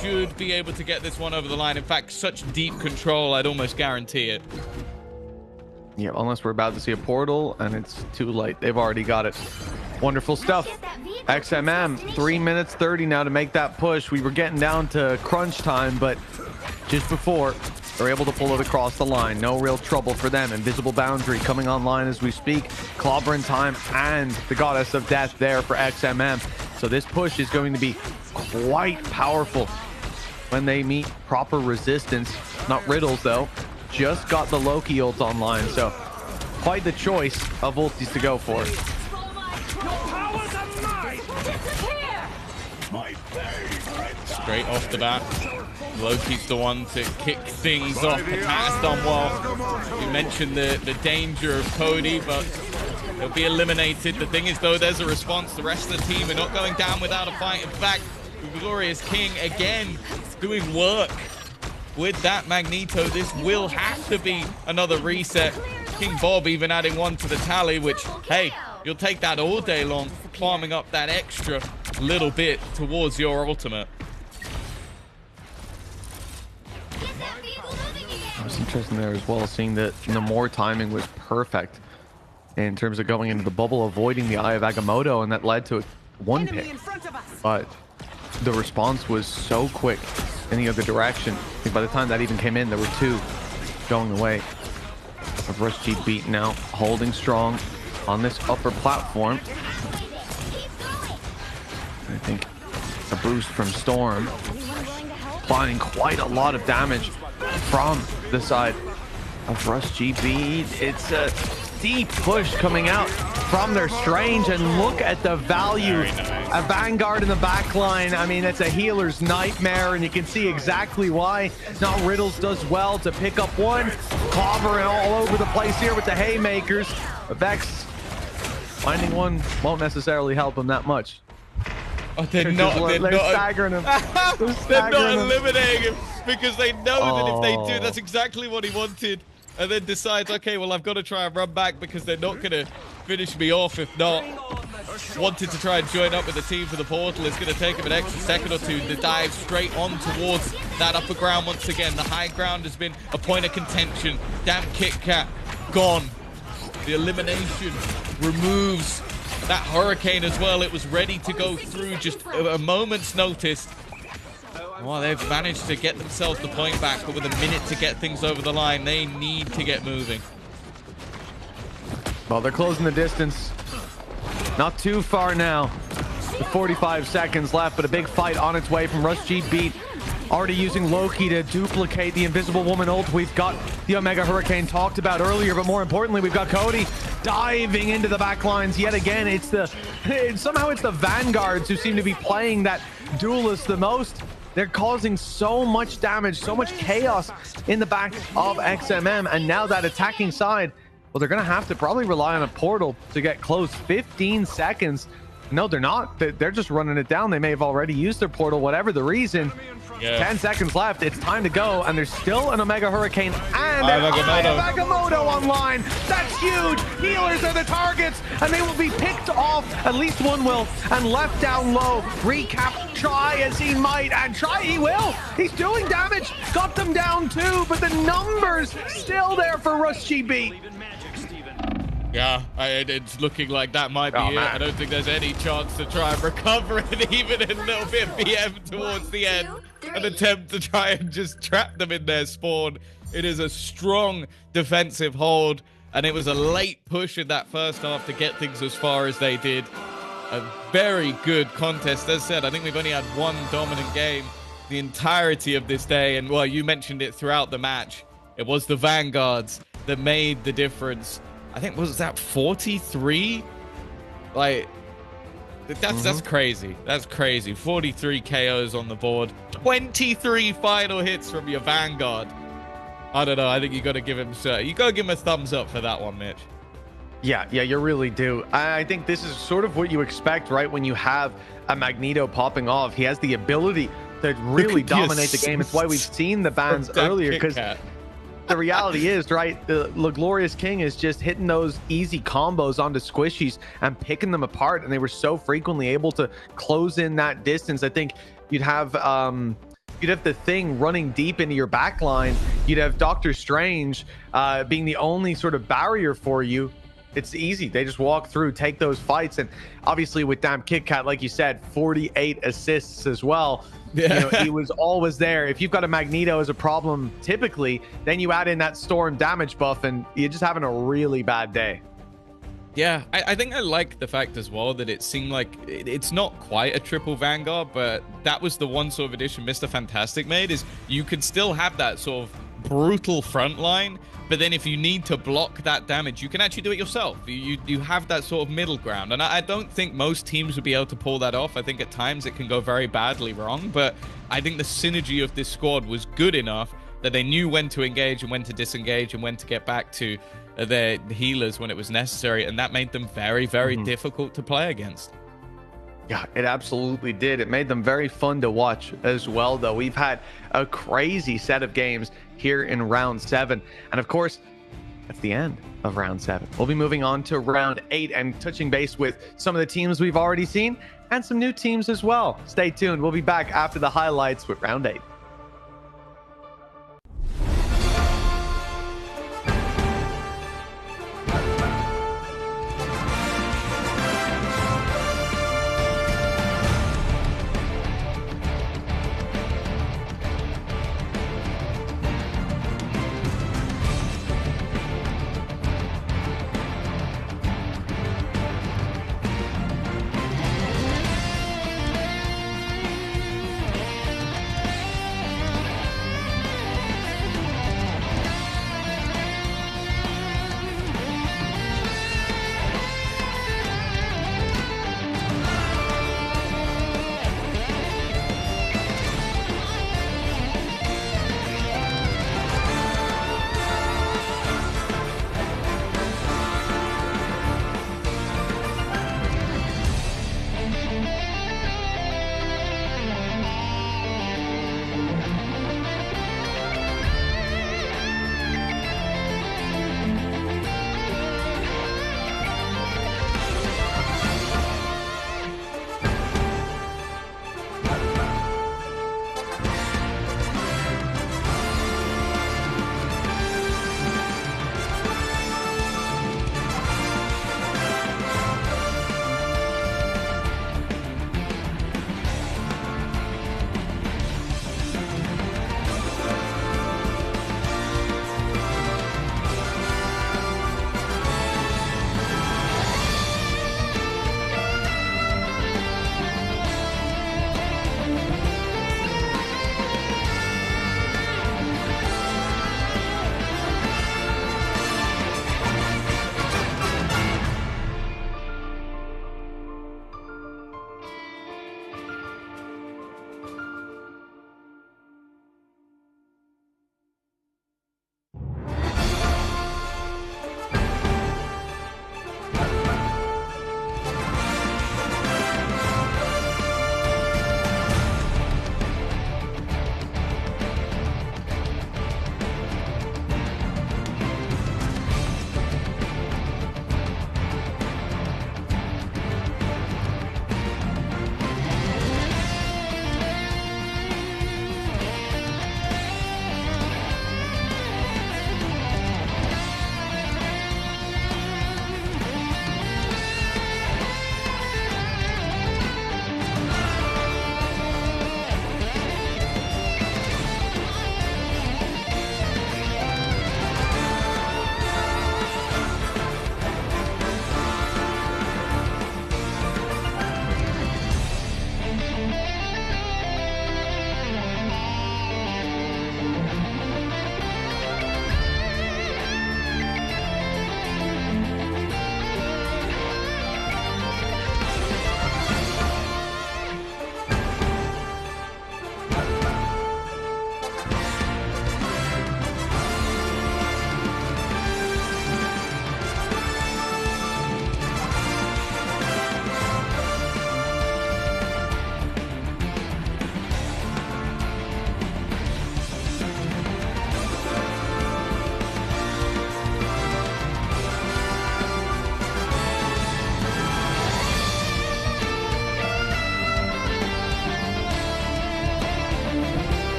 should be able to get this one over the line. In fact, such deep control, I'd almost guarantee it. Yeah, unless we're about to see a portal and it's too late. They've already got it. Wonderful stuff. XMM, 3 minutes 30 now to make that push. We were getting down to crunch time, but just before, they're able to pull it across the line. No real trouble for them. Invisible Boundary coming online as we speak. Clobbering Time and the Goddess of Death there for XMM. So this push is going to be quite powerful when they meet proper resistance. Not Riddles, though. Just got the Loki ult online, so quite the choice of ultis to go for. Straight off the bat, Loki's the one to kick things off. The pass done well. You mentioned the danger of Cody, but he'll be eliminated. The thing is, though, there's a response. The rest of the team are not going down without a fight. In fact, the Glorious King again doing work with that Magneto. This will have to be another reset. King Bob even adding one to the tally, which, hey, you'll take that all day long, farming up that extra little bit towards your ultimate. It was interesting there as well, seeing that Namor timing was perfect in terms of going into the bubble, avoiding the Eye of Agamotto, and that led to one pick. But the response was so quick in the other direction. I think by the time that even came in, there were two going the way of Rush G Beat now, holding strong on this upper platform. I think a boost from Storm, applying quite a lot of damage from the side of Rush G Beat. It's a deep push coming out from their Strange, and look at the value. A Vanguard in the back line. I mean, it's a healer's nightmare, and you can see exactly why. Now Riddles does well to pick up one. Clobbering all over the place here with the haymakers. But Vex finding one won't necessarily help him that much. Oh, they're not staggering him. They're not eliminating him because they know that if they do, that's exactly what he wanted. And then decides, okay, well, I've got to try and run back because they're not going to finish me off if not. Wanted to try and join up with the team for the portal. It's going to take him an extra second or two to dive straight on towards that upper ground once again. The high ground has been a point of contention. Damn Kit Kat, gone. The elimination removes that hurricane as well. It was ready to go through just a moment's notice. Well, they've managed to get themselves the point back, but with a minute to get things over the line, they need to get moving. Well, they're closing the distance. Not too far now. With 45 seconds left, but a big fight on its way from Rush G Beat. Already using Loki to duplicate the Invisible Woman ult. We've got the Omega Hurricane talked about earlier, but more importantly, we've got Cody diving into the back lines yet again. Somehow it's the Vanguards who seem to be playing that duelist the most. They're causing so much damage, so much chaos in the back of XMM, and now that attacking side, well, they're going to have to probably rely on a portal to get close. 15 seconds. No, they're not. They're just running it down. They may have already used their portal, whatever the reason. Yeah. 10 seconds left. It's time to go, and there's still an Omega Hurricane and an Eye of Agamotto online. That's huge. Healers are the targets, and they will be picked off. At least one will, and left down low. Recap, try as he might, and try he will. He's doing damage. Got them down too, but the numbers still there for Rush G Beat. Yeah, it's looking like that might be it. I don't think there's any chance to try and recover it, even a little bit BM towards the end. An attempt to try and just trap them in their spawn. It is a strong defensive hold, and it was a late push in that first half to get things as far as they did. A very good contest. As said, I think we've only had one dominant game the entirety of this day, and well, you mentioned it throughout the match. It was the Vanguards that made the difference. I think, was that 43? Like, that's crazy. That's crazy. 43 KOs on the board. 23 final hits from your Vanguard. I don't know. I think you got to give him a thumbs up for that one, Mitch. Yeah, you really do. I think this is sort of what you expect, right? When you have a Magneto popping off, he has the ability to really dominate the game. It's why we've seen the bans earlier, because the reality is, right, the Glorious King is just hitting those easy combos onto squishies and picking them apart, and they were so frequently able to close in that distance. I think you'd have you'd have the Thing running deep into your back line. You'd have Doctor Strange being the only sort of barrier for you. It's easy. They just walk through, take those fights. And obviously with Damn Kit Kat, like you said, 48 assists as well. Yeah. You know, he was always there. If you've got a Magneto as a problem, typically, then you add in that Storm damage buff and you're just having a really bad day. Yeah, I think I like the fact as well that it seemed like it's not quite a triple Vanguard, but that was the one sort of addition Mr. Fantastic made, is you could still have that sort of brutal front line, but then if you need to block that damage, you can actually do it yourself. You have that sort of middle ground, and I don't think most teams would be able to pull that off. I think at times it can go very badly wrong, but I think the synergy of this squad was good enough that they knew when to engage and when to disengage and when to get back to their healers when it was necessary, and that made them very, very difficult to play against. Yeah, it absolutely did. It made them very fun to watch as well, though. We've had a crazy set of games here in round 7, and of course that's the end of round 7. We'll be moving on to round 8 and touching base with some of the teams we've already seen and some new teams as well. Stay tuned. We'll be back after the highlights with round 8.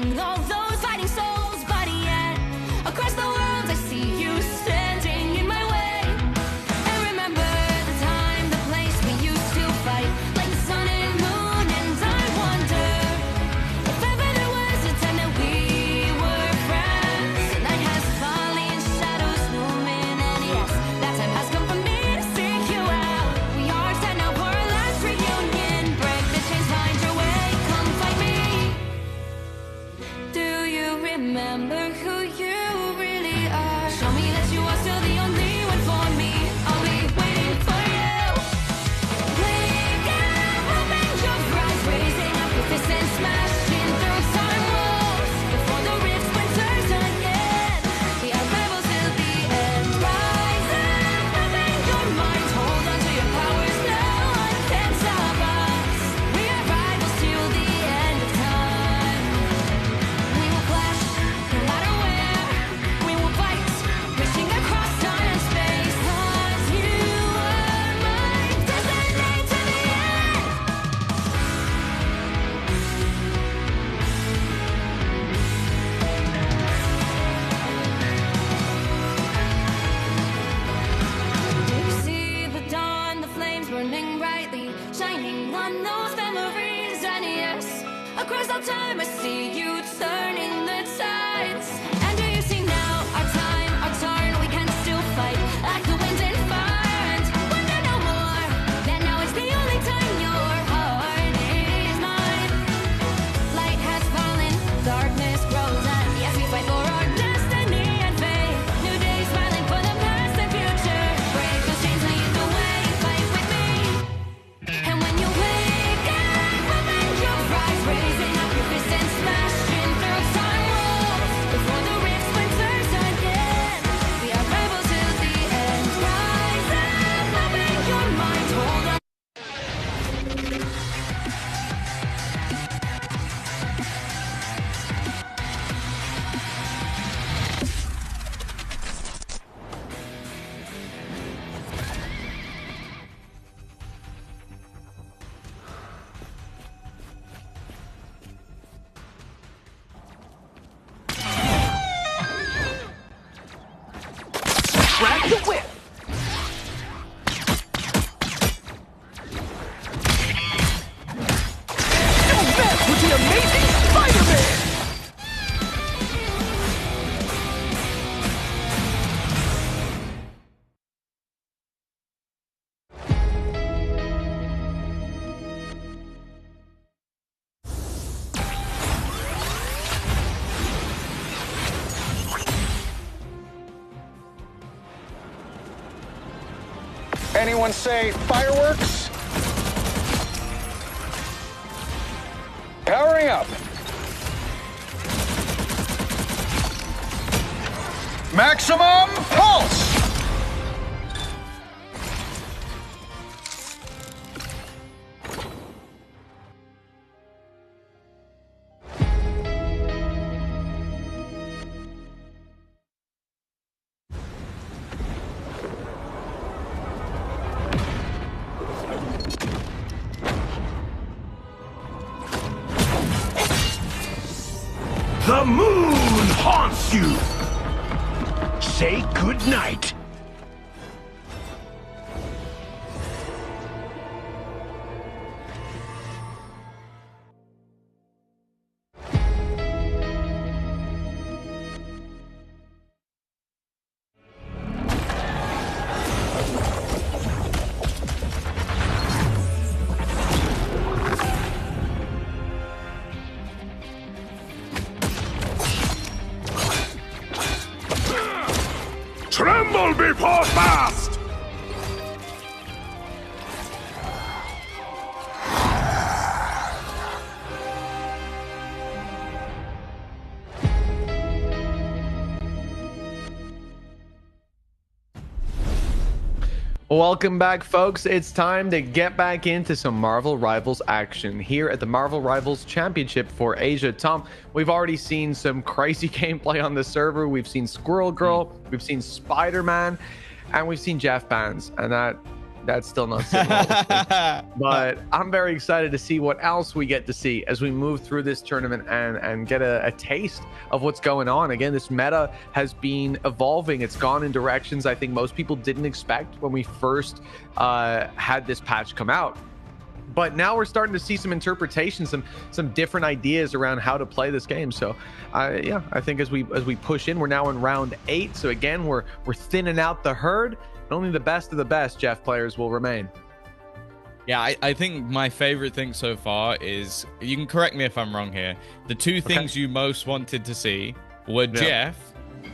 trapping all those fighting souls. But yet, across the world, I see you standing in my way. And remember the time, the place we used to fight, like the sun and moon. And I wonder if ever there was a time that we were friends. The night has fallen, shadows looming, and yes, that time has come for me to seek you out. We are set now for our last reunion. Break the chains, find your way, come find me. Do you remember who you really are? Show me that you are still the only one for me. I'll be waiting for you. Wake up, open your eyes, raising up your fists and smashing through time walls. Before the rifts winters again, we are rebels till the end. Rise up, open your minds, hold on to your powers. No one can stop us. We are rivals till the end of time. We will clash, no matter where. We will fight, reaching across time and space. 'Cause you are my destiny to the end. Do you see the dawn, the flames burning brightly, shining on those memories? And yes, across all time I see you turning the tides. And do you see now our time, our turn? We can still fight like the wind and fire. And wonder no more that now is the only time your heart is mine. Light has fallen, darkness grows, and yes, we fight for our destiny and faith. New days smiling for the past and future. Break those chains, lead the way, fight with me. And when you wake up, open your eyes, raising up your fists and smashing through time walls. Before the rifts winters again, we are rebels till the end. Rise up, open your minds, hold on. Grab the whip. Don't mess with the amazing Spider-Man. Anyone say fireworks? Powering up. Maximum pulse! The moon haunts you! Say goodnight. Tremble before fast! Welcome back, folks. It's time to get back into some Marvel Rivals action here at the Marvel Rivals Championship for Asia. Tom, we've already seen some crazy gameplay on the server. We've seen Squirrel Girl, we've seen Spider-Man, and we've seen Jeff Bands, and that That's still not sitting well with me. But I'm very excited to see what else we get to see as we move through this tournament and get a taste of what's going on. Again, this meta has been evolving. It's gone in directions I think most people didn't expect when we first had this patch come out. But now we're starting to see some interpretations, some different ideas around how to play this game. So yeah, I think as we push in, we're now in round 8. So again, we're thinning out the herd, and only the best of the best Jeff players will remain. Yeah, I think my favorite thing so far is, you can correct me if I'm wrong here, the two things you most wanted to see were Jeff,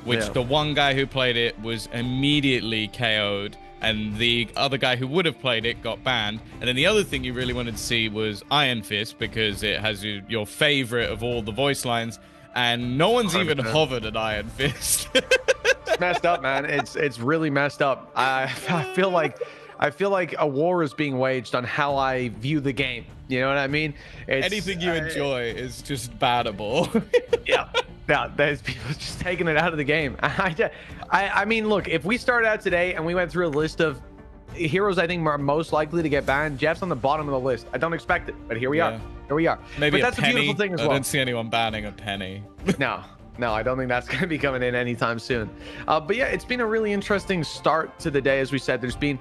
which the one guy who played it was immediately KO'd, and the other guy who would have played it got banned. And then the other thing you really wanted to see was Iron Fist, because it has your favorite of all the voice lines, and no one's even hovered at Iron Fist. It's messed up, man. It's really messed up. I feel like a war is being waged on how I view the game. You know what I mean? Anything you enjoy is just battable. Yeah, there's people just taking it out of the game. I mean, look, if we started out today and we went through a list of heroes I think are most likely to get banned, Jeff's on the bottom of the list. I don't expect it, but here we are. Here we are. Maybe but that's a penny. a beautiful thing as well. I don't see anyone banning a penny. No, I don't think that's going to be coming in anytime soon. But yeah, it's been a really interesting start to the day. As we said, there's been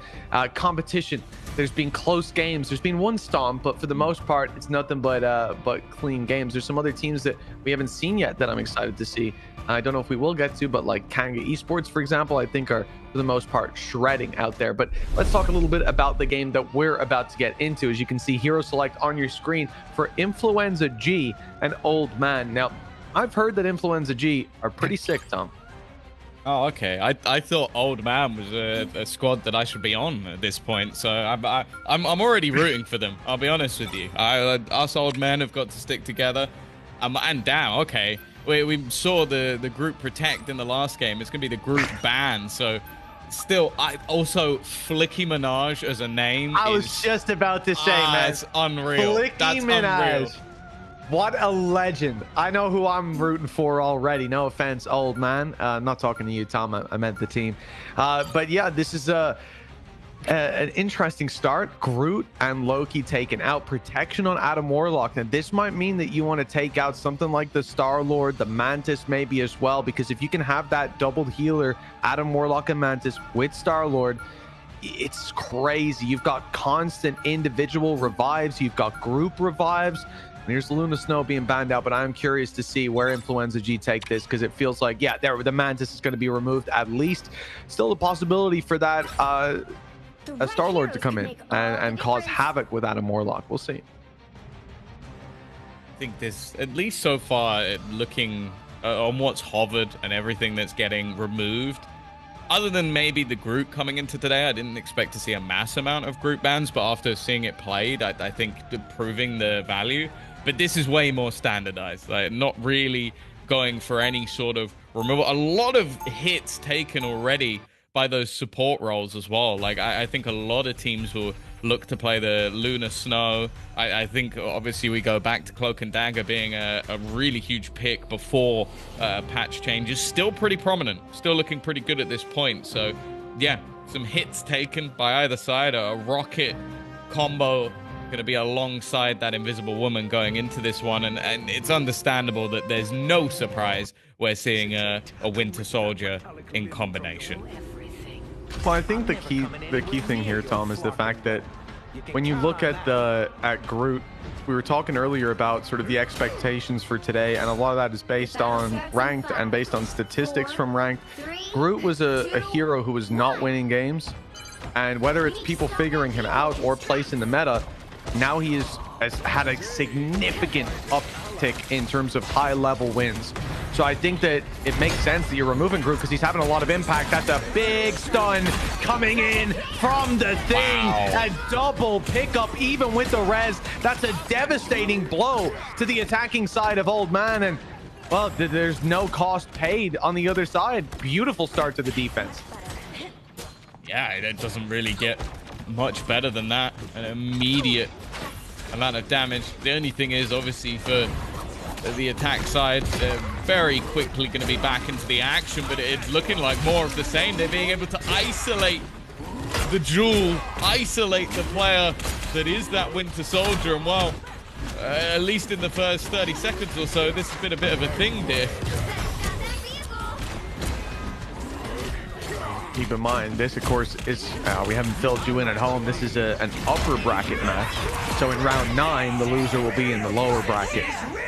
competition. There's been close games. There's been one stomp, but for the most part, it's nothing but clean games. There's some other teams that we haven't seen yet that I'm excited to see. I don't know if we will get to, but like Kanga Esports, for example, I think are for the most part shredding out there. But let's talk a little bit about the game that we're about to get into. As you can see, hero select on your screen for Influenza G and Old Man. Now, I've heard that Influenza G are pretty sick, Tom. Oh, okay. I thought Old Man was a squad that I should be on at this point, so I'm already rooting for them. I'll be honest with you. Us old men have got to stick together. And damn, okay. We saw the group protect in the last game. It's gonna be the group ban. So still, I also Flicky Minaj as a name. I was just about to say, man, it's unreal. Flicky Minaj. Unreal. What a legend. I know who I'm rooting for already. No offense, old man. I'm not talking to you, Tom. I meant the team. But yeah, this is an interesting start. Groot and Loki taken out. Protection on Adam Warlock. Now, this might mean that you want to take out something like the Star-Lord, the Mantis maybe as well, because if you can have that doubled healer, Adam Warlock and Mantis with Star-Lord, it's crazy. You've got constant individual revives. You've got group revives. Here's Luna Snow being banned out, but I'm curious to see where Influenza G take this, because it feels like, yeah, the Mantis is going to be removed at least. Still a possibility for that Star-Lord to come in and cause havoc with Adam Warlock. We'll see. I think this, at least so far, looking on what's hovered and everything that's getting removed, other than maybe the group coming into today, I didn't expect to see a mass amount of group bans, but after seeing it played, I think proving the value. But this is way more standardized, like not really going for any sort of removal. A lot of hits taken already by those support roles as well. Like I think a lot of teams will look to play the Luna Snow. I think obviously we go back to Cloak and Dagger being a really huge pick before patch changes. Still pretty prominent, still looking pretty good at this point. So yeah, some hits taken by either side. A rocket combo going to be alongside that Invisible Woman going into this one, and it's understandable that there's no surprise we're seeing a Winter Soldier in combination. Well, I think the key thing here, Tom, is the fact that when you look at Groot, we were talking earlier about sort of the expectations for today, and a lot of that is based on ranked and based on statistics from ranked. Groot was a hero who was not winning games, and whether it's people figuring him out or place in the meta, now he has had a significant uptick in terms of high-level wins. So I think that it makes sense that you're removing Groot because he's having a lot of impact. That's a big stun coming in from the thing. Wow. A double pickup even with the res. That's a devastating blow to the attacking side of Old Man. And, well, there's no cost paid on the other side. Beautiful start to the defense. Yeah, it doesn't really get much better than that. An immediate amount of damage. The only thing is, obviously, for the attack side, they're very quickly going to be back into the action, but it's looking like more of the same. They're being able to isolate the jewel, isolate the player that is that Winter Soldier. And well, at least in the first 30 seconds or so, this has been a bit of a thing there. Keep in mind, this, of course, is we haven't filled you in at home. This is an upper bracket match. So in round 9, the loser will be in the lower bracket.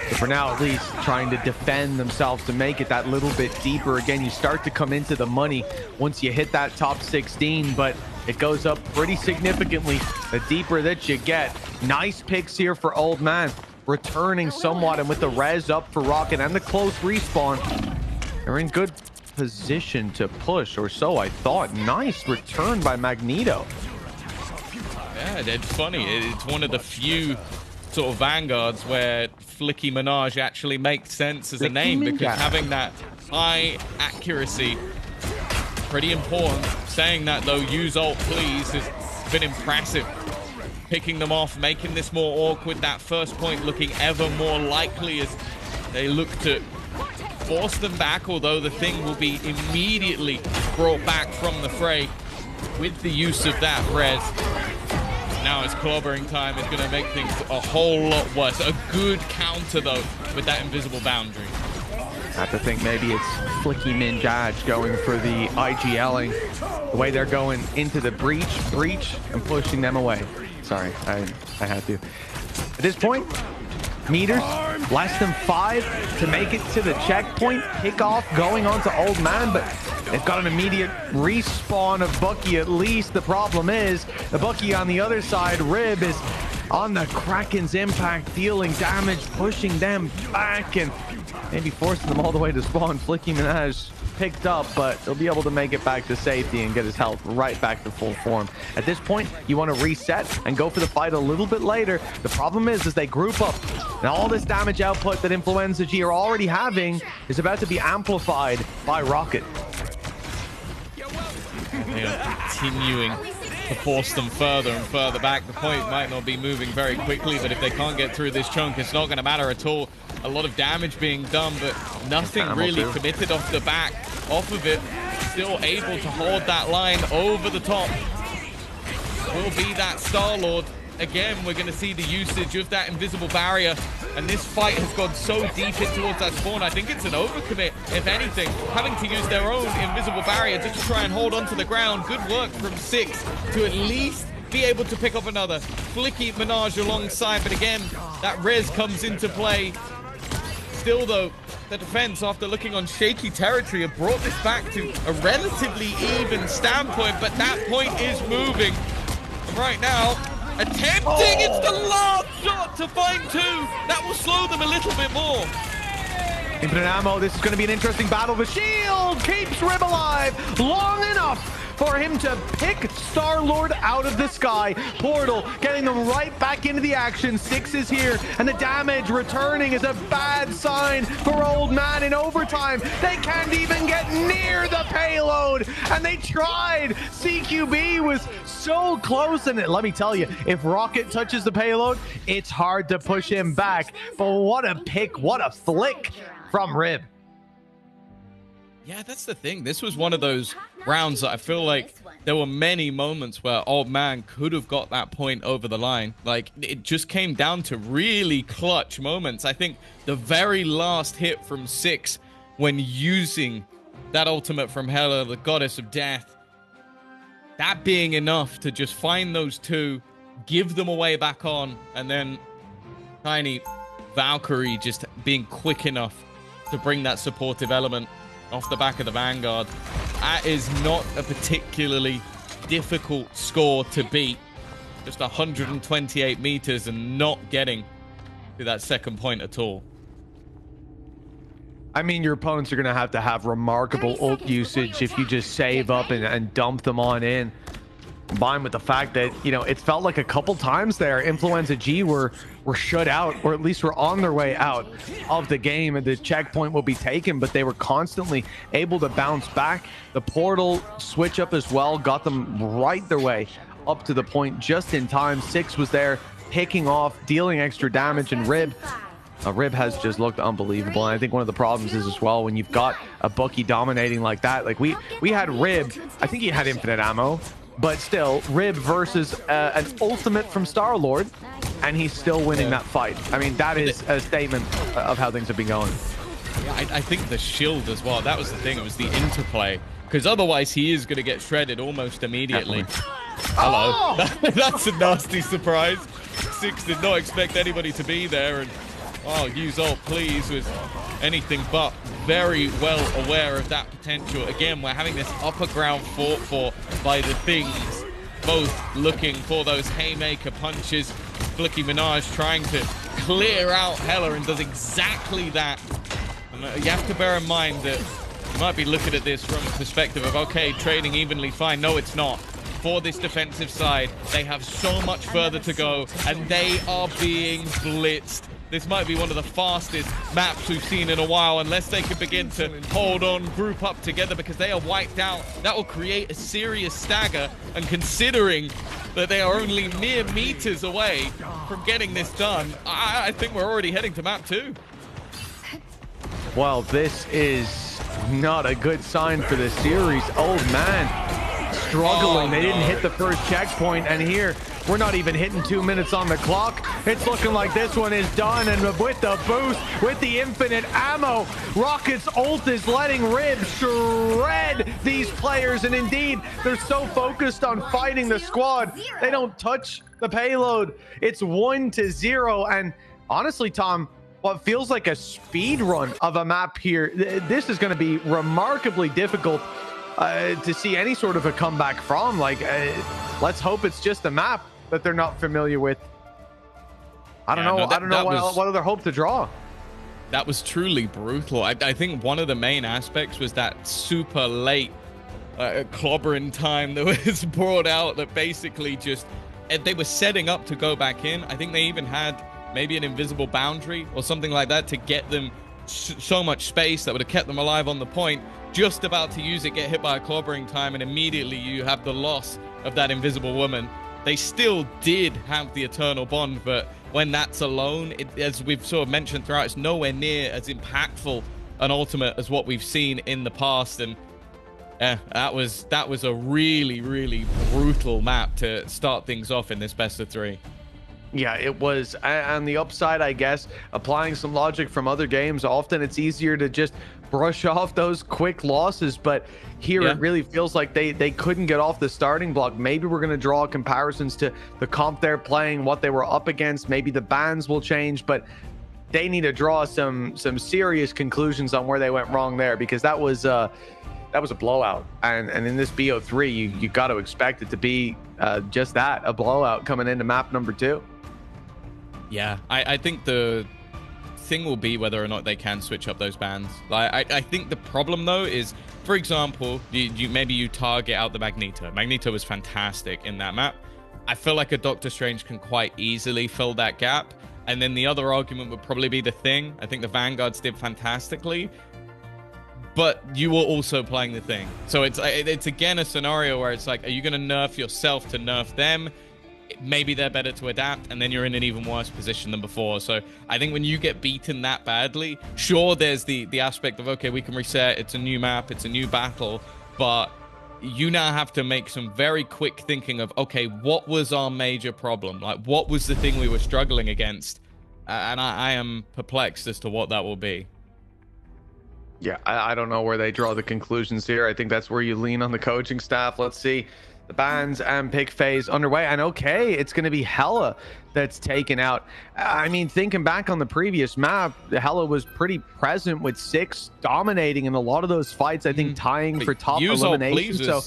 So for now, at least, trying to defend themselves to make it that little bit deeper. Again, you start to come into the money once you hit that top 16, but it goes up pretty significantly the deeper that you get. Nice picks here for Old Man, returning somewhat, and with the res up for Rocket and the close respawn, they're in good position to push, or so I thought. Nice return by Magneto. Yeah, it's funny. It's one of the few sort of vanguards where Flicky Minaj actually makes sense as a name, because having that high accuracy, pretty important. Saying that though, use ult please, has been impressive. Picking them off, making this more awkward. That first point looking ever more likely as they look to force them back, although the thing will be immediately brought back from the fray with the use of that res. Now it's clobbering time. It's going to make things a whole lot worse. A good counter though with that invisible boundary. I have to think maybe it's Flicky Minaj going for the IGLing, the way they're going into the breach, and pushing them away. Sorry, I had to. At this point, meters, less than 5 to make it to the checkpoint. Kickoff going on to Old Man, but they've got an immediate respawn of Bucky at least. The problem is, the Bucky on the other side, Rib, is on the Kraken's impact, dealing damage, pushing them back, and maybe forcing them all the way to spawn. Flicky Minaj picked up, but he'll be able to make it back to safety and get his health right back to full form. At this point, you want to reset and go for the fight a little bit later. The problem is they group up, and all this damage output that Influenza G are already having is about to be amplified by Rocket. They are continuing to force them further and further back. The point might not be moving very quickly, but if they can't get through this chunk, it's not going to matter at all. A lot of damage being done, but nothing really committed off the back. Off of it, still able to hold that line over the top. Will be that Star-Lord. Again, we're going to see the usage of that invisible barrier, and this fight has gone so deep in towards that spawn. I think it's an overcommit, if anything, having to use their own invisible barrier just to try and hold onto the ground. Good work from 6 to at least be able to pick up another. Flicky Minaj alongside, but again, that res comes into play. Still though, the defense, after looking on shaky territory, have brought this back to a relatively even standpoint, but that point is moving. And right now, attempting, it's the last shot to find 2. That will slow them a little bit more. Infinite ammo, this is going to be an interesting battle. The shield keeps Rib alive long enough for him to pick Star-Lord out of the sky. Portal getting them right back into the action. 6 is here, and the damage returning is a bad sign for Old Man in overtime. They can't even get near the payload, and they tried. CQB was so close, and let me tell you, if Rocket touches the payload, it's hard to push him back. But what a pick, what a flick from Rib. Yeah, that's the thing. This was one of those rounds that I feel like there were many moments where Old Man could have got that point over the line. Like, it just came down to really clutch moments. I think the very last hit from 6 when using that ultimate from Hela, the goddess of death, that being enough to just find those 2, give them away back on, and then Tiny Valkyrie just being quick enough to bring that supportive element off the back of the Vanguard. That is not a particularly difficult score to beat. Just 128 meters and not getting to that second point at all. I mean, your opponents are going to have remarkable ult usage if you just save up and dump them on in. Combined with the fact that, you know, it felt like a couple times there, Influenza G were shut out, or at least were on their way out of the game, and the checkpoint will be taken, but they were constantly able to bounce back. The portal switch up as well got them right their way up to the point just in time. 6 was there, picking off, dealing extra damage, and Rib has just looked unbelievable. And I think one of the problems is as well, when you've got a Bucky dominating like that, like we had Rib, I think he had infinite ammo, but still, Rib versus an ultimate from Star-Lord, and he's still winning that fight. I mean, that is a statement of how things have been going. Yeah, I think the shield as well. That was the thing. It was the interplay. Because otherwise, he is going to get shredded almost immediately. Hello. Oh! That's a nasty surprise. Six did not expect anybody to be there. And, oh, use ult, please, was anything but very well aware of that potential. Again, we're having this upper ground fought for by the things, both looking for those haymaker punches. Flicky Minaj trying to clear out Hela and does exactly that. And you have to bear in mind that you might be looking at this from the perspective of, okay, trading evenly fine. No, it's not. For this defensive side, they have so much further to go, and they are being blitzed. This might be one of the fastest maps we've seen in a while, unless they can begin to hold on, group up together, because they are wiped out. That will create a serious stagger, and considering that they are only mere meters away from getting this done, I think we're already heading to map 2. Well, this is not a good sign for the series. Old man struggling. They didn't hit the first checkpoint, and here we're not even hitting 2 minutes on the clock. It's looking like this one is done, and with the boost, with the infinite ammo, Rocket's ult is letting Rib shred these players, and indeed, they're so focused on fighting the squad, they don't touch the payload. It's 1-0, and honestly, Tom, what feels like a speed run of a map here, this is going to be remarkably difficult to see any sort of a comeback from. Like, let's hope it's just a map that they're not familiar with. I don't know. I don't know what other hope to draw. That was truly brutal. I think one of the main aspects was that super late clobbering time that was brought out, that basically just they were setting up to go back in. I think they even had maybe an invisible boundary or something like that to get them so much space that would have kept them alive on the point. Just about to use it, get hit by a clobbering time, and immediately you have the loss of that invisible woman. They still did have the eternal bond, but when that's alone, as we've sort of mentioned throughout, it's nowhere near as impactful an ultimate as what we've seen in the past. And that was a really, really brutal map to start things off in this best of 3. Yeah, it was. On the upside, I guess, applying some logic from other games, often it's easier to just brush off those quick losses, but here it really feels like they couldn't get off the starting block. Maybe we're going to draw comparisons to the comp they're playing, what they were up against. Maybe the bans will change, but they need to draw some serious conclusions on where they went wrong there, because that was a blowout. And in this BO3, you got to expect it to be just that, a blowout coming into map number 2. Yeah, I think the thing will be whether or not they can switch up those bans. Like, I think the problem, though, is, for example, maybe you target out the Magneto. Magneto was fantastic in that map. I feel like a Doctor Strange can quite easily fill that gap. And then the other argument would probably be the Thing. I think the Vanguards did fantastically, but you were also playing the Thing. So it's again a scenario where it's like, are you going to nerf yourself to nerf them? Maybe they're better to adapt, and then you're in an even worse position than before. So I think when you get beaten that badly, sure, there's the aspect of, okay, we can reset, it's a new map, it's a new battle, but you now have to make some very quick thinking of, okay, what was our major problem? Like, what was the thing we were struggling against? And I am perplexed as to what that will be. Yeah, I don't know where they draw the conclusions here. I think that's where you lean on the coaching staff. Let's see. The bans and pick phase underway, and okay, it's going to be Hela that's taken out. I mean, thinking back on the previous map, Hela was pretty present with 6 dominating in a lot of those fights. I think tying for top elimination. So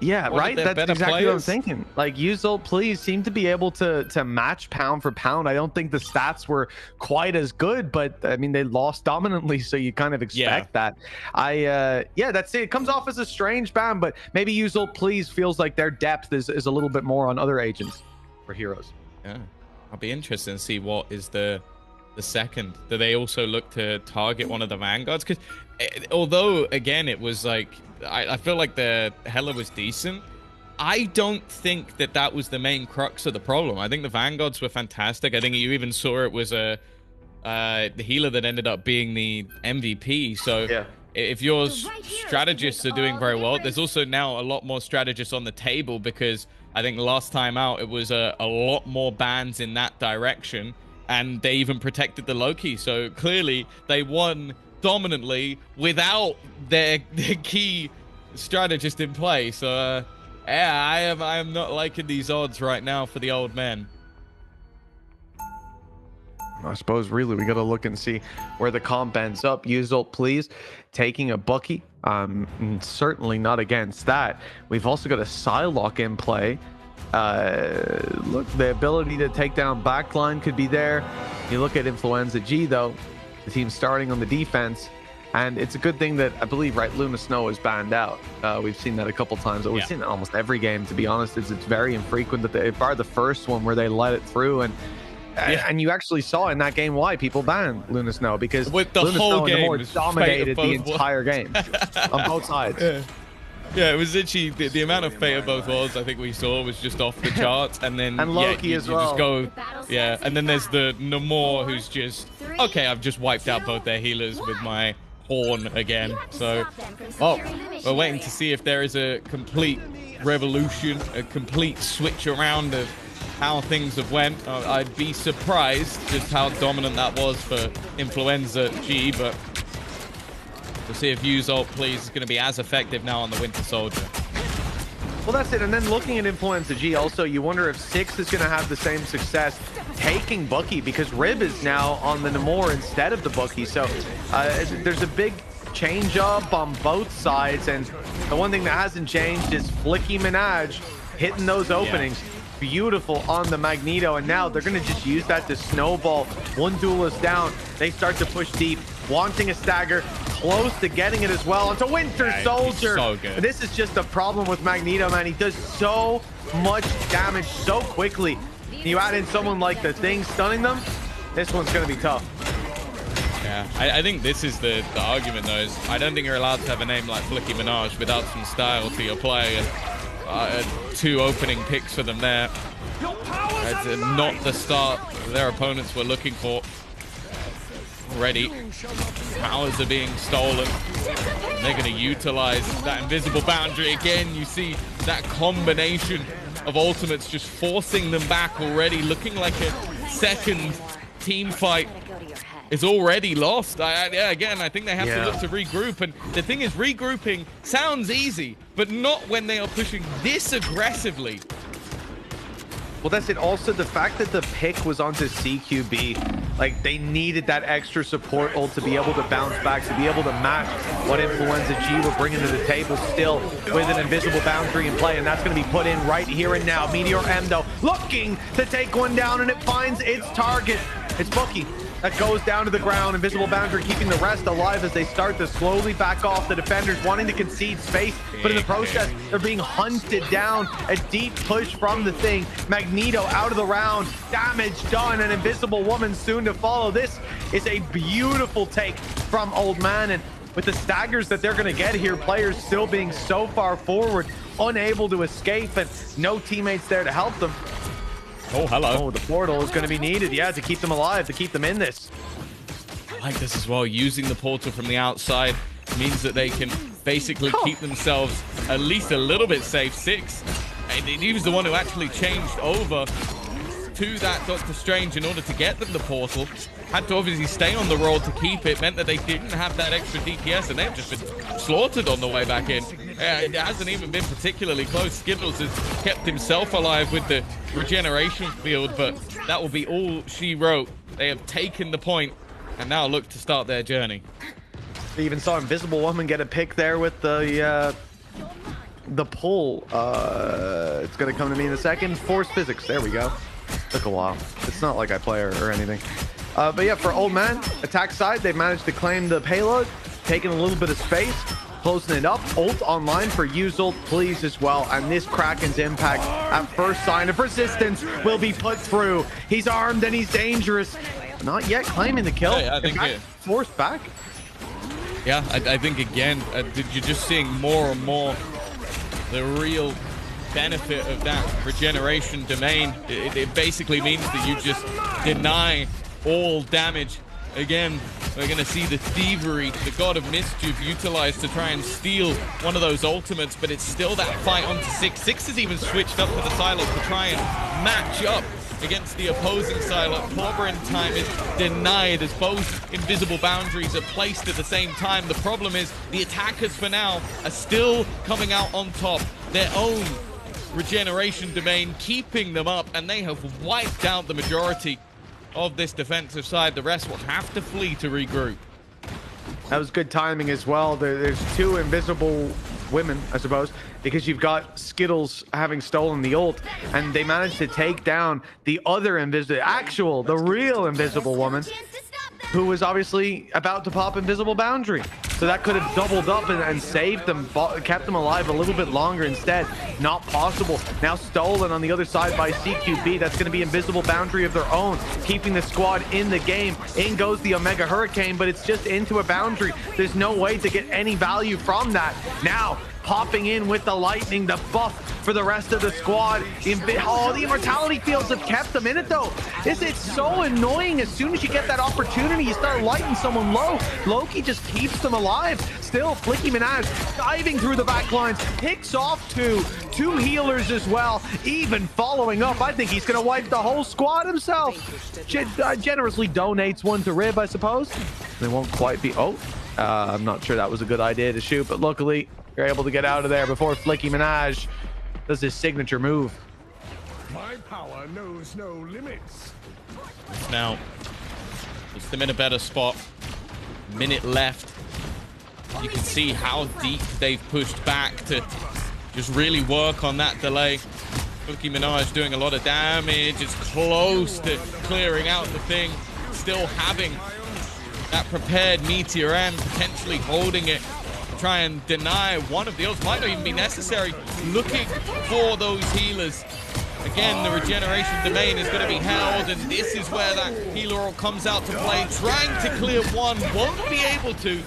yeah, right. That's exactly what I'm thinking. Like, use ult, please, seem to be able to match pound for pound. I don't think the stats were quite as good, but I mean, they lost dominantly, so you kind of expect that. Yeah, that's it. It comes off as a strange ban, but maybe use ult, please feels like their depth is a little bit more on other agents or heroes. Yeah, I'll be interested to see what is the second. Do they also look to target one of the Vanguards? Because although, again, it was like, I feel like the Hela was decent, I don't think that was the main crux of the problem. I think the Vanguards were fantastic. I think you even saw it was the healer that ended up being the MVP. So if your strategists are doing very well, there's also now a lot more strategists on the table, because I think last time out it was a lot more bans in that direction, and they even protected the Loki. So clearly they won dominantly without their key strategist in play. So yeah, I am not liking these odds right now for the old men. I suppose really we got to look and see where the comp ends up. Yuzult, please, taking a Bucky. Certainly not against that. We've also got a Psylocke in play. Look, the ability to take down backline could be there. You look at Influenza G, though, the team starting on the defense. And it's a good thing that I believe, right, Luna Snow is banned out. We've seen that a couple times. We've seen it almost every game, to be honest. It's very infrequent that they, bar the first one where they let it through. And you actually saw in that game why people banned Luna Snow, because with the Luna whole Snow game and the dominated the entire game on both sides. Yeah, it was literally the amount of fate of both worlds I think we saw was just off the charts, and then Loki as well. Just go, and then there's the Namor, who's just okay. I've just wiped out both their healers with my horn again. So, we're waiting to see if there is a complete revolution, a complete switch around of how things have went. I'd be surprised just how dominant that was for Influenza G, but we'll see if Yuzult, please, is going to be as effective now on the Winter Soldier. Well, that's it. And then looking at Influenza G, also, you wonder if Six is going to have the same success taking Bucky, because Rib is now on the Namor instead of the Bucky. So there's a big change up on both sides. And the one thing that hasn't changed is Flicky Minaj hitting those openings. Beautiful on the Magneto, and now they're going to just use that to snowball. One duelist down, they start to push deep, wanting a stagger, close to getting it as well onto Winter Soldier. So good. This is just a problem with Magneto, man. He does so much damage so quickly. You add in someone like the Thing stunning them, this one's going to be tough. Yeah, I think this is the argument, though, is I don't think you're allowed to have a name like Flicky Minaj without some style to your play. And 2 opening picks for them there. That's not the start their opponents were looking for. Already, powers are being stolen. They're going to utilize that invisible boundary again. You see that combination of ultimates just forcing them back already, looking like a second team fight is already lost. Again, I think they have to look to regroup. And the thing is, regrouping sounds easy, but not when they are pushing this aggressively. Well, that's it. Also, the fact that the pick was onto CQB, like, they needed that extra support ult to be able to bounce back, to be able to match what Influenza G were bringing to the table, still with an invisible boundary in play, and that's going to be put in right here and now. Meteor M, though, looking to take one down, and it finds its target. It's Bucky. That goes down to the ground. Invisible boundary keeping the rest alive as they start to slowly back off. The defenders wanting to concede space, but in the process, they're being hunted down. A deep push from the Thing. Magneto out of the round. Damage done. An Invisible Woman soon to follow. This is a beautiful take from Old Man. And with the staggers that they're going to get here, players still being so far forward, unable to escape, and no teammates there to help them. Oh, hello. Oh, the portal is going to be needed, to keep them alive, to keep them in this. I like this as well. Using the portal from the outside means that they can basically keep themselves at least a little bit safe. Six, and he was the one who actually changed over to that Doctor Strange in order to get them the portal. Had to obviously stay on the roll to keep it. Meant that they didn't have that extra DPS, and they've just been slaughtered on the way back in. It hasn't even been particularly close. Skittles has kept himself alive with the regeneration field, but that will be all she wrote. They have taken the point and now look to start their journey. We even saw Invisible Woman get a pick there with the pull. It's going to come to me in a second. Force physics. There we go. Took a while. It's not like I play her or anything. But yeah, for Old Man, attack side, they've managed to claim the payload, taking a little bit of space, closing it up. Ult online for Yuzult, please, as well. And this Kraken's impact at first sign of resistance will be put through. He's armed and he's dangerous. Not yet claiming the kill. Yeah, I think forced back. Yeah, I think again, you're just seeing more and more the real benefit of that regeneration domain. It basically means that you just deny all damage. Again, We're going to see the thievery, the god of mischief, utilized to try and steal one of those ultimates, but it's still that fight onto 6. 6 has even switched up to the Silent to try and match up against the opposing Silent. Clobber in time is denied as both invisible boundaries are placed at the same time. The problem is the attackers for now are still coming out on top. Their own regeneration domain keeping them up, and they have wiped out the majority of this defensive side. The rest will have to flee to regroup. That was good timing as well. There's 2 invisible women, I suppose, because you've got Skittles having stolen the ult, and they managed to take down the other the real invisible woman, who was obviously about to pop invisible boundary. So that could have doubled up and saved them, kept them alive a little bit longer. Instead, not possible. Now stolen on the other side by CQB. That's going to be invisible boundary of their own, keeping the squad in the game. In goes the Omega Hurricane, but it's just into a boundary. There's no way to get any value from that. Now, popping in with the lightning, the buff for the rest of the squad. The immortality fields have kept them in it though. It's so annoying. As soon as you get that opportunity, you start lighting someone low. Loki just keeps them alive. Still, Flicky Minaj diving through the back lines, picks off two healers as well, even following up. I think he's gonna wipe the whole squad himself. Generously donates one to Rib, I suppose. They won't quite be, I'm not sure that was a good idea to shoot, but luckily you're able to get out of there before Flicky Minaj does his signature move. My power knows no limits. Now, puts them in a better spot. Minute left. You can see how deep they've pushed back to just really work on that delay. Flicky Minaj doing a lot of damage. It's close to clearing out the thing. Still having that prepared Meteor and potentially holding it. Try and deny one of the ults. Might not even be necessary. Looking for those healers. Again, the regeneration domain is going to be held, and this is where that healer ult comes out to play. Trying to clear one, won't be able to.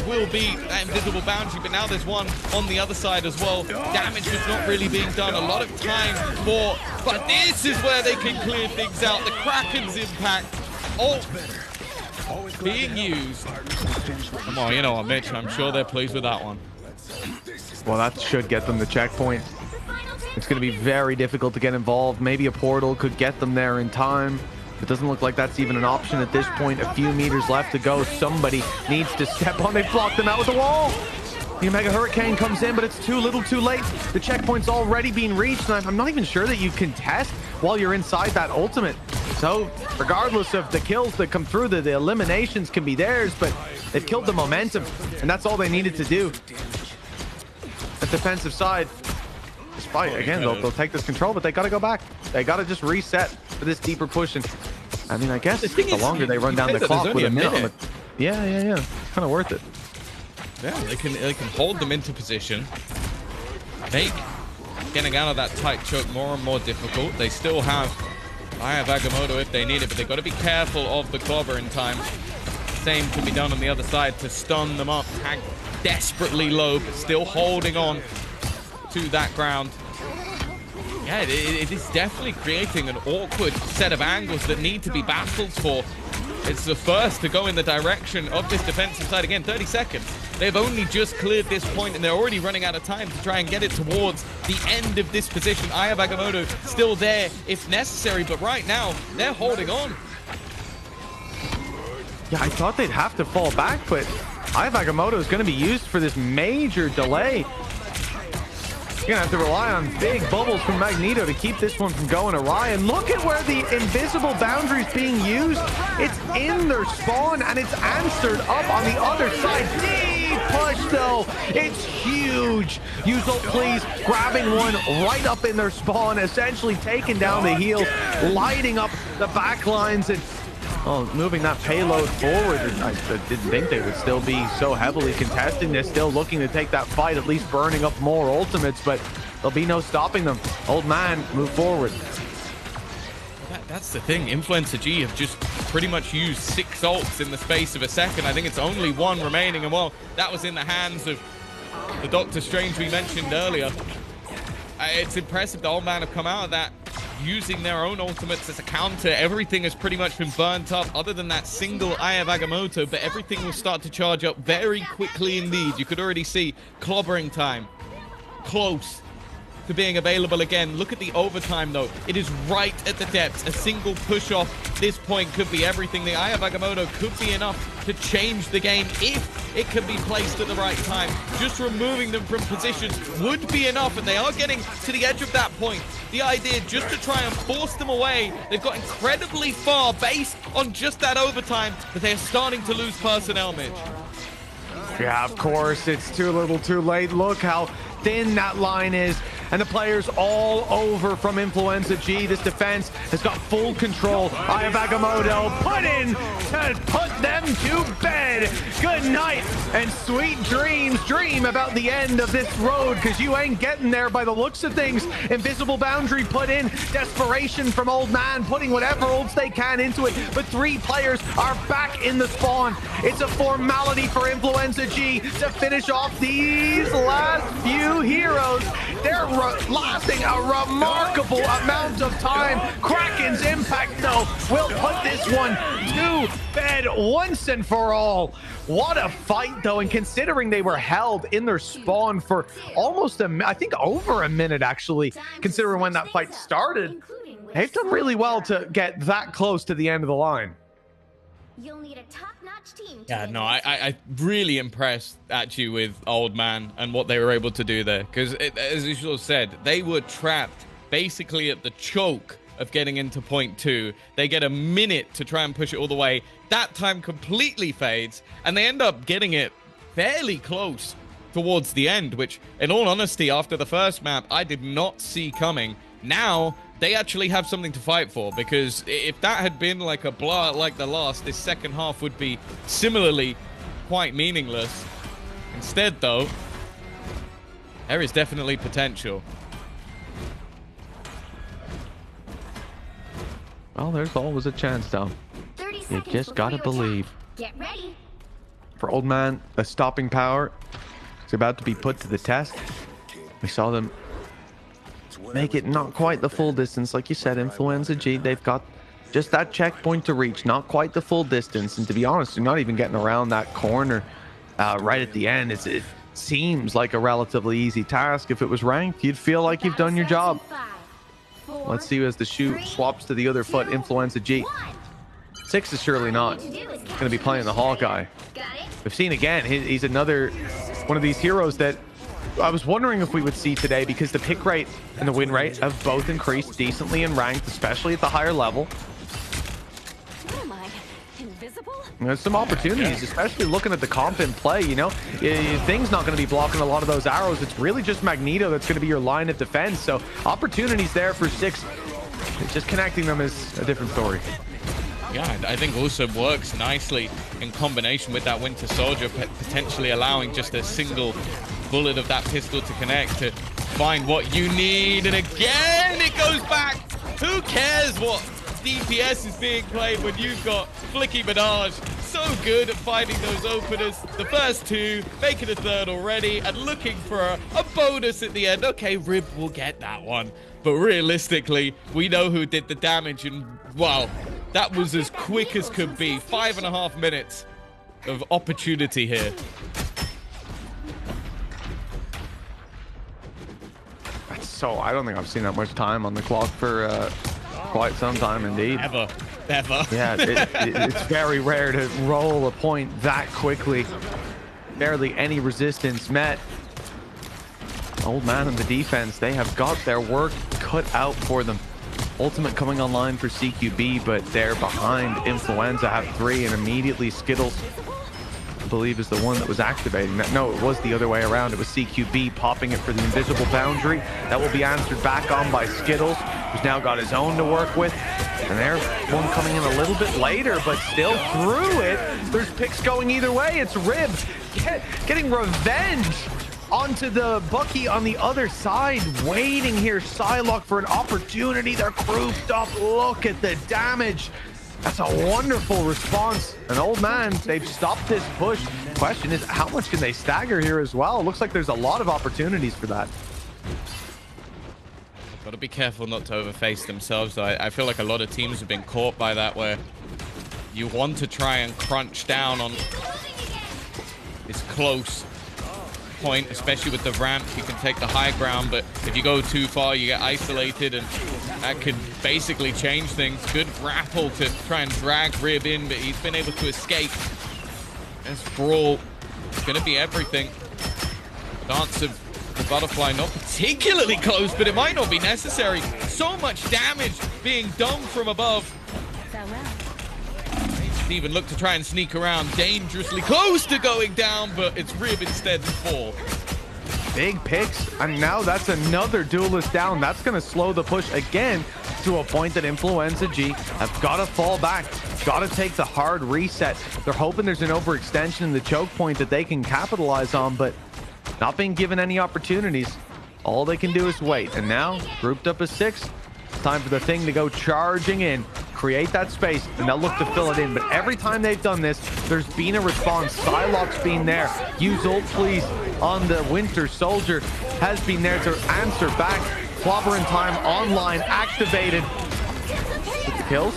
Will be that invisible boundary, but now there's one on the other side as well. Damage is not really being done. A lot of time for, but this is where they can clear things out. The Kraken's impact. Ult being used. Come on, you know what, Mitch? I'm sure they're pleased with that one. Well, that should get them the checkpoint. It's going to be very difficult to get involved. Maybe a portal could get them there in time. It doesn't look like that's even an option at this point. A few meters left to go. Somebody needs to step on. They blocked them out with the wall. The Omega Hurricane comes in, but it's too little too late. The checkpoint's already been reached, and I'm not even sure that you can test while you're inside that ultimate. So regardless of the kills that come through, the eliminations can be theirs, but they've killed the momentum, and that's all they needed to do. The defensive side, despite, again, they'll take this control, but they got to go back. They got to just reset for this deeper push. And I mean, I guess the longer they run down the clock with a minute. Yeah. Kind of worth it. Yeah, they can hold them into position. Make getting out of that tight choke more and more difficult. They still have Agamotto if they need it, but they've got to be careful of the Clobber in time. Same can be done on the other side to stun them up. Tag desperately low, but still holding on to that ground. Yeah, it is definitely creating an awkward set of angles that need to be battled for. It's the first to go in the direction of this defensive side. Again, 30 seconds. They've only just cleared this point, and they're already running out of time to try and get it towards the end of this position. Eye of Agamotto still there if necessary, but right now, they're holding on. Yeah, I thought they'd have to fall back, but Eye of Agamotto is going to be used for this major delay. You're gonna have to rely on big bubbles from Magneto to keep this one from going awry. And look at where the invisible boundary is being used. It's in their spawn, and it's answered up on the other side. Deep push, though. It's huge. Use ult, please. Grabbing one right up in their spawn, essentially taking down the heal, lighting up the back lines, and moving that payload forward. I didn't think they would still be so heavily contesting this, still looking to take that fight, at least burning up more ultimates, but there'll be no stopping them. Old man, move forward. That's the thing. Influencer G have just pretty much used 6 ults in the space of a second. I think it's only 1 remaining, and well, that was in the hands of the Doctor Strange we mentioned earlier. It's impressive the Old Man have come out of that using their own ultimates as a counter. Everything has pretty much been burnt up other than that single Eye of Agamotto, but everything will start to charge up very quickly indeed. You could already see clobbering time close to being available again. Look at the overtime though. It is right at the depths. A single push off this point could be everything. The Eye of Agamotto could be enough to change the game if it can be placed at the right time. Just removing them from positions would be enough, and they are getting to the edge of that point. The idea just to try and force them away. They've got incredibly far based on just that overtime, but they're starting to lose personnel, Mitch. Yeah, of course, it's too little too late. Look how thin that line is, and the players all over from Influenza G. This defense has got full control. Eye of Agamotto put in to put them to bed. Good night and sweet dreams. Dream about the end of this road, because you ain't getting there by the looks of things. Invisible boundary put in. Desperation from Old Man, putting whatever ults they can into it, but 3 players are back in the spawn. It's a formality for Influenza G to finish off these last few heroes. They're lasting a remarkable amount of time. Kraken's impact though will put this one to bed once and for all. What a fight though, and considering they were held in their spawn for almost I think over a minute actually, considering when that fight started, they've done really well to get that close to the end of the line. You'll need a top-notch team. Yeah, no, I really impressed actually with Old Man and what they were able to do there, because as you sort of said, they were trapped basically at the choke of getting into point 2. They get a minute to try and push it all the way. That time completely fades, and they end up getting it fairly close towards the end, which in all honesty, after the first map, I did not see coming. Now they actually have something to fight for, because if that had been like a blowout like the last, this second half would be similarly quite meaningless. Instead though, there is definitely potential. Well, there's always a chance though. You just gotta believe. Get ready. For Old Man, the stopping power is about to be put to the test. We saw them make it not quite the full distance. Like you said, Influenza G, they've got just that checkpoint to reach, not quite the full distance. And to be honest, they're not even getting around that corner right at the end. It seems like a relatively easy task. If it was ranked, you'd feel like you've done your job. Let's see as the shoe swaps to the other foot. Influenza G. 6 is surely not going to be playing the Hawkeye. We've seen again, he's another one of these heroes that I was wondering if we would see today, because the pick rate and the win rate have both increased decently in ranked, especially at the higher level. What am I, invisible? There's some opportunities, especially looking at the comp in play. You know, Thing's not going to be blocking a lot of those arrows. It's really just Magneto that's going to be your line of defense. So opportunities there for 6. Just connecting them is a different story. Yeah, I think also works nicely in combination with that Winter Soldier, potentially allowing just a single bullet of that pistol to connect to find what you need. And again, it goes back. Who cares what DPS is being played when you've got Flicky Minaj so good at finding those openers? The first 2, making a 3rd already, and looking for a bonus at the end. Okay, Rib will get that one, but realistically, we know who did the damage, and wow, that was as quick as could be. 5.5 minutes of opportunity here. So I don't think I've seen that much time on the clock for quite some time indeed. Ever. Yeah, it's very rare to roll a point that quickly. Barely any resistance met. Old Man and the defense, they have got their work cut out for them. Ultimate coming online for CQB, but they're behind. Influenza have 3, and immediately Skittles, I believe, is the one that was activating that. No, it was the other way around. It was CQB popping it for the invisible boundary. That will be answered back on by Skittles, who's now got his own to work with. And there's one coming in a little bit later, but still through it. There's picks going either way. It's Rib getting revenge onto the Bucky on the other side, waiting here. Psylocke for an opportunity. They're grouped up. Look at the damage. That's a wonderful response. An Old Man, they've stopped this push. Question is, how much can they stagger here as well? It looks like there's a lot of opportunities for that. Got to be careful not to overface themselves. I feel like a lot of teams have been caught by that, where you want to try and crunch down on this close point, especially with the ramp. You can take the high ground, but if you go too far, you get isolated, and that could basically change things. Good grapple to try and drag Rib in, but he's been able to escape. This brawl is going to be everything. Dance of the butterfly not particularly close, but it might not be necessary. So much damage being done from above. Even look to try and sneak around, dangerously close to going down, but it's Rib instead to fall. Big picks, and now that's another duelist down. That's going to slow the push again to a point that Influenza G have got to fall back, got to take the hard reset. They're hoping there's an overextension in the choke point that they can capitalize on, but not being given any opportunities. All they can do is wait, and now grouped up as 6. It's time for the thing to go charging in, create that space, and they'll look to fill it in. But every time they've done this, there's been a response. Psylocke's been there. Use ult please on the Winter Soldier has been there to answer back. Clobber in time online activated. With the kills,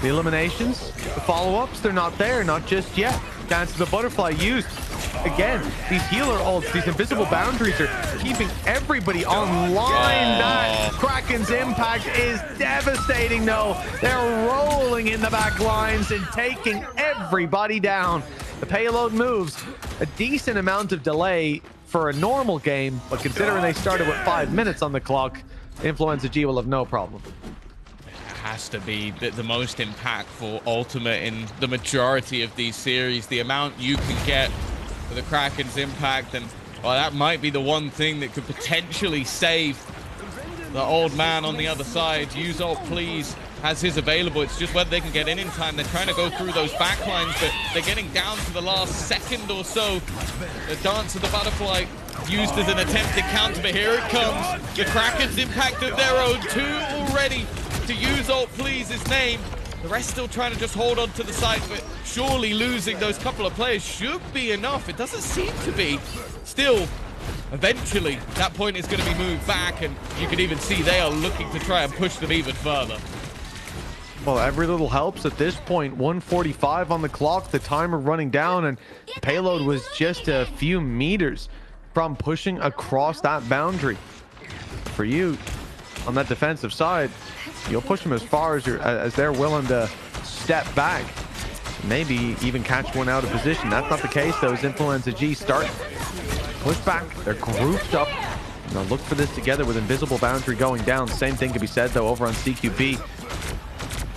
the eliminations, the follow-ups, they're not there, not just yet. Dance of the Butterfly used. Again, these healer ults, these invisible boundaries are keeping everybody online. That Kraken's impact is devastating, though. They're rolling in the back lines and taking everybody down. The payload moves. A decent amount of delay for a normal game, but considering they started with 5 minutes on the clock, Influenza G will have no problem. Has to be the most impactful ultimate in the majority of these series. The amount you can get for the Kraken's impact, and well, that might be the one thing that could potentially save the old man on the other side. Use ult please has his available. It's just whether they can get in time. They're trying to go through those backlines, but they're getting down to the last second or so. The Dance of the Butterfly used as an attempted counter, but here it comes. The Kraken's impact of their own, 2 already to use ult please his name. The rest still trying to just hold on to the side, but surely losing those couple of players should be enough. It doesn't seem to be. Still, eventually, that point is going to be moved back, and you can even see they are looking to try and push them even further. Well, every little helps at this point. 1:45 on the clock, the timer running down, and payload was just a few meters from pushing across that boundary. For you, on that defensive side, you'll push them as far as they're willing to step back. Maybe even catch one out of position. That's not the case, though, as Influenza G start push back. They're grouped up. And they'll look for this together with invisible boundary going down. Same thing can be said, though, over on CQB.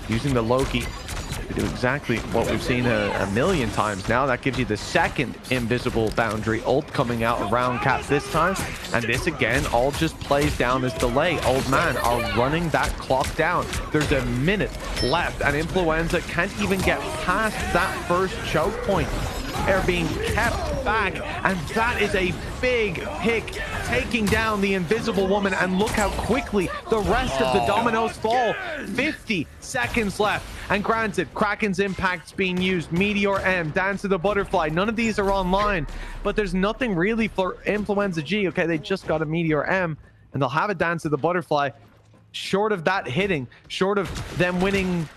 Using the Loki to do exactly what we've seen a million times now. That gives you the second invisible boundary ult coming out around cap this time, and this again all just plays down as delay. Old man are running that clock down. There's a minute left, and Influenza can't even get past that first choke point. They're being kept back, and that is a big pick, taking down the invisible woman. And look how quickly the rest of the dominoes fall. 50 seconds left, and granted, Kraken's impact's being used. Meteor M, Dance of the Butterfly, none of these are online, but there's nothing really for Influenza G. Okay, they just got a Meteor M, and they'll have a Dance of the Butterfly. Short of that hitting, short of them winning,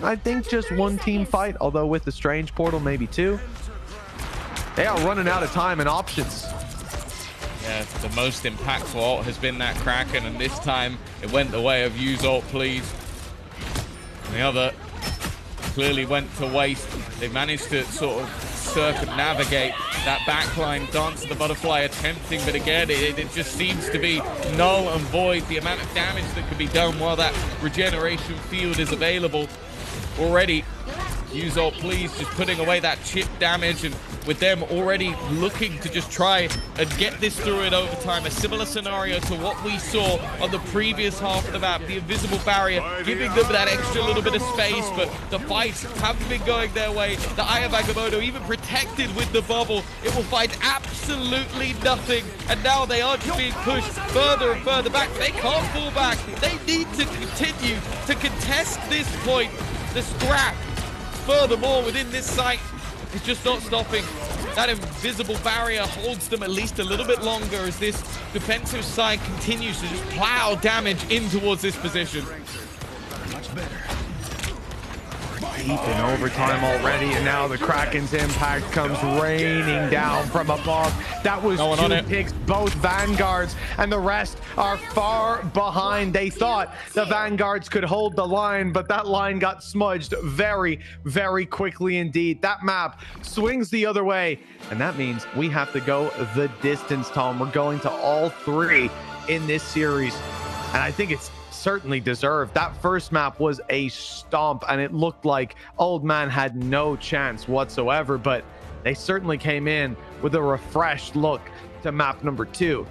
I think just one team fight, although with the Strange Portal, maybe 2. They are running out of time and options. Yeah, the most impactful ult has been that Kraken, and this time it went the way of use ult please. And the other clearly went to waste. They managed to sort of circumnavigate that backline. Dance of the Butterfly attempting, but again, it just seems to be null and void. The amount of damage that could be done while that regeneration field is available. Already, use ult please, just putting away that chip damage, and with them already looking to just try and get this through in overtime. A similar scenario to what we saw on the previous half of the map. The invisible barrier giving them that extra little bit of space, but the fights haven't been going their way. The Eye of Agamotto even protected with the bubble. It will find absolutely nothing, and now they are just being pushed further and further back. They can't fall back. They need to continue to contest this point. The scrap, furthermore, within this site, it's just not stopping. that invisible barrier holds them at least a little bit longer as this defensive side continues to just plow damage in towards this position. Deep in overtime already, and now the Kraken's impact comes raining down from above. That was two picks, both Vanguards, and the rest are far behind. They thought the Vanguards could hold the line, but that line got smudged very, very quickly indeed. That map swings the other way, and that means we have to go the distance, Tom. We're going to all three in this series, and I think it's certainly deserved. That first map was a stomp, and it looked like Old Man had no chance whatsoever, but they certainly came in with a refreshed look to map number 2.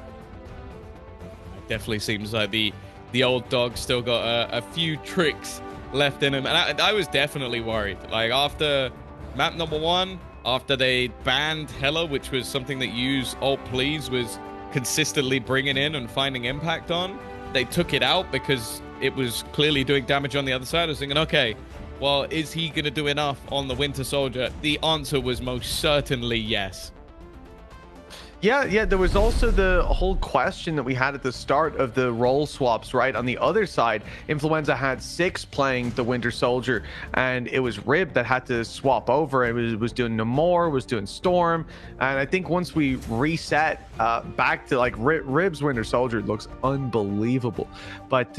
Definitely seems like the old dog still got a few tricks left in him, and I was definitely worried. Like after map number 1, after they banned Hella, which was something that Use Alt Please was consistently bringing in and finding impact on, they took it out because it was clearly doing damage on the other side. I was thinking, okay, well, is he going to do enough on the Winter Soldier? The answer was most certainly yes. Yeah, there was also the whole question that we had at the start of the role swaps, right? On the other side, Influenza had 6 playing the Winter Soldier, and it was Rib that had to swap over. It was doing Namor, was doing Storm, and I think once we reset back to like Rib's Winter Soldier, it looks unbelievable. But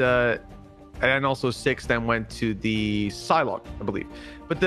and also 6 then went to the Psylocke, I believe. But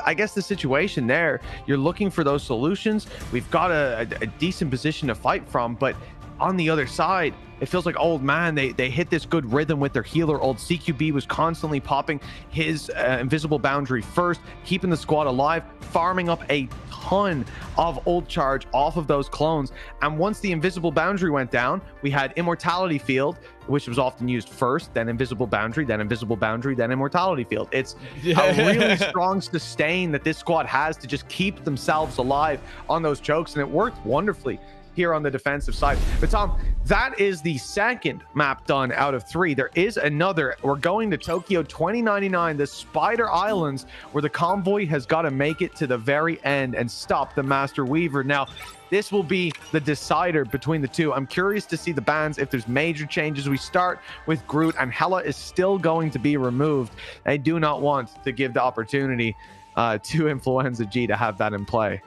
I guess the situation there, you're looking for those solutions. We've got a decent position to fight from, but on the other side, it feels like Old Man, they hit this good rhythm with their healer. Old CQB was constantly popping his invisible boundary first, keeping the squad alive, farming up a ton of ult charge off of those clones. And once the invisible boundary went down, we had Immortality Field, which was often used first, then invisible boundary, then invisible boundary, then Immortality Field. It's a really strong sustain that this squad has to just keep themselves alive on those chokes, and it worked wonderfully here on the defensive side. But Tom, that is the second map done out of 3. There is another. We're going to Tokyo 2099, the Spider Islands, where the convoy has got to make it to the very end and stop the Master Weaver. Now, this will be the decider between the two. I'm curious to see the bans, if there's major changes. We start with Groot, and Hela is still going to be removed. I do not want to give the opportunity to Influenza G to have that in play.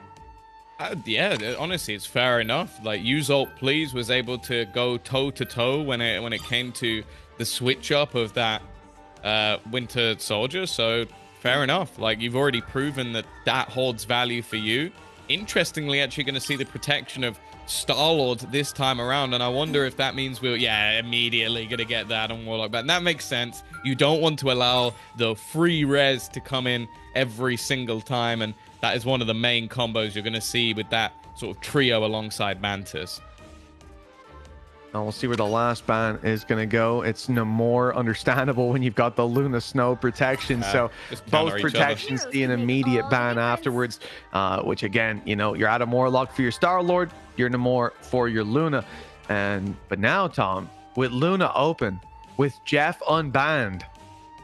Yeah, honestly, it's fair enough. Like, Use Alt Please was able to go toe to toe when it came to the switch up of that Winter Soldier. So fair enough. Like, you've already proven that holds value for you. Interestingly, actually going to see the protection of Star-Lord this time around, and I wonder if that means we're immediately going to get that on Warlock. But that makes sense. You don't want to allow the free res to come in every single time, and that is one of the main combos you're going to see with that sort of trio alongside Mantis. Now we'll see where the last ban is going to go. It's no more understandable when you've got the Luna Snow protection. So both protections see an immediate ban afterwards, which again, you know, you're out of Morlock for your Star-Lord, you're no more for your Luna. But now, Tom, with Luna open, with Jeff unbanned,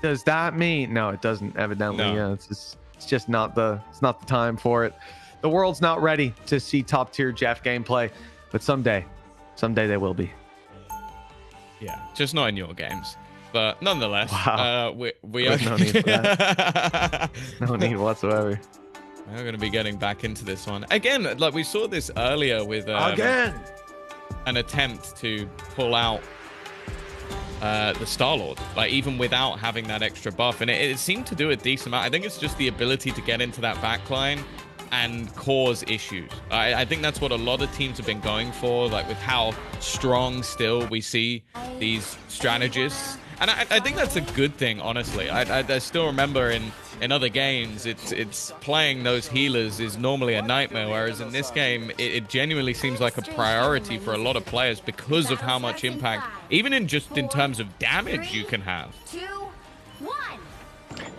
does that mean? No, it doesn't, evidently. No. Yeah, it's just not the time for it. The world's not ready to see top tier Jeff gameplay, but someday they will be. Yeah, just not in your games. But nonetheless, wow. we are no need for that. No need whatsoever. We're going to be getting back into this one again. Like we saw this earlier with an attempt to pull out the Star-Lord, like even without having that extra buff, and it seemed to do a decent amount. I think it's just the ability to get into that backline and cause issues. I think that's what a lot of teams have been going for, like with how strong still we see these strategists. And I think that's a good thing, honestly. I still remember in other games, it's playing those healers is normally a nightmare, whereas in this game, it genuinely seems like a priority for a lot of players because of how much impact, even in terms of damage you can have. 2, 1.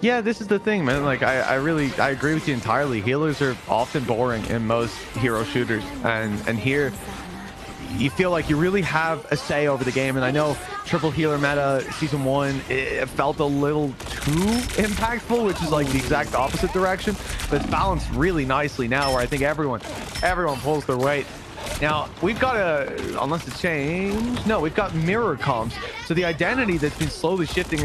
Yeah, this is the thing, man. Like, I agree with you entirely. Healers are often boring in most hero shooters, and here you feel like you really have a say over the game. And I know triple healer meta season 1, it felt a little too impactful, which is like the exact opposite direction, but it's balanced really nicely now, where I think everyone pulls their weight. Now we've got unless it's changed, no, we've got mirror comps, so the identity that's been slowly shifting,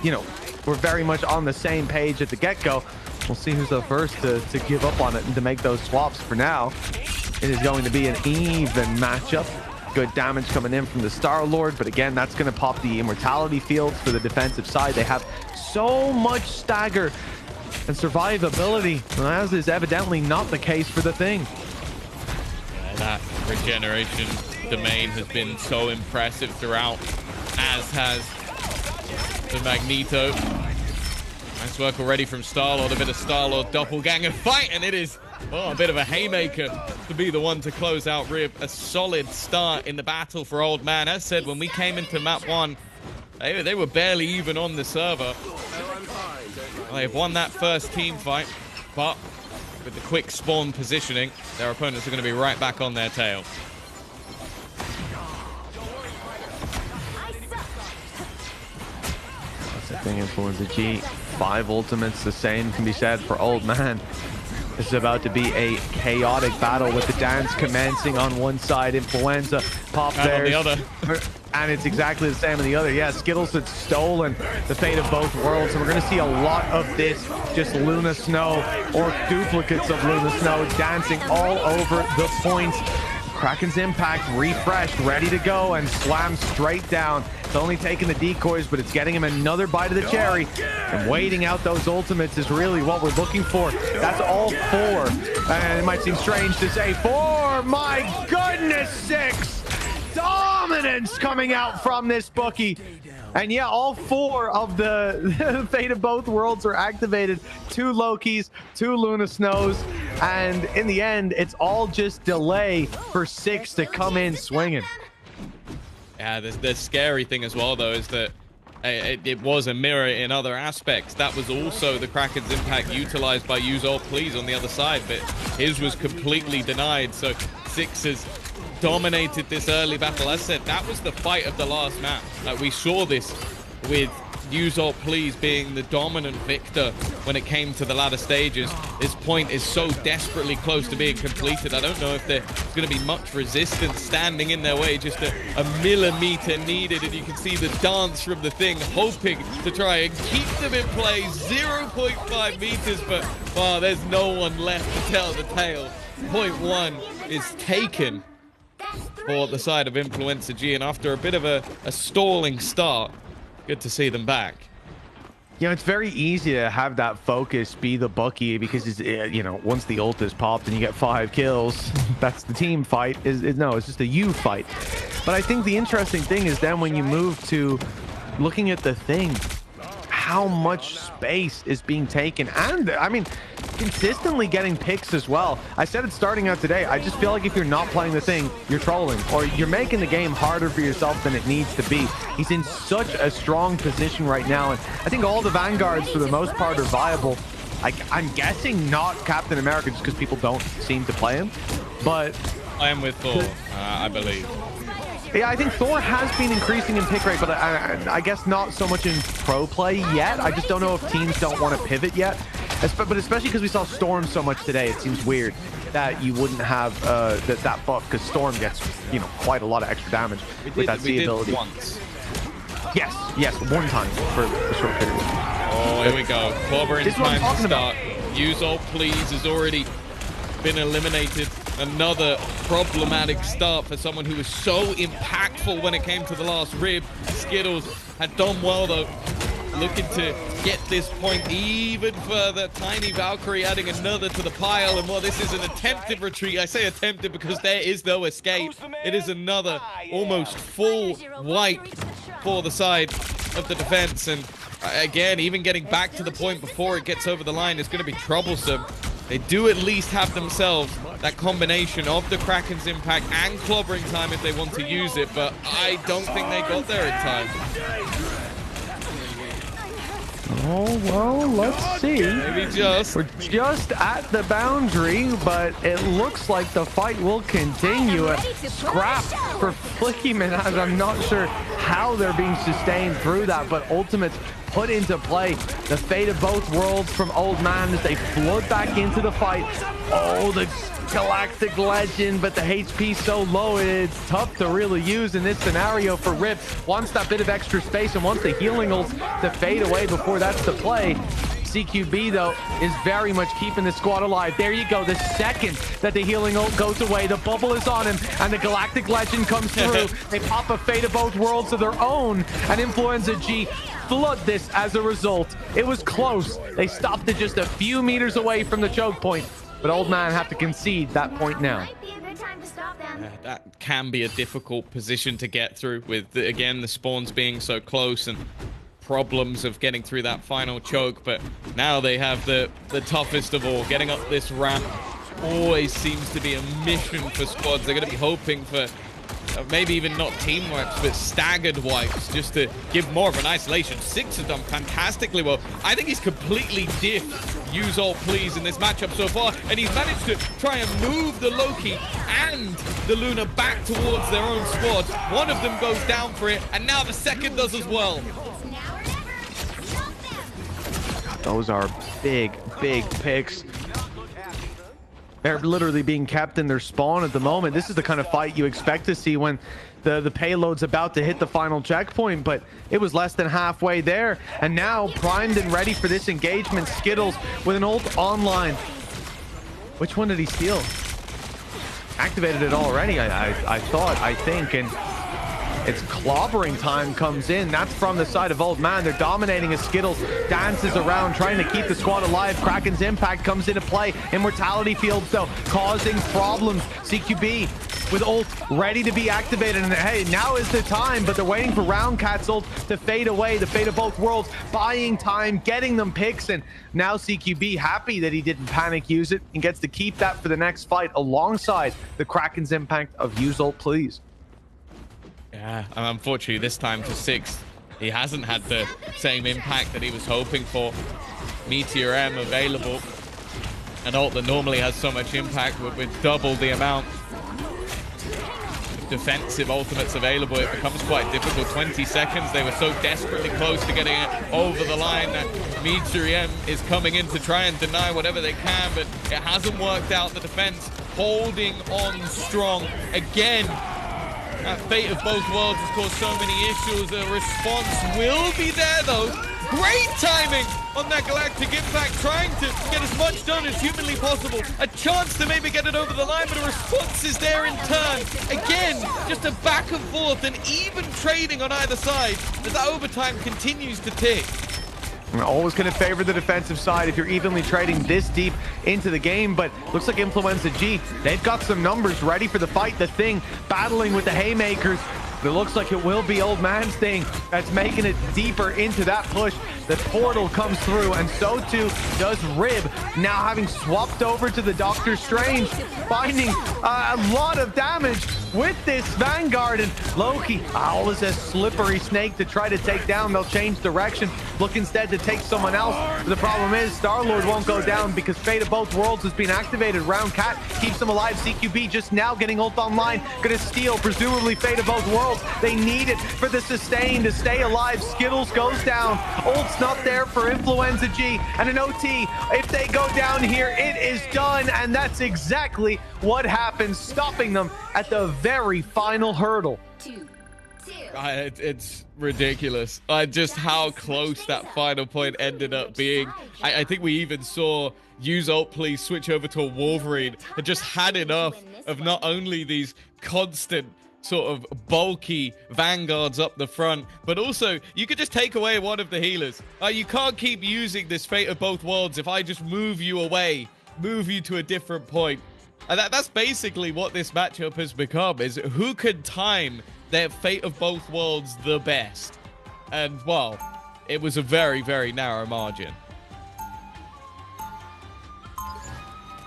you know, we're very much on the same page at the get-go. We'll see who's the first to give up on it and to make those swaps. For now, it is going to be an even matchup. Good damage coming in from the Star-Lord, but again, that's going to pop the immortality fields for the defensive side. They have so much stagger and survivability, as is evidently not the case for the Thing. That regeneration domain has been so impressive throughout, as has the Magneto. Nice work already from Star-Lord, a bit of Star-Lord doppelganger fight, and it is a bit of a haymaker to be the one to close out Rib. A solid start in the battle for Old Man. As said, when we came into map 1, they were barely even on the server. They've won that first team fight, but with the quick spawn positioning, their opponents are going to be right back on their tail. That's the thing, Influenza G. 5 ultimates, the same can be said for Old Man. This is about to be a chaotic battle with the dance commencing on one side, Influenza pop there, on the other. And it's exactly the same on the other. Yeah, Skittles had stolen the fate of both worlds, and we're going to see a lot of this, just Luna Snow or duplicates of Luna Snow dancing all over the points. Kraken's impact refreshed, ready to go, and slammed straight down. It's only taking the decoys, but it's getting him another bite of the cherry. And waiting out those ultimates is really what we're looking for. That's all 4. And it might seem strange to say 4. My goodness, 6. Dominance coming out from this bookie. And yeah, all 4 of the fate of both worlds are activated. 2 Lokis, 2 Luna Snows, and in the end, it's all just delay for 6 to come in swinging. Yeah, the scary thing as well, though, is that it was a mirror in other aspects. That was also the Kraken's impact utilized by Use All Please on the other side, but his was completely denied. So 6 has dominated this early battle. As I said, that was the fight of the last map. We saw this with Use All Please being the dominant victor when it came to the latter stages. This point is so desperately close to being completed. I don't know if there's going to be much resistance standing in their way. Just a millimeter needed, and you can see the dance from the Thing, hoping to try and keep them in play. 0.5 meters, but wow, there's no one left to tell the tale. Point 1 is taken for the side of Influenza G, and after a bit of a stalling start, good to see them back. You know, it's very easy to have that focus be the bookie, because it's, you know, once the ult is popped and you get 5 kills, that's the team fight. No, it's just a you fight. But I think the interesting thing is then when you move to looking at the Thing, how much space is being taken, and I mean, consistently getting picks as well. I said it starting out today, I just feel like if you're not playing the Thing, you're trolling, or you're making the game harder for yourself than it needs to be. He's in such a strong position right now, and I think all the Vanguards for the most part are viable. I'm guessing not Captain America, just because people don't seem to play him, but I am with Thor, I believe. Yeah, I think Thor has been increasing in pick rate, but I guess not so much in pro play yet. I just don't know if teams don't want to pivot yet. But especially because we saw Storm so much today, it seems weird that you wouldn't have that buff, because Storm gets, you know, quite a lot of extra damage with that C ability. Once. Yes, 1 time for a short period. Oh, here we go. Clobbering time to start. Use All Please has already been eliminated. Another problematic start for someone who was so impactful when it came to the last Rib. Skittles had done well, though, looking to get this point even further. Tiny Valkyrie adding another to the pile, and while this is an attempted retreat, I say attempted because there is no escape. It is another almost full wipe for the side of the defense, and again, even getting back to the point before it gets over the line is going to be troublesome. They do at least have themselves that combination of the Kraken's impact and clobbering time if they want to use it, but I don't think they got there in time. Oh, well, let's see. Maybe just. We're just at the boundary, but it looks like the fight will continue. A scrap for Flickyman, as I'm not sure how they're being sustained through that, but Ultimate's put into play. The fate of both worlds from Old Man as they flood back into the fight. Oh, the Galactic Legend, but the HP so low, it's tough to really use in this scenario for Rip. Wants that bit of extra space and wants the healing ults to fade away before that's the play. CQB, though, is very much keeping the squad alive. There you go. The second that the healing ult goes away, the bubble is on him, and the Galactic Legend comes through. They pop a Fate of Both Worlds of their own, and Influenza G flood this as a result. It was close. They stopped it just a few meters away from the choke point, but Old Man have to concede that point now. That can be a difficult position to get through with, again, the spawns being so close and problems of getting through that final choke. But now they have the toughest of all. Getting up this ramp always seems to be a mission for squads. They're going to be hoping for maybe even not team wipes, but staggered wipes, just to give more of an isolation. Six have done fantastically well. I think he's completely diffed Use Ult Please in this matchup so far, and he's managed to try and move the Loki and the Luna back towards their own squad. One of them goes down for it, and now the second does as well. Those are big, big picks. They're literally being kept in their spawn at the moment. This is the kind of fight you expect to see when the payload's about to hit the final checkpoint, but it was less than halfway there. And now primed and ready for this engagement, Skittles with an ult online. Which one did he steal? Activated it already, I think, and it's clobbering time comes in. That's from the side of Old Man. They're dominating as Skittles dances around, trying to keep the squad alive. Kraken's impact comes into play. Immortality fields, though, causing problems. CQB with ult ready to be activated, and hey, now is the time, but they're waiting for Roundcat's ult to fade away. The fate of both worlds, buying time, getting them picks, and now CQB happy that he didn't panic use it and gets to keep that for the next fight alongside the Kraken's impact of Use Ult Please. Yeah, and unfortunately this time for Six, he hasn't had the same impact that he was hoping for. Meteor M available, an ult that normally has so much impact with double the amount of defensive ultimates available, it becomes quite difficult. 20 seconds, they were so desperately close to getting it over the line that Meteor M is coming in to try and deny whatever they can, but it hasn't worked out. The defense holding on strong again. That fate of both worlds has caused so many issues. The response will be there, though. Great timing on that Galactic impact, trying to get as much done as humanly possible. A chance to maybe get it over the line, but a response is there in turn. Again, just a back and forth and even trading on either side as that overtime continues to tick. Always going to favor the defensive side if you're evenly trading this deep into the game, but looks like Influenza G, they've got some numbers ready for the fight. The Thing battling with the haymakers. It looks like it will be Old Man's Thing that's making it deeper into that push. The portal comes through, and so too does Rib, now having swapped over to the Doctor Strange, finding a lot of damage with this Vanguard. And Loki, always a slippery snake to try to take down. They'll change direction, look instead to take someone else. But the problem is Star-Lord won't go down because Fate of Both Worlds has been activated. Roundcat keeps him alive. CQB just now getting ult online, gonna steal presumably Fate of Both Worlds. They need it for the sustain to stay alive. Skittles goes down. Ult's not there for Influenza G, and an OT. If they go down here, it is done, and that's exactly what happens, stopping them at the very final hurdle. It's ridiculous. Just how close that final point ended up being. I think we even saw Use Ult Please switch over to a Wolverine and just had enough of not only these constant sort of bulky vanguards up the front, but also you could just take away one of the healers. You can't keep using this Fate of Both Worlds if I just move you away, move you to a different point. And that's basically what this matchup has become, is who can time their Fate of Both Worlds the best. And, well, it was a very, very narrow margin.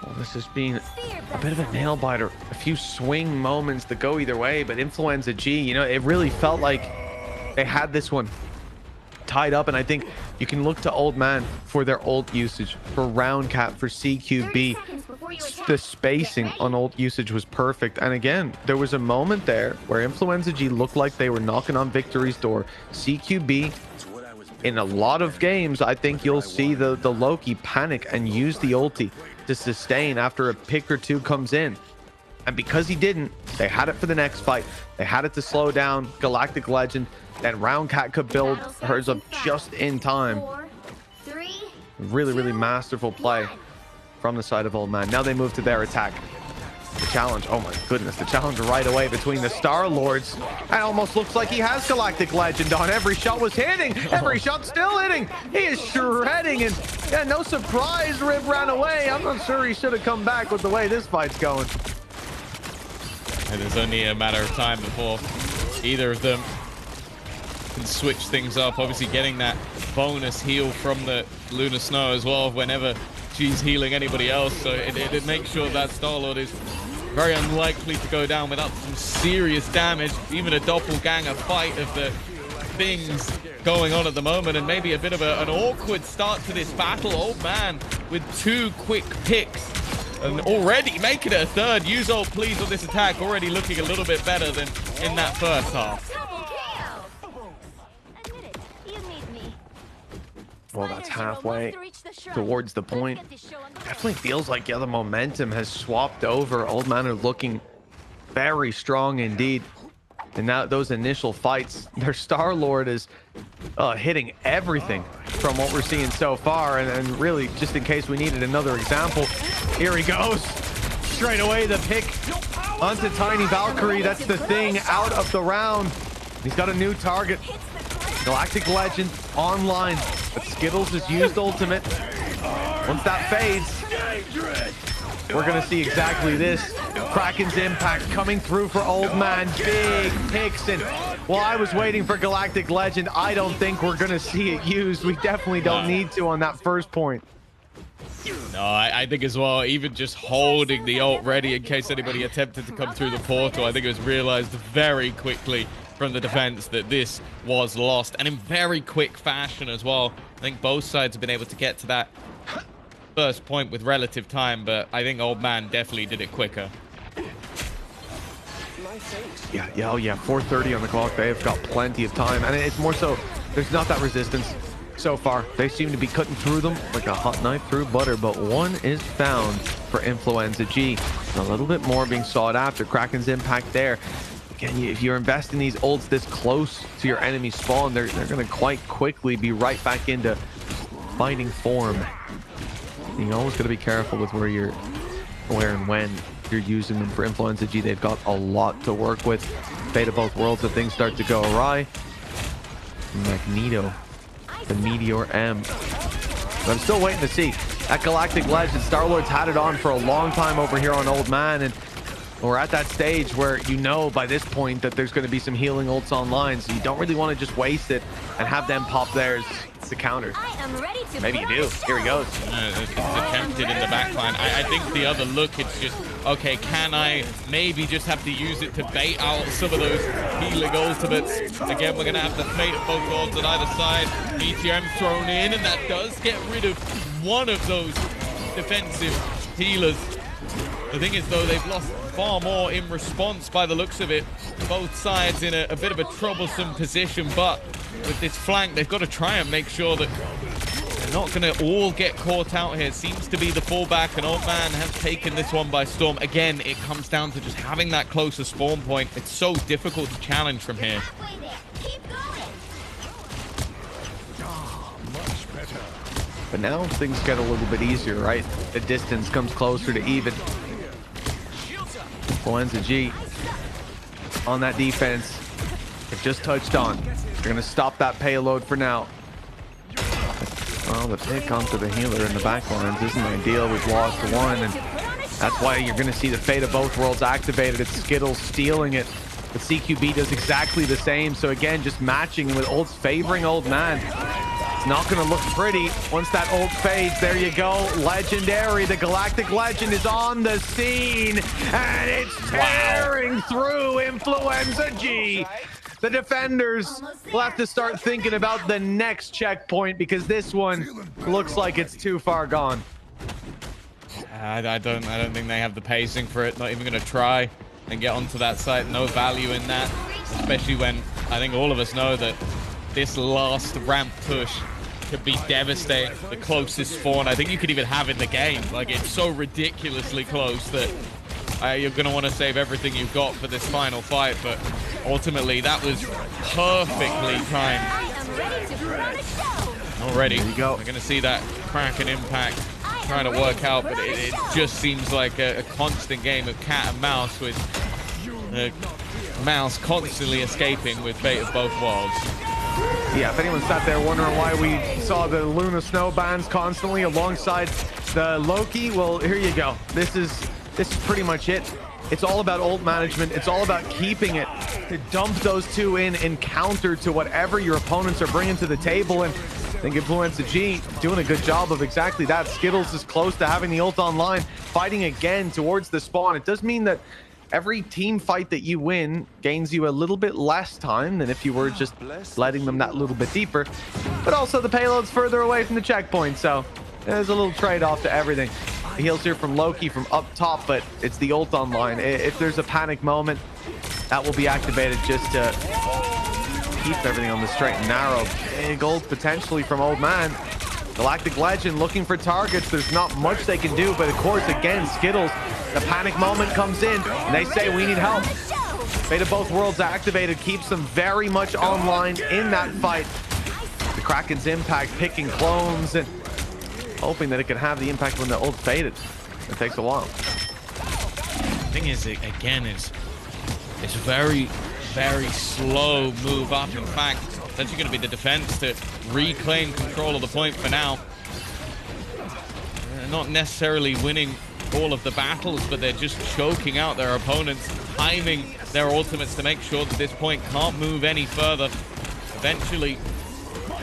Well, this has been a bit of a nail-biter. A few swing moments that go either way, but Influenza G, you know, it really felt like they had this one tied up, and I think you can look to Old Man for their ult usage, for round cap, for CQB. The spacing on ult usage was perfect. And again, there was a moment there where Influenza G looked like they were knocking on victory's door. CQB, in a lot of games, I think you'll see the Loki panic and use the ulti to sustain after a pick or two comes in. And because he didn't, they had it for the next fight. They had it to slow down Galactic Legend. Then Roundcat could build hers up just in time. Really, really masterful play from the side of Old Man. Now they move to their attack. The challenge, oh my goodness, the challenge right away between the Star Lords. It almost looks like he has Galactic Legend on. Every shot was hitting. Every shot still hitting. He is shredding, and yeah, no surprise Riv ran away. I'm not sure he should have come back with the way this fight's going. And it's only a matter of time before either of them can switch things up. Obviously getting that bonus heal from the Lunar Snow as well whenever she's healing anybody else. So it makes sure that Star-Lord is very unlikely to go down without some serious damage. Even a doppelganger fight of the things going on at the moment, and maybe a bit of an awkward start to this battle. Old Man with 2 quick picks and already making it a third. Use ult please on this attack, already looking a little bit better than in that first half. Well, that's halfway towards the point. Definitely feels like, yeah, the momentum has swapped over. Old Man are looking very strong indeed. And now those initial fights, their Star-Lord is hitting everything from what we're seeing so far. And really, just in case we needed another example, here he goes. Straight away, the pick onto Tiny Valkyrie. That's the thing out of the round. He's got a new target. Galactic Legend online, but Skittles has used ultimate. Once that fades, we're gonna see exactly this. Kraken's impact coming through for Old Man. Big picks, and while I was waiting for Galactic Legend, I don't think we're gonna see it used. We definitely don't need to on that first point. No, I think as well, even just holding the ult ready in case anybody attempted to come through the portal, I think it was realized very quickly from the defense that this was lost, and in very quick fashion as well. I think both sides have been able to get to that first point with relative time, but I think Old Man definitely did it quicker. Yeah, oh yeah, 4:30 on the clock. They've got plenty of time, and it's more so there's not that resistance so far. They seem to be cutting through them like a hot knife through butter, but one is found for Influenza G. A little bit more being sought after. Kraken's impact there. Again, if you're investing these ults this close to your enemy spawn, they're going to quite quickly be right back into fighting form. You always got to be careful with where and when you're using them. For Influenza G, they've got a lot to work with. Fate of both worlds if things start to go awry. Magneto, the Meteor M. But I'm still waiting to see that Galactic Legend. Star-Lord's had it on for a long time over here on Old Man, and we're at that stage where you know by this point that there's going to be some healing ults online, so you don't really want to just waste it and have them pop theirs to counter. Maybe you do. Here he goes. It's attempted in the backline. I think the other look, it's just, okay, can I maybe just have to use it to bait out some of those healing ultimates? Again, we're going to have the fate of both worlds on either side. ETM thrown in, and that does get rid of one of those defensive healers. The thing is, though, they've lost far more in response by the looks of it. Both sides in a bit of a troublesome position, but with this flank, they've got to try and make sure that they're not going to all get caught out here. It seems to be the fallback, and Old Man has taken this one by storm. Again, it comes down to just having that closer spawn point. It's so difficult to challenge from here. But now things get a little bit easier, right? The distance comes closer to even. Influenza G on that defense. They've just touched on. They're going to stop that payload for now. Well, the pick onto the healer in the backlines isn't ideal. We've lost one, and that's why you're going to see the fate of both worlds activated. It's Skittles stealing it. But CQB does exactly the same. So again, just matching with ults favoring Old Man. Not going to look pretty once that ult fades. There you go. Legendary. The Galactic Legend is on the scene, and it's tearing through Influenza G. the defenders will have to start thinking about the next checkpoint because this one looks like it's too far gone. I don't think they have the pacing for it. Not even going to try and get onto that site. No value in that, especially when I think all of us know that this last ramp push could be devastating. The closest spawn I think you could even have in the game. Like, it's so ridiculously close that you're going to want to save everything you've got for this final fight. But ultimately, that was perfectly timed. Already, there you go. We're going to see that Kraken impact trying to work out, but it just seems like a constant game of cat and mouse, with the mouse constantly escaping with Fate of both worlds. Yeah, if anyone sat there wondering why we saw the Luna snow bans constantly alongside the Loki, well, here you go. This is pretty much it. It's all about ult management. It's all about keeping it to dump those two in counter to whatever your opponents are bringing to the table. And I think Influenza G doing a good job of exactly that. Skittles is close to having the ult online, fighting again towards the spawn. It does mean that every team fight that you win gains you a little bit less time than if you were just letting them that little bit deeper. But also the payload's further away from the checkpoint, so there's a little trade-off to everything. The heals here from Loki from up top, but it's the ult online. If there's a panic moment, that will be activated just to keep everything on the straight and narrow. Big ult potentially from Old Man. Galactic Legend looking for targets. There's not much they can do, but of course, again, Skittles, the panic moment comes in, and they say, we need help. Fate of both worlds activated, keeps them very much online in that fight. The Kraken's impact picking clones and hoping that it can have the impact when the ult faded. It takes a while. The thing is, again, it's very, very slow move up. In fact, it's actually going to be the defense to reclaim control of the point for now. They're not necessarily winning all of the battles, but they're just choking out their opponents, timing their ultimates to make sure that this point can't move any further. Eventually,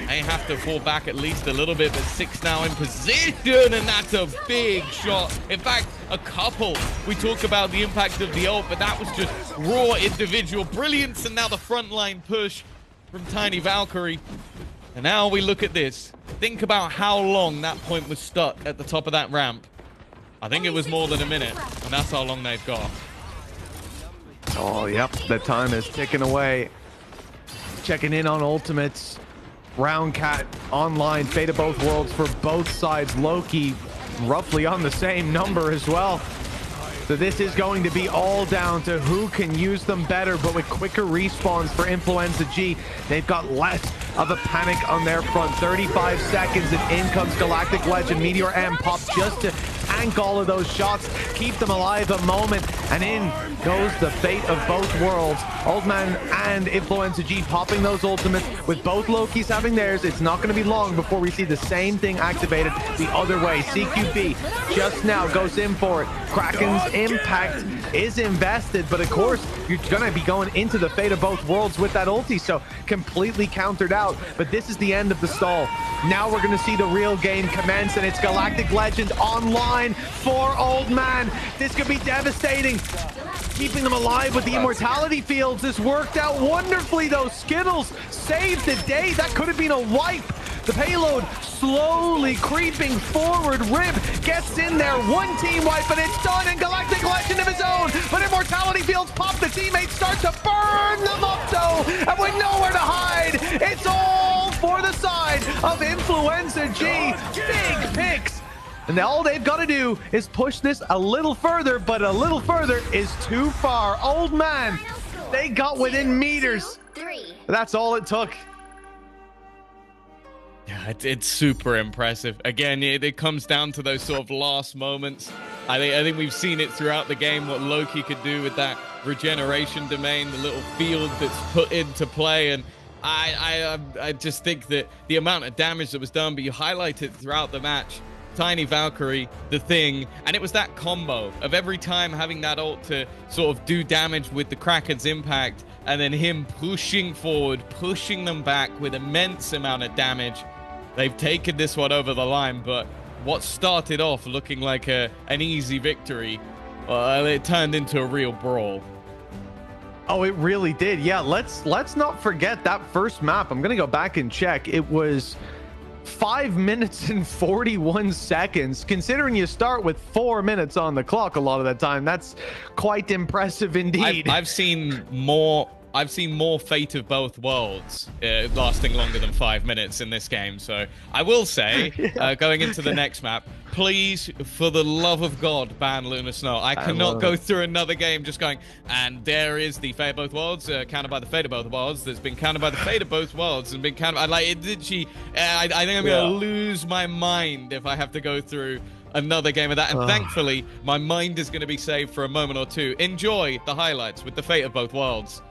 they have to fall back at least a little bit, but 6 now in position, and that's a big shot. In fact, a couple. We talk about the impact of the ult, but that was just raw individual brilliance, and now the frontline push from Tiny Valkyrie. And now we look at this. Think about how long that point was stuck at the top of that ramp. I think it was more than a minute, and that's how long they've got. Oh, yep. The time is ticking away. Checking in on ultimates. Round Cat online. Fate of both worlds for both sides. Loki roughly on the same number as well. So this is going to be all down to who can use them better, but with quicker respawns for Influenza G, they've got less of a panic on their front. 35 seconds and in comes Galactic Legend. Meteor M pop just to tank all of those shots, keep them alive a moment, and in goes the Fate of both worlds. Old Man and Influenza G popping those ultimates with both Lokis having theirs. It's not going to be long before we see the same thing activated the other way. CQB just now goes in for it. Kraken's impact is invested, but of course you're going to be going into the Fate of both worlds with that ulti, so completely countered out. But this is the end of the stall. Now we're going to see the real game commence, and it's Galactic Legend online for Old Man. This could be devastating, keeping them alive with the immortality fields. This worked out wonderfully though. Skittles saved the day. That could have been a wipe. The payload slowly creeping forward. Rib gets in there. One team wipe, and it's done. And Galactic Legend of his own. But immortality fields pop. The teammates start to burn them up though. And with nowhere to hide, it's all for the side of Influenza G. Big picks. And all they've got to do is push this a little further, but a little further is too far. Old Man, they got within meters. That's all it took. Yeah, it's super impressive. Again, it comes down to those sort of last moments. I think we've seen it throughout the game, what Loki could do with that regeneration domain, the little field that's put into play. And I just think that the amount of damage that was done, but you highlight it throughout the match. Tiny Valkyrie, the Thing, and it was that combo of every time having that ult to sort of do damage with the Kraken's impact, and then him pushing forward, pushing them back with immense amount of damage. They've taken this one over the line, but what started off looking like an easy victory, it turned into a real brawl. Oh, it really did. Yeah, let's not forget that first map. I'm gonna go back and check. It was 5 minutes and 41 seconds. Considering you start with 4 minutes on the clock a lot of the time, that's quite impressive indeed. I've seen more. I've seen more Fate of Both Worlds lasting longer than 5 minutes in this game. So I will say, going into the next map, please, for the love of God, ban Lunar Snow. I cannot go through another game just going, and there is the Fate of Both Worlds, countered by the Fate of Both Worlds, that's been countered by the Fate of Both Worlds, and been countered. I think I'm going to lose my mind if I have to go through another game of that. And thankfully, my mind is going to be saved for a moment or two. Enjoy the highlights with the Fate of Both Worlds.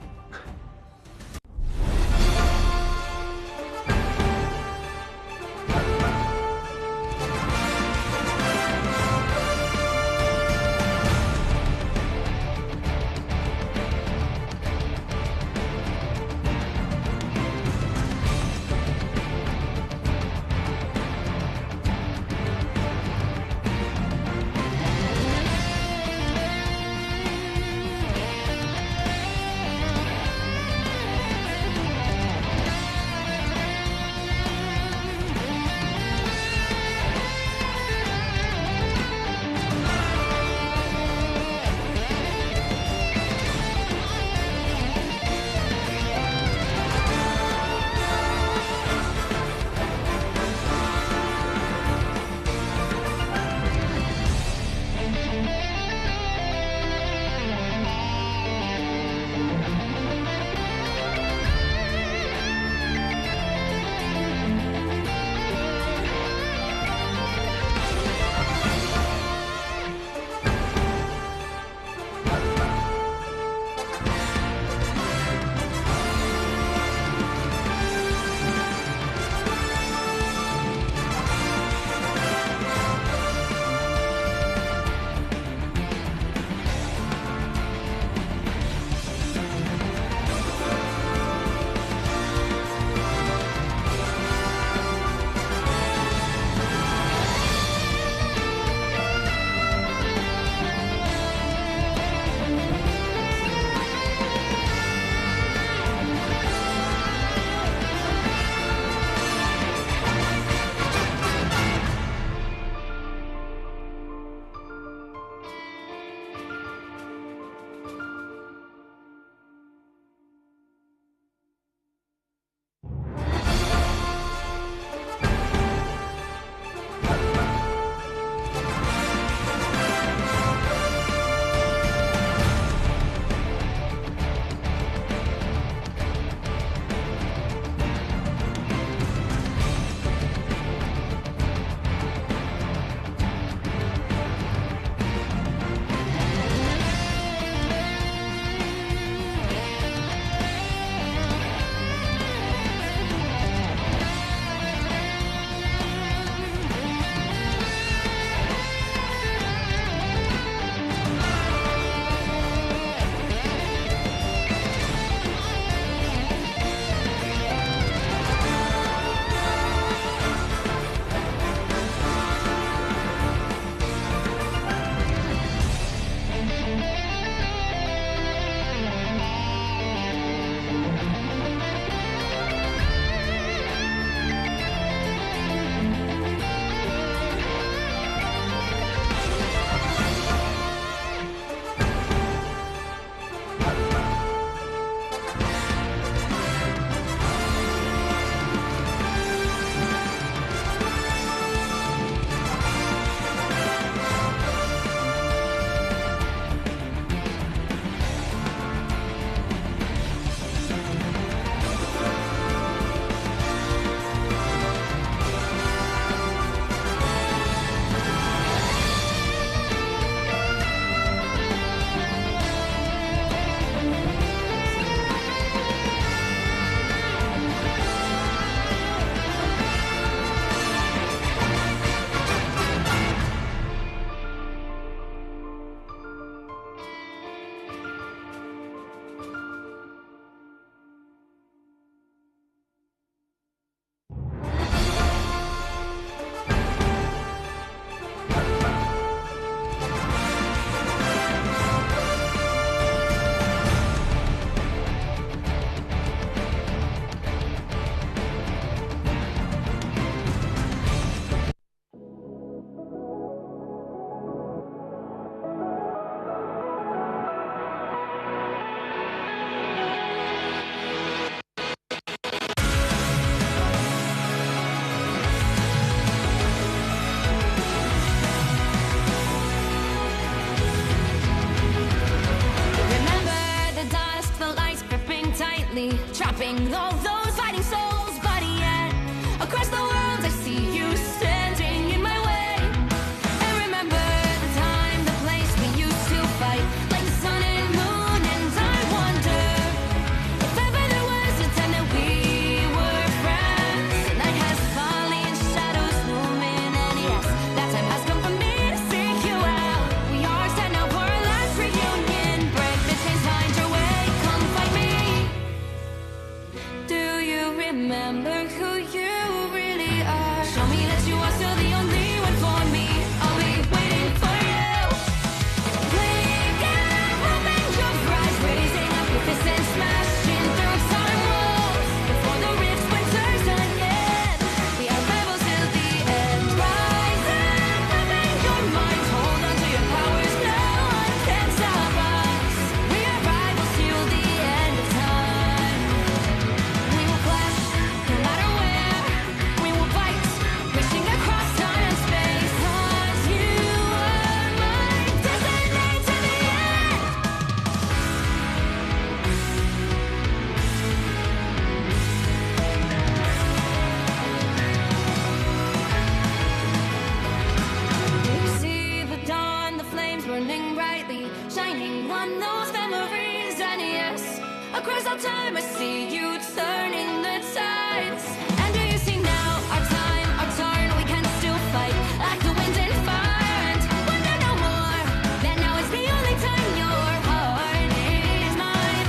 Across all time, I see you turning the tides. And do you see now our time, our turn? We can still fight like the wind and fire. And wonder no more. That now is the only time your heart is mine.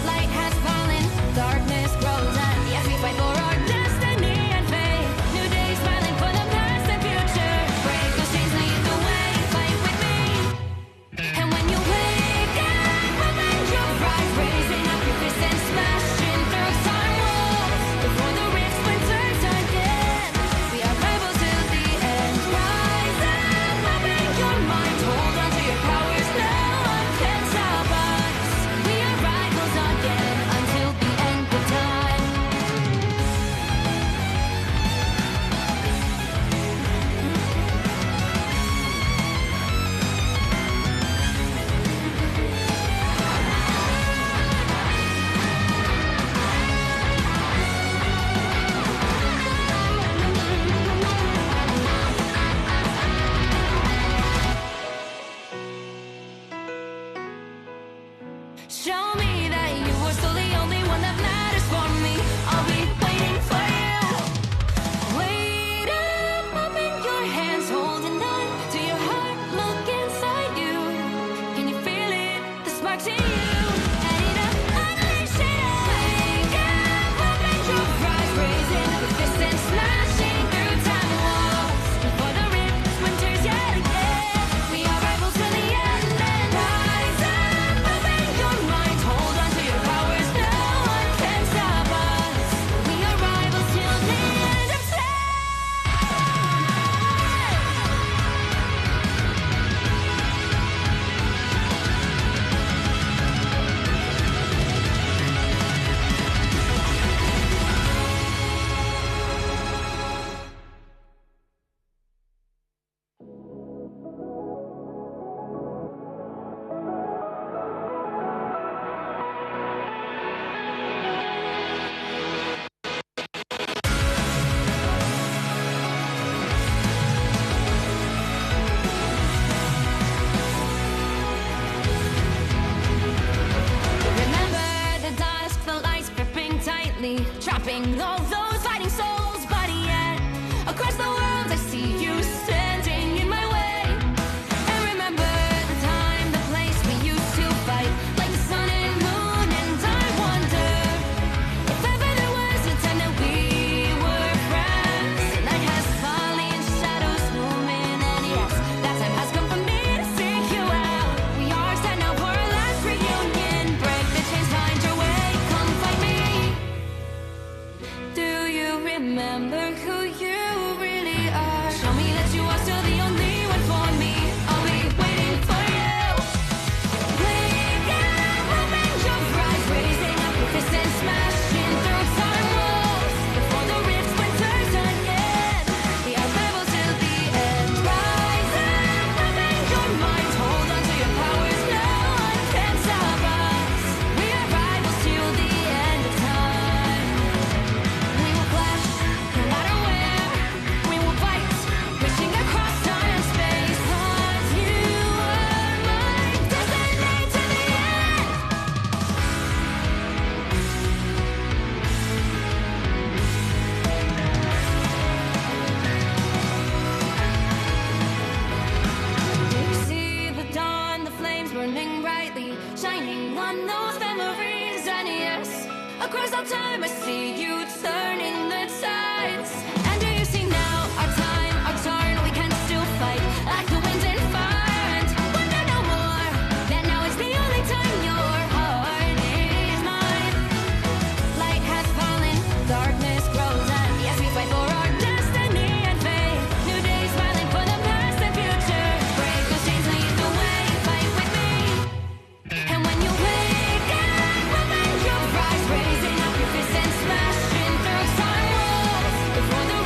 Light has fallen, darkness grows, and yes, we fight for our destiny and fate. New days smiling for the past and future. Break those chains, lead the way, fight with me. And when you wake up, open your eyes, raising up your fists and smashing through time walls. Before the rifts splinters again, we are rebels till the end. Rise up, open your mind, hold on to your powers, no one can stop us. We are rivals again until the end of time. Show me that you are still the only one that matters for me. I'll be waiting for you. Wait up, open your hands, holding on to your heart. Look inside you. Can you feel it? The sparks in you. Add it up, unleash it. Wake up, open your eyes, raising up your fists and smashing through time walls. Before the rift winters yet again, we are rivals till the end. And rise up, open your mind, hold on to your powers, no one can stop us. We are rivals till the end of time. Remember the dusk, the lights gripping tightly, trapping all those fighting souls. But yet, across the world, I see you standing in my way. And remember the time, the place we used to fight, like the sun and moon. And I wonder if ever there was a time that we were friends. The night has fallen, shadows looming, and yes, that time has come for me to seek you out. We are set now for our last reunion. Break the chains, find your way, come fight me. Do you remember who you really are? Show me that you are still the only one for me. I'll be waiting for you. Wake up, open your eyes, raising up your fists and smashing through time walls. Before the rift splinters again, we are rebels till the end. Rise up, open your mind, hold on to your powers, no one can stop us. We are rivals till the end of time. We will clash, no matter where. We will fight, reaching across time and space. 'Cause you are my destiny to the end. See the dawn, the flames burning brightly, shining on those memories. And yes, across all time, I see you turning the tides. And do you see now our time, our turn? We can still fight like the wind and fire. And wonder no more. That now is the only time your heart is mine. Light has fallen, darkness grows, and yes, we fight for our destiny and fate. New days smiling for the past and future. Break those chains, lead the way, fight with me. And when you wake up, open your eyes, raising up your fists and smashing through time walls. Before the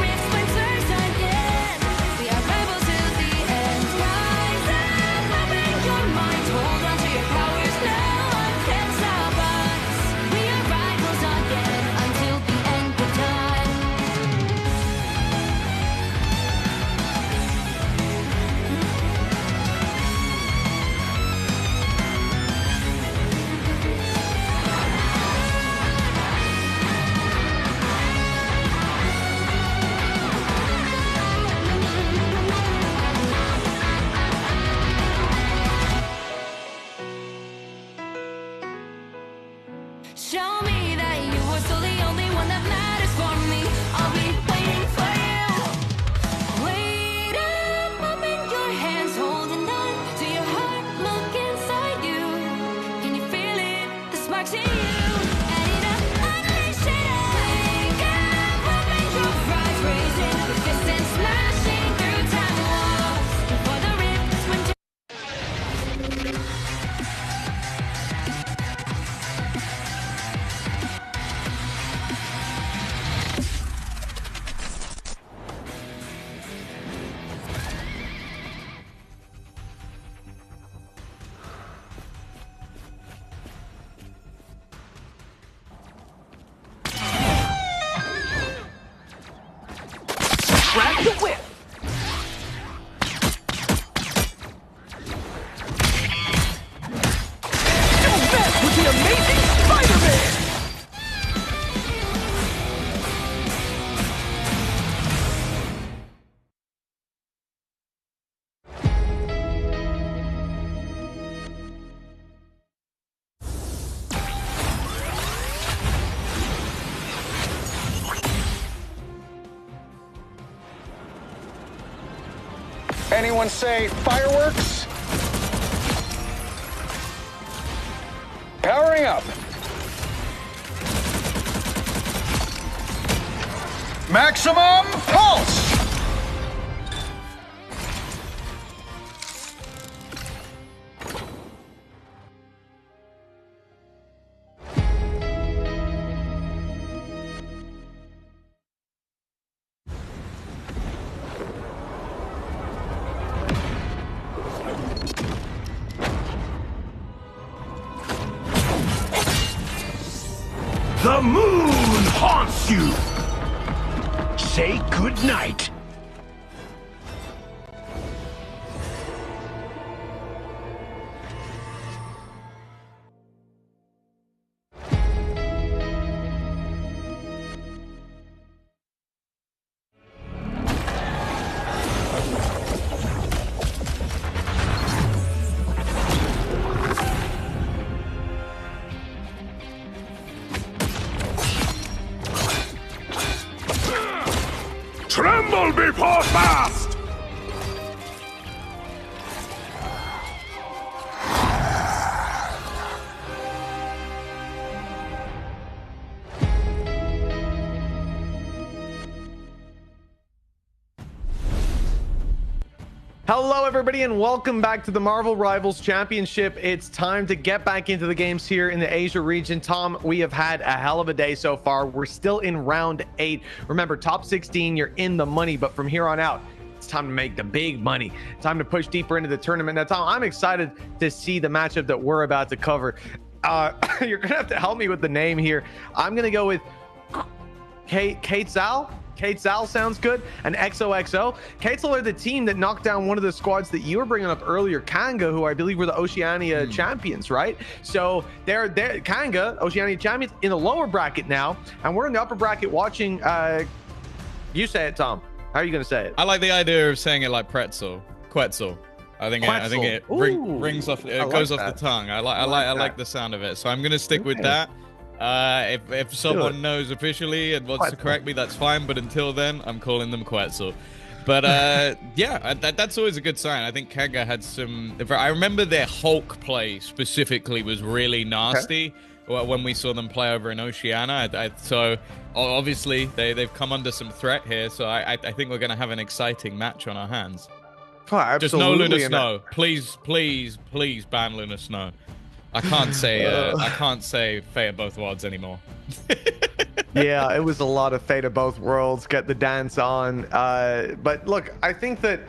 Anyone say fireworks? Powering up. Maximum pulse! The moon haunts you! Say goodnight. Tremble before fast! Hello, everybody, and welcome back to the Marvel Rivals Championship. It's time to get back into the games here in the Asia region. Tom, we have had a hell of a day so far. We're still in round 8. Remember, top 16, you're in the money, but from here on out, it's time to make the big money. Time to push deeper into the tournament. Now, Tom, I'm excited to see the matchup that we're about to cover. You're going to have to help me with the name here. I'm going to go with Quetzal. Quetzal sounds good. And XOXO. Quetzal are the team that knocked down one of the squads that you were bringing up earlier, Kanga, who I believe were the Oceania champions, right? So they're Kanga, Oceania champions, in the lower bracket now, and we're in the upper bracket watching. You say it, Tom. How are you going to say it? I like the idea of saying it like pretzel, Quetzal. I think it rings off. It goes off the tongue. I like the sound of it. So I'm going to stick with that. If someone knows officially and wants to correct me, that's fine. But until then, I'm calling them Quetzal. But yeah, that's always a good sign. I think Kanga had some. I remember their Hulk play specifically was really nasty when we saw them play over in Oceania. So obviously they've come under some threat here. So I think we're going to have an exciting match on our hands. Oh, just no Luna Snow. Please ban Luna Snow. I can't say Fate of Both Worlds anymore. Yeah, it was a lot of Fate of Both Worlds. Get the dance on. But look, I think that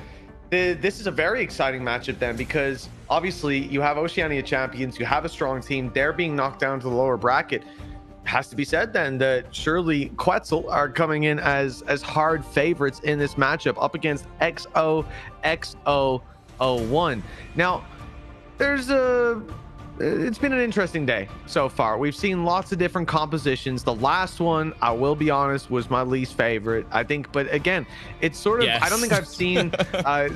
this is a very exciting matchup then, because obviously you have Oceania champions, you have a strong team. They're being knocked down to the lower bracket. Has to be said then that surely Quetzal are coming in as hard favorites in this matchup up against XOXO01. Now, it's been an interesting day so far. We've seen lots of different compositions. The last one, I will be honest, was my least favorite, I think. But again, it's sort of, I don't think I've seen,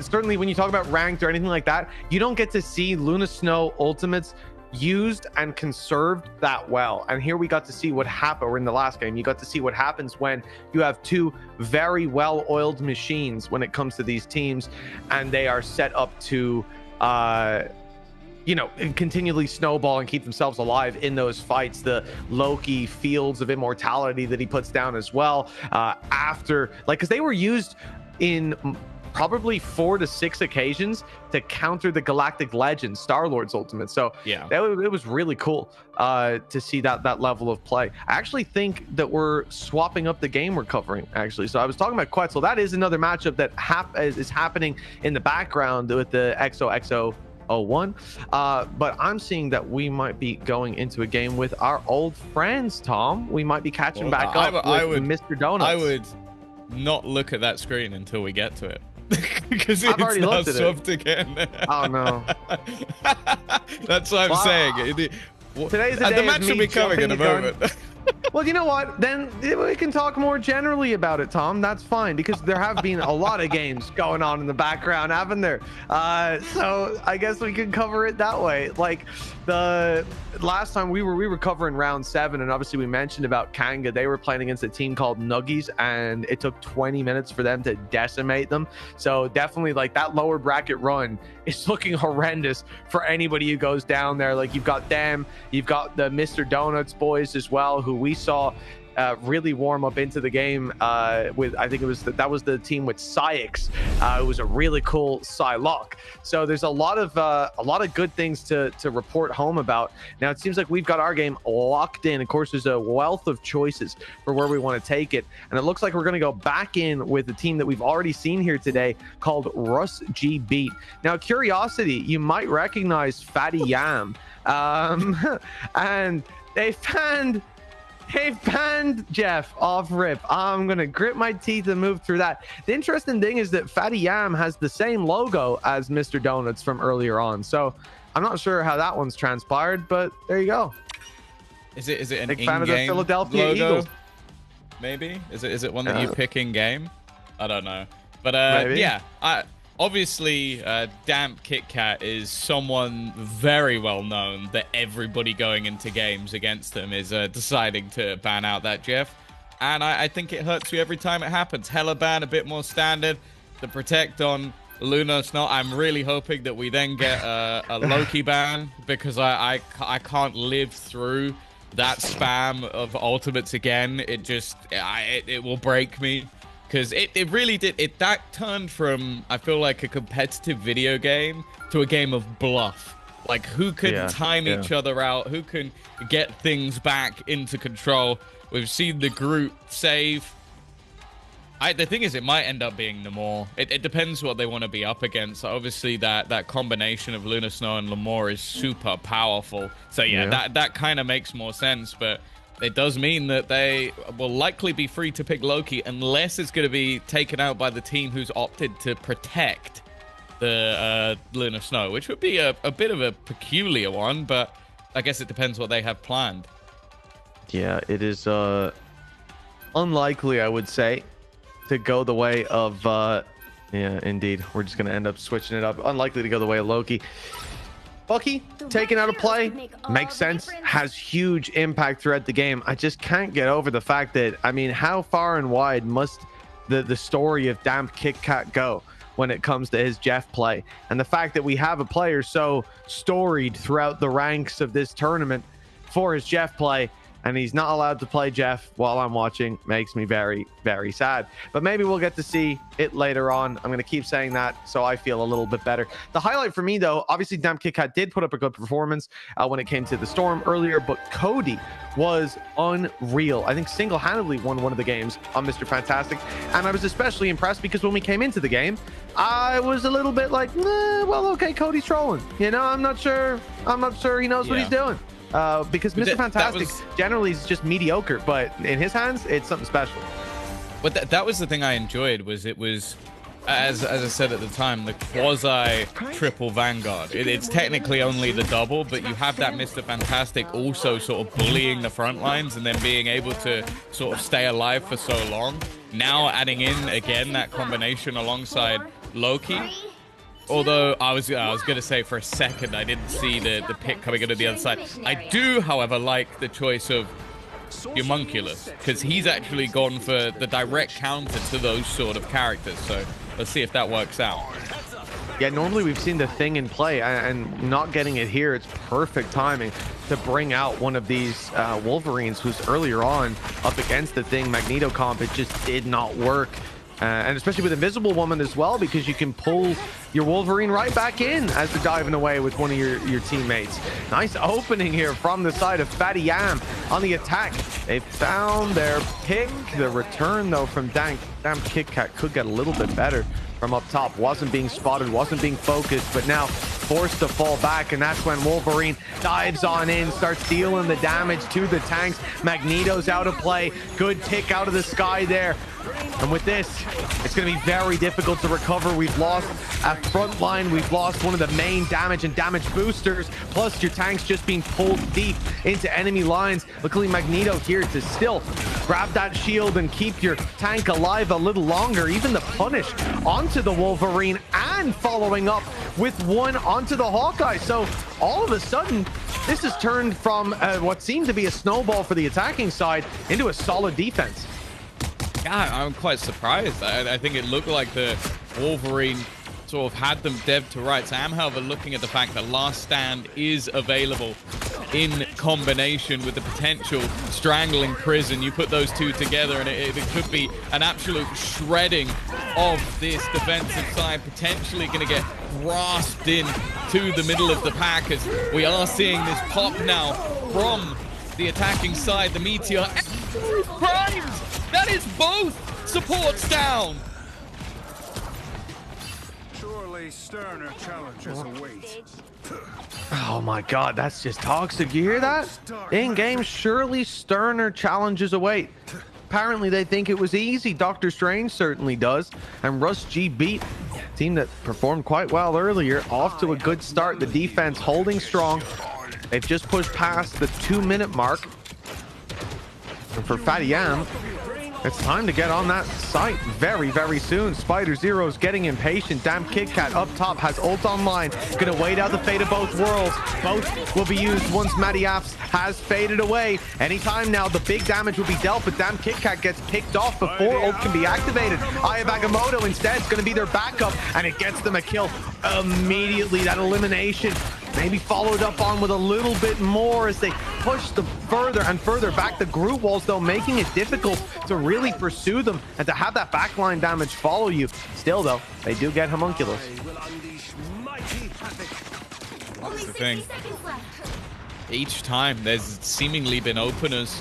certainly when you talk about ranked or anything like that, you don't get to see Luna Snow ultimates used and conserved that well. And here we got to see what happened, or in the last game, you got to see what happens when you have two very well-oiled machines when it comes to these teams, and they are set up to continually snowball and keep themselves alive in those fights. The Loki fields of immortality that he puts down as well, because they were used in probably 4 to 6 occasions to counter the Galactic Legend, Star-Lord's ultimate. So yeah, it was really cool to see that level of play. I actually think that we're swapping up the game we're covering, actually. So I was talking about Quetzal. That is another matchup that is happening in the background with the XOXO01. But I'm seeing that we might be going into a game with our old friends, Tom. We might be catching back up with Mr. Donuts. I would not look at that screen until we get to it. Because I've already now looked at swapped again. Oh no. That's what I'm saying. Today's the day match will be coming in a moment. Well, you know what? Then we can talk more generally about it, Tom. That's fine, because there have been a lot of games going on in the background, haven't there? So I guess we can cover it that way. Like the last time we were covering round 7, and obviously we mentioned about Kanga. They were playing against a team called Nuggies, and it took 20 minutes for them to decimate them. So definitely, like, that lower bracket run is looking horrendous for anybody who goes down there. Like, you've got them, you've got the Mr. Donuts boys as well, who we saw really warm up into the game with, I think it was that was the team with Psyx. It was a really cool Psylocke. So there's a lot of good things to report home about. Now it seems like we've got our game locked in. Of course, there's a wealth of choices for where we want to take it, and it looks like we're going to go back in with the team that we've already seen here today called Russ G Beat. Now, curiosity, you might recognize Fatty Yam, and they banned Jeff off rip. I'm gonna grit my teeth and move through that. The interesting thing is that Fatty Yam has the same logo as Mr. Donuts from earlier on, so I'm not sure how that one's transpired, but there you go. Is it an big fan of the Philadelphia logo? Eagles? Maybe is it one that you pick in game? I don't know, but Maybe. yeah, obviously, Damp Kit Kat is someone very well known that everybody going into games against them is deciding to ban out that Jeff. And I think it hurts you every time it happens. Hella ban, a bit more standard. The Protect on Luna Snot. I'm really hoping that we then get a Loki ban, because I can't live through that spam of ultimates again. It just, it will break me. Because it really did. That turned from, I feel like, a competitive video game to a game of bluff. Like, who can time each other out? Who can get things back into control? We've seen the group save. The thing is, it might end up being Namor. It depends what they want to be up against. Obviously, that combination of Luna Snow and Lamore is super powerful. So, yeah. that kind of makes more sense. But it does mean that they will likely be free to pick Loki, unless it's going to be taken out by the team who's opted to protect the Luna Snow, which would be a bit of a peculiar one, but I guess it depends what they have planned. Yeah, it is unlikely, I would say, to go the way of yeah, indeed. We're just going to end up switching it up. Unlikely to go the way of Loki. Bucky taken out of play makes sense, has huge impact throughout the game. I just can't get over the fact that, I mean, how far and wide must the story of Damp Kit Kat go when it comes to his Jeff play? And the fact that we have a player so storied throughout the ranks of this tournament for his Jeff play, and he's not allowed to play Jeff while I'm watching, makes me very, very sad. But maybe we'll get to see it later on. I'm going to keep saying that so I feel a little bit better. The highlight for me, though, obviously Damp Kit Kat did put up a good performance when it came to the Storm earlier, but Cody was unreal. I think single-handedly won one of the games on Mr. Fantastic, and I was especially impressed because when we came into the game, I was a little bit like, well, okay, Cody's trolling. You know, I'm not sure he knows what he's doing. Because Mr. Fantastic generally is just mediocre, but in his hands, it's something special. But that was the thing I enjoyed, was it was, as I said at the time, the quasi-triple Vanguard. It's technically only the double, but you have that Mr. Fantastic also sort of bullying the front lines and then being able to sort of stay alive for so long. Now adding in, again, that combination alongside Loki. Although I was going to say for a second I didn't see the pick coming into the other side. I do, however, like the choice of Homunculus, because he's actually gone for the direct counter to those sort of characters. So let's see if that works out. Yeah, normally we've seen the Thing in play, and not getting it here, it's perfect timing to bring out one of these Wolverines who's earlier on up against the Thing Magneto comp. It just did not work. And especially with Invisible Woman as well, because you can pull your Wolverine right back in as they're diving away with one of your teammates. Nice opening here from the side of Fatty Yam on the attack. They found their pick. The return, though, from Damp Kit Kat could get a little bit better from up top. Wasn't being spotted, wasn't being focused, but now forced to fall back, and that's when Wolverine dives on in, starts dealing the damage to the tanks. Magneto's out of play. Good pick out of the sky there And with this, it's going to be very difficult to recover. We've lost a front line. We've lost one of the main damage and damage boosters. Plus, your tank's just being pulled deep into enemy lines. Luckily, Magneto here to still grab that shield and keep your tank alive a little longer. Even the punish onto the Wolverine and following up with one onto the Hawkeye. So all of a sudden, this has turned from what seemed to be a snowball for the attacking side into a solid defense. Yeah, I'm quite surprised. I think it looked like the Wolverine sort of had them dev to rights. I am, however, looking at the fact that Last Stand is available in combination with the potential Strangling Prison. You put those two together and it could be an absolute shredding of this defensive side, potentially going to get grasped in to the middle of the pack, as we are seeing this pop now from the attacking side. The Meteor primed. That is both supports down. Surely sterner challenges await. Oh my god, that's just toxic. You hear that? In-game, surely sterner challenges await. Apparently they think it was easy. Doctor Strange certainly does. And Russ G beat a team that performed quite well earlier. Off to a good start. The defense holding strong. They've just pushed past the 2-minute mark. And for Fatty Yam, it's time to get on that site very, very soon. Spider Zero's getting impatient. Damn Kit Kat up top has ult online. Gonna wait out the fate of both worlds. Both will be used once Matty Apps has faded away. Anytime now, the big damage will be dealt, but Damn Kit Kat gets picked off before ult can be activated. Eye of Agamotto instead is gonna be their backup, and it gets them a kill immediately. That elimination maybe followed up on with a little bit more as they push them further and further back. The group walls, though, making it difficult to really pursue them and to have that backline damage follow you. Still, though, they do get homunculus. That's the thing. Each time there's seemingly been openers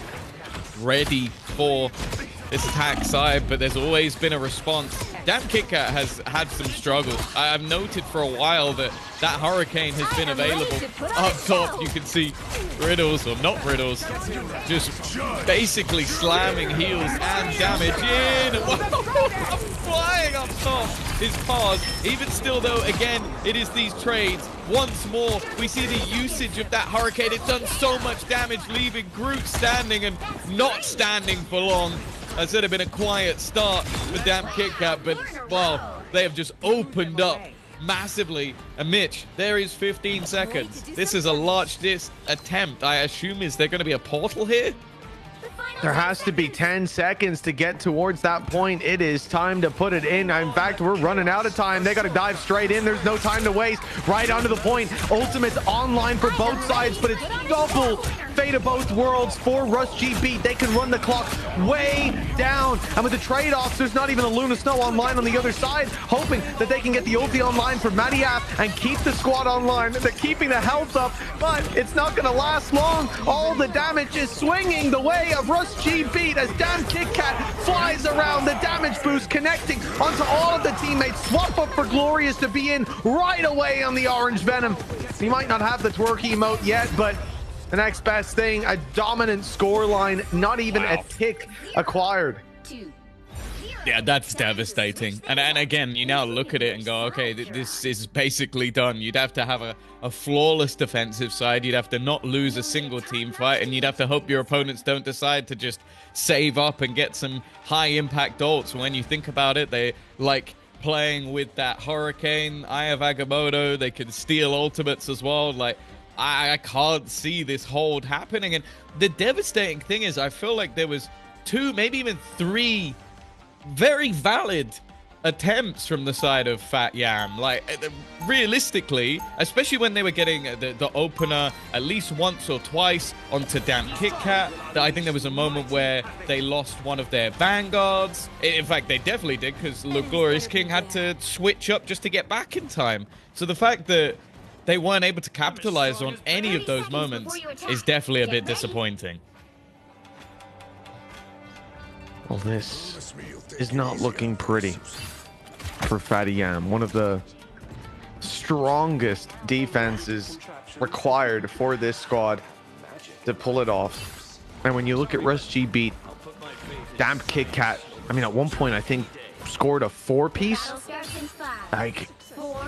ready for this attack side, but there's always been a response. Damn Kit Kat has had some struggles. I've noted for a while that that Hurricane has been available. Up top, you can see Riddles, or not Riddles, just basically slamming heals and damage in. Whoa, flying up top his paws. Even still, though, again, it is these trades. Once more, we see the usage of that Hurricane. It's done so much damage, leaving Groot standing and not standing for long. I said it'd been a quiet start for Damn Kit Kat, but, well, they have just opened up massively. And Mitch, there is 15 seconds. This is a large attempt. I assume, is there going to be a portal here? There has to be 10 seconds to get towards that point. It is time to put it in. In fact, we're running out of time. They got to dive straight in. There's no time to waste. Right onto the point. Ultimate's online for both sides, but it's double fate of both worlds for Russ G beat. They can run the clock way down. And with the trade-offs, there's not even a Luna Snow online on the other side, hoping that they can get the ulti online for Matty-App and keep the squad online. They're keeping the health up, but it's not going to last long. All the damage is swinging the way of Russ G beat as Damn Kit Kat flies around. The damage boost connecting onto all of the teammates. Swap up for Glorious to be in right away on the Orange Venom. He might not have the twerk emote yet, but the next best thing, a dominant scoreline, not even a tick acquired. Yeah, that's devastating. And again, you now look at it and go, okay, this is basically done. You'd have to have a flawless defensive side. You'd have to not lose a single team fight, and you'd have to hope your opponents don't decide to just save up and get some high impact ults. When you think about it, they like playing with that Hurricane, Eye of Agamotto. They can steal ultimates as well. Like, I can't see this hold happening. And the devastating thing is, I feel like there was 2, maybe even 3 very valid attempts from the side of Fat Yam. Like, realistically, especially when they were getting the opener at least once or twice onto Damn Kit Kat, I think there was a moment where they lost one of their vanguards. In fact, they definitely did, because the Glorious King had to switch up just to get back in time. So the fact that they weren't able to capitalize on any of those moments is definitely a bit disappointing. Well, this is not looking pretty for Fatty Yam. One of the strongest defenses required for this squad to pull it off. And when you look at Russ G beat, Damn Kit Kat I mean, at one point, I think scored a 4-piece. Like,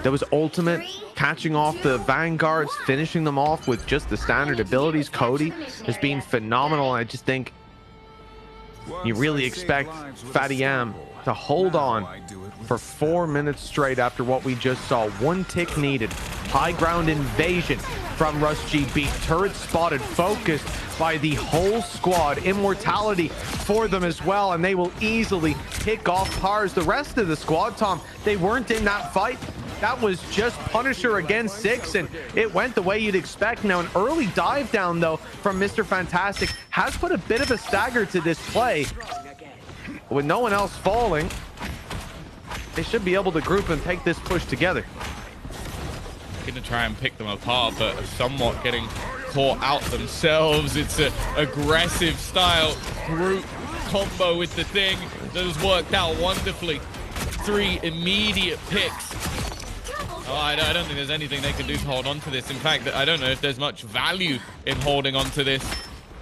that was ultimate, catching off the vanguards, finishing them off with just the standard abilities. Cody has been phenomenal. And I just think you really expect Fatty Am to hold on for 4 minutes straight after what we just saw. One tick needed. High ground invasion from Russ GB. Turret spotted, focused by the whole squad. Immortality for them as well, and they will easily pick off Pars. The rest of the squad, Tom, they weren't in that fight. That was just Punisher against 6, and it went the way you'd expect. Now, an early dive down, though, from Mr. Fantastic has put a bit of a stagger to this play. With no one else falling, they should be able to group and take this push together. Gonna try and pick them apart, but somewhat getting caught out themselves. It's an aggressive style group combo with the thing that has worked out wonderfully. 3 immediate picks. Oh, I don't think there's anything they can do to hold on to this. In fact, I don't know if there's much value in holding on to this.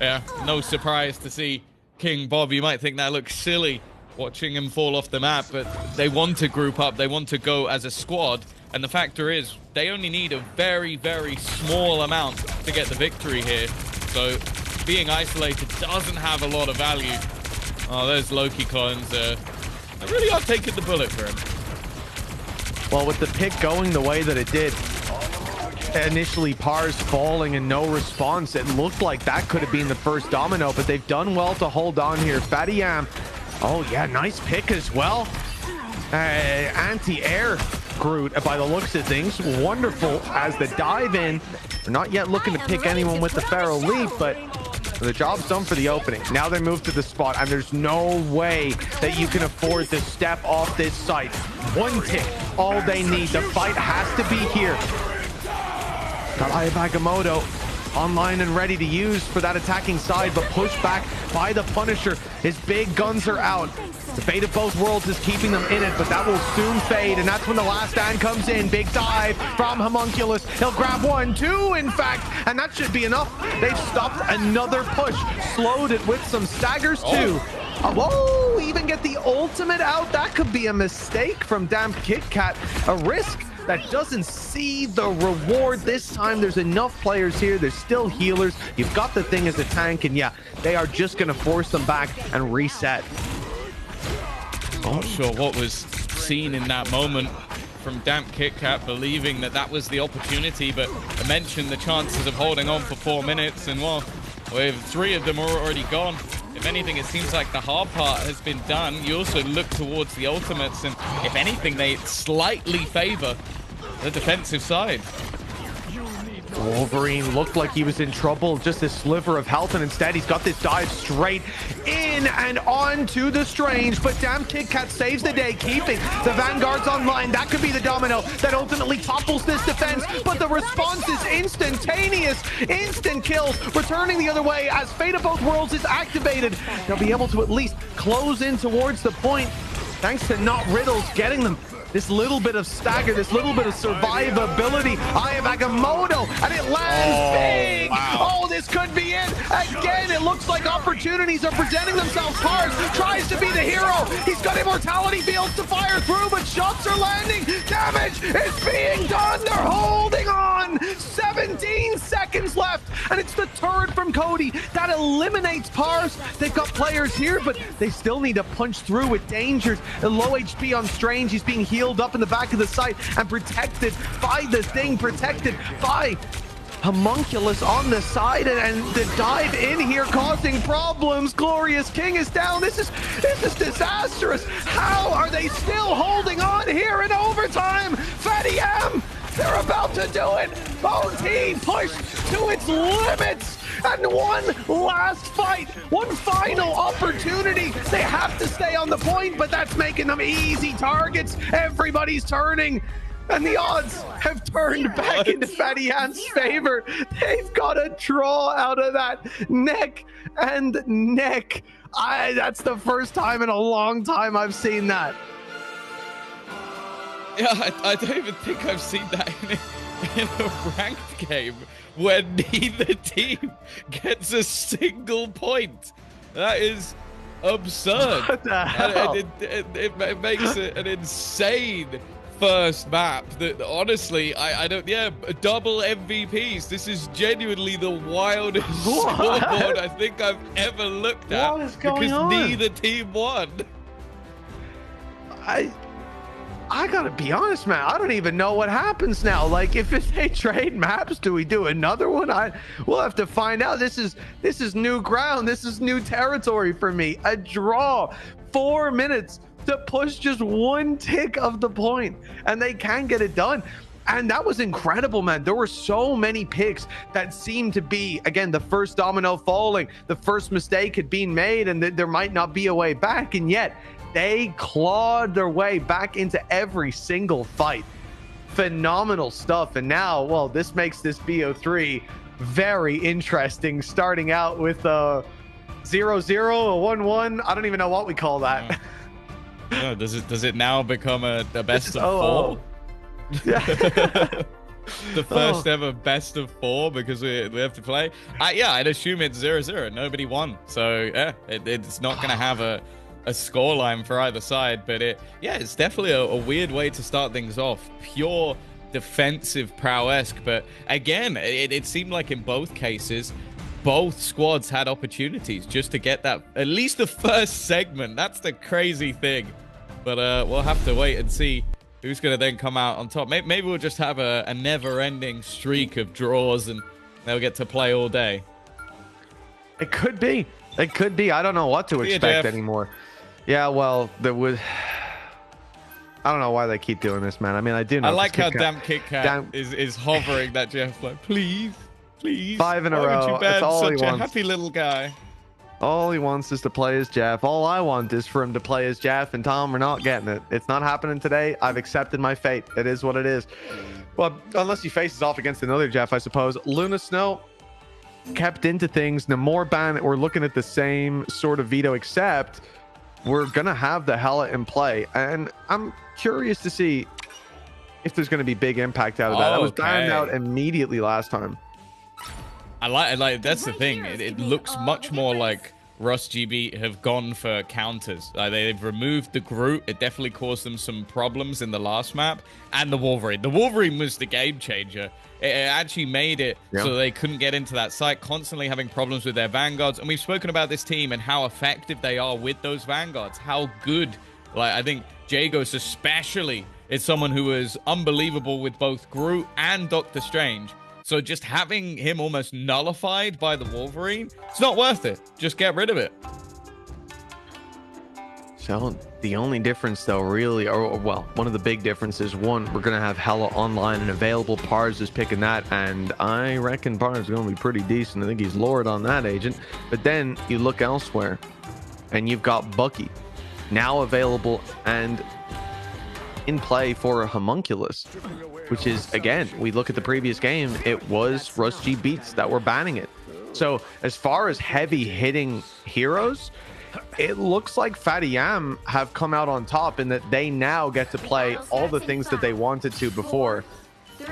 Yeah, no surprise to see King Bob. You might think that looks silly watching him fall off the map, but they want to group up. They want to go as a squad. And the factor is, they only need a very, very small amount to get the victory here. So being isolated doesn't have a lot of value. Oh, there's Loki Collins. I really are taking the bullet for him. Well, with the pick going the way that it did, initially Pars falling and no response, it looked like that could have been the first domino, but they've done well to hold on here. Fatty Am, oh yeah, nice pick as well. Anti-air Groot, by the looks of things, wonderful as the dive in. They're not yet looking to pick anyone with the Pharaoh Leap, but the job's done for the opening. Now they move to the spot, and there's no way that you can afford to step off this site. One tick, all they need. The fight has to be here. Got Aya Bagamoto online and ready to use for that attacking side, but pushed back by the Punisher. His big guns are out. The fate of both worlds is keeping them in it, but that will soon fade, and that's when the last stand comes in. Big dive from Homunculus. He'll grab 1, 2, in fact, and that should be enough. They've stopped another push, slowed it with some staggers too. Whoa, even get the ultimate out. That could be a mistake from Damp Kit Kat. A risk that doesn't see the reward this time. There's enough players here. There's still healers. You've got the thing as a tank, and yeah, they are just going to force them back and reset. Not sure what was seen in that moment from Damp Kit Kat, believing that that was the opportunity, but I mentioned the chances of holding on for 4 minutes, and well, with 3 of them are already gone. If anything, it seems like the hard part has been done. You also look towards the ultimates, and if anything, they slightly favor the defensive side. Wolverine looked like he was in trouble, just a sliver of health, and instead he's got this dive straight in and on to the Strange, but damn, Kit Kat saves the day, keeping the Vanguards online. That could be the domino that ultimately topples this defense, but the response is instantaneous. Instant kills, returning the other way as Fate of Both Worlds is activated. They'll be able to at least close in towards the point, thanks to not Riddles getting them this little bit of stagger, this little bit of survivability. Aya Bagamoto, and it lands big. Wow. Oh, this could be it. Again, it looks like opportunities are presenting themselves. Pars tries to be the hero. He's got immortality fields to fire through, but shots are landing. Damage is being done. They're holding on. 17 seconds left, and it's the turret from Cody that eliminates Pars. They've got players here, but they still need to punch through with dangers. A low HP on Strange. He's being healed up in the back of the site and protected by the thing, protected by Homunculus on the side, and the dive in here causing problems. Glorious King is down. This is disastrous. How are they still holding on here in overtime? Fatty M, they're about to do it. OT pushed to its limits. And one last fight, one final opportunity. They have to stay on the point, but that's making them easy targets. Everybody's turning, and the odds have turned back into Fatty Ant's favor. They've got a draw out of that neck and neck. That's the first time in a long time I've seen that. Yeah, I don't even think I've seen that in a ranked game where neither team gets a single point. That is absurd. What the hell? And it makes it an insane first map that honestly, I don't, yeah, double MVPs. This is genuinely the wildest scoreboard I think I've ever looked at. What is going because on? neither team won. I gotta be honest, man. I don't even know what happens now. Like, if they trade maps, do we do another one? We'll have to find out. This is new ground. This is new territory for me. A draw, 4 minutes to push just one tick of the point, and they can get it done. And that was incredible, man. There were so many picks that seemed to be, again, the first domino falling, the first mistake had been made, and there might not be a way back. And yet they clawed their way back into every single fight. Phenomenal stuff. And now, well, this makes this BO3 very interesting, starting out with a 0-0, a 1-1. I don't even know what we call that. Oh, does it now become a best of four? Yeah. The first ever best of four because we have to play. Yeah, I'd assume it's 0-0. Nobody won, so yeah, it's not going to have a scoreline for either side. But it's definitely a weird way to start things off. Pure defensive prowess, but again, it seemed like in both cases, both squads had opportunities just to get that, at least the first segment. That's the crazy thing. But we'll have to wait and see who's going to then come out on top. Maybe we'll just have a never-ending streak of draws and they'll get to play all day. It could be. It could be. I don't know what to expect anymore. Yeah, well, there was... I don't know why they keep doing this, man. I mean, I do know. I like how damn Kit Kat is hovering that Jeff, like, please. 5 in a row. It's all he wants. A happy little guy. All he wants is to play as Jeff. All I want is for him to play as Jeff. And Tom, we're not getting it. It's not happening today. I've accepted my fate. It is what it is. Well, unless he faces off against another Jeff, I suppose. Luna Snow kept into things. Namor ban, we're looking at the same sort of veto, except we're going to have the Hela in play. And I'm curious to see if there's going to be big impact out of that. That was banned out immediately last time. I like that's the thing. It looks much more like Rust GB have gone for counters. They've removed the Groot. It definitely caused them some problems in the last map. And the Wolverine. The Wolverine was the game changer. It actually made it so they couldn't get into that site, constantly having problems with their Vanguards. And we've spoken about this team and how effective they are with those Vanguards. How good. Like, I think Jagos especially is someone who is unbelievable with both Groot and Doctor Strange. So just having him almost nullified by the Wolverine, it's not worth it. Just get rid of it. So the only difference, though, really, or well, one of the big differences, one, we're going to have Hela online and available. Pars is picking that, and I reckon Pars is going to be pretty decent. I think he's Lord on that agent. But then you look elsewhere, and you've got Bucky now available and in play for a Homunculus, which is, again, we look at the previous game, it was Rust G Beats that were banning it. So as far as heavy hitting heroes, it looks like Fatty Yam have come out on top in that they now get to play all the things that they wanted to before.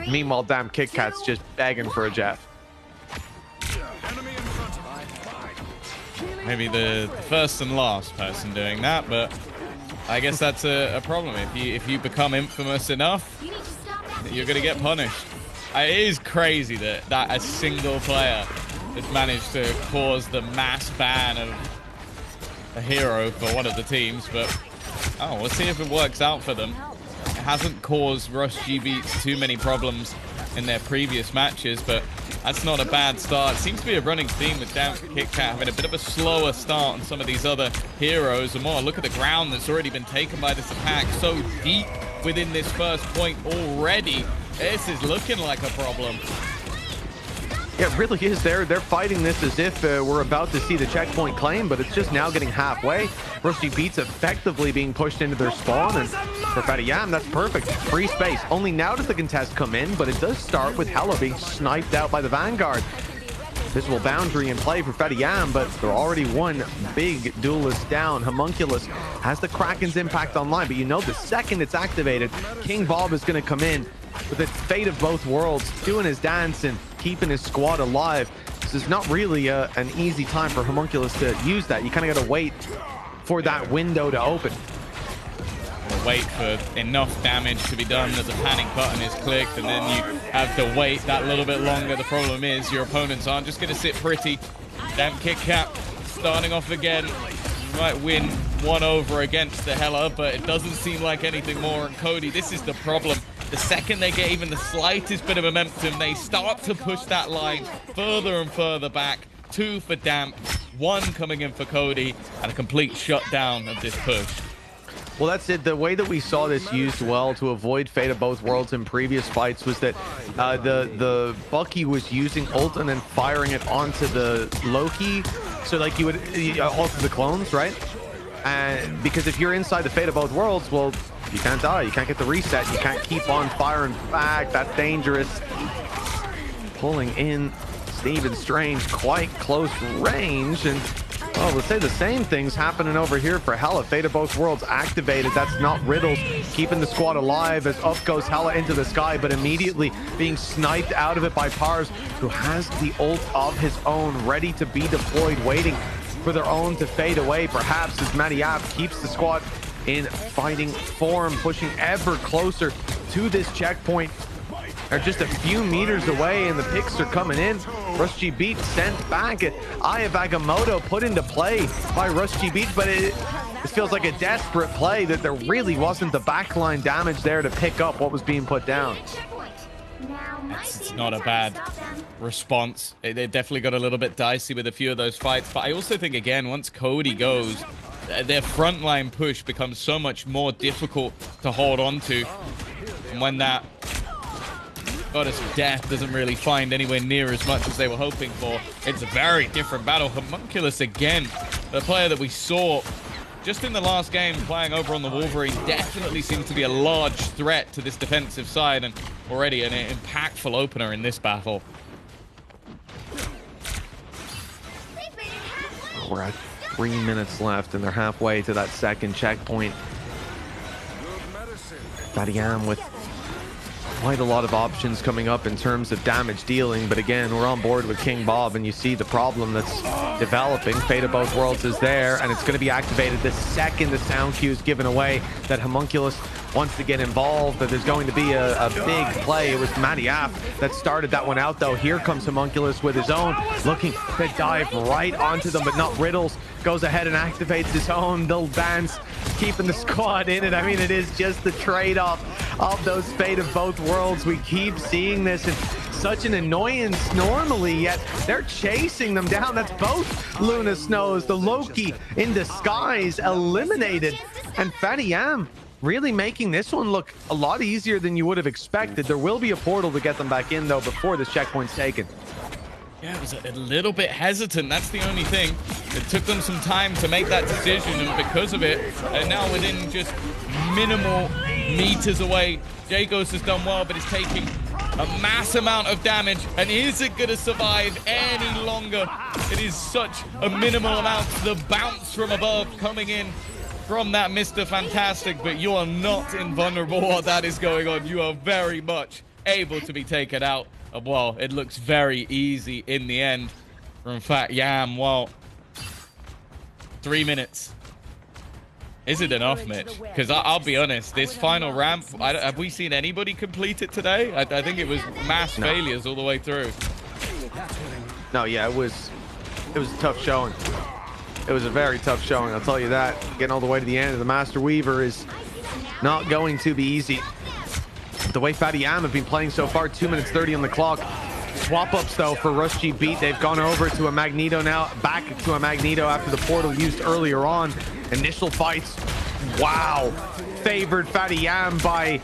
Meanwhile, damn Kit Kat's just begging for a Jeff. Maybe the first and last person doing that, but I guess that's a problem. If you become infamous enough, you're going to get punished. It is crazy that a single player has managed to cause the mass ban of a hero for one of the teams, but we'll see if it works out for them. It hasn't caused Rust G Beats too many problems in their previous matches, but that's not a bad start. It seems to be a running theme with damn Kit Kat having a bit of a slower start on some of these other heroes. And more, look at the ground that's already been taken by this attack. So deep within this first point already. This is looking like a problem. Yeah, it really is. They're fighting this as if we're about to see the checkpoint claim, but it's just now getting halfway. Rusty Beats effectively being pushed into their spawn, and for Fatty Yam, that's perfect. Free space. Only now does the contest come in, but it does start with Hela being sniped out by the Vanguard. Visible boundary in play for Fatty Yam, but they're already one big duelist down. Homunculus has the Kraken's impact online, but you know the second it's activated, King Bob is going to come in with the fate of both worlds, doing his dance and keeping his squad alive. This is not really an easy time for Homunculus to use that. You kind of got to wait for that window to open. We'll wait for enough damage to be done that the panic button is clicked, and then you have to wait that little bit longer. The problem is your opponents aren't just going to sit pretty. Damn Kit Kat starting off again. You might win 1-over against the Hela, but it doesn't seem like anything more. And Cody, this is the problem. The second they get even the slightest bit of momentum, they start to push that line further and further back. 2 for Damp, 1 coming in for Cody, and a complete shutdown of this push. Well, that's it. The way that we saw this used well to avoid Fate of Both Worlds in previous fights was that the Bucky was using ult and then firing it onto the Loki. So like you would also the clones, right? And because if you're inside the Fate of Both Worlds, well, you can't die. You can't get the reset. You can't keep on firing back. That's dangerous. Pulling in Stephen Strange quite close range, and oh, let's say the same thing's happening over here for Hela. Fate of Both Worlds activated. That's not Riddles keeping the squad alive as up goes Hela into the sky, but immediately being sniped out of it by Pars, who has the ult of his own ready to be deployed, waiting for their own to fade away, perhaps, as Matty App keeps the squad in fighting form, pushing ever closer to this checkpoint. They're just a few meters away, and the picks are coming in. Rusty Beat sent back. Eye of Agamotto put into play by Rusty Beat, but it feels like a desperate play that there really wasn't the backline damage there to pick up what was being put down. It's not a bad response. They definitely got a little bit dicey with a few of those fights, but I also think, again, once Cody goes, their frontline push becomes so much more difficult to hold on to. And when that Goddess of Death doesn't really find anywhere near as much as they were hoping for, it's a very different battle. Homunculus, again, the player that we saw just in the last game playing over on the Wolverine, definitely seems to be a large threat to this defensive side, and already an impactful opener in this battle. We're at 3 minutes left, and they're halfway to that second checkpoint. Badiam with quite a lot of options coming up in terms of damage dealing, but again, we're on board with King Bob, and you see the problem that's developing. Fate of Both Worlds is there, and it's going to be activated the second the sound cue is given away that Homunculus wants to get involved, that there's going to be a big play. It was Matty App that started that one out, though. Here comes Homunculus with his own, looking to dive right onto them, but not Riddles. Goes ahead and activates his own little dance, keeping the squad in it. I mean, it is just the trade-off of those Fate of Both Worlds. We keep seeing this, and such an annoyance normally, yet they're chasing them down. That's both Luna Snows, the Loki in disguise, eliminated, and Fatty Yam really making this one look a lot easier than you would have expected. There will be a portal to get them back in, though, before this checkpoint's taken. Yeah, it was a little bit hesitant. That's the only thing. It took them some time to make that decision, and because of it, they're now within just minimal meters away. Jagos has done well, but it's taking a mass amount of damage, and is it going to survive any longer? It is such a minimal amount. The bounce from above coming in from that Mr. Fantastic, but you are not invulnerable while that is going on. You are very much able to be taken out. Well, it looks very easy in the end from Fat Yam. Well, 3 minutes. Is it enough, Mitch? Because I'll be honest, this final ramp, have we seen anybody complete it today? I think it was mass failures all the way through. No, yeah, it was a tough showing. It was a very tough showing, I'll tell you that. Getting all the way to the end of the Master Weaver is not going to be easy. The way Fatty Yam have been playing so far, 2 minutes 30 on the clock. Swap ups, though, for Rusty Beat. They've gone over to a Magneto now, back to a Magneto after the portal used earlier on. Initial fights, wow, favored Fatty Yam by,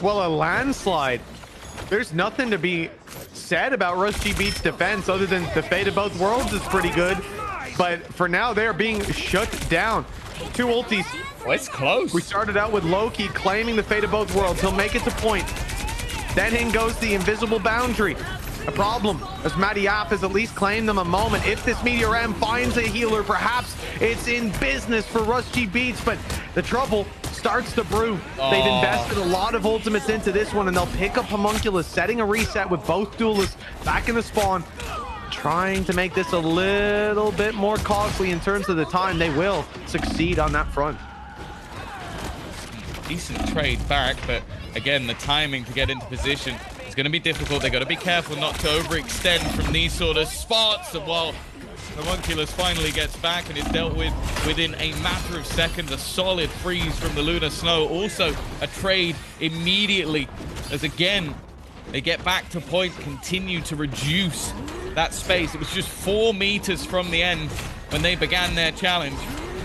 well, a landslide. There's nothing to be said about Rusty Beat's defense other than the Fate of Both Worlds is pretty good. But for now, they're being shut down. 2 ultis. Oh, it's close. We started out with Loki claiming the Fate of Both Worlds. He'll make it to point. Then in goes the invisible boundary. A problem, as Matty App has at least claimed them a moment. If this Meteor M finds a healer, perhaps it's in business for Rusty Beats, but the trouble starts to brew. They've invested a lot of ultimates into this one, and they'll pick up Homunculus, setting a reset with both duelists back in the spawn. trying to make this a little bit more costly in terms of the time. They will succeed on that front. Decent trade back, but again, the timing to get into position is going to be difficult. They got to be careful not to overextend from these sort of spots. And while Homunculus finally gets back and is dealt with within a matter of seconds, a solid freeze from the Lunar Snow. Also, a trade immediately as again they get back to point, continue to reduce that space. It was just 4 meters from the end when they began their challenge.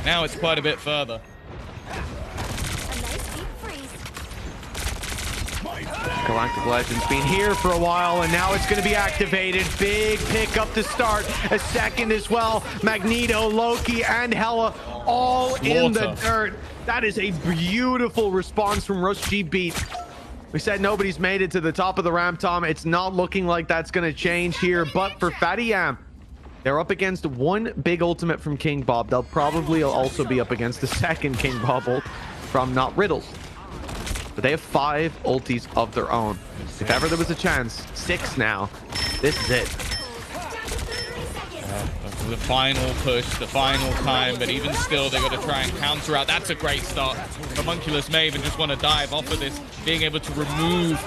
Now it's quite a bit further. Galactic Legends been here for a while, and now it's going to be activated. Big pickup to start. A second as well. Magneto, Loki, and Hela all in the dirt. That is a beautiful response from Rush G Beat. We said nobody's made it to the top of the ramp, Tom. It's not looking like that's going to change here, but for Fatty Yam, they're up against one big ultimate from King Bob. They'll probably also be up against the second King Bob ult from Not Riddles. But they have 5 ultis of their own. If ever there was a chance, 6 now. This is it. The final push, the final time, but even still, they've got to try and counter out. That's a great start. Homunculus may even just want to dive off of this, being able to remove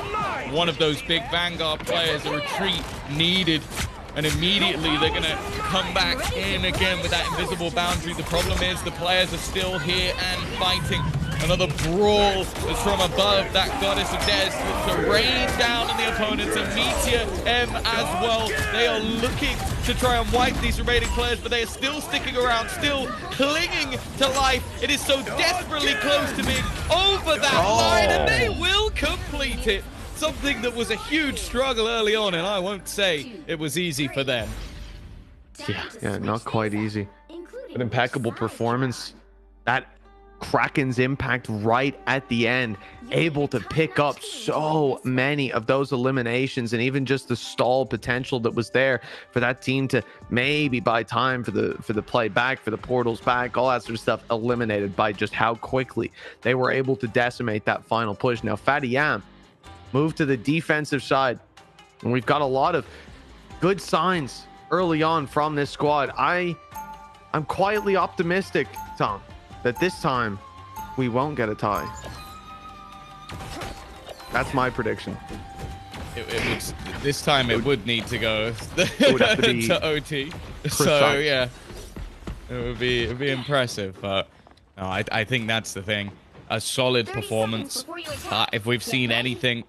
one of those big Vanguard players. A retreat needed, and immediately they're going to come back in again with that invisible boundary. The problem is the players are still here and fighting. Another brawl is from above. That Goddess of Death to rain down on the opponents. And Meteor M as well. They are looking to try and wipe these remaining players, but they are still sticking around, still clinging to life. It is so desperately close to being over that line, and they will complete it. Something that was a huge struggle early on, and I won't say it was easy for them. Yeah, not quite easy. An impeccable performance. That Kraken's impact right at the end, able to pick up so many of those eliminations, and even just the stall potential that was there for that team to maybe buy time for the play back, for the portals back, all that sort of stuff, eliminated by just how quickly they were able to decimate that final push. Now Fatty Yam moved to the defensive side, and we've got a lot of good signs early on from this squad. I'm quietly optimistic, Tom, that this time we won't get a tie. That's my prediction. This time it would need to go to OT. Precise. So yeah, it'd be impressive. But no, I think that's the thing. A solid performance. If we've seen anything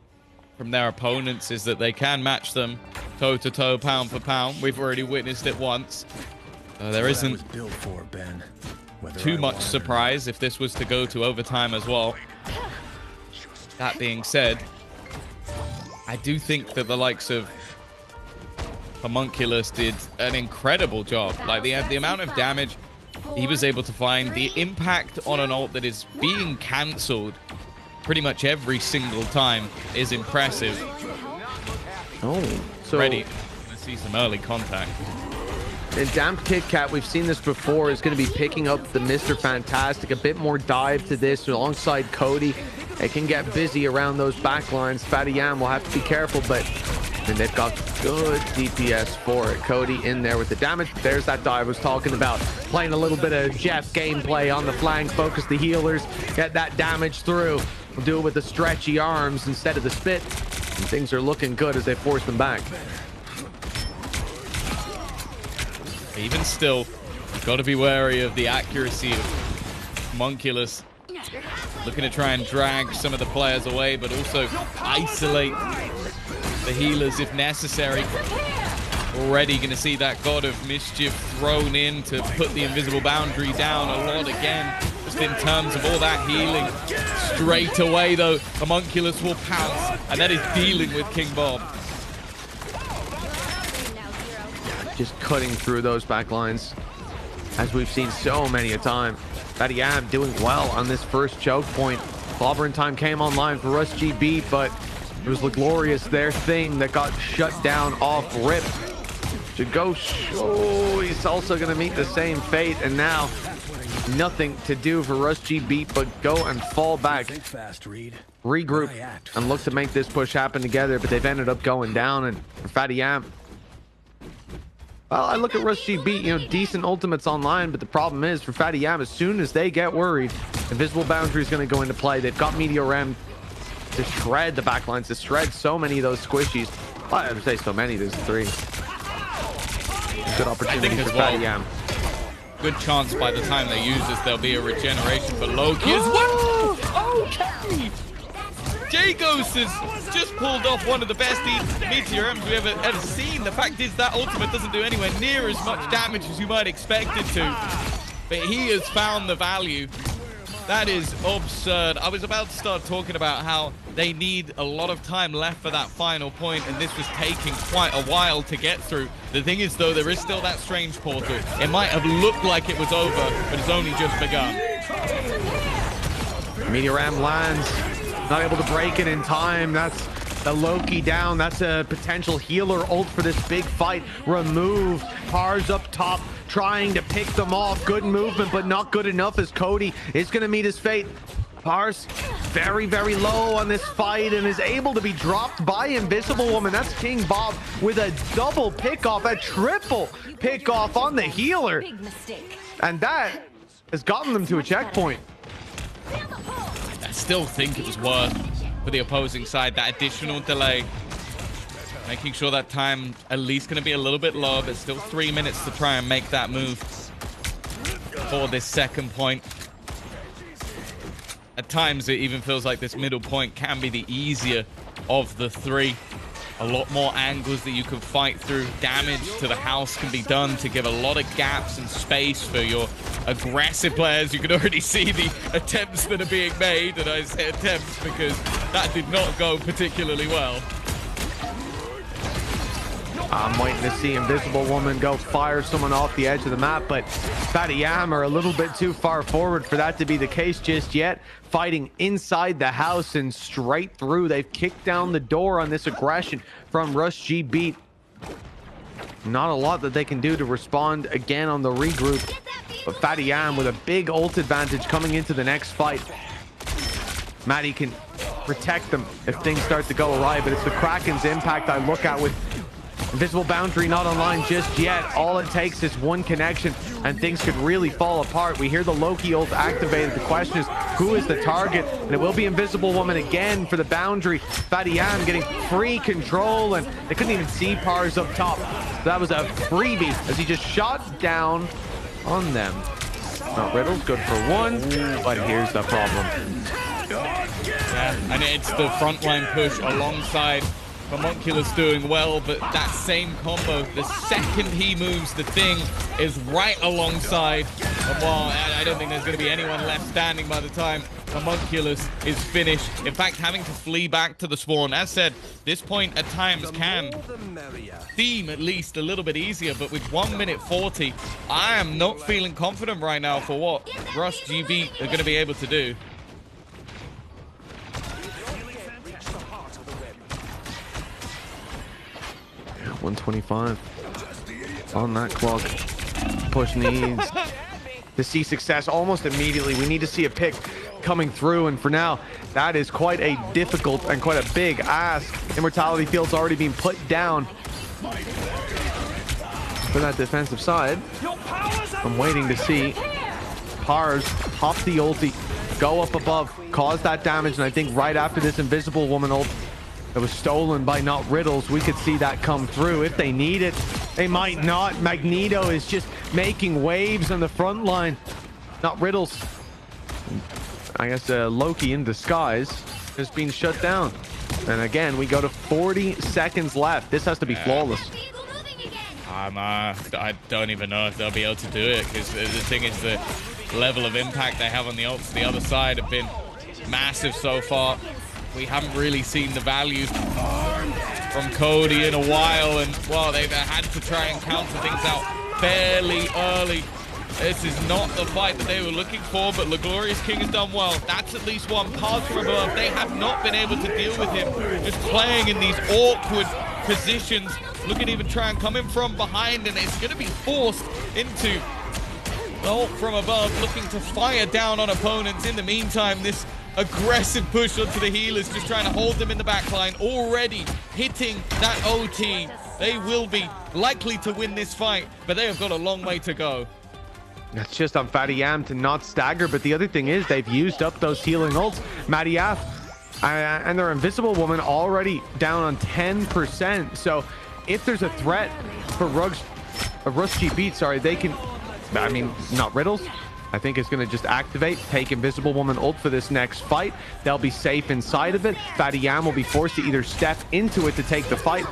from their opponents, is that they can match them toe to toe, pound for pound. We've already witnessed it once. There isn't too much surprise if this was to go to overtime as well. That being said, I do think that the likes of Homunculus did an incredible job. Like the amount of damage he was able to find, the impact on an ult that is being cancelled pretty much every single time is impressive. Oh, so ready to see some early contact. And Damp Kit Kat, we've seen this before, is going to be picking up the Mr. Fantastic. A bit more dive to this alongside Cody. It can get busy around those back lines. Fatty Yam will have to be careful, but and they've got good DPS for it. Cody in there with the damage. There's that dive I was talking about. Playing a little bit of Jeff gameplay on the flank. Focus the healers. Get that damage through. We'll do it with the stretchy arms instead of the spit. And things are looking good as they force them back. Even still, you've got to be wary of the accuracy of Homunculus. Looking to try and drag some of the players away, but also isolate the healers if necessary. Already going to see that God of Mischief thrown in to put the invisible boundary down a lot again. Just in terms of all that healing. Straight away, though, Homunculus will pounce, and that is dealing with King Bob. Just cutting through those back lines, as we've seen so many a time. Fatty Yam doing well on this first choke point. Clobbering time came online for Russ GB, but it was the glorious their thing that got shut down off rip. Jagosh, oh, he's also going to meet the same fate, and now nothing to do for Russ GB but go and fall back, regroup, and look to make this push happen together. But they've ended up going down, and for Fatty Yam, Well, I look at Rush GB, you know, decent ultimates online, but the problem is for Fatty Yam, as soon as they get worried, Invisible Boundary is going to go into play. They've got Meteor Ram to shred the backlines, to shred so many of those squishies. Well, I would say so many, there's 3. Good opportunity for Fatty Yam. Good chance by the time they use this, there'll be a regeneration for Loki as well. Okay. Jagos has just pulled off one of the best Meteor M's we've ever seen. The fact is that ultimate doesn't do anywhere near as much damage as you might expect it to. But he has found the value. That is absurd. I was about to start talking about how they need a lot of time left for that final point, and this was taking quite a while to get through. The thing is, though, there is still that strange portal. It might have looked like it was over, but it's only just begun. Meteor Ram lands. Not able to break it in time. That's the Loki down. That's a potential healer ult for this big fight. Removed. Pars up top, trying to pick them off. Good movement, but not good enough as Cody is going to meet his fate. Pars very, very low on this fight and is able to be dropped by Invisible Woman. That's King Bob with a double pickoff, a triple pickoff on the healer. And that has gotten them to a checkpoint. I still think it was worth for the opposing side that additional delay, making sure that time at least going to be a little bit low, but still 3 minutes to try and make that move for this second point. At times it even feels like this middle point can be the easier of the 3. A lot more angles that you can fight through. Damage to the house can be done to give a lot of gaps and space for your aggressive players. You can already see the attempts that are being made, and I say attempts because that did not go particularly well. I'm waiting to see Invisible Woman go fire someone off the edge of the map, but Fatty Yam are a little bit too far forward for that to be the case just yet. Fighting inside the house and straight through. They've kicked down the door on this aggression from Rush GB. Not a lot that they can do to respond again on the regroup, but Fatty Yam with a big ult advantage coming into the next fight. Maddie can protect them if things start to go awry, but it's the Kraken's impact I look at with Invisible Boundary not online just yet. All it takes is one connection and things could really fall apart. We hear the Loki ult activated. The question is, who is the target? And it will be Invisible Woman again for the Boundary. Fatty Yam getting free control, and they couldn't even see Pars up top. So that was a freebie as he just shot down on them. Not Riddle's good for 1, but here's the problem. Yeah, and it's the frontline push alongside Homunculus doing well, but that same combo, the second he moves, the thing is right alongside. And while I don't think there's going to be anyone left standing by the time Homunculus is finished. In fact, having to flee back to the spawn. As said, this point at times can seem at least a little bit easier, but with 1 minute 40, I am not feeling confident right now for what Rush GB are going to be able to do. 125 on that clock. Push needs to see success almost immediately. We need to see a pick coming through, and for now that is quite a difficult and quite a big ask. Immortality Field's already been put down for that defensive side. I'm waiting to see Pars pop the ulti, go up above, cause that damage, and I think right after this Invisible Woman ult that was stolen by not Riddles, we could see that come through. If they need it, they might not. Magneto is just making waves on the front line. Not Riddles. I guess Loki in disguise has been shut down. And again, we go to 40 seconds left. This has to be flawless. I don't even know if they'll be able to do it, because the thing is the level of impact they have on the ults the other side have been massive so far. We haven't really seen the value from Cody in a while, and well, they've had to try and counter things out fairly early. This is not the fight that they were looking for, but the Glorious King has done well. That's at least one pass from above. They have not been able to deal with him, just playing in these awkward positions. Look at even try and come in from behind, and it's going to be forced into the ult from above, looking to fire down on opponents. In the meantime, this aggressive push onto the healers, just trying to hold them in the back line, already hitting that OT. They will be likely to win this fight, but they have got a long way to go. That's just on Fatty Yam to not stagger, but the other thing is they've used up those healing ults. Matty F and their Invisible Woman already down on 10%. So if there's a threat for Rusty Beat, sorry, they can, I mean, not Riddles. I think it's going to just activate, take Invisible Woman ult for this next fight. They'll be safe inside of it. Fatty Yam will be forced to either step into it to take the fight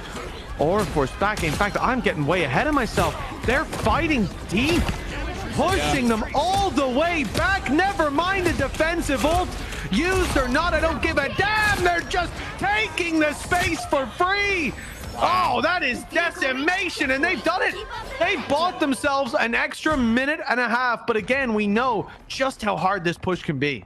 or force back. In fact, I'm getting way ahead of myself. They're fighting deep, pushing them all the way back. Never mind the defensive ult. Used or not, I don't give a damn. They're just taking the space for free. Oh, that is decimation, and they've done it. They bought themselves an extra minute and a half, but again, we know just how hard this push can be.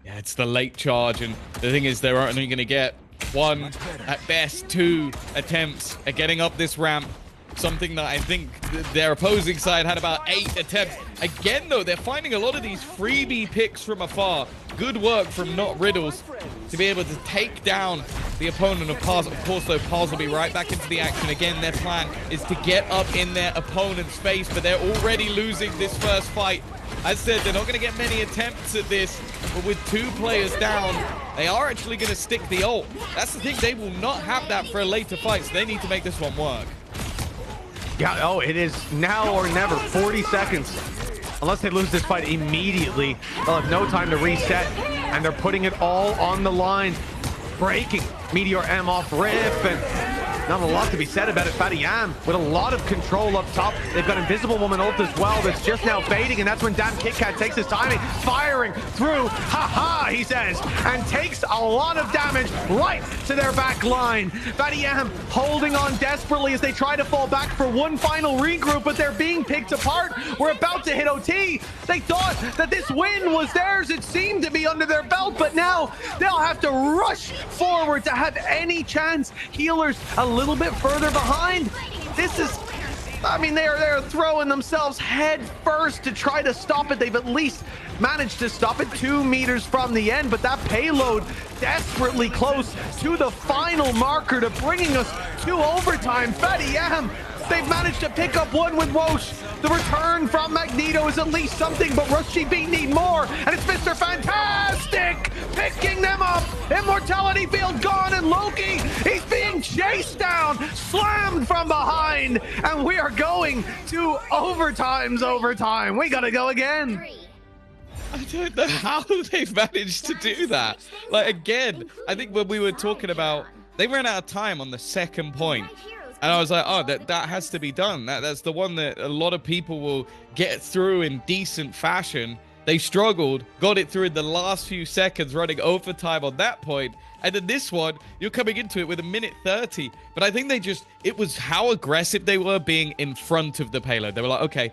Yeah, it's the late charge, and the thing is they're only going to get 1, at best 2 attempts at getting up this ramp. Something that I think their opposing side had about 8 attempts. Again, though, they're finding a lot of these freebie picks from afar. Good work from Not Riddles to be able to take down the opponent of Pars. Of course, though, Pars will be right back into the action. Again, their plan is to get up in their opponent's face, but they're already losing this first fight. As said, they're not going to get many attempts at this, but with 2 players down, they are actually going to stick the ult. That's the thing, they will not have that for a later fight, so they need to make this one work. Yeah, oh, it is now or never. 40 seconds. Unless they lose this fight immediately, they'll have no time to reset, and they're putting it all on the line. Breaking Meteor M off Riff, and not a lot to be said about it. Fatty Yam with a lot of control up top. They've got Invisible Woman ult as well that's just now fading, and that's when Damn Kit Kat takes his timing, firing through, ha, he says, and takes a lot of damage right to their back line. Fatty Yam holding on desperately as they try to fall back for one final regroup, but they're being picked apart. We're about to hit OT. They thought that this win was theirs. It seemed to be under their belt, but now they'll have to rush forward to have any chance. Healers a little bit further behind. This is, I mean, they're throwing themselves head first to try to stop it. They've at least managed to stop it 2 meters from the end, but that payload desperately close to the final marker to bringing us to overtime. Fatty Yam, they've managed to pick up one with Wosh. The return from Magneto is at least something, but Rusty Beat need more, and it's Mr. Fantastic picking them up. Immortality Field gone, and Loki, he's being chased down, slammed from behind, and we are going to overtime. We gotta go again. I don't know how they've managed to do that. Like, again, I think when we were talking about, they ran out of time on the second point. And I was like, oh, that has to be done. That's the one that a lot of people will get through in decent fashion. They struggled, got it through in the last few seconds, running overtime on that point. And then this one, you're coming into it with 1:30. But I think it was how aggressive they were being in front of the payload. They were like, okay,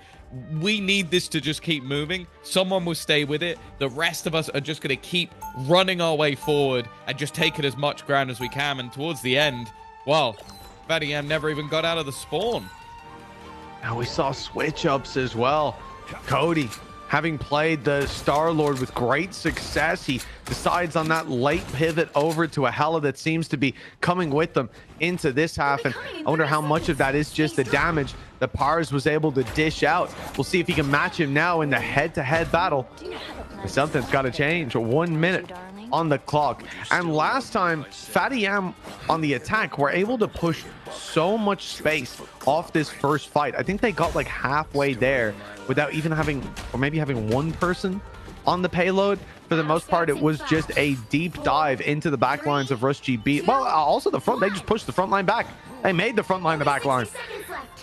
we need this to just keep moving. Someone will stay with it. The rest of us are just going to keep running our way forward and just taking as much ground as we can. And towards the end, well, Fatty Yam never even got out of the spawn. Now we saw switch ups as well. Cody, having played the Star-Lord with great success, he decides on that late pivot over to a Hela that seems to be coming with them into this half. And I wonder how much of that is just the damage that Pars was able to dish out. We'll see if he can match him now in the head-to-head battle. Something's got to change. 1 minute on the clock. And last time, Fatty Yam on the attack were able to push so much space off this first fight. I think they got like halfway there without even having, or maybe having one person on the payload. For the most part, it was just a deep dive into the back lines of Rush GB. Well, also the front, they just pushed the front line back. They made the front line the back line.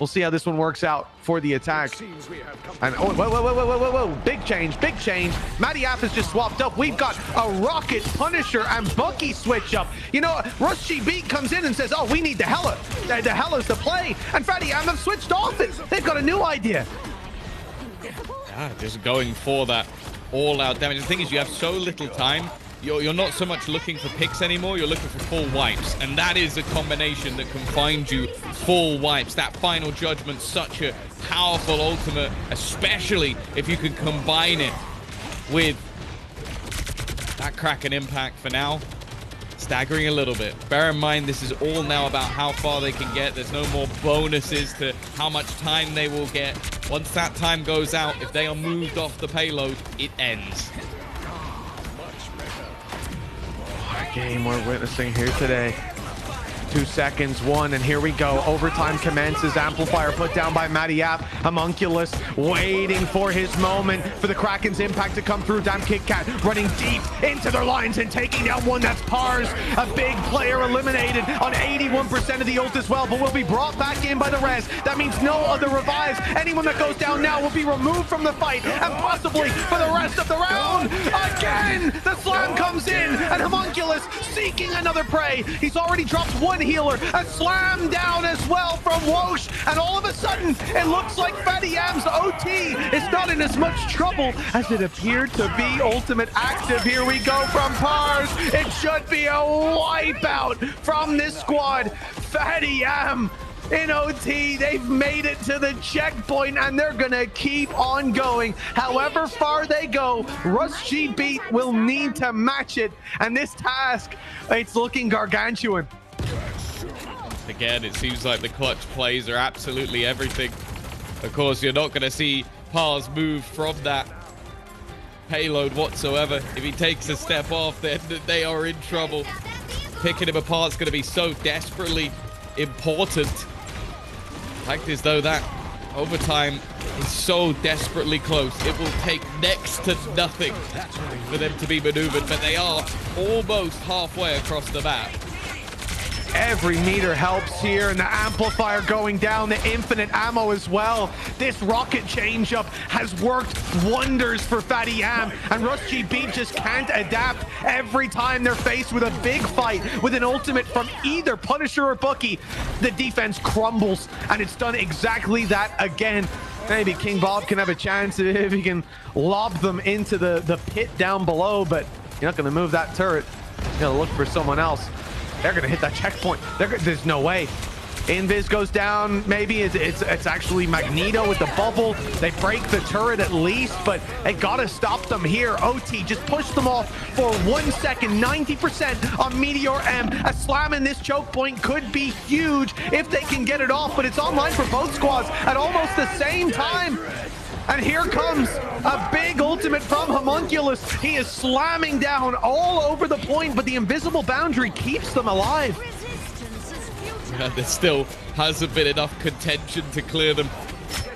We'll see how this one works out for the attack. And oh, whoa, big change. Matty App has just swapped up. We've got a Rocket, Punisher, and Bucky switch up. You know, Rush GB comes in and says, oh, we need the Hela. The Hela's the play. And Fatty Am have switched off it. They've got a new idea. Yeah, just going for that all-out damage. The thing is, you have so little time. You're not so much looking for picks anymore. You're looking for full wipes, and that is a combination that can find you full wipes. That final judgment, such a powerful ultimate, especially if you can combine it with that Kraken impact. For now, staggering a little bit. Bear in mind, this is all now about how far they can get. There's no more bonuses to how much time they will get. Once that time goes out, if they are moved off the payload, it ends. What a game we're witnessing here today. 2 seconds, 1, and here we go. Overtime commences. Amplifier put down by Matty App. Homunculus waiting for his moment for the Kraken's impact to come through. Damn Kit Kat running deep into their lines and taking down one. That's Pars. A big player eliminated on 81% of the ult as well, but will be brought back in by the rest. That means no other revives. Anyone that goes down now will be removed from the fight and possibly for the rest of the round. Again, the slam comes in and Homunculus seeking another prey. He's already dropped one healer, a slam down as well from Whoosh, and all of a sudden it looks like Fatty Yam's OT is not in as much trouble as it appeared to be. Ultimate active. Here we go from Pars. It should be a wipeout from this squad. Fatty Yam in OT, they've made it to the checkpoint and they're gonna keep on going. However far they go, Rust Beat will need to match it, and this task, it's looking gargantuan. Again, it seems like the clutch plays are absolutely everything. Of course, you're not going to see Pars move from that payload whatsoever. If he takes a step off, then they are in trouble. Picking him apart is going to be so desperately important. Fact is, though, that overtime is so desperately close. It will take next to nothing for them to be maneuvered, but they are almost halfway across the map. Every meter helps here, and the amplifier going down, the infinite ammo as well. This rocket changeup has worked wonders for Fatty Yam, and Rusty Beat just can't adapt. Every time they're faced with a big fight with an ultimate from either Punisher or Bucky, the defense crumbles, and it's done exactly that again. Maybe King Bob can have a chance if he can lob them into the pit down below, but you're not going to move that turret. You got to look for someone else. They're gonna hit that checkpoint. There's no way. Invis goes down. Maybe it's actually Magneto with the bubble. They break the turret at least, but they gotta stop them here. OT just push them off for 1 second. 90% on Meteor M. A slam in this choke point could be huge if they can get it off, but it's online for both squads at almost the same time. And here comes a big ultimate from Homunculus. He is slamming down all over the point, but the invisible boundary keeps them alive. There still hasn't been enough contention to clear them.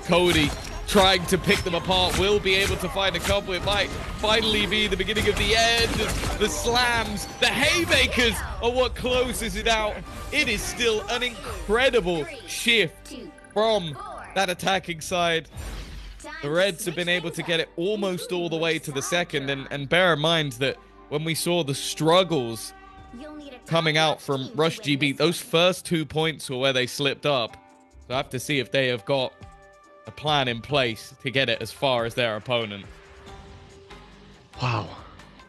Cody trying to pick them apart, will be able to find a couple. It might finally be the beginning of the end. The slams, the haymakers are what closes it out. It is still an incredible shift from that attacking side. The Reds have been able to get it almost all the way to the second, and bear in mind that when we saw the struggles coming out from Rush GB, those first 2 points were where they slipped up. So I have to see if they have got a plan in place to get it as far as their opponent. Wow.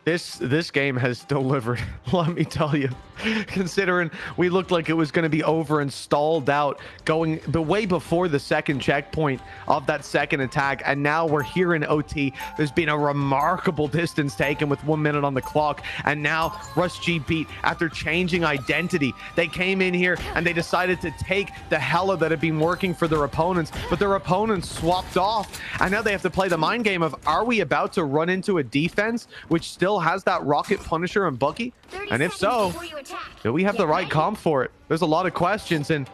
This game has delivered, let me tell you, considering we looked like it was going to be over and stalled out going way before the second checkpoint of that second attack, and now we're here in OT. There's been a remarkable distance taken with 1 minute on the clock, and now Rush G Beat, after changing identity, they came in here and they decided to take the hella that had been working for their opponents, but their opponents swapped off, and now they have to play the mind game of, are we about to run into a defense which still has that Rocket, Punisher, and Bucky? And if so, do we have the right comp for it? There's a lot of questions, and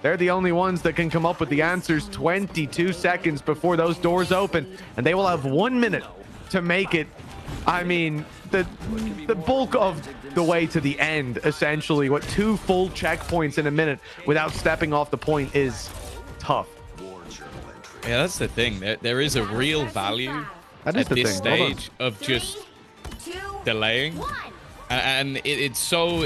they're the only ones that can come up with the answers. 22 seconds before those doors open, and they will have 1 minute to make it. I mean, the bulk of the way to the end, essentially. What, 2 full checkpoints in a minute without stepping off the point is tough. Yeah, that's the thing. There is a real value at this stage of just delaying, and it's so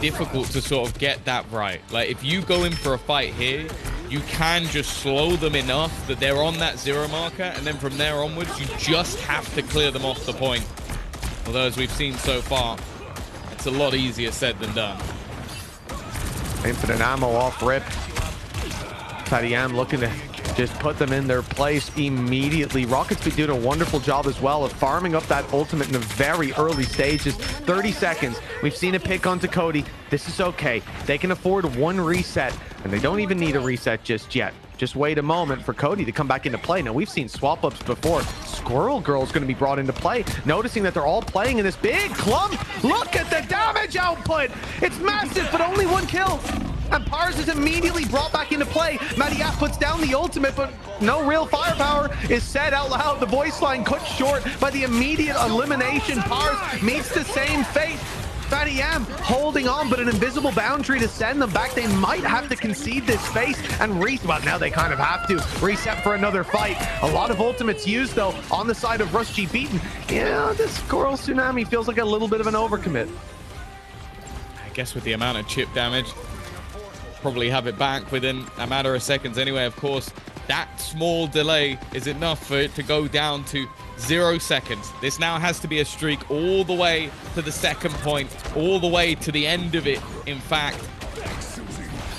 difficult to sort of get that right. Like, if you go in for a fight here, you can just slow them enough that they're on that 0 marker, and then from there onwards you just have to clear them off the point. Although, as we've seen so far, it's a lot easier said than done. Infinite ammo off rip. Fatty Yam looking to just put them in their place immediately. Rocket's been doing a wonderful job as well of farming up that ultimate in the very early stages. 30 seconds. We've seen a pick onto Cody. This is okay. They can afford one reset, and they don't even need a reset just yet. Just wait a moment for Cody to come back into play. Now, we've seen swap-ups before. Squirrel Girl's going to be brought into play, noticing that they're all playing in this big clump. Look at the damage output. It's massive, but only one kill. And Pars is immediately brought back into play. Madiaf puts down the ultimate, but no real firepower is said out loud. The voice line cut short by the immediate elimination. Pars meets the same fate. Fatty Am holding on, but an invisible boundary to send them back. They might have to concede this space and well, now they kind of have to reset for another fight. A lot of ultimates used, though, on the side of Rusty beaten. Yeah, this Coral Tsunami feels like a little bit of an overcommit. I guess with the amount of chip damage, probably have it back within a matter of seconds anyway. Of course, that small delay is enough for it to go down to 0 seconds. This now has to be a streak all the way to the second point, all the way to the end of it, in fact.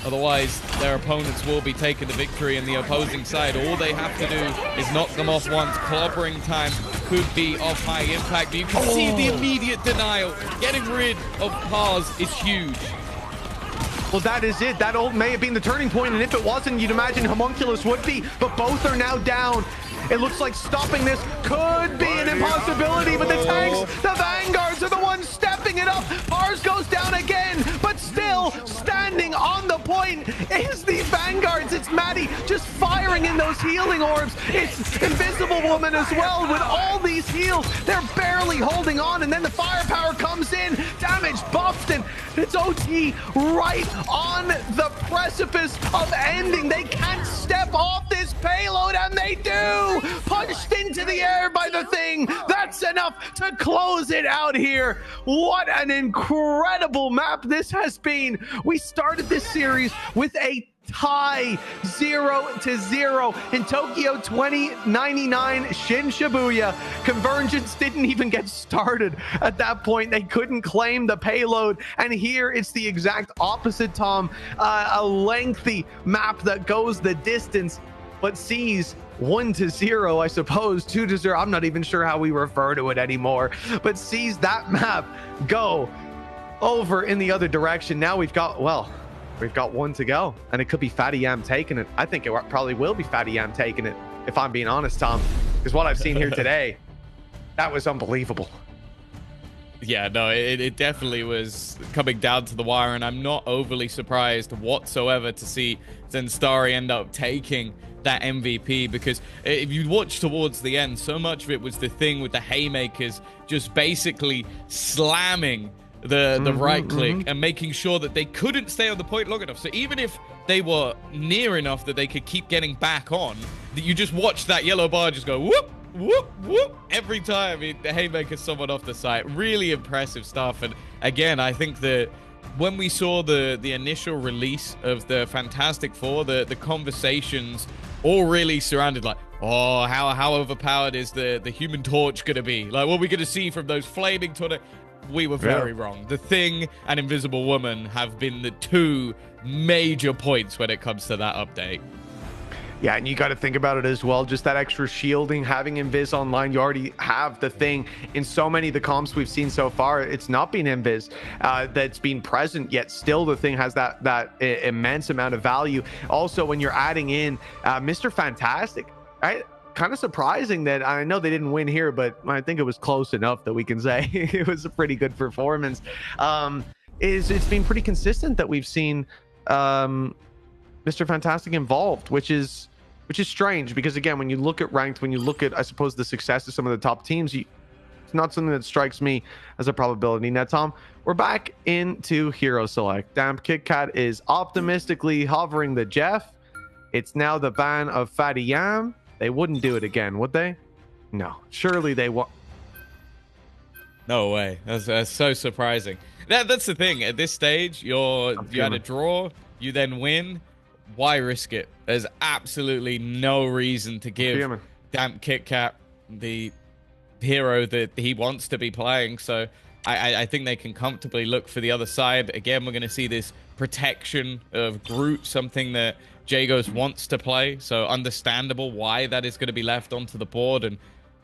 Otherwise, their opponents will be taking the victory, and the opposing side, all they have to do is knock them off once. Clobbering time could be of high impact, but you can see the immediate denial. Getting rid of Pars is huge. Well, that is it. That ult may have been the turning point, and if it wasn't, you'd imagine Homunculus would be, but both are now down. It looks like stopping this could be an impossibility, but the tanks, the Vanguards are the ones stepping it up. Pars goes down again, but still standing on the point is the Vanguards. It's Maddie just firing in those healing orbs. It's Invisible Woman as well with all these heals. They're barely holding on, and then the firepower comes in. Damage buffed, and it's OT right on the precipice of ending. They can't step off this payload, and they do. Punched into the air by the thing. That's enough to close it out here. What an incredible map this has been. We started this series with a tie 0-0 in Tokyo 2099 Shin Shibuya. Convergence didn't even get started at that point. They couldn't claim the payload, and here it's the exact opposite, Tom. A lengthy map that goes the distance but sees 1-0, I suppose, 2-0. I'm not even sure how we refer to it anymore, but sees that map go over in the other direction. Now we've got one to go, and it could be Fatty Yam taking it. I think it probably will be Fatty Yam taking it, if I'm being honest, Tom, because what I've seen here today, that was unbelievable. Yeah, no, it definitely was coming down to the wire, and I'm not overly surprised whatsoever to see Zenstari end up taking that MVP, because if you watch towards the end, so much of it was the thing with the haymakers just basically slamming the right click and making sure that they couldn't stay on the point long enough. So even if they were near enough that they could keep getting back on, that you just watch that yellow bar just go whoop, whoop, whoop every time the haymaker's someone off the site. Really impressive stuff. And again, I think that when we saw the initial release of the Fantastic Four, the conversations all really surrounded like, oh, how overpowered is the Human Torch going to be? Like, what are we going to see from those flaming tornadoes? We were very wrong. The Thing and Invisible Woman have been the two major points when it comes to that update. Yeah, and you got to think about it as well. Just that extra shielding, having Invis online. You already have the Thing in so many of the comps we've seen so far. It's not been Invis that's been present, yet still the Thing has that immense amount of value. Also, when you're adding in Mr. Fantastic, right? Kind of surprising that I know they didn't win here, but I think it was close enough that we can say it was a pretty good performance. It's been pretty consistent that we've seen Mr. Fantastic involved, which is strange, because again, when you look at ranked, when you look at, I suppose, the success of some of the top teams, it's not something that strikes me as a probability. Now, Tom, we're back into Hero Select. Damp Kit Kat is optimistically hovering the Jeff. It's now the ban of Fatty Yam. They wouldn't do it again, would they? No, surely they won't. No way. That's so surprising. That's the thing. At this stage, you had a draw, you then win. Why risk it? There's absolutely no reason to give Damp Kit Kat the hero that he wants to be playing. So I think they can comfortably look for the other side. Again, we're going to see this protection of Groot, something that Jagos wants to play, so understandable why that is going to be left onto the board. And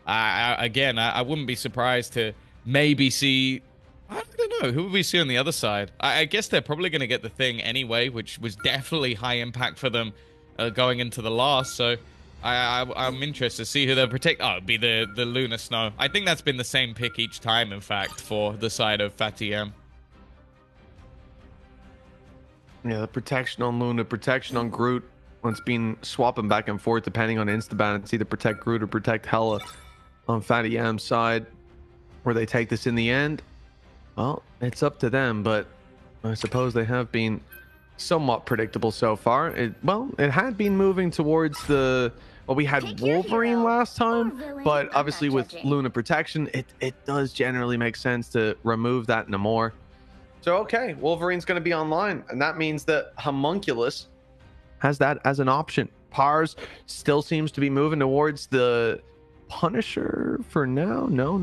again, I wouldn't be surprised to maybe see, I don't know, who would we see on the other side? I guess they're probably going to get the thing anyway, which was definitely high impact for them going into the last. So I'm interested to see who they'll protect. Oh, it'd be the Lunar Snow. I think that's been the same pick each time, in fact, for the side of Fatty M. Yeah, the protection on Luna, protection on Groot. It's been swapping back and forth depending on Instaban. It's either protect Groot or protect Hela on Fatty M's side. Where they take this in the end, well, it's up to them, but I suppose they have been somewhat predictable so far. It had been moving towards the... Well, we had Wolverine last time, but obviously with Luna protection, it does generally make sense to remove that Namor. So, okay, Wolverine's going to be online, and that means that Homunculus has that as an option. Pars still seems to be moving towards the Punisher for now. No.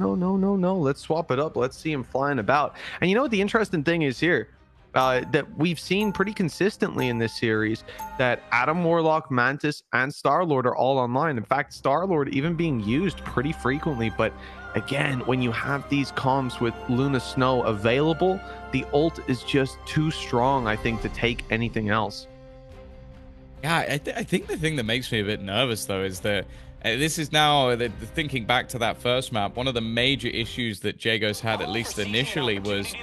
Let's swap it up. Let's see him flying about. And you know what the interesting thing is here? That we've seen pretty consistently in this series that Adam Warlock, Mantis, and Star-Lord are all online. In fact, Star-Lord even being used pretty frequently. But again, when you have these comms with Luna Snow available, the ult is just too strong, I think, to take anything else. Yeah, I think the thing that makes me a bit nervous, though, is that this is now, thinking back to that first map, one of the major issues that Jagos had, at least initially, was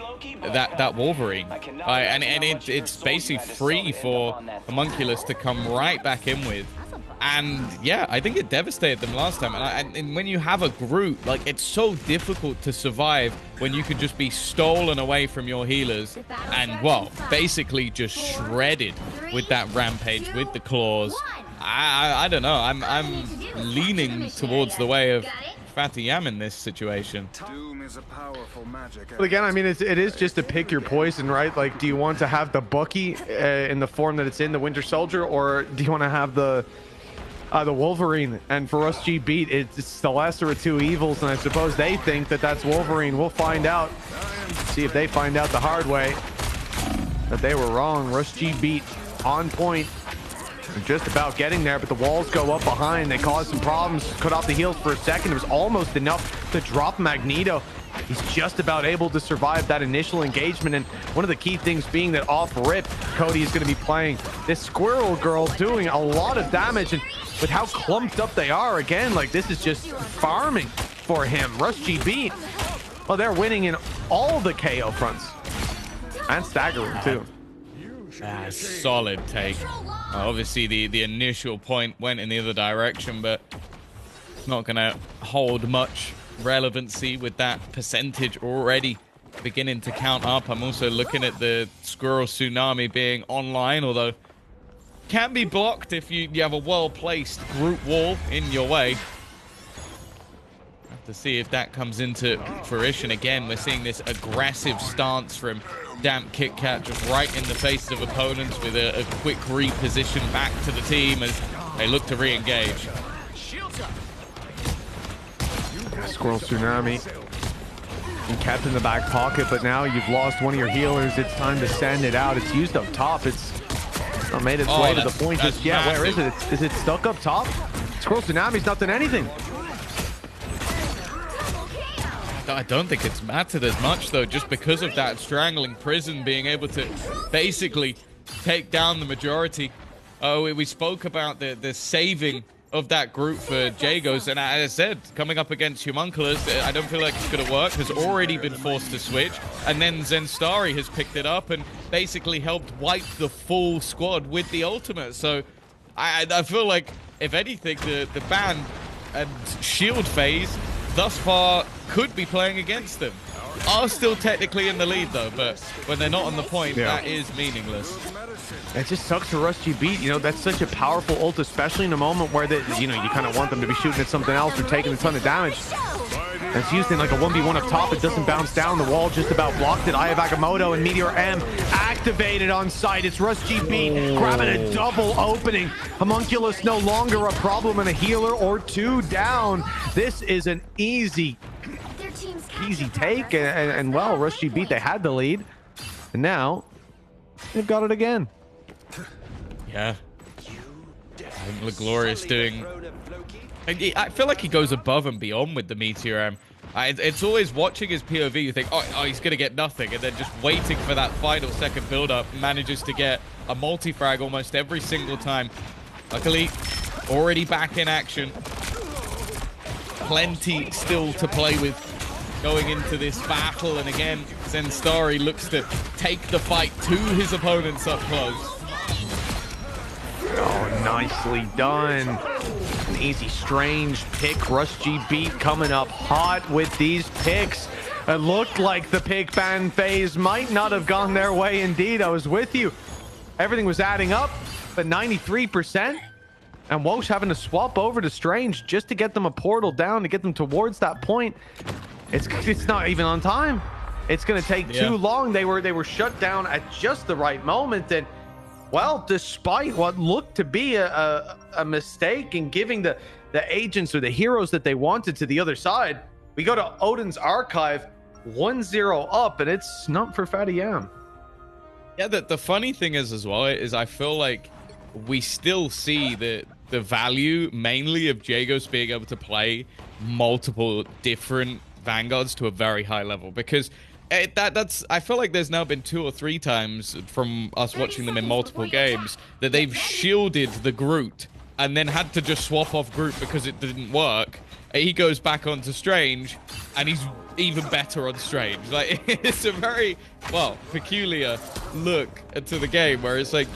that Wolverine. And it's basically free for Homunculus to come right back in with. And yeah, I think it devastated them last time. And when you have a Groot, like, it's so difficult to survive when you could just be stolen away from your healers and, well, basically just shredded with that rampage, with the claws. I don't know. I'm leaning towards the way of Fatty Yam in this situation. Doom is a powerful magic. But again, I mean, it is just to pick your poison, right? Like, do you want to have the Bucky in the form that it's in, the Winter Soldier, or do you want to have the Wolverine? And for us, G Beat, it's the lesser of two evils, and I suppose they think that that's Wolverine. We'll find out. See if they find out the hard way that they were wrong. Rush G Beat on point. They're just about getting there, but the walls go up behind. They cause some problems. Cut off the heels for a second. It was almost enough to drop Magneto. He's just about able to survive that initial engagement. And one of the key things being that off rip, Cody is going to be playing this Squirrel Girl, doing a lot of damage. And with how clumped up they are, again, like, this is just farming for him. Rush GB, well, they're winning in all the KO fronts and staggering too. Solid take. Obviously, the initial point went in the other direction, but it's not going to hold much relevancy with that percentage already beginning to count up. I'm also looking at the Squirrel Tsunami being online, although can be blocked if you have a well-placed group wall in your way. Have to see if that comes into fruition. Again, we're seeing this aggressive stance from Damp Kit Kat, just right in the face of opponents with a quick reposition back to the team as they look to re-engage. Squirrel Tsunami and kept in the back pocket, but now you've lost one of your healers. It's time to send it out. It's used up top. It's not made its way to the point just yet. Where is it? Is it stuck up top? Squirrel Tsunami's not done anything. I don't think it's mattered as much, though, just because of that strangling prison being able to basically take down the majority. We spoke about the saving of that group for Jagos, and as I said, coming up against Homunculus, I don't feel like it's going to work. Has already been forced to switch, and then Zenstari has picked it up and basically helped wipe the full squad with the ultimate. So I feel like, if anything, the ban and shield phase thus far could be playing against them. Are still technically in the lead, though, but when they're not on the point, that is meaningless. It just sucks to Rusty Beat. You know, that's such a powerful ult, especially in a moment where you kind of want them to be shooting at something else or taking a ton of damage. And it's used in like a 1v1 up top. It doesn't bounce down. The wall just about blocked it. Eye of Agamotto and Meteor M activated on site. It's Rusty Beat grabbing a double opening. Homunculus no longer a problem, and a healer or two down. This is an easy take, and well, Rusty Beat, they had the lead, and now they've got it again. Yeah, think Glorious doing... I feel like he goes above and beyond with the Meteor M. It's always watching his POV, you think, oh, he's going to get nothing. And then just waiting for that final second build-up, manages to get a multi-frag almost every single time. Luckily, already back in action. Plenty still to play with going into this battle. And again, Zenstarry looks to take the fight to his opponents up close. Oh, nicely done. An easy, strange pick. Rush G Beat coming up hot with these picks. It looked like the pick ban phase might not have gone their way indeed. I was with you. Everything was adding up, but 93%. And Wosh having to swap over to Strange just to get them a portal down, to get them towards that point. It's not even on time. It's going to take too long. They were shut down at just the right moment. And well, despite what looked to be a mistake in giving the agents or the heroes that they wanted to the other side, we go to Odin's Archive 1-0 up, and it's not for Fatty Yam. Yeah, the funny thing is as well is I feel like we still see the value mainly of Jagos being able to play multiple different Vanguards to a very high level, because I feel like there's now been 2 or 3 times from us watching them in multiple games that they've shielded the Groot and then had to just swap off Groot because it didn't work. He goes back onto Strange and he's even better on Strange. Like, it's a very, well, peculiar look to the game where it's like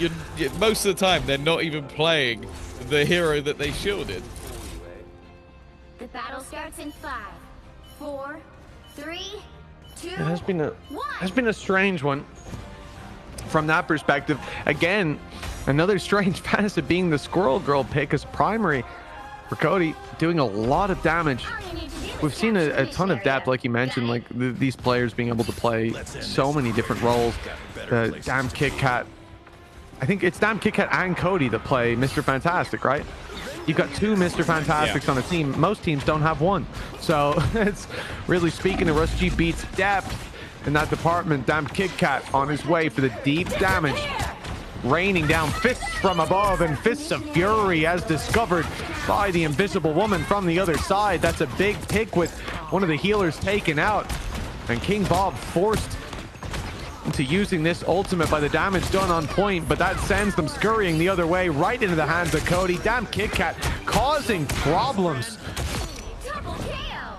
most of the time they're not even playing the hero that they shielded. The battle starts in 5, 4, 3, 2, It has been a strange one from that perspective. Again, another strange facet being the Squirrel Girl pick as primary for Cody, doing a lot of damage. We've seen a ton of depth, like you mentioned, like these players being able to play so many different roles. Damn Kit Kat. I think it's Damn Kit Kat and Cody that play Mr. Fantastic, right? You've got 2 Mr. Fantastics on a team. Most teams don't have 1. So it's really speaking to Rush G Beat's depth in that department. Damn Kit Kat on his way for the deep damage. Raining down fists from above and fists of fury as discovered by the invisible woman from the other side. That's a big pick with one of the healers taken out. And King Bob forced into using this ultimate by the damage done on point, but that sends them scurrying the other way right into the hands of Cody. Damn Kit Kat causing problems.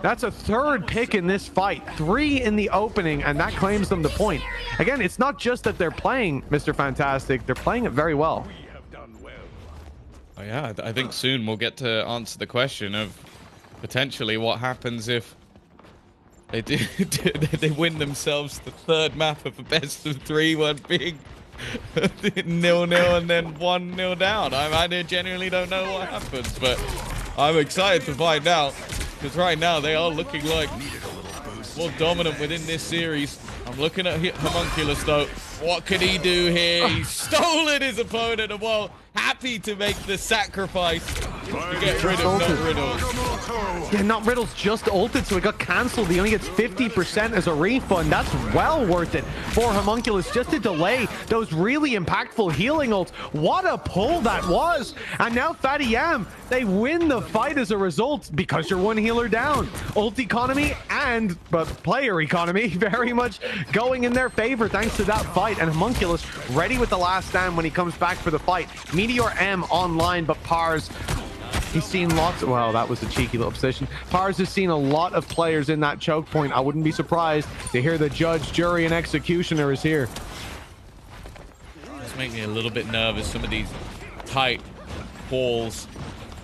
That's a 3rd pick in this fight, 3 in the opening, and that claims them the point. Again, it's not just that they're playing Mr. Fantastic, they're playing it very well. Oh yeah, I think soon we'll get to answer the question of potentially what happens if they win themselves the 3rd map of a best of 3, one being 0-0 and then 1-0 down. I genuinely don't know what happens, but I'm excited to find out, because right now they are looking like more dominant within this series. I'm looking at Homunculus though. What can he do here? He's stolen his opponent, and well, happy to make the sacrifice to get rid of Not Riddles. Yeah, Not Riddles just ulted, so it got cancelled. He only gets 50% as a refund. That's well worth it for Homunculus just to delay those really impactful healing ults. What a pull that was. And now Fatty Yam, they win the fight as a result because you're 1 healer down. Ult economy and player economy very much going in their favor thanks to that fight. And Homunculus ready with the last stand when he comes back for the fight. Meteor M online, but Pars, he's seen lots of, well, that was a cheeky little position. Pars has seen a lot of players in that choke point. I wouldn't be surprised to hear the judge, jury, and executioner is here. It's making me a little bit nervous, some of these tight balls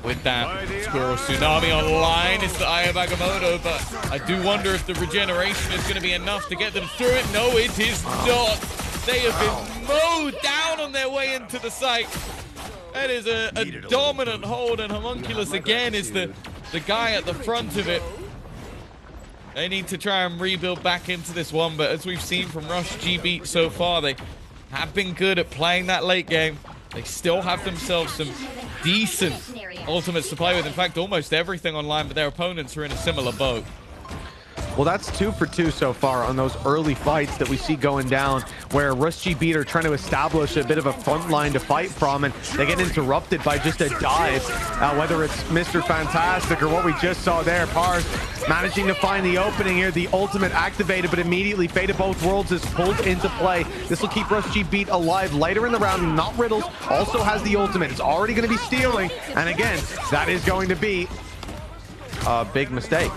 with that Squirrel Tsunami online. It's the Eye of Agamotto, but I do wonder if the regeneration is going to be enough to get them through it. No, it is not. They have been mowed down on their way into the site. That is a dominant hold, and Homunculus again is the guy at the front of it. They need to try and rebuild back into this one, but as we've seen from Rush G Beat so far, they have been good at playing that late game. They still have themselves some decent ultimates to play with. In fact, almost everything online, but their opponents are in a similar boat. Well, that's 2 for 2 so far on those early fights that we see going down, where Rusty Beat are trying to establish a bit of a front line to fight from, and they get interrupted by just a dive. Whether it's Mr. Fantastic or what we just saw there, Pars managing to find the opening here. The ultimate activated, but immediately Fate of Both Worlds is pulled into play. This will keep Rusty Beat alive later in the round. Not Riddles also has the ultimate. It's already going to be stealing, and again, that is going to be a big mistake.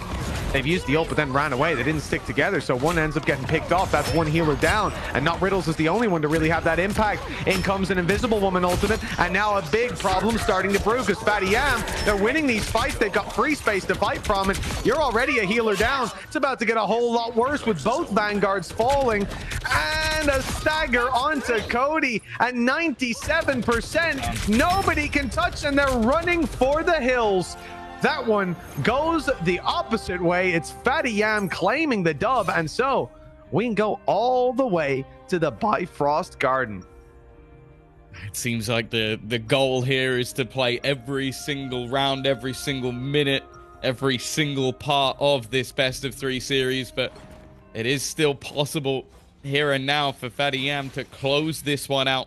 They've used the ult, but then ran away. They didn't stick together, so one ends up getting picked off. That's one healer down, and Not Riddles is the only one to really have that impact. In comes an Invisible Woman ultimate, and now a big problem starting to brew, because Fatty Yam, they're winning these fights. They've got free space to fight from, and you're already a healer down. It's about to get a whole lot worse with both Vanguards falling, and a stagger onto Cody at 97%. Nobody can touch, and they're running for the hills. That one goes the opposite way. It's Fatty Yam claiming the dub, and so we can go all the way to the Bifrost Garden. It seems like the goal here is to play every single round, every single minute, every single part of this best-of-3 series, but it is still possible here and now for Fatty Yam to close this one out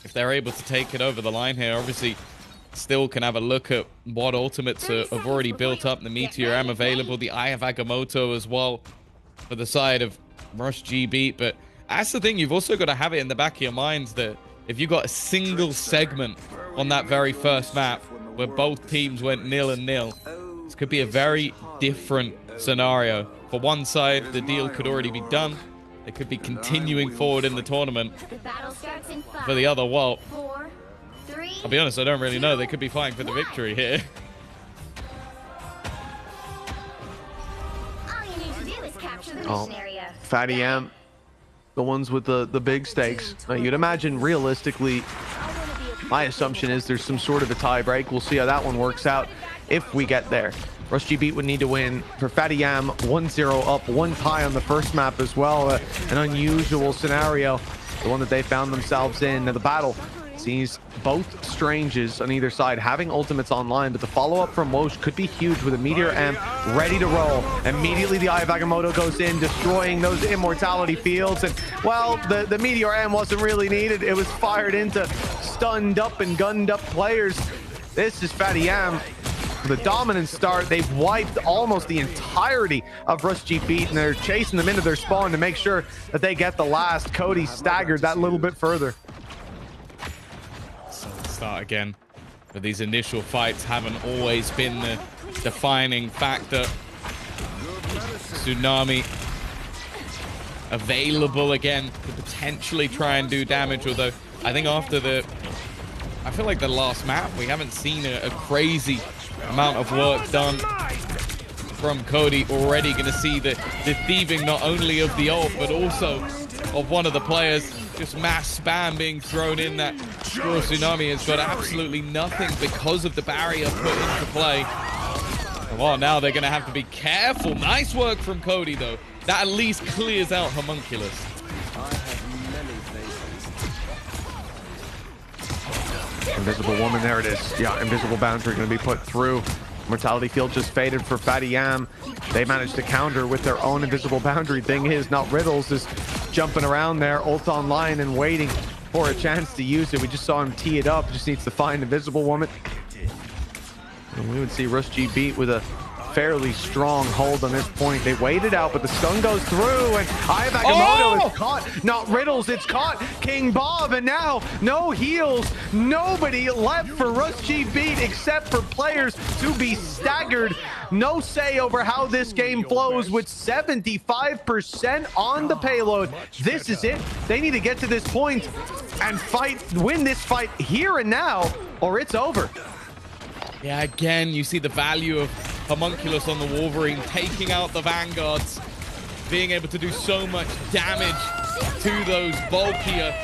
if they're able to take it over the line here. Obviously, still can have a look at what ultimates have already built up. The Meteor M available, the Eye of Agamotto as well for the side of Rush G Beat. But that's the thing, you've also got to have it in the back of your minds that if you got a single segment on that very first map where both teams went 0-0, this could be a very different scenario. For one side, the deal could already be done. They could be continuing forward in the tournament. For the other, well, I'll be honest, I don't really know. They could be fighting for the victory here. Oh, Fatty Yam, the ones with the big stakes. You'd imagine realistically, my assumption is there's some sort of a tie break. We'll see how that one works out if we get there. Rush G Beat would need to win. For Fatty Yam, 1-0 up, 1 tie on the first map as well. An unusual scenario, the one that they found themselves in. Now the battle sees both Stranges on either side having ultimates online, but the follow-up from Wosh could be huge with a Meteor M ready to roll. Immediately the Eye of Agamotto goes in, destroying those immortality fields, and well, the Meteor M wasn't really needed. It was fired into stunned up and gunned up players. This is Fatty Yam. The dominant start, they've wiped almost the entirety of Rush G Beat, and they're chasing them into their spawn to make sure that they get the last. Cody staggered that little bit further. Start again, but these initial fights haven't always been the defining factor. Tsunami available again to potentially try and do damage, although I think after I feel like the last map we haven't seen a crazy amount of work done from Cody. Already going to see the thieving not only of the ult but also of one of the players. Just mass spam being thrown in. That Tsunami has got absolutely nothing because of the barrier put into play. Well, now they're going to have to be careful. Nice work from Cody, though. That at least clears out Homunculus. Invisible Woman, there it is. Yeah, Invisible Boundary going to be put through. Mortality Field just faded for Fatty Yam. They managed to counter with their own Invisible Boundary. Thing is, Not Riddles is jumping around there, ult online, and waiting for a chance to use it. We just saw him tee it up. Just needs to find Invisible Woman. And we would see Rush G Beat with a fairly strong hold on this point. They waited out, but the stun goes through, and Eye of Agamotto is caught. Not Riddles, it's caught. King Bob, and now no heals. Nobody left for Rush G Beat except for players to be staggered. No say over how this game flows with 75% on the payload. This is it. They need to get to this point and win this fight here and now, or it's over. Yeah, again, you see the value of Homunculus on the Wolverine, taking out the Vanguards, being able to do so much damage to those bulkier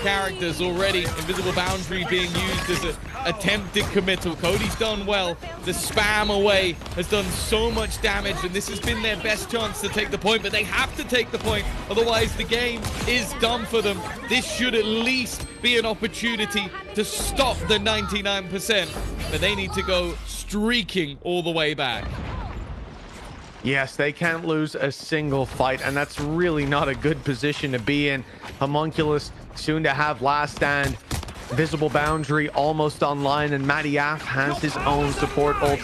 characters already. Invisible Boundary being used as an attempted committal. Cody's done well. The spam away has done so much damage, and this has been their best chance to take the point, but they have to take the point, otherwise the game is done for them. This should at least be an opportunity to stop the 99%, but they need to go streaking all the way back. Yes, they can't lose a single fight, and that's really not a good position to be in. Homunculus soon to have last stand. Visible boundary almost online, and Matty Af has his own support ult.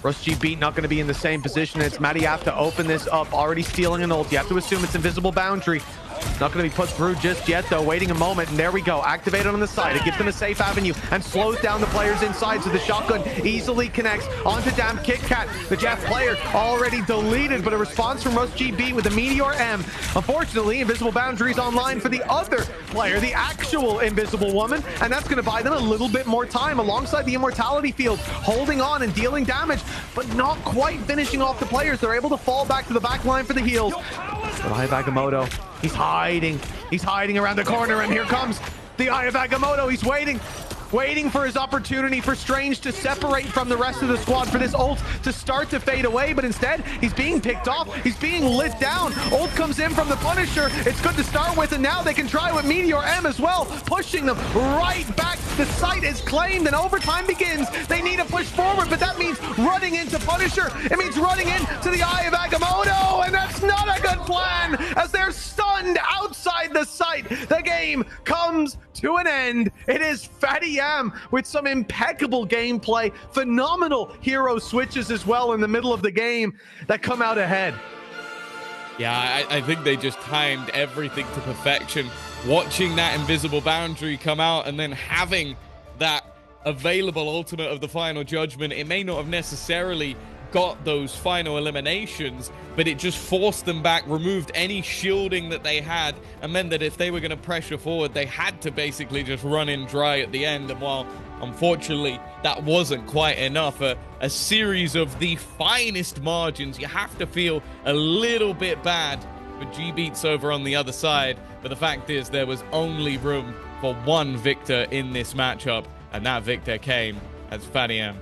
RustGB not going to be in the same position. It's Matty Af to open this up, already stealing an ult. You have to assume it's invisible boundary. Not going to be put through just yet, though. Waiting a moment, and there we go. Activated on the side. It gives them a safe avenue and slows down the players inside, so the shotgun easily connects onto damn Kit Kat. The Jeff player already deleted, but a response from RustGB with the Meteor M. Unfortunately, invisible boundaries online for the other player, the actual invisible woman, and that's going to buy them a little bit more time alongside the immortality field, holding on and dealing damage, but not quite finishing off the players. They're able to fall back to the back line for the heals. But Eye of Agamotto, he's hiding. He's hiding around the corner, and here comes the Eye of Agamotto. He's waiting for his opportunity for Strange to separate from the rest of the squad, for this ult to start to fade away, but instead he's being picked off. He's being lit down. Ult comes in from the Punisher. It's good to start with, and now they can try with Meteor M as well, pushing them right back. The site is claimed, and overtime begins. They need to push forward, but that means running into Punisher. It means running into the Eye of Agamotto, and that's not a good plan as they're stunned outside the site. The game comes to an end. It is Fatty Am with some impeccable gameplay, phenomenal hero switches as well in the middle of the game that come out ahead. Yeah, I think they just timed everything to perfection. Watching that invisible boundary come out and then having that available ultimate of the final judgment, it may not have necessarily got those final eliminations, but it just forced them back, removed any shielding that they had, and meant that if they were going to pressure forward, they had to basically just run in dry at the end. And while unfortunately that wasn't quite enough, a series of the finest margins, you have to feel a little bit bad for G-Beats over on the other side. But the fact is, there was only room for one victor in this matchup, and that victor came as Fatty Am.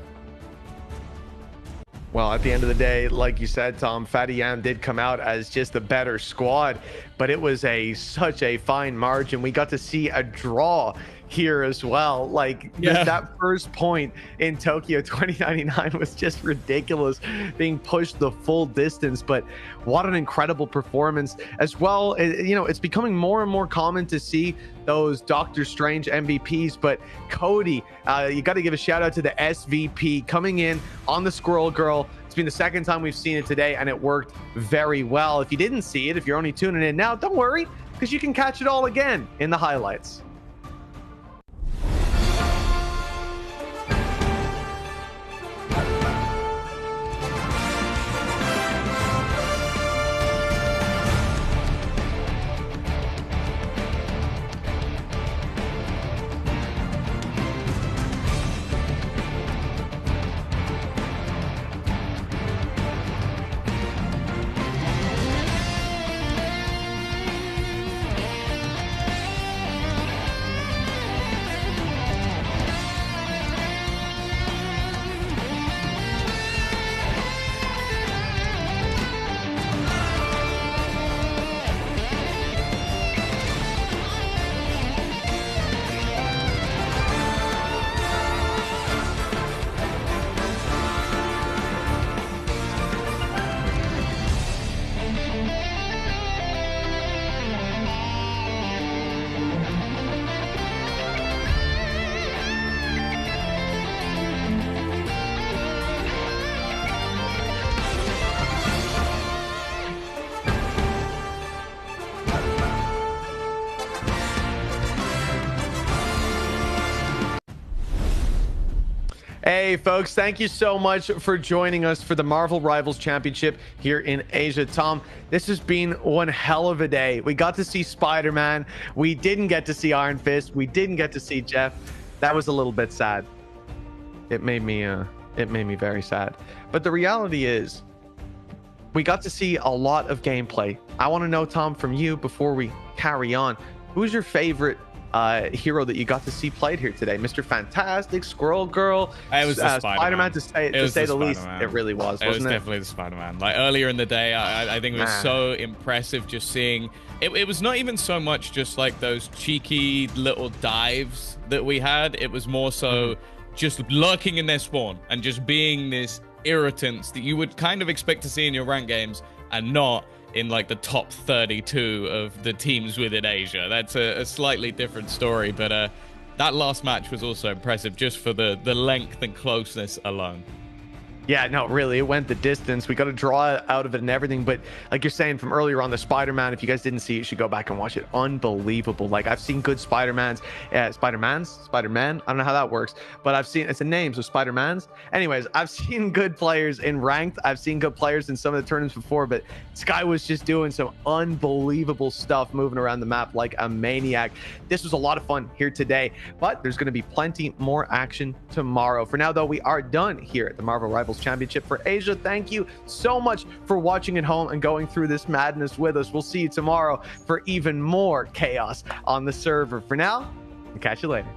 Well, at the end of the day, like you said, Tom, Fatty Yam did come out as just the better squad, but it was such a fine margin. We got to see a draw here as well. Like that first point in Tokyo 2099 was just ridiculous, being pushed the full distance. But what an incredible performance as well. You know, it's becoming more and more common to see those Doctor Strange MVPs, but Cody, you got to give a shout out to the SVP coming in on the Squirrel Girl. It's been the second time we've seen it today, and it worked very well. If you didn't see it, if you're only tuning in now, don't worry, because you can catch it all again in the highlights. Hey folks, thank you so much for joining us for the Marvel Rivals Championship here in Asia. Tom, this has been one hell of a day. We got to see Spider-Man. We didn't get to see Iron Fist. We didn't get to see Jeff. That was a little bit sad. It made me very sad. But the reality is, we got to see a lot of gameplay. I want to know, Tom, from you before we carry on, who's your favorite hero that you got to see played here today? Mr. Fantastic, Squirrel Girl, it was Spider-Man, to say the least. It really was, wasn't it? It was definitely the Spider-Man. Like earlier in the day, I think it was so impressive just seeing it was not even so much just like those cheeky little dives that we had. It was more so just lurking in their spawn and just being this irritants that you would kind of expect to see in your ranked games and not in like the top 32 of the teams within Asia. That's a slightly different story, but that last match was also impressive just for the length and closeness alone. Yeah, no, really, it went the distance. We got to draw out of it and everything. But like you're saying from earlier on, the Spider-Man, if you guys didn't see it, you should go back and watch it. Unbelievable. Like, I've seen good Spider-Man. I don't know how that works, but I've seen, it's a name, so Spider-Mans. Anyways, I've seen good players in ranked. I've seen good players in some of the tournaments before, but Sky was just doing some unbelievable stuff, moving around the map like a maniac. This was a lot of fun here today, but there's going to be plenty more action tomorrow. For now, though, we are done here at the Marvel Rivals Championship for Asia. Thank you so much for watching at home and going through this madness with us. We'll see you tomorrow for even more chaos on the server. For now, we'll catch you later.